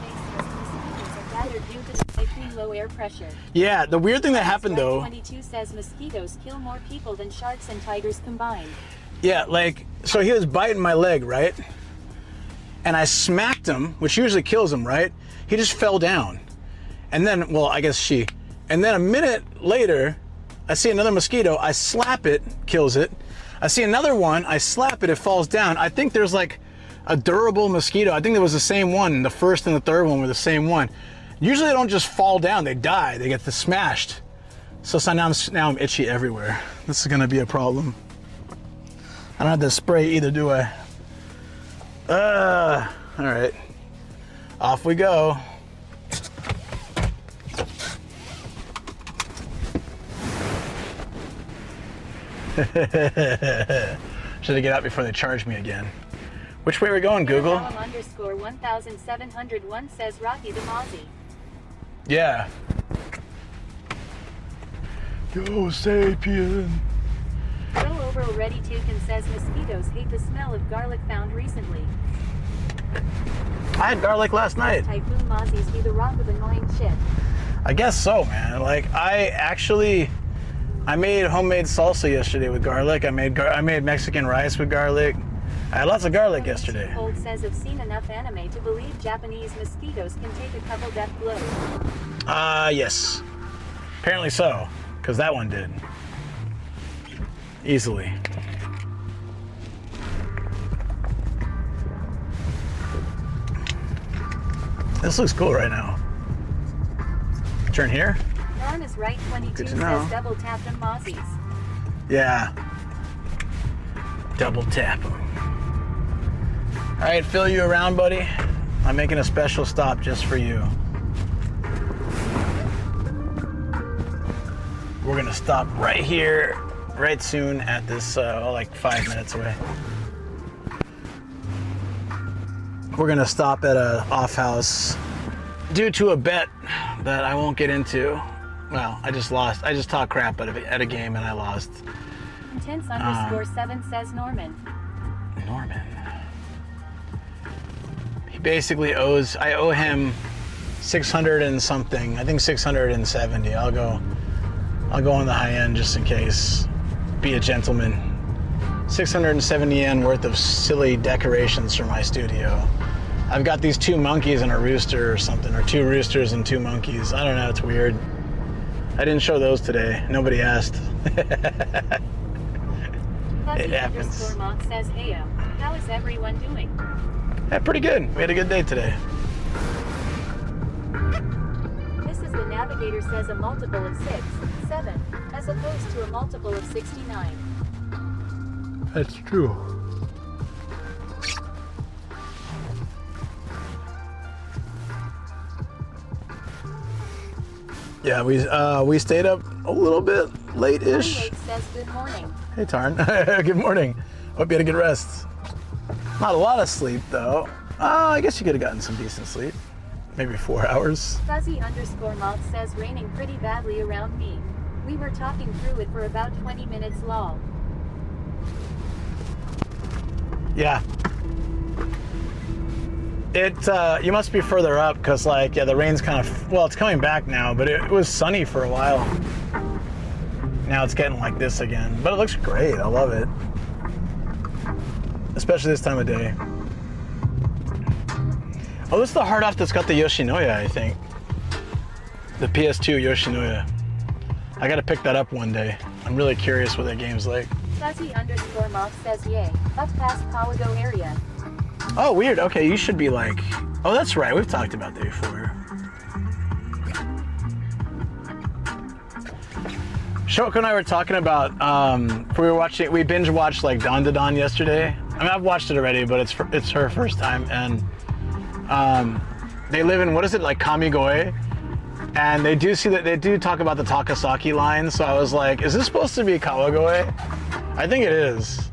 Low air pressure. Yeah, the weird thing that happened though. 22 says mosquitoes kill more people than sharks and tigers combined. Yeah, like, so he was biting my leg, right? And I smacked him, which usually kills him, right? He just fell down. And then, well, I guess she. And then a minute later, I see another mosquito, I slap it, kills it. I see another one, I slap it, it falls down. I think there's like a durable mosquito. I think there was the same one. The first and the third one were the same one. Usually they don't just fall down, they die, they get smashed. So now I'm itchy everywhere. This is gonna be a problem. I don't have the spray either, do I? All right, off we go. Should have get out before they charge me again. Which way are we going, Google? _1701 says Rocky the Mozzie. Yeah. Yo, sapien. Joe over already taken says mosquitoes hate the smell of garlic found recently. I had garlic last night. Typhoon Mozzies be the rock of annoying shit. I guess so, man. Like, I made homemade salsa yesterday with garlic. I made Mexican rice with garlic. I had lots of garlic yesterday. Cold says I've seen enough anime to believe Japanese mosquitoes can take a couple death blows. Yes. Apparently so, because that one did. Easily. This looks cool right now. Turn here? Ron is right, 22 says double tap them Mozzies. Yeah. Double tap them. All right, fill you around, buddy. I'm making a special stop just for you. We're gonna stop right here, right soon at this, like 5 minutes away. We're gonna stop at a off house due to a bet that I won't get into. Well, I just lost. I just talked crap at a game and I lost. Intense _7 says Norman. Norman. He basically owes, I owe him 600 and something. I think 670. I'll go on the high end just in case. Be a gentleman. 670 yen worth of silly decorations for my studio. I've got these 2 monkeys and a rooster or something, or 2 roosters and 2 monkeys. I don't know, it's weird. I didn't show those today. Nobody asked. It happens. Mark says, heyo, how is everyone doing? Yeah, pretty good. We had a good day today. This is the Navigator says a multiple of 6, 7, as opposed to a multiple of 69. That's true. Yeah, we stayed up a little bit late-ish. Lake says good morning. Hey, Tarn. Good morning. Hope you had a good rest. Not a lot of sleep, though. I guess you could have gotten some decent sleep. Maybe 4 hours. Fuzzy_moth says raining pretty badly around me. We were talking through it for about 20 minutes long. Yeah. You must be further up because, like, yeah, the rain's kind of, well, it's coming back now, but it was sunny for a while. Now it's getting like this again, but it looks great. I love it. Especially this time of day. Oh, this is the hard off that's got the Yoshinoya, I think. The PS2 Yoshinoya. I gotta pick that up one day. I'm really curious what that game's like. Fuzzy_moth says yay, up past Kawago area. Oh, weird. Okay, you should be like... Oh, that's right. We've talked about that before. Shoko and I were talking about... we binge watched like Don to Don yesterday. I mean, I've watched it already, but it's her first time. And they live in, what is it, like Kamigoe? And they do talk about the Takasaki line. So I was like, is this supposed to be Kawagoe? I think it is.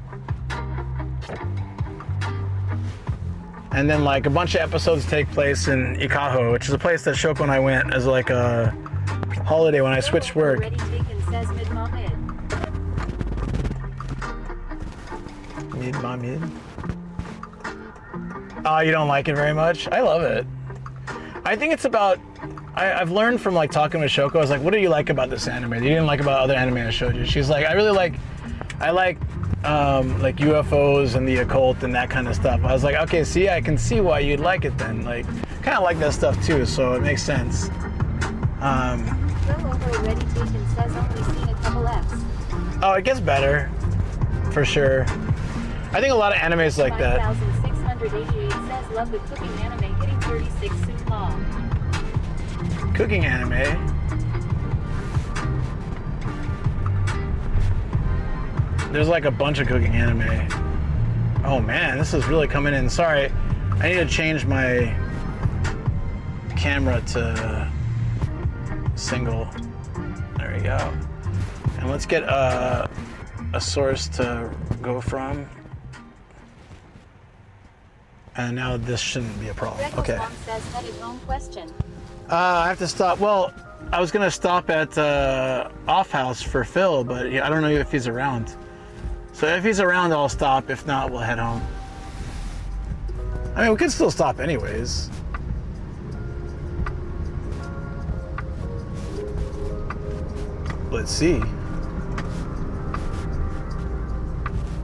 And then like a bunch of episodes take place in Ikaho, which is a place that Shoko and I went as like a holiday when I switched work. Already taken says Mid. Oh, you don't like it very much? I love it. I think it's about, I've learned from like talking with Shoko, I was like, what do you like about this anime that you didn't like about other anime I showed you? She's like, I like UFOs and the occult and that kind of stuff. I was like, okay, see, I can see why you'd like it then. Like, kind of like that stuff too, so it makes sense. Already taken says only seen a couple F's. Oh, it gets better, for sure. I think a lot of animes like that. 9688 says love the cooking anime hitting 36 soon long. Cooking anime? There's like a bunch of cooking anime. Oh man, this is really coming in. Sorry, I need to change my camera to single. There we go. And let's get a source to go from. And now this shouldn't be a problem. Okay. Says headed home question. I have to stop. Well, I was gonna stop at Off House for Phil, but I don't know if he's around. So if he's around, I'll stop. If not, we'll head home. I mean, we could still stop anyways. Let's see.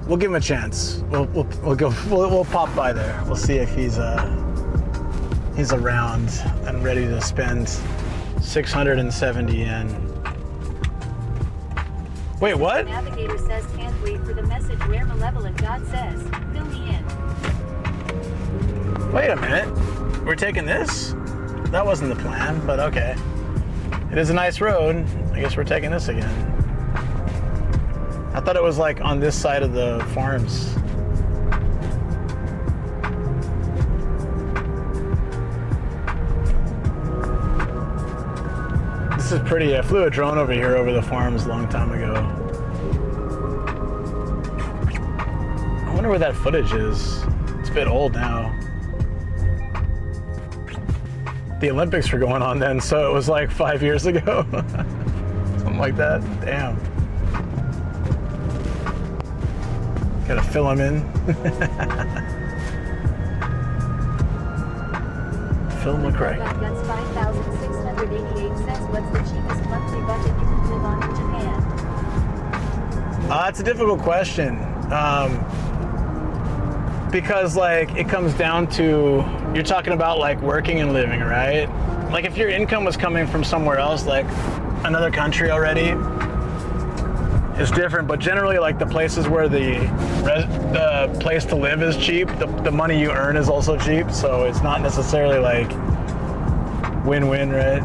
We'll give him a chance. We'll pop by there. We'll see if he's around and ready to spend 670 yen. Wait, what? Navigator says can't wait for the message where malevolent God says, fill me in. Wait a minute. We're taking this? That wasn't the plan, but okay. It is a nice road. I guess we're taking this again. I thought it was like on this side of the farms. This is pretty. I flew a drone over here over the farms a long time ago. I wonder where that footage is. It's a bit old now. The Olympics were going on then, so it was like 5 years ago. Something like that. Damn. Gotta fill them in. Phil McCrae. That's 5,688 cents. What's the cheapest monthly budget you can live on in Japan? It's a difficult question. Because like it comes down to, you're talking about like working and living, right? Like if your income was coming from somewhere else, like another country already, it's different. But generally, like the places where the place to live is cheap, the money you earn is also cheap. So it's not necessarily like win-win, right?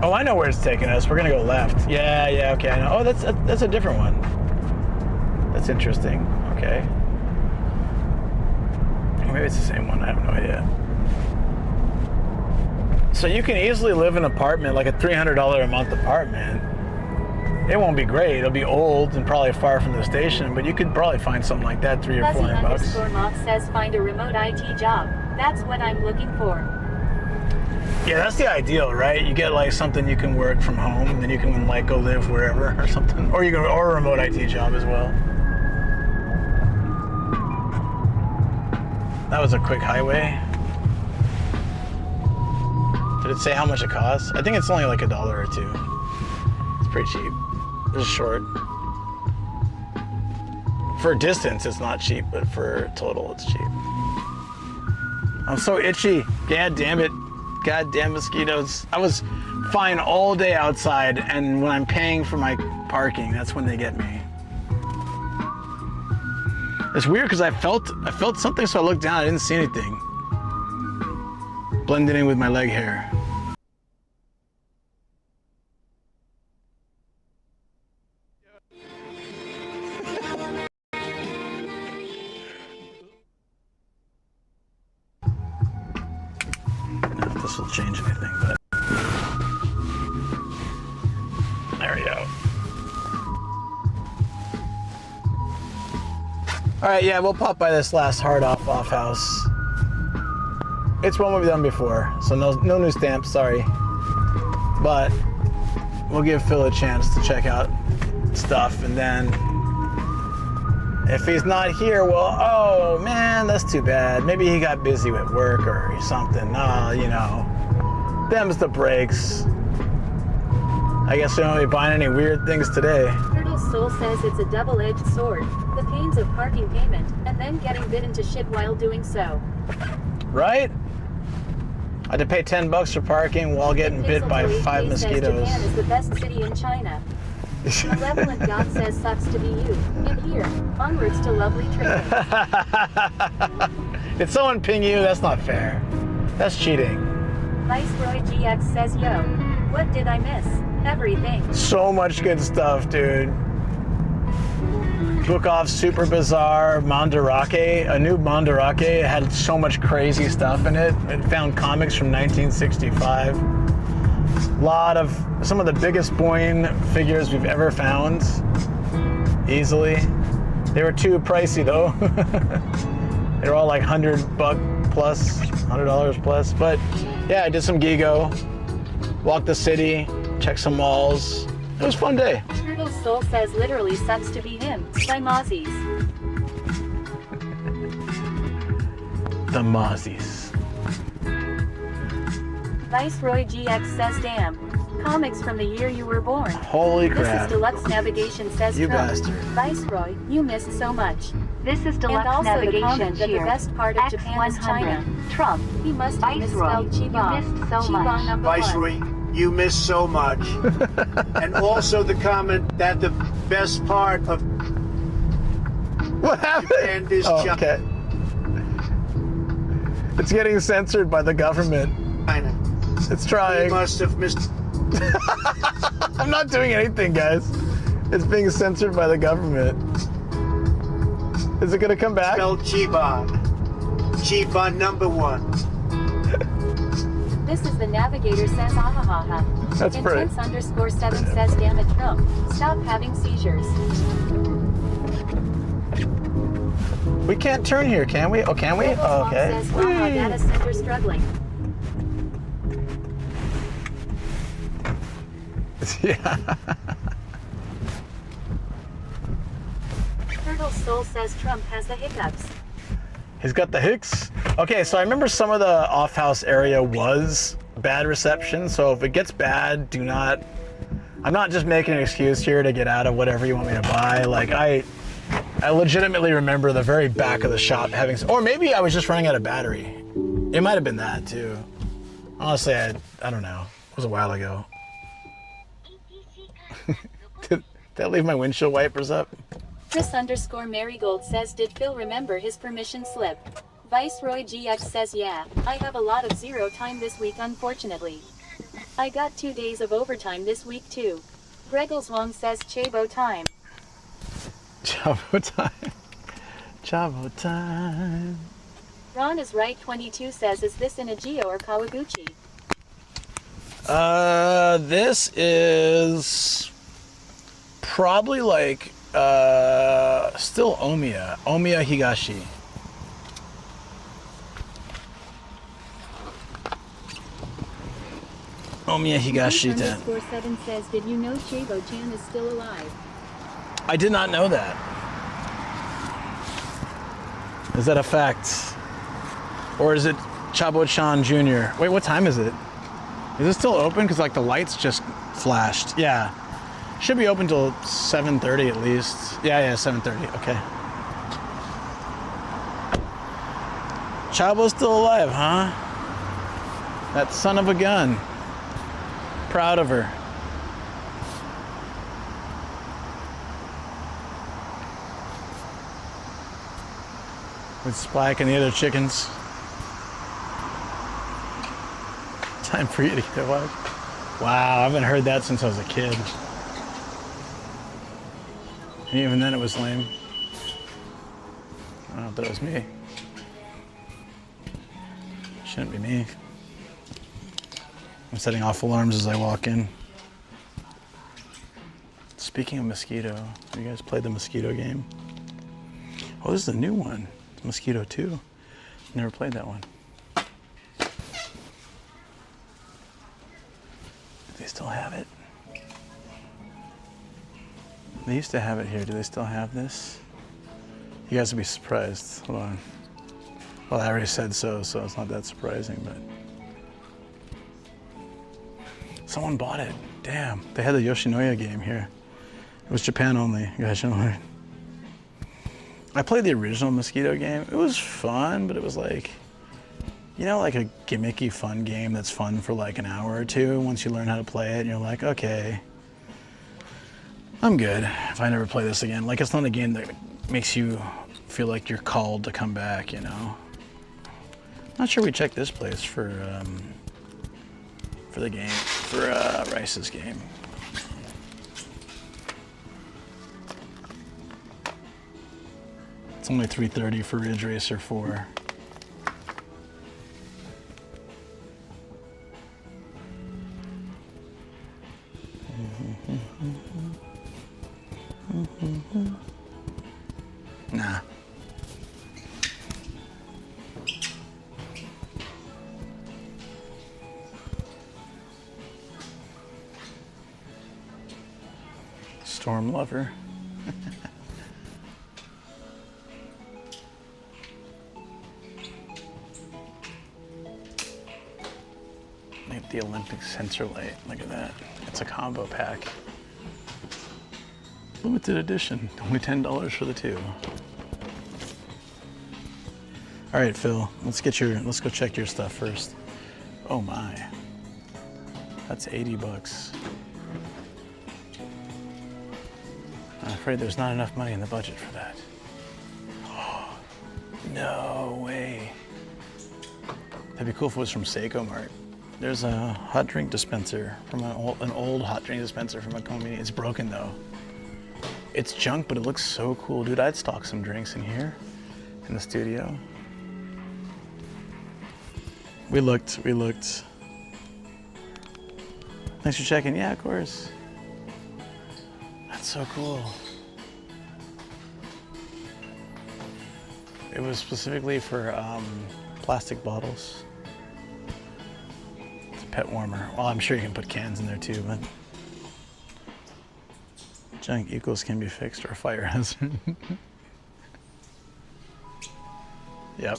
Oh, I know where it's taking us. We're gonna go left. Yeah, okay, I know. Oh, that's a different one. That's interesting. Okay. Or maybe it's the same one. I have no idea. So you can easily live in an apartment, like a $300 a month apartment. It won't be great. It'll be old and probably far from the station, but you could probably find something like that, $300 or $400 bucks. Moth says find a remote IT job. That's what I'm looking for. Yeah, that's the ideal, right? You get like something you can work from home, and then you can like go live wherever or something, or you go or a remote IT job as well. That was a quick highway. Did it say how much it costs? I think it's only like $1 or $2. It's pretty cheap. It's short. For distance, it's not cheap, but for total, it's cheap. I'm so itchy. God damn it. Goddamn mosquitoes. I was fine all day outside, and when I'm paying for my parking, that's when they get me. It's weird because I felt something, so I looked down, I didn't see anything. Blended in with my leg hair. This will change anything, but there we go. All right, yeah, we'll pop by this last hard off house. It's one we've done before, so no new stamps, sorry. But we'll give Phil a chance to check out stuff, and then if he's not here, well, oh man, that's too bad. Maybe he got busy with work or something. You know, them's the breaks. I guess we won't be buying any weird things today. Turtle Soul says it's a double-edged sword. The pains of parking payment, and then getting bitten to shit while doing so. Right? I had to pay $10 for parking while getting bit by 5 mosquitoes. Japan is the best city in China. Malevolent God says sucks to be you. In here, onwards to lovely training. Did someone ping you? That's not fair. That's cheating. Viceroy GX says, yo, what did I miss? Everything. So much good stuff, dude. Book off Super Bizarre, Mandarake. A new Mandarake had so much crazy stuff in it. It found comics from 1965. Some of the biggest Boeing figures we've ever found. Easily. They were too pricey though. They were all like $100 plus, $100 plus. But yeah, I did some Gigo, walked the city, checked some malls. It was a fun day. Turtle Soul says literally sucks to be him. By Mozzies. The Mozzies. Viceroy GX says damn. Comics from the year you were born. Holy crap. This is Deluxe Navigation says You Trump. bastard. Viceroy, you missed so much. This is Deluxe And also Navigation the comment that here. the best part of Japan is China. Trump. He must have Viceroy, misspelled you Chiba. missed so Chiba much. number one. Viceroy, you missed so much. And also the comment that the best part of What happened? Japan is okay. It's getting censored by the government. China. It's You trying. must have missed. I'm not doing anything, guys. It's being censored by the government. Is it gonna come back? Spelled Chiba. Chiba number one. This is the Navigator says ahahaha. That's pretty. Intense_7 says damn it Trump. Stop having seizures. We can't turn here, can we? Oh, can we? Rebel's Oh, mom okay. says haha data center struggling. Yeah. Turtle Soul says Trump has the hiccups. He's got the hicks. Okay, so I remember some of the off-house area was bad reception, so if it gets bad, do not... I'm not just making an excuse here to get out of whatever you want me to buy. Like, I legitimately remember the very back of the shop having... Or maybe I was just running out of battery. It might have been that, too. Honestly, I don't know. It was a while ago. Did I leave my windshield wipers up? Chris_Marigold says did Phil remember his permission slip? Viceroy GX says yeah, I have a lot of zero time this week unfortunately. I got 2 days of overtime this week too. Greggles Wong says Chabo time. Chavo time. Chavo time. Ron is right 22 says is this in a Geo or Kawaguchi? This is probably like still Omiya Higashi. Omiya Higashi 10. _7 says, did you know Chabo-chan is still alive? I did not know that. Is that a fact? Or is it Chabo-chan Jr.? Wait, what time is it? Is it still open? Because like the lights just flashed. Yeah. Should be open till 7:30 at least. Yeah, 7:30. Okay. Chabo's still alive, huh? That son of a gun. Proud of her. With Spike and the other chickens. Time for you to get watch. Wow, I haven't heard that since I was a kid. And even then it was lame. I don't know if that was me. Shouldn't be me. I'm setting off alarms as I walk in. Speaking of Mosquito, have you guys played the Mosquito game? Oh, this is a new one. It's Mosquito 2. Never played that one. Do they still have it? They used to have it here. Do they still have this? You guys would be surprised. Hold on. Well, I already said so it's not that surprising, but someone bought it. Damn. They had the Yoshinoya game here. It was Japan only. Gaijin only. I played the original Mosquito game. It was fun, but it was like, you know, like a gimmicky fun game that's fun for like an hour or two. Once you learn how to play it, and you're like, okay, I'm good if I never play this again. Like, it's not a game that makes you feel like you're called to come back, you know? Not sure we checked this place for the game, for Rice's game. It's only $3.30 for Ridge Racer 4. Nah. Storm Lover. Look at the Olympic sensor light. Look at that. It's a combo pack. Limited edition. Only $10 for the two. All right, Phil. Let's go check your stuff first. Oh my. That's $80. I'm afraid there's not enough money in the budget for that. Oh, no way. That'd be cool if it was from Seiko Mart. There's a hot drink dispenser from an old hot drink dispenser from a company. It's broken though. It's junk, but it looks so cool. Dude, I'd stock some drinks in here in the studio. We looked. Thanks for checking. Yeah, of course. That's so cool. It was specifically for plastic bottles. It's a pet warmer. Well, I'm sure you can put cans in there too, but junk equals can be fixed or a fire hazard. Yep,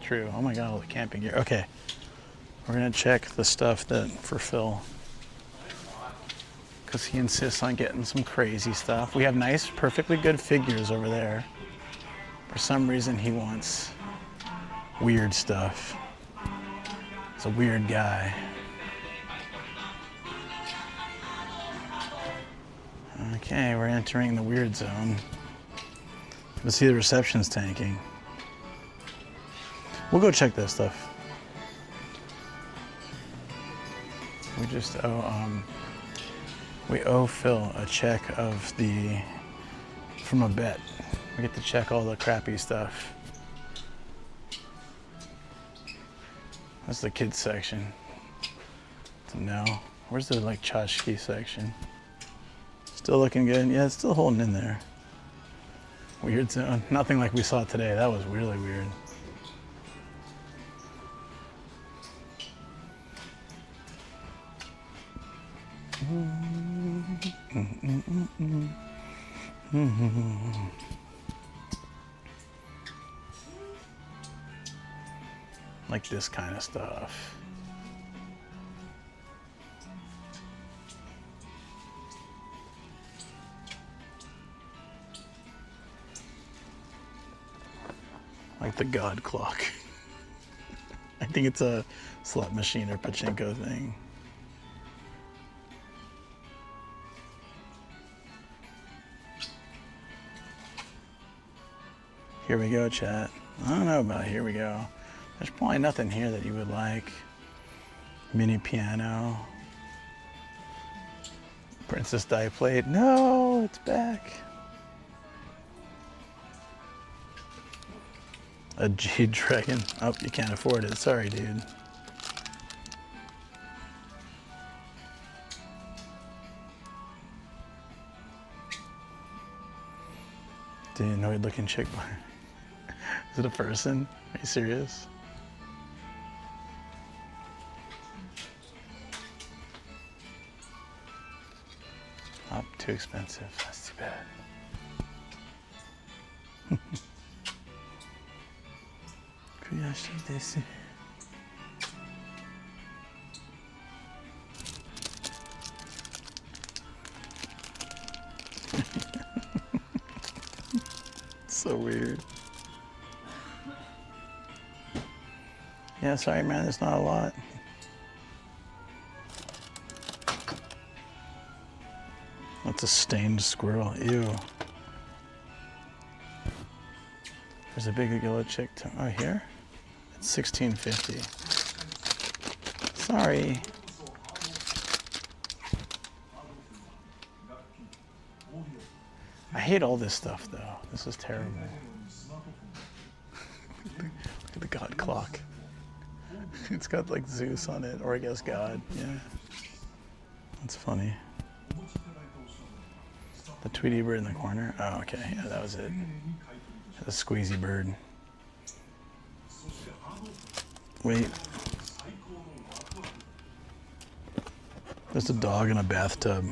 true. Oh my God, all the camping gear. Okay, we're gonna check the stuff that for Phil, because he insists on getting some crazy stuff. We have nice, perfectly good figures over there. For some reason, he wants weird stuff. He's a weird guy. Okay, we're entering the weird zone. Let's see the reception's tanking. We'll go check that stuff. We owe Phil a check from a bet. We get to check all the crappy stuff. That's the kids section. No. Where's the like tchotchke section? Still looking good. Yeah, it's still holding in there. Weird zone. Nothing like we saw today. That was really weird. Like this kind of stuff. Like the God clock. I think it's a slot machine or pachinko thing. Here we go, chat. I don't know about here we go. There's probably nothing here that you would like. Mini piano. Princess die plate. No, it's back. A Jade Dragon. Oh, you can't afford it. Sorry, dude. Dude, annoyed looking chick. Is it a person? Are you serious? Oh, too expensive. That's too bad. So weird. Yeah, sorry man, there's not a lot. That's a stained squirrel. Ew. There's a big yellow chick. Oh, here? It's $16.50. Sorry. I hate all this stuff though. This is terrible. Look at the God clock. It's got like Zeus on it, or I guess God. Yeah. That's funny. The Tweety bird in the corner. Oh, okay. Yeah, that was it. The squeezy bird. Wait. There's a dog in a bathtub.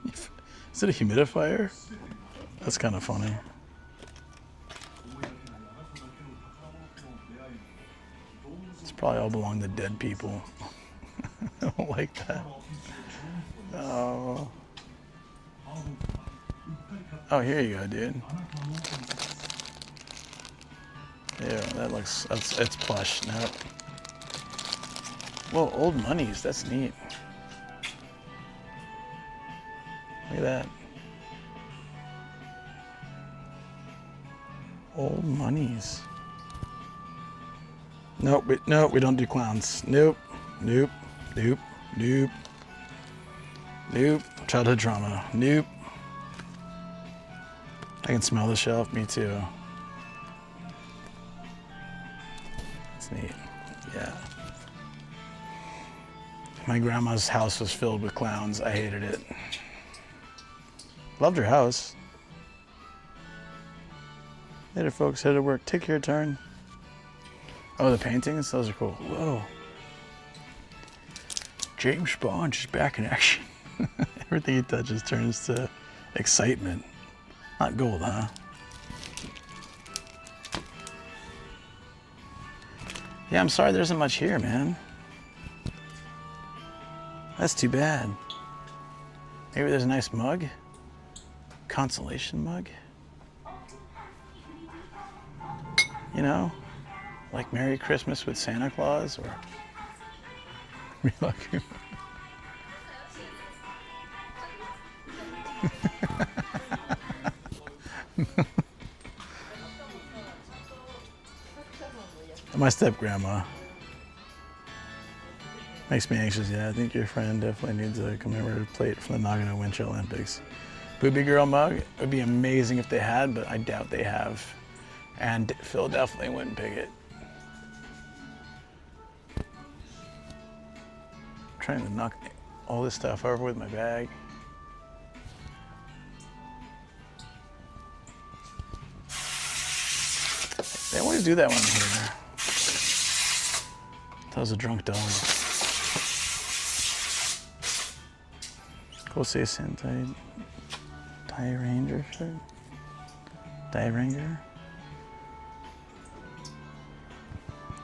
Is it a humidifier? That's kind of funny. It's probably all belong to dead people. I don't like that. Oh. Oh, here you go, dude. Yeah, that looks, it's plush. Nope. Whoa, old monies. That's neat. Look at that. Old monies. Nope, nope, we don't do clowns. Nope, nope, nope, nope, nope. Childhood drama. Nope. I can smell the shelf. Me too. That's neat. Yeah. My grandma's house was filled with clowns. I hated it. Loved her house. Later, folks. Headed to work. Take your turn. Oh, the paintings? Those are cool. Whoa. James Bond is back in action. Everything he touches turns to excitement. Not gold, huh? Yeah, I'm sorry there isn't much here, man. That's too bad. Maybe there's a nice mug? Consolation mug? You know? Like Merry Christmas with Santa Claus, or... My step-grandma. Makes me anxious, yeah. I think your friend definitely needs a commemorative plate from the Nagano Winter Olympics. Booby Girl mug, it would be amazing if they had, but I doubt they have. And Phil definitely wouldn't pick it. trying to knock all this stuff over with my bag. They always do that one here. That was a drunk dog. Kosei Sentai Dai Ranger shirt. Dai Ranger.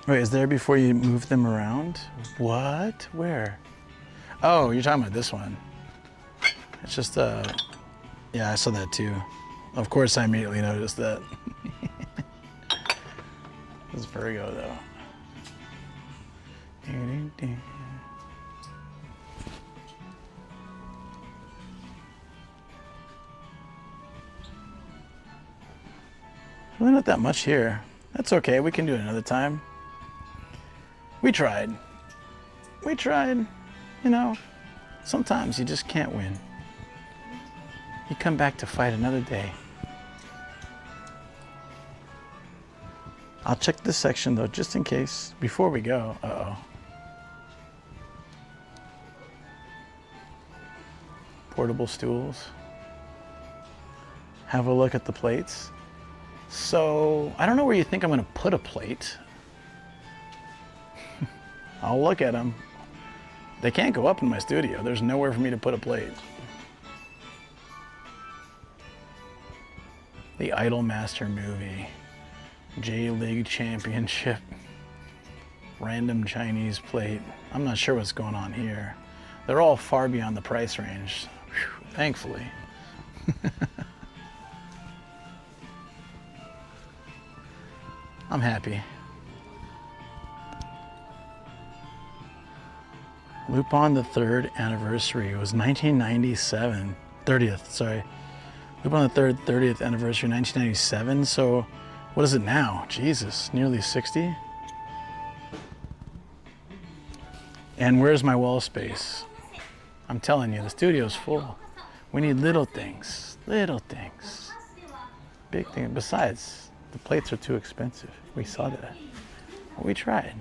Wait, is there before you move them around? What? Where? Oh, you're talking about this one. It's just yeah, I saw that too. Of course I immediately noticed that. It's Virgo though. Really not that much here. That's okay, we can do it another time. We tried. We tried. You know, sometimes you just can't win. You come back to fight another day. I'll check this section though, just in case, before we go. Uh-oh. Portable stools. Have a look at the plates. So, I don't know where you think I'm gonna put a plate. I'll look at them. They can't go up in my studio. There's nowhere for me to put a plate. The Idol Master movie. J-League Championship. Random Chinese plate. I'm not sure what's going on here. They're all far beyond the price range. Whew, thankfully. I'm happy. Lupin the third anniversary was 1997. 30th, sorry. Lupin the third 30th anniversary, 1997. So, what is it now? Jesus, nearly 60. And where's my wall space? I'm telling you, the studio's full. We need little things, little things. Big things. Besides, the plates are too expensive. We saw that. But we tried.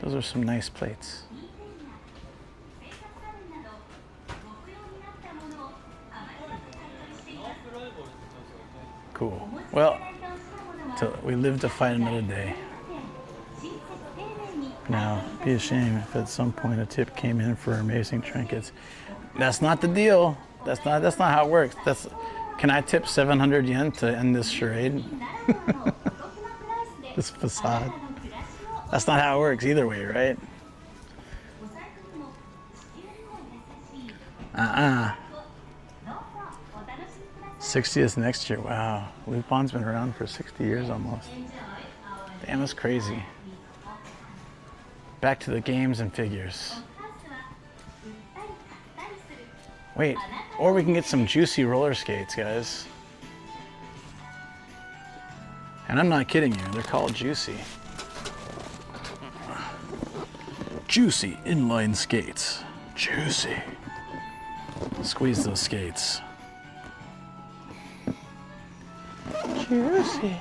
Those are some nice plates. Cool. Well, we live to fight another day. Now, be a shame if at some point a tip came in for amazing trinkets. That's not the deal. That's not how it works. Can I tip 700 yen to end this charade? This facade. That's not how it works either way, right? 60th next year. Wow. Lupin's been around for 60 years almost. Damn, that's crazy. Back to the games and figures. Wait, or we can get some juicy roller skates, guys. And I'm not kidding you, they're called juicy. Juicy inline skates. Juicy. Squeeze those skates. Juicy.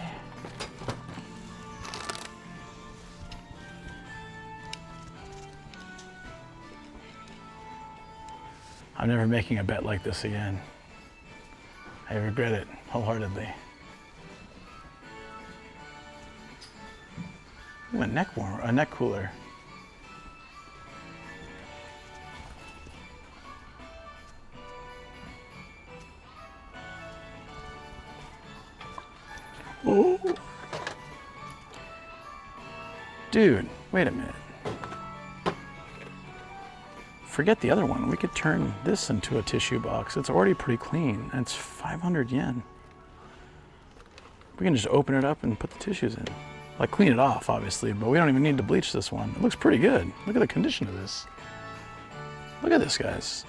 I'm never making a bet like this again. I regret it wholeheartedly. Ooh, a neck cooler. Oh. Dude, wait a minute. Forget the other one. We could turn this into a tissue box. It's already pretty clean. And it's 500 yen. We can just open it up and put the tissues in. Like clean it off, obviously, but we don't even need to bleach this one. It looks pretty good. Look at the condition of this. Look at this, guys.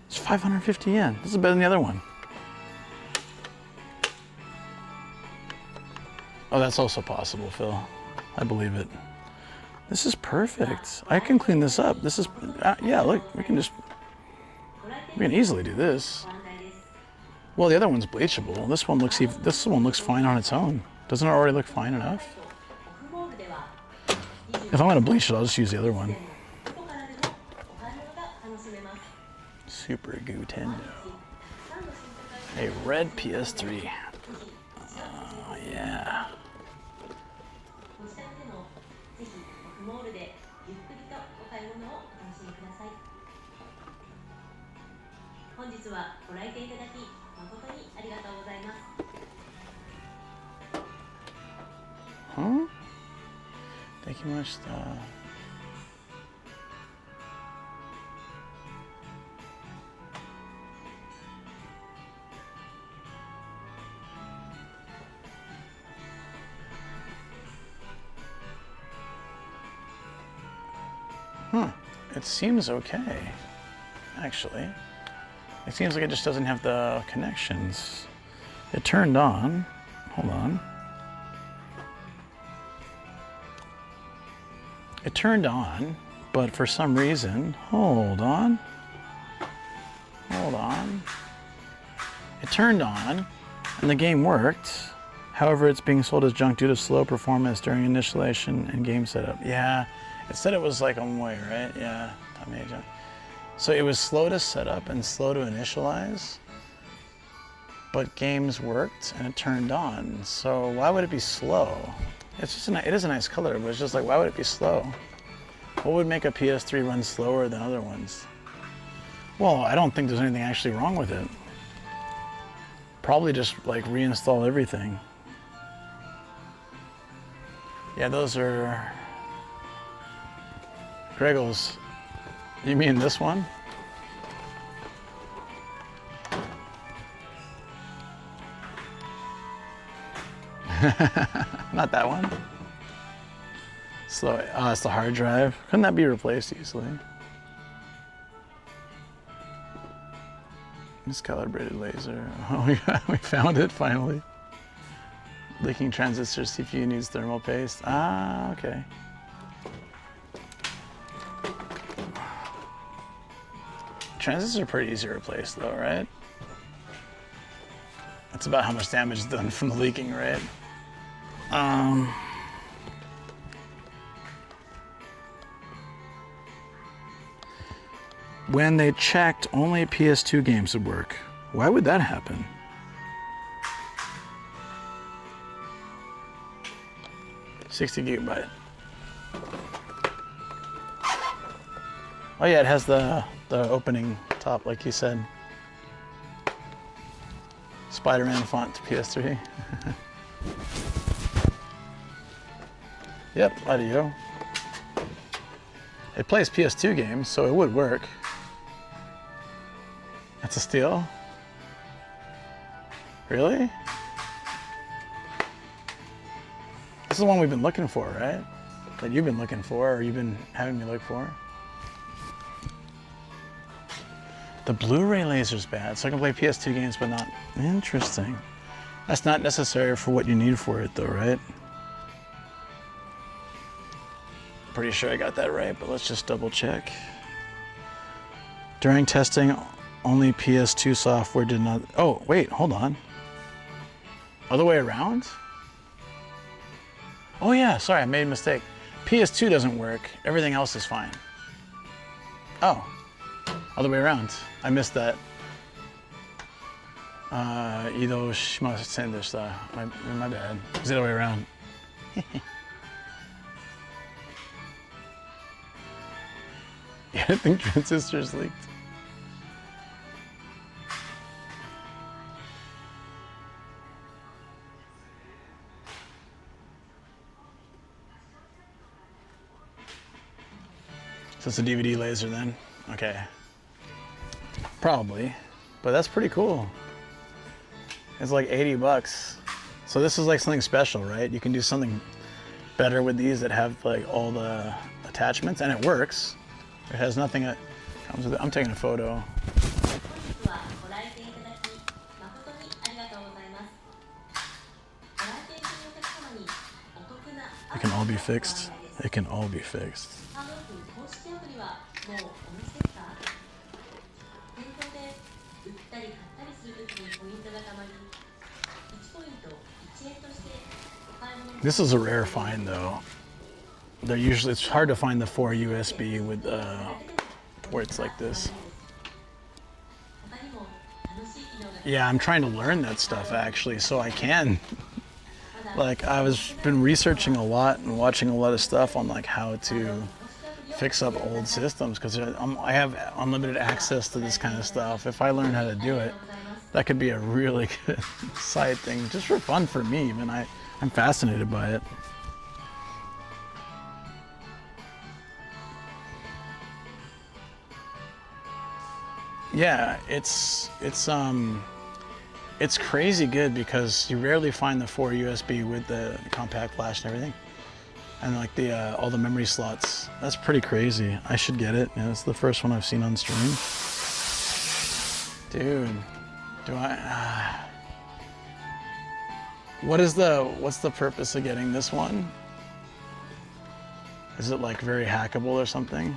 It's 550 yen. This is better than the other one. Oh, that's also possible, Phil. I believe it. This is perfect. I can clean this up. This is, yeah, look, we can easily do this. Well, the other one's bleachable. This one looks fine on its own. Doesn't it already look fine enough? If I'm gonna bleach it, I'll just use the other one. Super Nintendo. A red PS3. Yeah. Huh? Thank you much. It seems okay, actually. It seems like it just doesn't have the connections. It turned on. Hold on. It turned on, but for some reason, hold on. It turned on, and the game worked. However, it's being sold as junk due to slow performance during initialization and game setup. Yeah, it said it was like on way, right? Yeah, so it was slow to set up and slow to initialize, but games worked and it turned on. So why would it be slow? It's just it is a nice color, but it's just like, why would it be slow? What would make a PS3 run slower than other ones? Well, I don't think there's anything actually wrong with it. Probably just like reinstall everything. Yeah, those are Greggles. You mean this one? Not that one. Slow. Oh, it's the hard drive. Couldn't that be replaced easily? Miscalibrated laser. Oh, we found it finally. Leaking transistor CPU needs thermal paste. Ah, okay. Transistors are pretty easy to replace though, right? That's about how much damage is done from the leaking, right? When they checked, only PS2 games would work. Why would that happen? $60 GB. Oh yeah, it has the opening top, like you said. Spider-Man font to PS3. Yep, audio. It plays PS2 games, so it would work. That's a steal? Really? This is the one we've been looking for, right? That you've been looking for, or you've been having me look for. The Blu-ray laser's bad, so I can play PS2 games, but not... Interesting. That's not necessary for what you need for it, though, right? Pretty sure I got that right, but let's just double check. During testing, only PS2 software did not... Oh, wait, hold on. Other way around? Oh yeah, sorry, I made a mistake. PS2 doesn't work, everything else is fine. Oh, other way around. I missed that. Ido shimasen deshita. My bad. It's the other way around. Yeah, I think transistors leaked. So it's a DVD laser then? Okay. Probably, but that's pretty cool. It's like $80. So this is like something special, right? You can do something better with these that have like all the attachments, and it works. It has nothing that comes with it. I'm taking a photo. It can all be fixed. It can all be fixed. This is a rare find though. they're usually, it's hard to find the 4 USB with where it's like this. Yeah, I'm trying to learn that stuff actually, so I can. Like been researching a lot and watching a lot of stuff on like how to fix up old systems, because I have unlimited access to this kind of stuff. If I learn how to do it, that could be a really good side thing, just for fun for me. Even I'm fascinated by it. Yeah, it's crazy good because you rarely find the 4 USB with the compact flash and everything, and like the all the memory slots. That's pretty crazy. I should get it. Yeah, it's the first one I've seen on stream. Dude, do I? What's the purpose of getting this one? Is it like very hackable or something?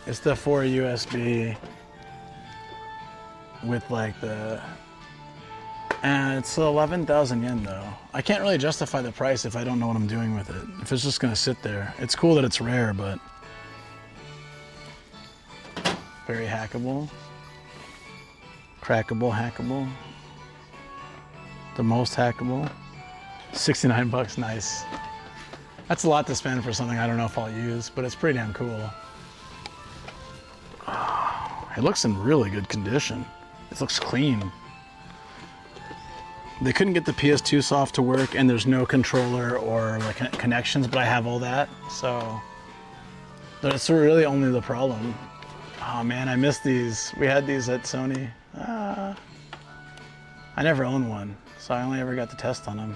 It's the 4 USB with like the. And it's 11,000 yen though. I can't really justify the price if I don't know what I'm doing with it. If it's just gonna sit there. It's cool that it's rare, but very hackable. Crackable, hackable. The most hackable. 69 bucks, nice. That's a lot to spend for something I don't know if I'll use, but it's pretty damn cool. Oh, it looks in really good condition. It looks clean. They couldn't get the PS2 soft to work, and there's no controller or like connections, but I have all that, so that's really only the problem. Oh man, I miss these. We had these at Sony. I never owned one, so I only ever got to test on them.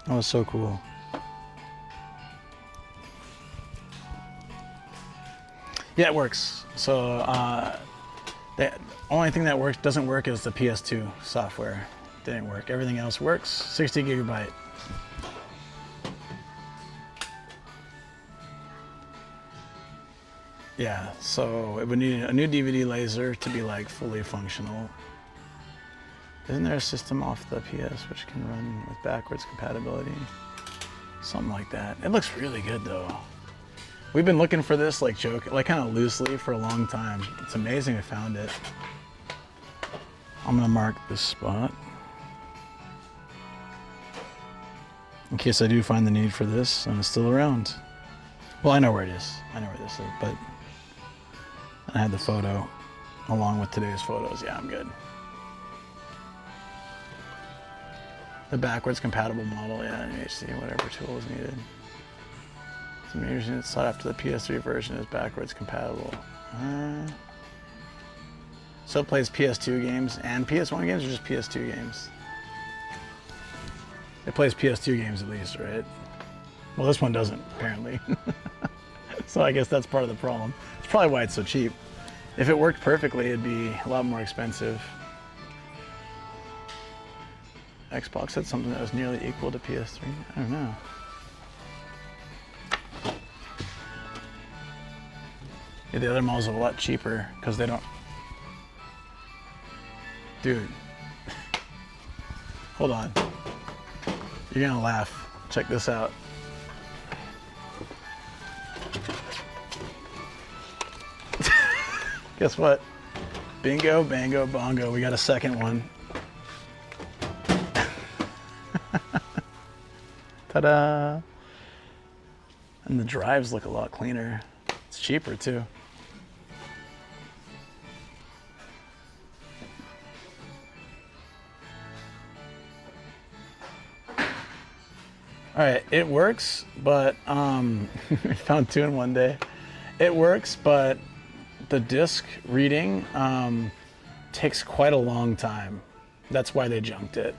That was so cool. Yeah, it works. So the only thing that doesn't work is the PS2 software. Didn't work. Everything else works. 60 gigabyte. Yeah, so it would need a new DVD laser to be like fully functional. Isn't there a system off the PS which can run with backwards compatibility? Something like that. It looks really good though. We've been looking for this like kind of loosely for a long time. It's amazing we found it. I'm gonna mark this spot in case I do find the need for this and it's still around. Well, I know where it is. I know where this is, but I had the photo along with today's photos. Yeah, I'm good. The backwards compatible model, yeah, UHD, whatever tool is needed. Some using it sought after the PS3 version is backwards compatible. So it plays PS2 games and PS1 games, or just PS2 games? It plays PS2 games at least, right? Well, this one doesn't, apparently. So I guess that's part of the problem. It's probably why it's so cheap. If it worked perfectly, it'd be a lot more expensive. Xbox had something that was nearly equal to PS3. I don't know. Yeah, the other models are a lot cheaper because they don't. Dude, hold on. You're gonna laugh. Check this out. Guess what? Bingo, bango, bongo. We got a second one. Ta-da! And the drives look a lot cleaner. It's cheaper too. All right, it works, but I found two in one day. It works, but the disc reading takes quite a long time. That's why they junked it.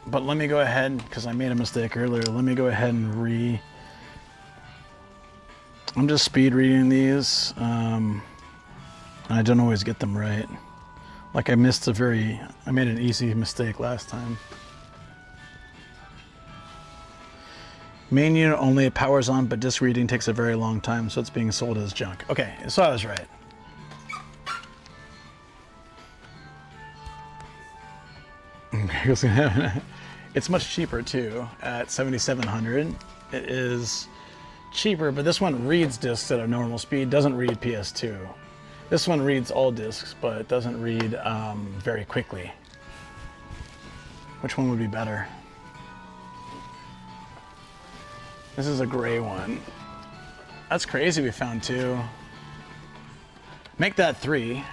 But let me go ahead, because I made a mistake earlier, let me go ahead and I'm just speed reading these. I don't always get them right. Like I made an easy mistake last time. Main unit only, it powers on, but disc reading takes a very long time, so it's being sold as junk. Okay, so I was right. It's much cheaper too at 7,700. It is cheaper, but this one reads discs at a normal speed, doesn't read PS2. This one reads all discs, but it doesn't read very quickly. Which one would be better? This is a gray one. That's crazy, we found 2. Make that 3.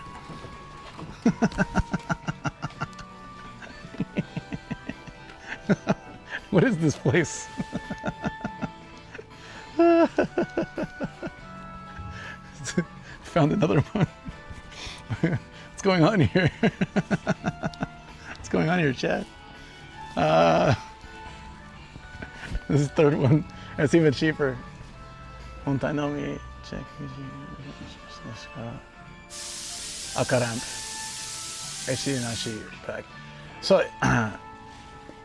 What is this place? Found another one. What's going on here? What's going on here, chat? This is the 3rd one. It's even cheaper. Montainomi, check. Akaramp. HD Nashi pack. So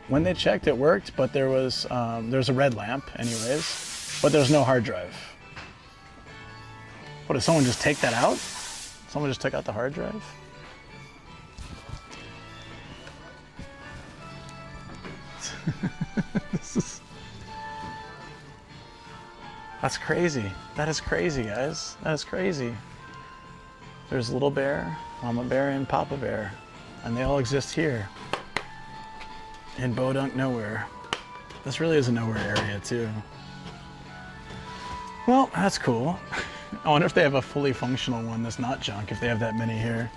when they checked, it worked, but there's a red lamp anyways, but there's no hard drive. What, did someone just take that out? Someone just took out the hard drive? That's crazy. That is crazy, guys. That is crazy. There's Little Bear, Mama Bear, and Papa Bear. And they all exist here. In Bodunk Nowhere. This really is a nowhere area, too. Well, that's cool. I wonder if they have a fully functional one that's not junk, if they have that many here.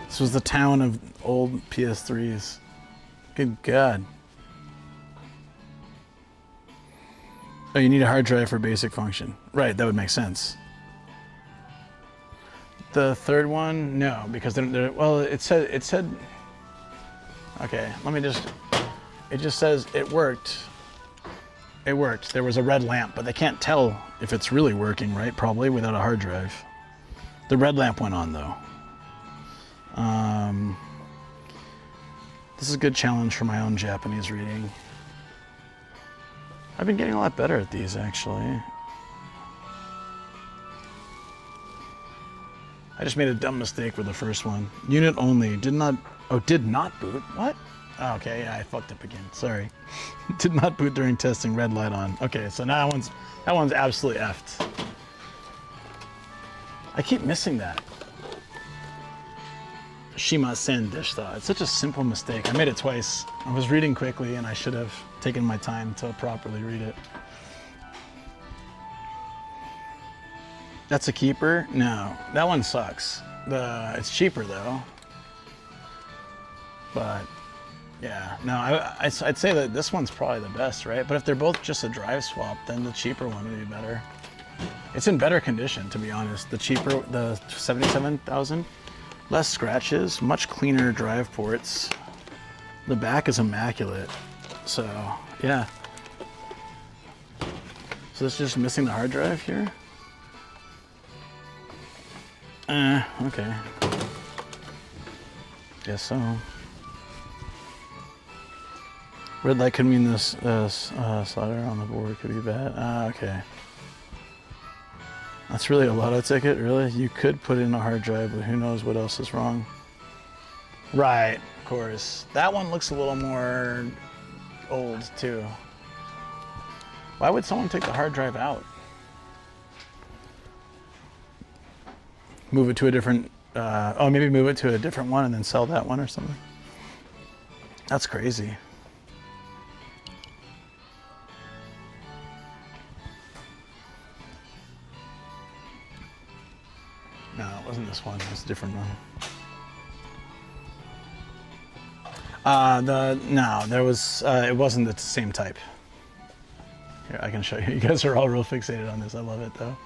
This was the town of old PS3s. Good God. Oh, you need a hard drive for basic function. Right, that would make sense. The 3rd one, no, because they're well, it said, okay, let me just, it just says it worked. It worked. There was a red lamp, but they can't tell if it's really working, right? Probably without a hard drive. The red lamp went on, though. This is a good challenge for my own Japanese reading. I've been getting a lot better at these, actually. I just made a dumb mistake with the first one. Unit only. Did not boot? What? Oh, okay, yeah, I fucked up again. Sorry. Did not boot during testing. Red light on. Okay, so now that one's absolutely effed. I keep missing that. Shimasen deshita. It's such a simple mistake. I made it twice. I was reading quickly and I should have taken my time to properly read it. That's a keeper? No, that one sucks. It's cheaper though. But yeah, no, I'd say that this one's probably the best, right? But if they're both just a drive swap, then the cheaper one would be better. It's in better condition, to be honest. The cheaper, the 77,000, less scratches, much cleaner drive ports. The back is immaculate. So yeah. So it's just missing the hard drive here. Okay. Guess so. Red light could mean this slider on the board could be bad. Okay. That's really a lotto ticket, really? You could put in a hard drive, but who knows what else is wrong. Right, of course. That one looks a little more old, too. Why would someone take the hard drive out? Move it to a different, oh, maybe move it to a different one and then sell that one or something. That's crazy. No, it wasn't this one. It was a different one. It wasn't the same type. Here, I can show you. You guys are all real fixated on this. I love it, though.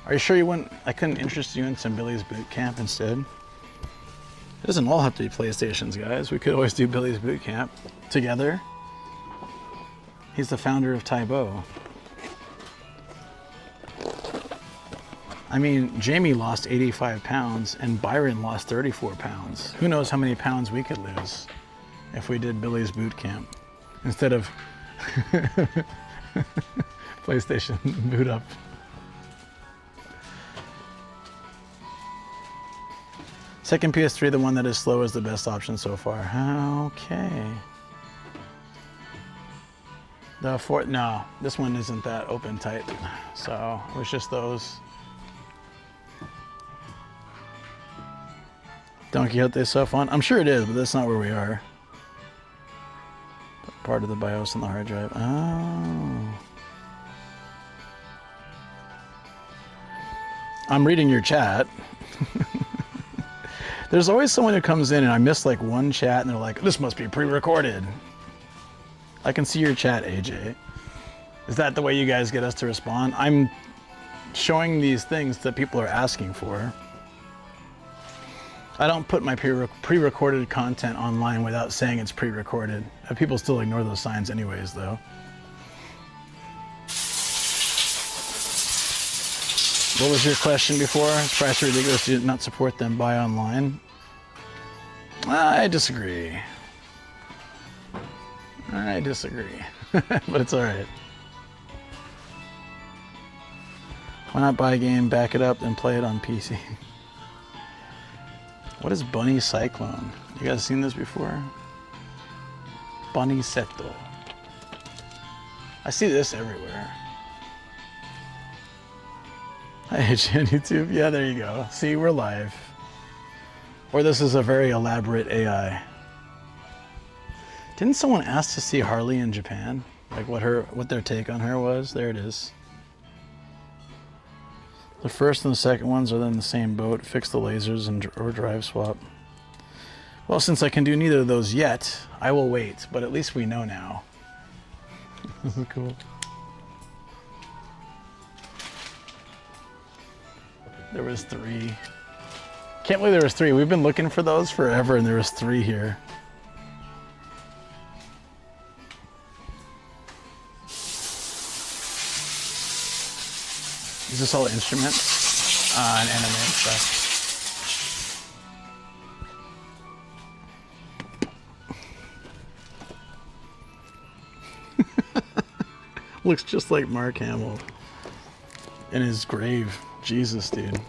Are you sure you wouldn't? I couldn't interest you in some Billy's Boot Camp instead? It doesn't all have to be PlayStations, guys. We could always do Billy's Boot Camp together. He's the founder of Taibo. I mean, Jamie lost 85 pounds and Byron lost 34 pounds. Who knows how many pounds we could lose if we did Billy's Boot Camp instead of PlayStation Boot Up. Second PS3, the one that is slow, is the best option so far. Okay. No, this one isn't that open tight. So it was just those. Don Quixote is so fun. I'm sure it is, but that's not where we are. Part of the BIOS on the hard drive. Oh. I'm reading your chat. There's always someone who comes in and I miss like one chat and they're like, this must be pre-recorded. I can see your chat, AJ. Is that the way you guys get us to respond? I'm showing these things that people are asking for. I don't put my pre-recorded content online without saying it's pre-recorded. People still ignore those signs anyways, though. What was your question before? Is price ridiculous to not support them buy online? I disagree. I disagree. But it's alright. Why not buy a game, back it up, then play it on PC? What is Bunny Cyclone? You guys seen this before? Bunny Seto. I see this everywhere. Hi, AJ on YouTube. Yeah, there you go. See, we're live. Or this is a very elaborate AI. Didn't someone ask to see Harley in Japan? Like what their take on her was? There it is. The first and the second ones are in the same boat. Fix the lasers or drive swap. Well, since I can do neither of those yet, I will wait. But at least we know now. This is cool. There was 3. Can't believe there was 3. We've been looking for those forever, and there was 3 here. Is this all instruments and anime stuff? Looks just like Mark Hamill in his grave. Jesus, dude.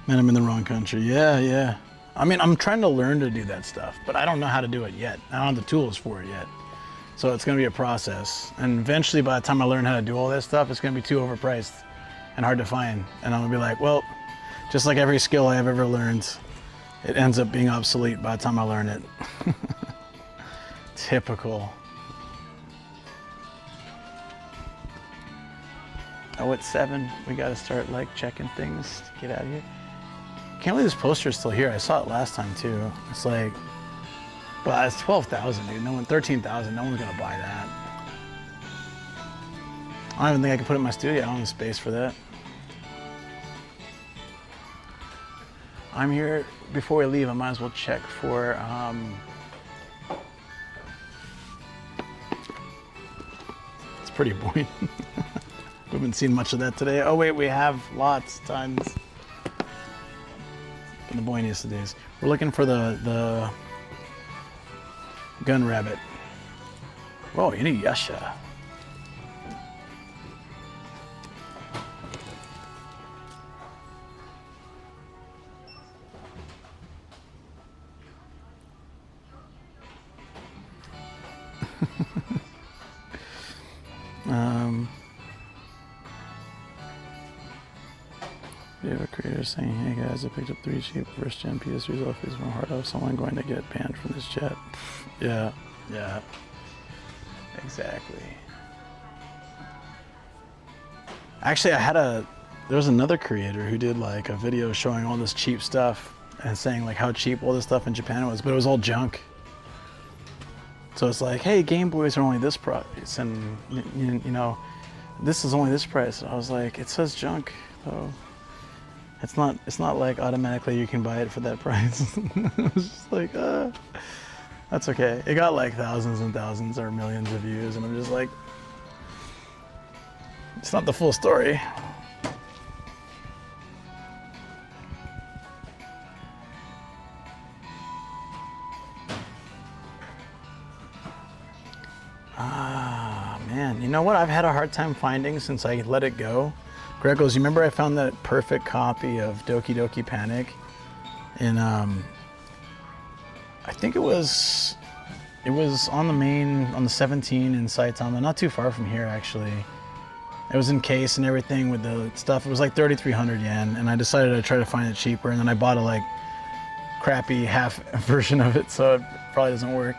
Man, I'm in the wrong country. Yeah. I mean, I'm trying to learn to do that stuff, but I don't know how to do it yet. I don't have the tools for it yet. So it's going to be a process. And eventually, by the time I learn how to do all this stuff, it's going to be too overpriced and hard to find. And I'm going to be like, well, just like every skill I have ever learned, it ends up being obsolete by the time I learn it. Typical. Oh, it's 7. We got to start like checking things to get out of here. Can't believe this poster is still here. I saw it last time too. It's like, but it's 12,000, dude. No one, 13,000. No one's gonna buy that. I don't even think I can put it in my studio. I don't have space for that. I'm here. Before we leave, I might as well check for. It's pretty boring. We haven't seen much of that today. Oh wait, we have lots, tons. In the boiniest of days. We're looking for the gun rabbit. Whoa, Inuyasha. We have a creator saying, hey guys, I picked up 3 cheap first-gen PS3s off these from hard of someone going to get banned from this chat. Yeah, exactly. Actually, there was another creator who did like a video showing all this cheap stuff and saying like how cheap all this stuff in Japan was, but it was all junk. So it's like, hey, Game Boys are only this price, and you know, this is only this price. I was like, it says junk, though. It's not like automatically you can buy it for that price. I was just like, that's okay. It got like thousands and thousands or millions of views, and I'm just like, it's not the full story. Man, you know what I've had a hard time finding since I let it go? Grego's, you remember I found that perfect copy of Doki Doki Panic in, I think it was It was on the 17 in Saitama, not too far from here actually. It was in case and everything with the stuff. It was like 3,300 yen, and I decided to try to find it cheaper, and then I bought a like crappy half version of it, so it probably doesn't work.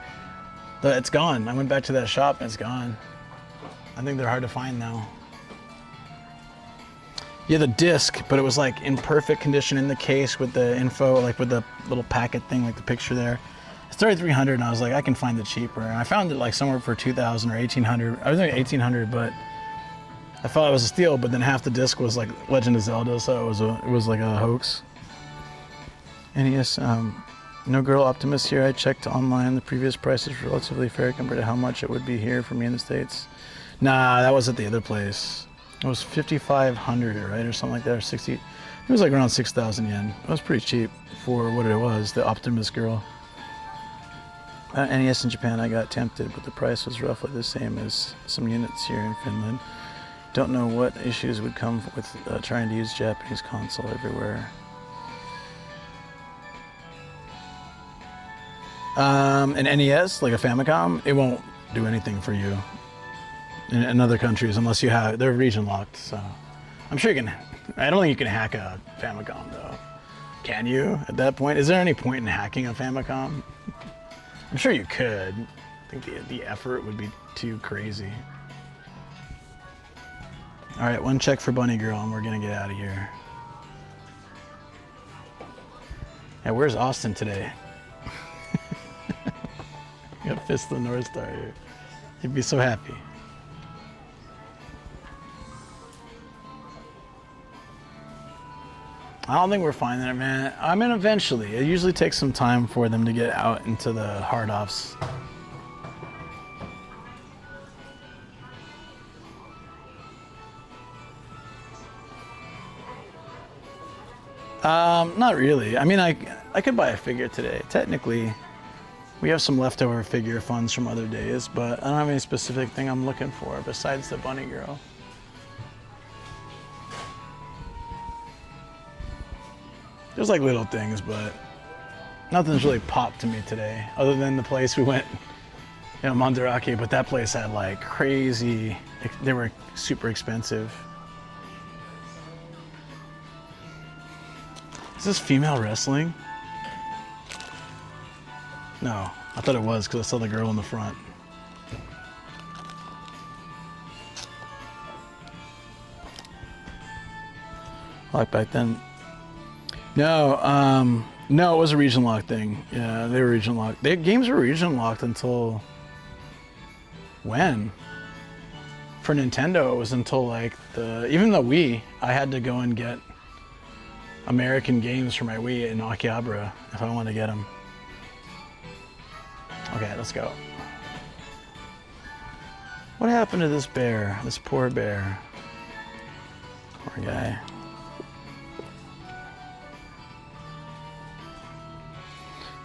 But it's gone. I went back to that shop and it's gone. I think they're hard to find now. Yeah, the disc, but it was like in perfect condition in the case with the info, like with the little packet thing, like the picture there. It's 3,300, and I was like, I can find it cheaper. And I found it like somewhere for 2,000 or 1,800. I was thinking 1,800, but I thought it was a steal. But then half the disc was like Legend of Zelda, so it was like a hoax. NES, no Girl Optimist here. I checked online. The previous price is relatively fair compared to how much it would be here for me in the States. Nah, that was at the other place. It was 5,500, right, or something like that, or 60. It was like around 6,000 yen. It was pretty cheap for what it was, the Optimist Girl. NES in Japan, I got tempted, but the price was roughly the same as some units here in Finland. Don't know what issues would come with trying to use Japanese console everywhere. An NES, like a Famicom, it won't do anything for you in other countries unless you have, they're region locked, so. I'm sure you can, I don't think you can hack a Famicom though. Can you at that point? Is there any point in hacking a Famicom? I'm sure you could. I think the effort would be too crazy. All right, one check for Bunny Girl and we're gonna get out of here. Yeah, where's Austin today? You got Fist of the North Star here. He'd be so happy. I don't think we're finding it, man. I mean, eventually. It usually takes some time for them to get out into the hard offs. Not really. I mean, I could buy a figure today. Technically, we have some leftover figure funds from other days, but I don't have any specific thing I'm looking for besides the Bunny Girl. There's like little things, but nothing's really popped to me today, other than the place we went, you know, Mandarake, but that place had like crazy, they were super expensive. Is this female wrestling? No, I thought it was because I saw the girl in the front. Like back then. No, no, it was a region lock thing. Yeah, they were region locked. Games were region locked until when? For Nintendo, it was until like even the Wii. I had to go and get American games for my Wii in Akihabara if I wanted to get them. Okay, let's go. What happened to this bear? This poor bear. Poor guy.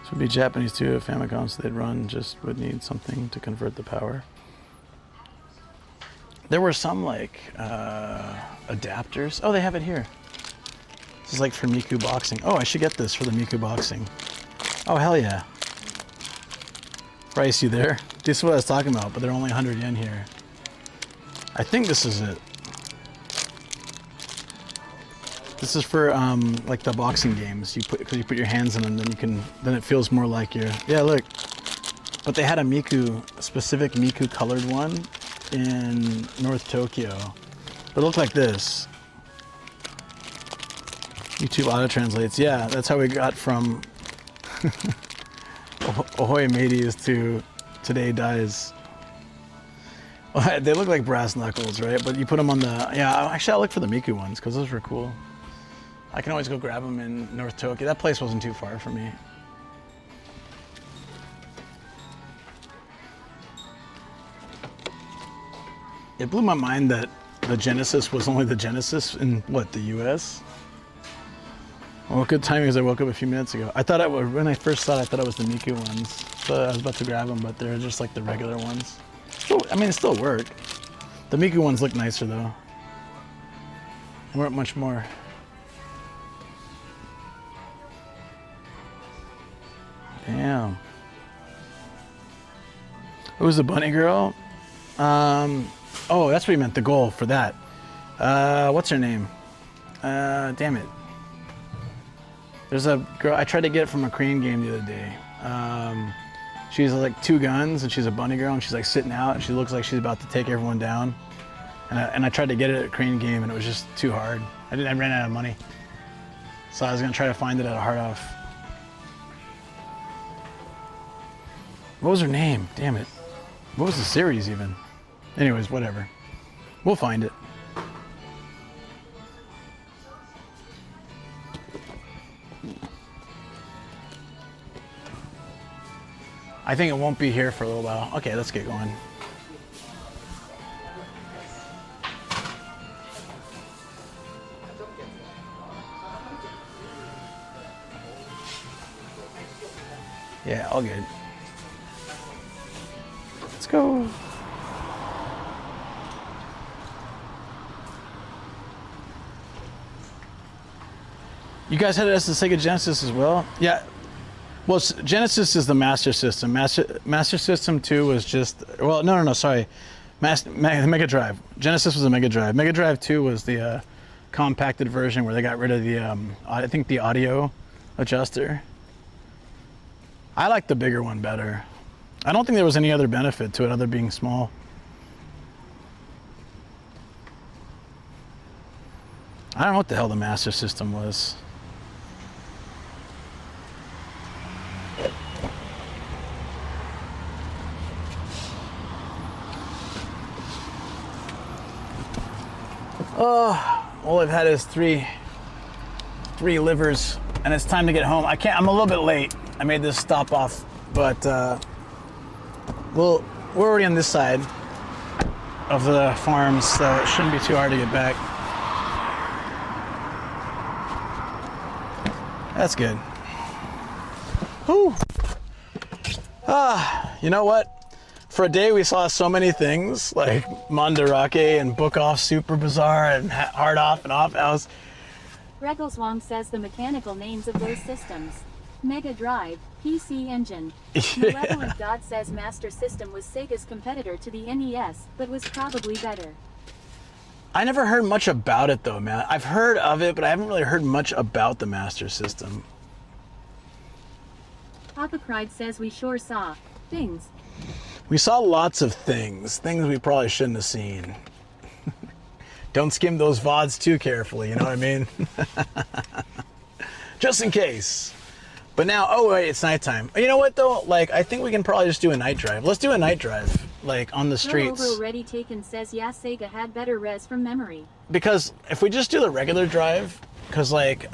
This would be Japanese too, Famicom, so they'd run, just would need something to convert the power. There were some like adapters. Oh, they have it here. This is like for Miku Boxing. Oh, I should get this for the Miku Boxing. Oh, hell yeah. Bryce, you there? This is what I was talking about, but they're only 100 yen here. I think this is it. This is for like the boxing games. Because you put your hands in them, then it feels more like you're. Yeah, look. But they had a specific Miku colored one in North Tokyo. It looked like this. YouTube auto translates. Yeah, that's how we got from Ahoy mateys to Today Dies. Well, they look like brass knuckles, right? But you put them on the. Yeah, actually, I'll look for the Miku ones because those were cool. I can always go grab them in North Tokyo. That place wasn't too far from me. It blew my mind that the Genesis was only the Genesis in, what, the US? Well, good timing because I woke up a few minutes ago. I thought when I first saw it, I thought it was the Miku ones. So I was about to grab them, but they're just like the regular ones. Still, I mean, it still work. The Miku ones look nicer though. They weren't much more. Damn. Who's the bunny girl? Oh, that's what you meant, the goal for that. What's her name? Damn it. There's a girl, I tried to get it from a Korean game the other day. She's like 2 guns and she's a bunny girl and she's like sitting out and she looks like she's about to take everyone down. And I tried to get it at a Korean game and it was just too hard. I ran out of money. So I was gonna try to find it at a hard off. What was her name? Damn it. What was the series even? Anyways, whatever. We'll find it. I think it won't be here for a little while. Okay, let's get going. Yeah, all good. Let's go. You guys had it as the Sega Genesis as well? Yeah. Well, Genesis is the Master System. Master System 2 was just, well, no, sorry. Mega Drive. Genesis was a Mega Drive. Mega Drive 2 was the compacted version where they got rid of the, I think the audio adjuster. I like the bigger one better. I don't think there was any other benefit to it other than being small. I don't know what the hell the Master System was. Oh, all I've had is three livers, and it's time to get home. I'm a little bit late. I made this stop off, but we're already on this side of the farm, so it shouldn't be too hard to get back. That's good. Whew. You know what? For a day we saw so many things like Mandarake and Book Off Super Bizarre and Hard Off and Off House. Regals Wong says the mechanical names of those systems. Mega Drive, PC Engine. Malevolent God says Master System was Sega's competitor to the NES, but was probably better. I never heard much about it though, man. I've heard of it, but I haven't really heard much about the Master System. Papa Cried says we sure saw things. We saw lots of things we probably shouldn't have seen. Don't skim those VODs too carefully, you know what I mean? Just in case. But now, oh wait, it's nighttime. You know what though? Like, I think we can probably just do a night drive. Let's do a night drive, like on the streets. Already Taken says, yeah, Sega had better res from memory. Because if we just do the regular drive, because like,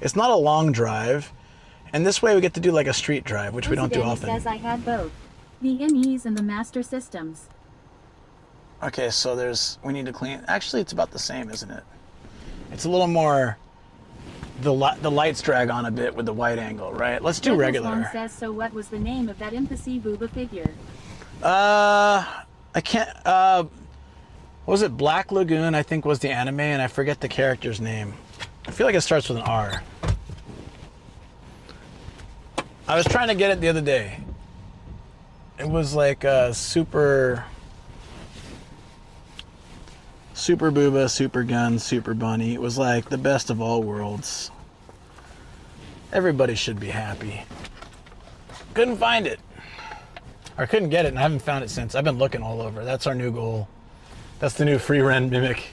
it's not a long drive. And this way we get to do like a street drive, which we don't do often. Says I had both. The NES and the Master Systems. Okay, so we need to clean. Actually, it's about the same, isn't it? It's a little more, the lights drag on a bit with the wide angle, right? Let's do regular. One says, so what was the name of that Empathy Booba figure? I can't, what was it? Black Lagoon, I think was the anime, and I forget the character's name. I feel like it starts with an R. I was trying to get it the other day. It was like Super Booba, Super Gun, Super Bunny. It was like the best of all worlds. Everybody should be happy. Couldn't find it. Or couldn't get it, and I haven't found it since. I've been looking all over. That's our new goal. That's the new free rent mimic.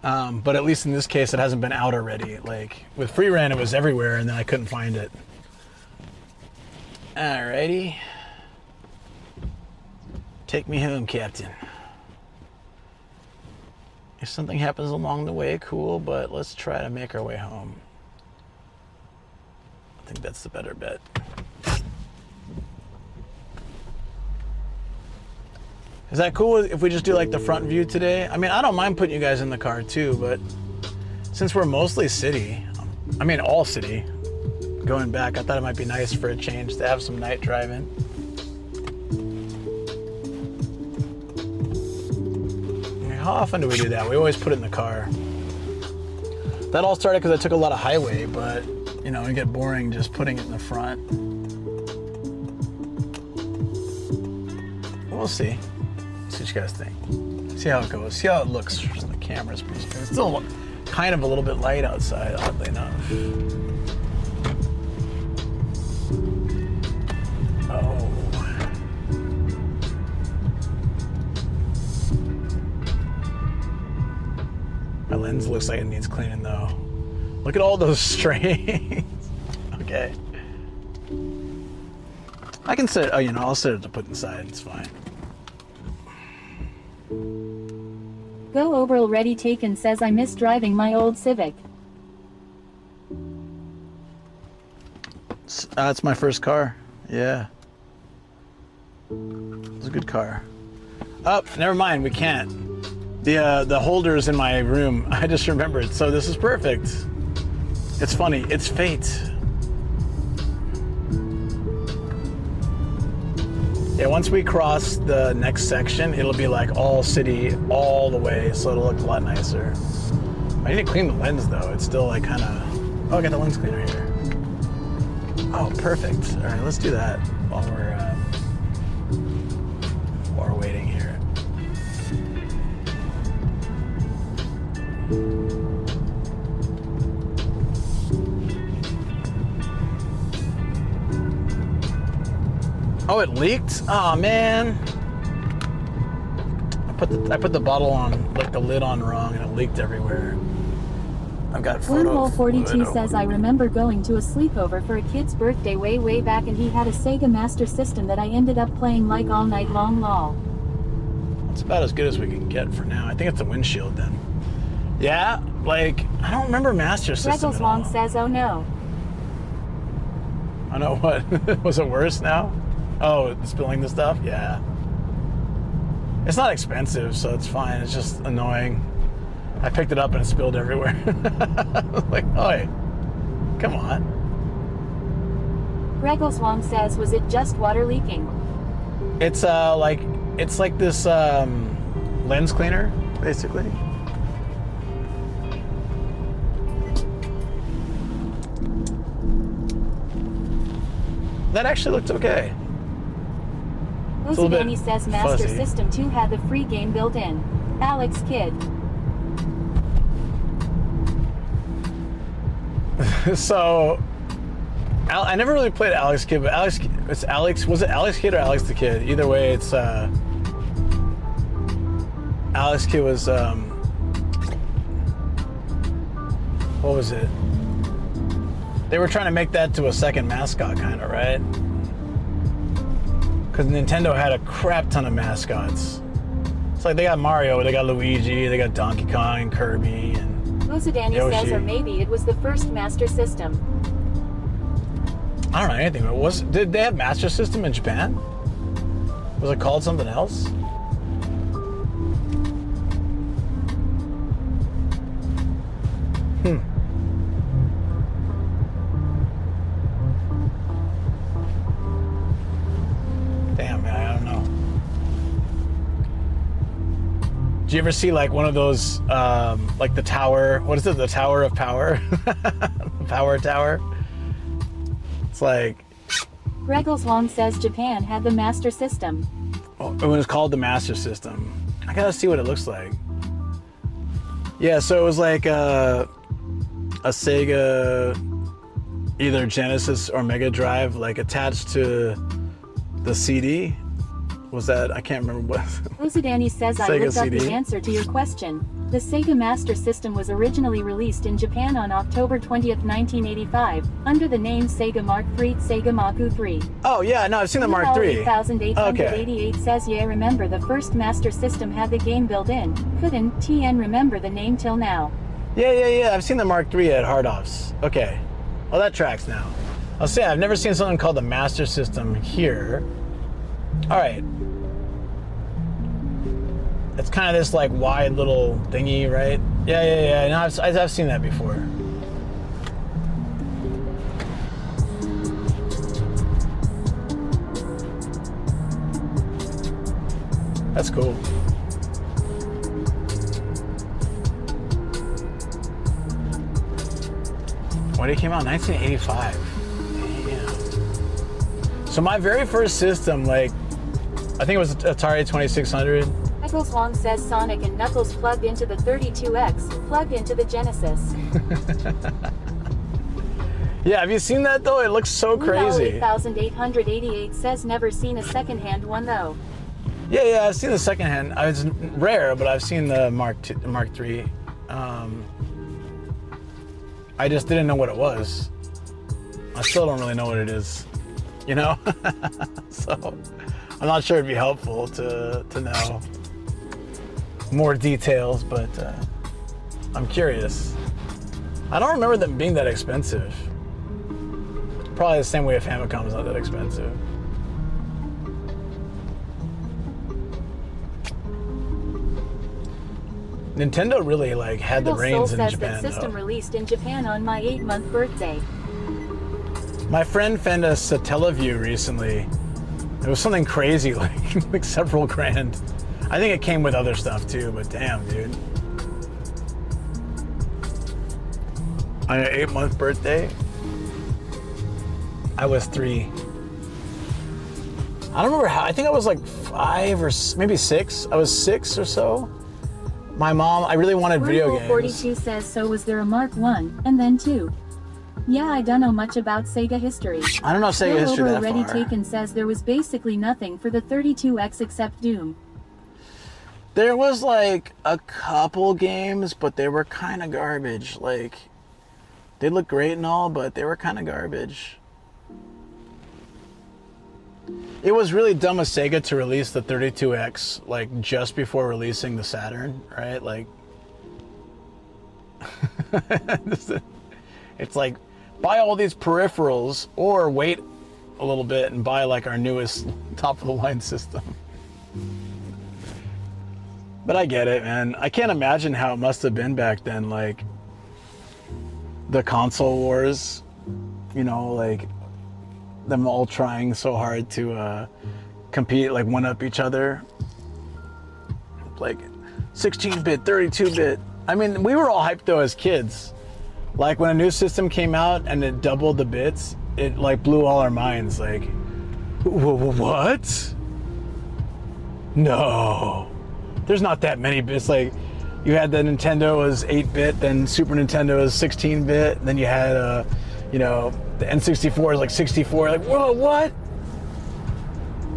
But at least in this case, it hasn't been out already. Like, with free rent, it was everywhere, and then I couldn't find it. Alrighty. Take me home, Captain. If something happens along the way, cool, but let's try to make our way home. I think that's the better bet. Is that cool if we just do like the front view today? I mean, I don't mind putting you guys in the car too, but since we're mostly city, I mean all city, going back, I thought it might be nice for a change to have some night driving. How often do we do that? We always put it in the car. That all started because I took a lot of highway, but you know, it get boring just putting it in the front. we'll see. See what you guys think. See how it goes. See how it looks from the camera's perspective. It's still kind of a little bit light outside, oddly enough. Oh. My lens looks like it needs cleaning though. Look at all those strains. Okay. I can set, oh, you know, I'll set it to put inside, it's fine. Go Oberl Ready Taken says I miss driving my old Civic. It's my first car. Yeah. It's a good car. Oh, never mind, we can't. The holder's in my room. I just remembered, so this is perfect. It's funny, it's fate. Yeah, once we cross the next section, it'll be like all city all the way, so it'll look a lot nicer. I need to clean the lens though. It's still like kind of, oh, I got the lens cleaner here. Oh, perfect. All right, let's do that while we're waiting here. Oh, it leaked? Oh man. I put the bottle on, like the lid on wrong, and it leaked everywhere. I've got photo. Wormhole 42 says I remember going to a sleepover for a kid's birthday way back, and he had a Sega Master System that I ended up playing like all night long. Lol. It's about as good as we can get for now. I think it's a windshield then. Yeah, like I don't remember Master System. Regals Long says, oh no. I know what. Was it worse now? Oh, spilling the stuff? Yeah. It's not expensive, so it's fine. It's just annoying. I picked it up and it spilled everywhere. Like, oi, come on. Regals Long says, was it just water leaking? It's like this lens cleaner, basically. That actually looked okay. Danny says Master fuzzy. System 2 had the free game built in. Alex Kidd. So, I never really played Alex Kidd, but was it Alex Kidd or Alex the Kid? Either way, it's, Alex Kidd was, what was it? They were trying to make that to a second mascot, kind of, right? Because Nintendo had a crap ton of mascots. It's like they got Mario, they got Luigi, they got Donkey Kong and Kirby and Danny says, or maybe it was the first Master System. I don't know anything. Did they have Master System in Japan? Was it called something else? Damn, man, I don't know. Did you ever see like one of those, like the tower? What is it? The Tower of Power? The Power Tower? It's like. Regals Long says Japan had the Master System. Oh, it was called the Master System. I gotta see what it looks like. Yeah, so it was like a Sega, either Genesis or Mega Drive, like attached to the CD. Was that, I can't remember what. Danny says I looked up the answer to your question. The Sega Master System was originally released in Japan on October 20th, 1985, under the name Sega Mark III, Sega Maku 3. Oh yeah, no, I've seen the Mark III. 8888 says, yeah, remember the first Master System had the game built in. Couldn't TN remember the name till now. Yeah, I've seen the Mark III at Hard Offs. Okay, well that tracks now. I'll say I've never seen something called the Master System here. All right. It's kind of this like wide little thingy, right? Yeah. No, I've seen that before. That's cool. When it came out, 1985. Damn. So my very first system, like, I think it was Atari 2600. Michael Wong says Sonic and Knuckles plugged into the 32X, plugged into the Genesis. Yeah, have you seen that though? It looks so crazy. 8888 says never seen a secondhand one though. Yeah, I've seen the secondhand. It's rare, but I've seen the Mark III. I just didn't know what it was. I still don't really know what it is, you know? So I'm not sure it'd be helpful to know more details, but I'm curious. I don't remember them being that expensive. Probably the same way a Famicom is not that expensive. Nintendo really like had the reins in Japan. That system released in Japan on my 8-month birthday. My friend found a Satellaview recently. It was something crazy, like several grand. I think it came with other stuff too, but damn, dude. On your 8-month birthday, I was 3. I don't remember how. I think I was like 5 or maybe 6. I was 6 or so. My mom, I really wanted video games. 42 says, so was there a Mark 1 and then 2? Yeah, I don't know much about Sega history. I don't know Sega history that Already far. Taken says there was basically nothing for the 32X except Doom. There was like a couple games, but they were kind of garbage. Like, they looked great and all, but they were kind of garbage. It was really dumb of Sega to release the 32X like just before releasing the Saturn, right? Like, it's like, buy all these peripherals or wait a little bit and buy like our newest top of the line system. But I get it, man. I can't imagine how it must have been back then, like the console wars, you know, like them all trying so hard to compete, like one up each other. Like 16-bit, 32-bit. I mean, we were all hyped though as kids. Like when a new system came out and it doubled the bits, it like blew all our minds. Like, what? No, there's not that many bits. Like, you had the Nintendo was 8-bit, then Super Nintendo was 16-bit, then you had you know, the N64 is like 64. Like, whoa, what?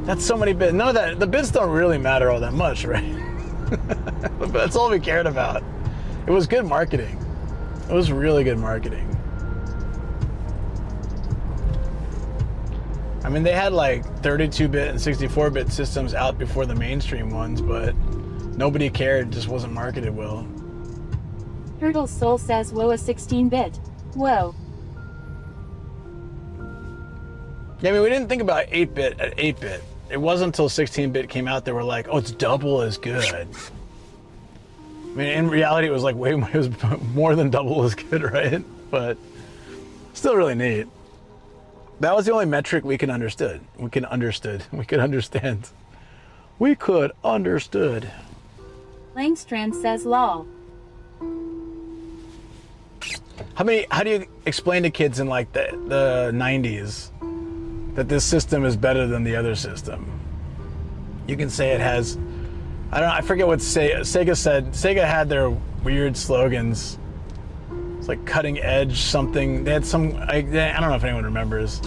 That's so many bits. None of that. The bits don't really matter all that much, right? But that's all we cared about. It was good marketing. It was really good marketing. I mean, they had like 32-bit and 64-bit systems out before the mainstream ones, but nobody cared. It just wasn't marketed well. Turtle Soul says, whoa, a 16-bit. Whoa. Yeah, I mean, we didn't think about 8-bit at 8-bit. It wasn't until 16-bit came out that we're like, oh, it's double as good. I mean, in reality, it was like way more, it was more than double as good, right? But still really neat. That was the only metric we could understand. Langstrand says, lol. How do you explain to kids in like the 90s that this system is better than the other system? You can say it has, I don't know, I forget what Sega said. Sega had their weird slogans. It's like cutting edge something. They had some, I don't know if anyone remembers.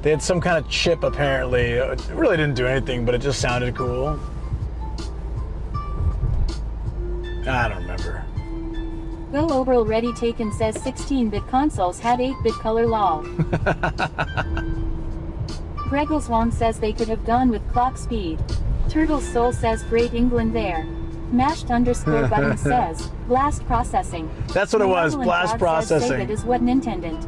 They had some kind of chip apparently. It really didn't do anything, but it just sounded cool. I don't remember. Go Oberl Ready Taken says 16-bit consoles had 8-bit color lol. Greggles Wong says they could have gone with clock speed. Turtle Soul says great England there. Mashed _ button says blast processing. That's what it was, blast processing. That is what Nintendo.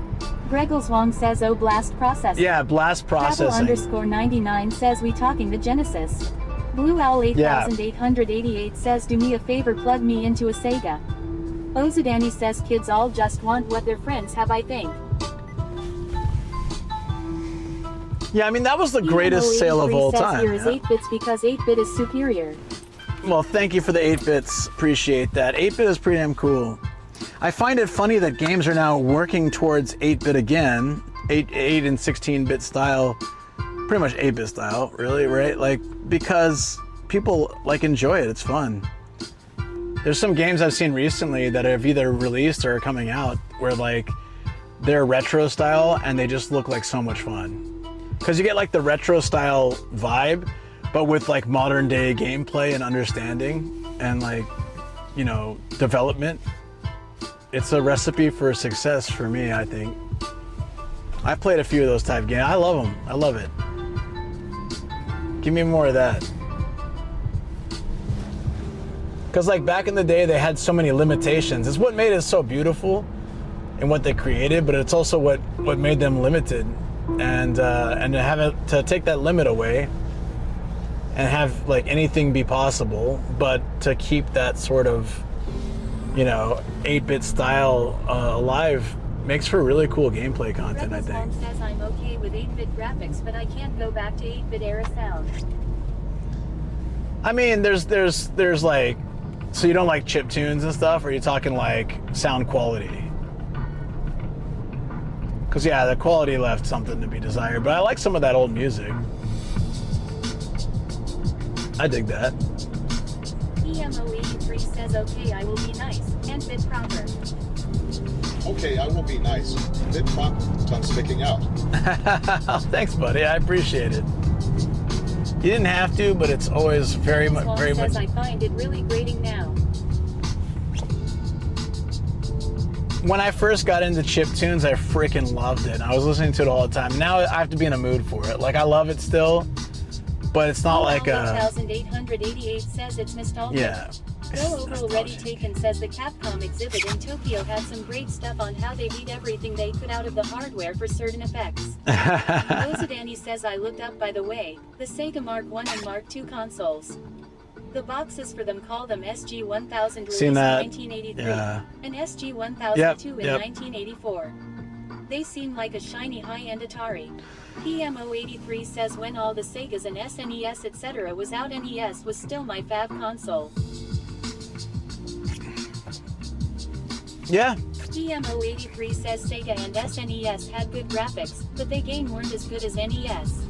Greggles Wong says oh blast processing. Yeah, blast processing. Travel _99 says we talking the Genesis. Blue Owl 8888 says do me a favor, plug me into a Sega. Ozudani says kids all just want what their friends have, I think. Yeah, I mean, that was the greatest sale of all time. Here is 8-bits because 8-bit is superior. Well, thank you for the 8-bits. Appreciate that. 8-bit is pretty damn cool. I find it funny that games are now working towards 8-bit again, 8 and 16-bit style pretty much 8-bit style, really, right? Like, because people like enjoy it. It's fun. There's some games I've seen recently that have either released or are coming out where like they're retro style and they just look like so much fun. Because you get like the retro style vibe, but with like modern day gameplay and understanding and like, you know, development. It's a recipe for success for me, I think. I played a few of those type of games. I love them. I love it. Give me more of that. Because like back in the day, they had so many limitations. It's what made it so beautiful and what they created, but it's also what made them limited. And to have it, to take that limit away and have like anything be possible, but to keep that sort of, you know, 8-bit style alive makes for really cool gameplay content, I think. Says I'm okay with 8-bit graphics, but I can't go back to 8-bit era sound. I mean, there's like, so you don't like chip tunes and stuff, or are you talking like sound quality? Because yeah, the quality left something to be desired, but I like some of that old music. I dig that. EMO83 says okay, I will be nice, and bit proper. Okay, I will be nice. Bit proper. Tongue sticking out. Thanks, buddy. I appreciate it. You didn't have to, but it's always very much. I find it really grating now. When I first got into chiptunes, I freaking loved it. I was listening to it all the time. Now I have to be in a mood for it. Like, I love it still, but it's not like a... 1888 says it's nostalgic. Yeah. Go over already taken says the Capcom exhibit in Tokyo had some great stuff on how they beat everything they could out of the hardware for certain effects. Rosadani says I looked up, by the way, the Sega Mark I and Mark II consoles. The boxes for them call them SG-1000 released in 1983 and SG-1002 in 1984. They seem like a shiny high-end Atari. PMO83 says when all the Segas and SNES etc. was out, NES was still my fab console. Yeah. PMO83 says Sega and SNES had good graphics, but they game weren't as good as NES.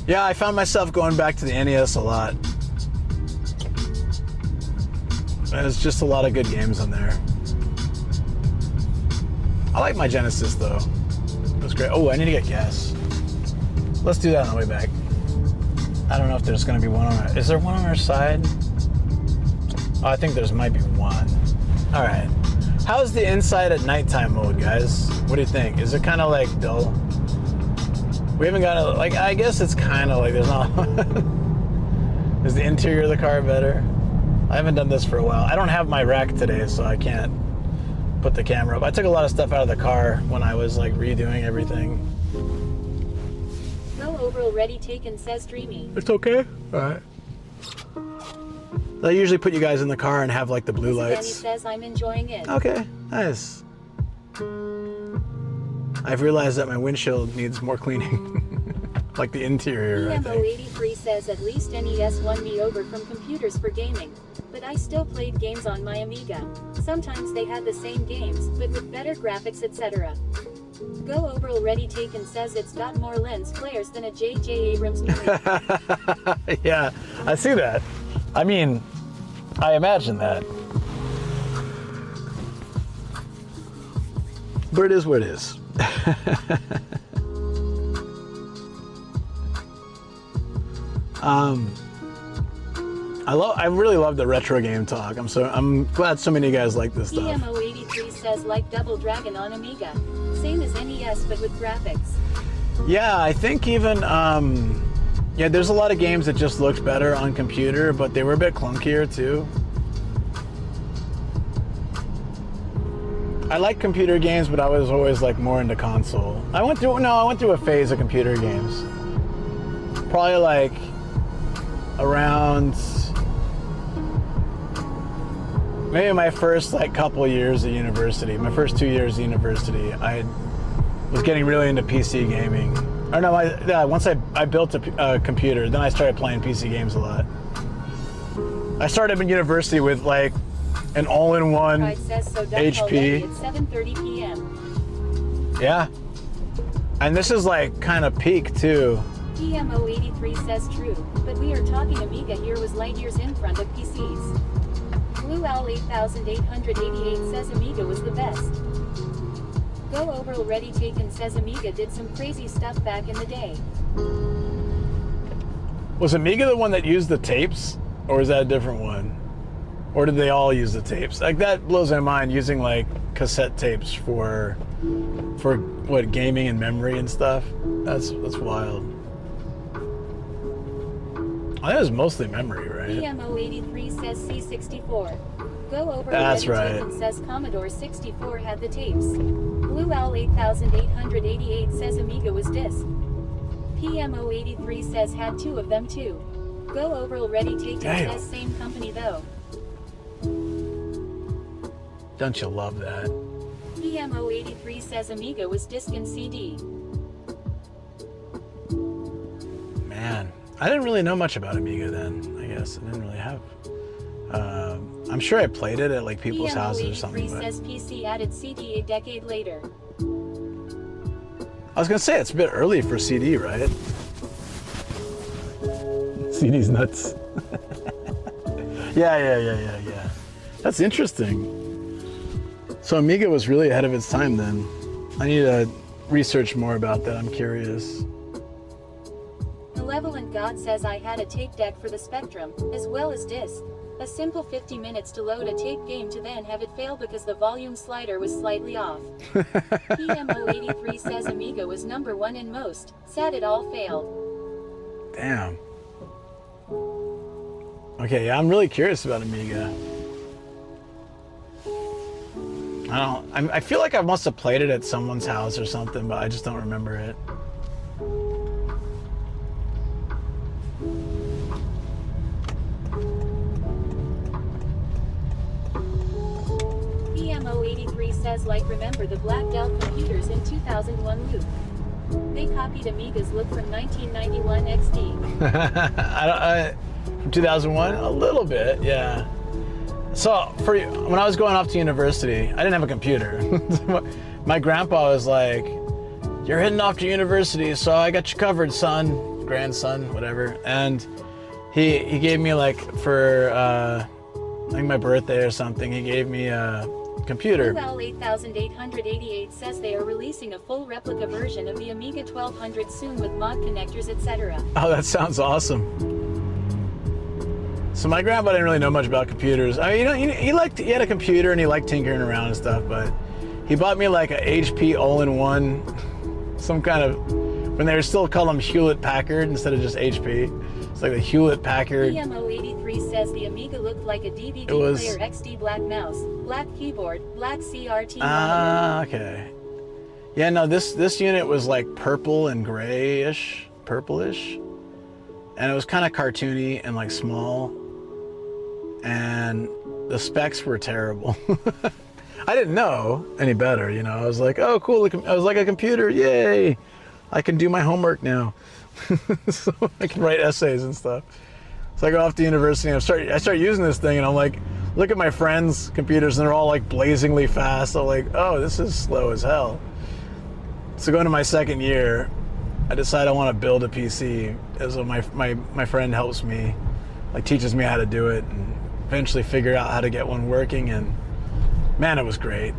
Yeah, I found myself going back to the NES a lot. There's just a lot of good games on there. I like my Genesis though. It was great. Oh, I need to get gas. Let's do that on the way back. I don't know if there's going to be one on our... Is there one on our side? Oh, I think there's might be one. All right. How's the inside at nighttime mode, guys? What do you think? Is it kind of like dull? We haven't got a, like, I guess it's kind of like there's not... Is the interior of the car better? I haven't done this for a while. I don't have my rack today, so I can't put the camera up. I took a lot of stuff out of the car when I was like redoing everything. Go over already taken says dreamy. It's okay. All right. I usually put you guys in the car and have like the blue lights. Danny says I'm enjoying it. Okay, nice. I've realized that my windshield needs more cleaning. Like the interior, I think. EMO83 says at least NES won me over from computers for gaming. But I still played games on my Amiga. Sometimes they had the same games, but with better graphics, etc. Go over already taken says it's got more lens flares than a J.J. Abrams movie. Yeah, I see that. I mean, I imagine that. But it is what it is. I really love the retro game talk. I'm glad so many of you guys like this stuff. EMO83 says like Double Dragon on Amiga. Same as NES but with graphics. Yeah, I think even yeah, there's a lot of games that just looked better on computer, but they were a bit clunkier too. I like computer games, but I was always like more into console. I went through a phase of computer games. Probably like around maybe my first like couple years of university, my first 2 years of university, I was getting really into PC gaming. Or no, once I built a computer, then I started playing PC games a lot. I started in university with like an all-in-one HP. It's 7:30 p.m. Yeah. And this is like kind of peak too. PMO83 says true, but we are talking Amiga here was light years in front of PCs. Blue Owl 8888 says Amiga was the best. Go Over Already Taken says Amiga did some crazy stuff back in the day. Was Amiga the one that used the tapes? Or is that a different one? Or did they all use the tapes? Like that blows my mind, using like cassette tapes for what, gaming and memory and stuff. That's wild. I think it was mostly memory, right? PMO83 says C64. Go Over That's Already right. Taken says Commodore 64 had the tapes. Blue Owl 8888 says Amiga was disc. PMO83 says had 2 of them too. Go Over Already Taken says same company though. Don't you love that? PMO83 says Amiga was disc and CD. Man, I didn't really know much about Amiga then, I guess. I didn't really have... I'm sure I played it at like people's houses or something. PMO83 says PC added CD a decade later. I was gonna say, it's a bit early for CD, right? CD's nuts. Yeah. That's interesting. So Amiga was really ahead of its time then. I need to research more about that. I'm curious. Malevolent God says I had a tape deck for the Spectrum, as well as disc. A simple 50 minutes to load a tape game to then have it fail because the volume slider was slightly off. PMO83 says Amiga was #1 in most. Sad it all failed. Damn. Okay, yeah, I'm really curious about Amiga. I feel like I must have played it at someone's house or something, but I just don't remember it. PMO83 says like remember the Black Dell computers in 2001 loop. They copied Amiga's look from 1991 XD. From 2001? A little bit, yeah. So, when I was going off to university, I didn't have a computer. My grandpa was like, "You're heading off to university, so I got you covered, son, grandson, whatever." And he gave me like for I think my birthday or something, he gave me a computer. Well 8888 says they are releasing a full replica version of the Amiga 1200 soon with mod connectors, etc. Oh, that sounds awesome. So my grandpa didn't really know much about computers. I mean, he had a computer and he liked tinkering around and stuff, but he bought me like a HP all-in-one, some kind of, when they were still calling them Hewlett-Packard instead of just HP. It's like the Hewlett-Packard. PMO83 says the Amiga looked like a DVD player, XD, black mouse, black keyboard, black CRT. Ah, okay. Yeah, no, this unit was like purple and grayish, purplish, and it was kind of cartoony and like small, and the specs were terrible. I didn't know any better, you know. I was like, oh, cool. I was like a computer, yay! I can do my homework now. So I can write essays and stuff. So I go off to university and I start using this thing, and I'm like, look at my friends' computers, and they're all like blazingly fast. I'm like, oh, this is slow as hell. So going to my second year, I decide I want to build a PC. So my friend helps me, like teaches me how to do it, and eventually figured out how to get one working, and man, it was great.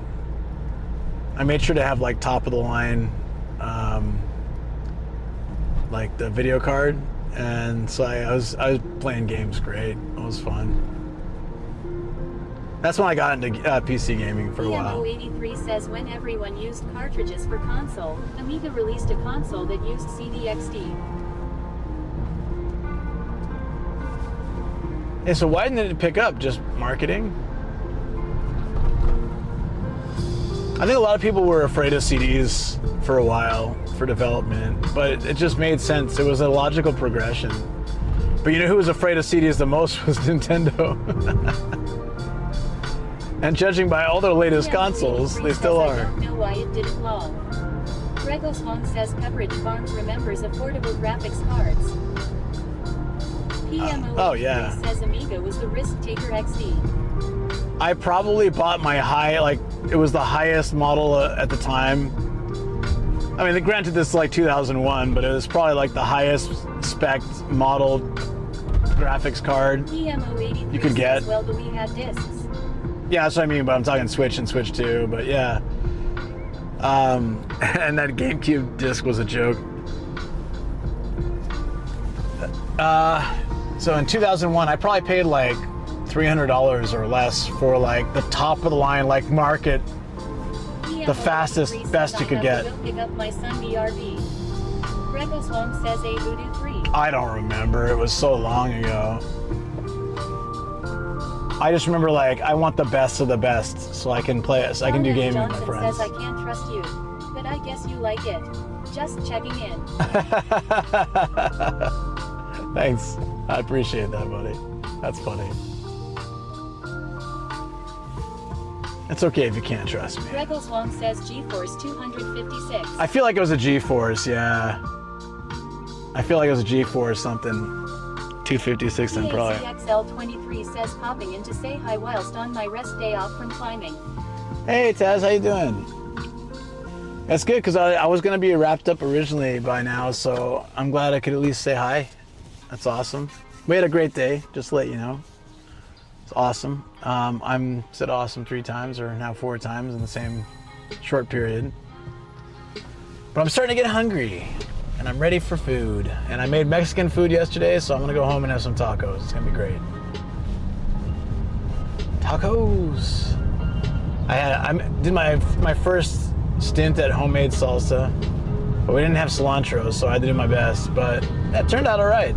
I made sure to have like top of the line, like the video card, and so I was playing games great. It was fun. That's when I got into PC gaming for a while. PMO83 says when everyone used cartridges for console, Amiga released a console that used CD-XD. Hey, so why didn't it pick up? Just marketing? I think a lot of people were afraid of CDs for a while for development, but it just made sense. It was a logical progression. But you know who was afraid of CDs the most was Nintendo. And judging by all their latest consoles, they still are. I don't know why it didn't long. Gregos Hong says Coverage Farms remembers affordable graphics cards. PMO oh yeah. says Amiga was the Risk Taker XD. I probably bought my it was the highest model at the time. I mean, granted this is like 2001, but it was probably like the highest spec modeled graphics card you could get. Well, but we had discs. Yeah, that's what I mean, but I'm talking Switch and Switch 2, but yeah. And that GameCube disc was a joke. So in 2001, I probably paid like $300 or less for like the top of the line, like market, the fastest, best you could get. Pick up my son BRB. Rebels Wong says a Voodoo 3. I don't remember. It was so long ago. I just remember like I want the best of the best, so I can play it. So I can do gaming with my friends. Says I can't trust you, but I guess you like it. Just checking in. Thanks. I appreciate that, buddy. That's funny. It's okay if you can't trust me. Rebels Wong says GeForce 256. I feel like it was a GeForce, yeah. I feel like it was a GeForce something. 256 then probably. XL23 says popping in to say hi whilst on my rest day off from climbing. Hey Taz, how you doing? That's good, because I was going to be wrapped up originally by now, so I'm glad I could at least say hi. That's awesome. We had a great day, just to let you know. It's awesome. I'm said awesome 3 times, or now 4 times in the same short period. But I'm starting to get hungry, and I'm ready for food. And I made Mexican food yesterday, so I'm gonna go home and have some tacos. It's gonna be great. Tacos. I did my first stint at homemade salsa, but we didn't have cilantro, so I had to do my best. But that turned out all right.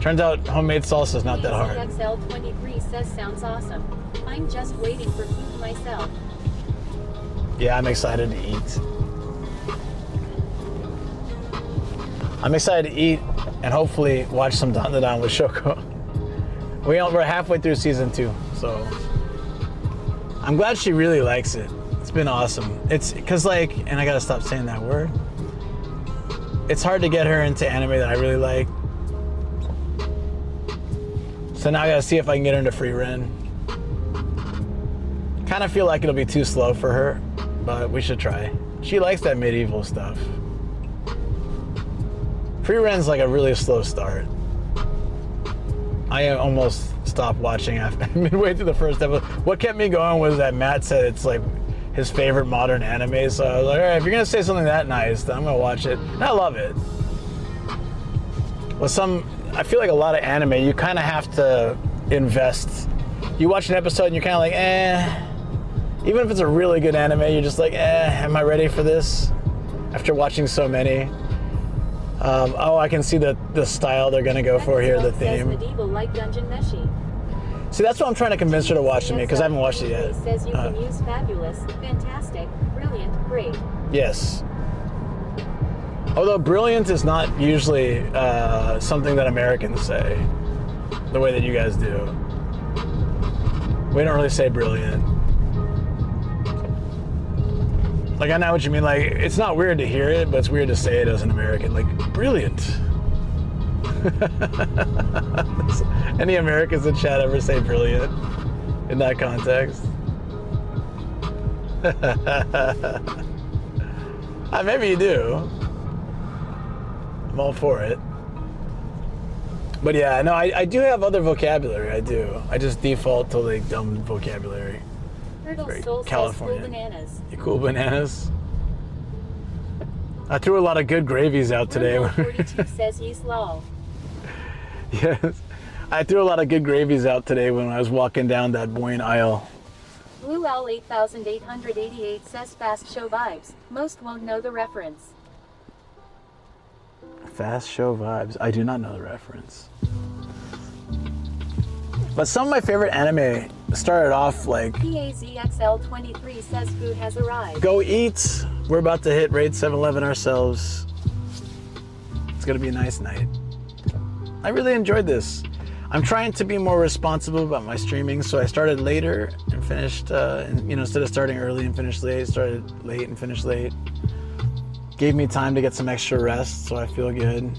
Turns out homemade salsa is not that hard. XL23 says sounds awesome. I'm just waiting for food myself. Yeah, I'm excited to eat. I'm excited to eat and hopefully watch some Dandadan with Shoko. We're halfway through season 2, so I'm glad she really likes it. It's been awesome. It's because like, and I gotta stop saying that word. It's hard to get her into anime that I really like. So now I gotta see if I can get her into Free Ren. Kind of feel like it'll be too slow for her, but we should try. She likes that medieval stuff. Free Ren's like a really slow start. I almost stopped watching after midway through the first episode. What kept me going was that Matt said it's like his favorite modern anime, so I was like, all right, if you're gonna say something that nice, then I'm gonna watch it. And I love it. Well, I feel like a lot of anime, you kind of have to invest. You watch an episode and you're kind of like, eh. Even if it's a really good anime, you're just like, eh, am I ready for this? After watching so many. Oh, I can see the style they're gonna go for here, the theme. Medieval like Dungeon Meshi. See, that's what I'm trying to convince her to watch to me, because I haven't watched it yet. Says you can use fabulous, fantastic, brilliant, great. Yes. Although brilliant is not usually something that Americans say, the way that you guys do. We don't really say brilliant. Like, I know what you mean. Like, it's not weird to hear it, but it's weird to say it as an American. Like, brilliant. Any Americans in chat ever say brilliant in that context? Maybe you do. I'm all for it. But yeah, no, I do have other vocabulary. I do. I just default to like dumb vocabulary. California. Cool bananas. You cool bananas? I threw a lot of good gravies out today. 42 says he's low. Yes. I threw a lot of good gravies out today when I was walking down that Boyne aisle. Blue Owl 8888 says fast show vibes. Most won't know the reference. Fast show vibes. I do not know the reference. But some of my favorite anime started off like... PAZXL23 says food has arrived. Go eat. We're about to hit Raid 7-Eleven ourselves. It's going to be a nice night. I really enjoyed this. I'm trying to be more responsible about my streaming, so I started later and finished, instead of starting early and finish late, started late and finished late. Gave me time to get some extra rest, so I feel good.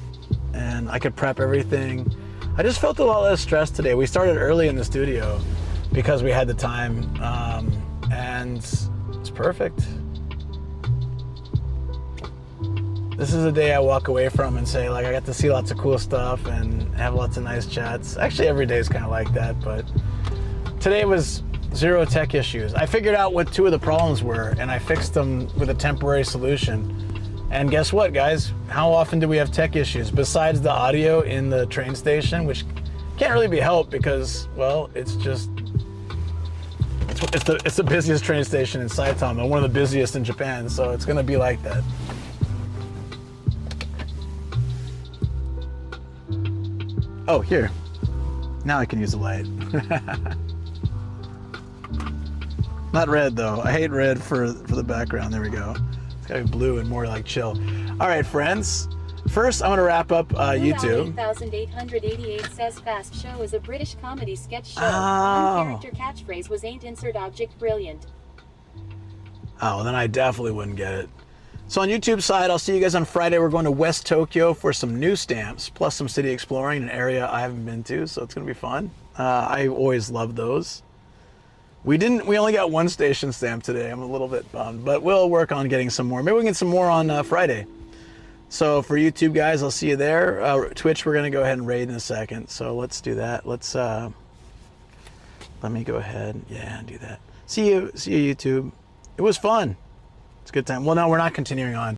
And I could prep everything. I just felt a lot less stressed today. We started early in the studio because we had the time, and it's perfect. This is a day I walk away from and say, like, I got to see lots of cool stuff and have lots of nice chats. Actually, every day is kind of like that, but today was zero tech issues. I figured out what 2 of the problems were, and I fixed them with a temporary solution. And guess what, guys? How often do we have tech issues besides the audio in the train station, which can't really be helped because, well, it's just it's the busiest train station in Saitama, one of the busiest in Japan, so it's gonna be like that. Oh, here. Now I can use the light. Not red though. I hate red for the background. There we go. It's gotta be blue and more like chill. All right, friends. First, I'm gonna wrap up YouTube. 8888 says Fast Show is a British comedy sketch show. Oh. One character catchphrase was ain't insert object brilliant. Oh, then I definitely wouldn't get it. So on YouTube side, I'll see you guys on Friday. We're going to West Tokyo for some new stamps, plus some city exploring, an area I haven't been to, so it's gonna be fun. I always love those. We only got 1 station stamp today. I'm a little bit bummed, but we'll work on getting some more. Maybe we can get some more on Friday. So for YouTube guys, I'll see you there. Twitch, we're gonna go ahead and raid in a second. So let's do that. Let's let me go ahead, and do that. See you YouTube. It was fun. It's a good time. Well, no, we're not continuing on.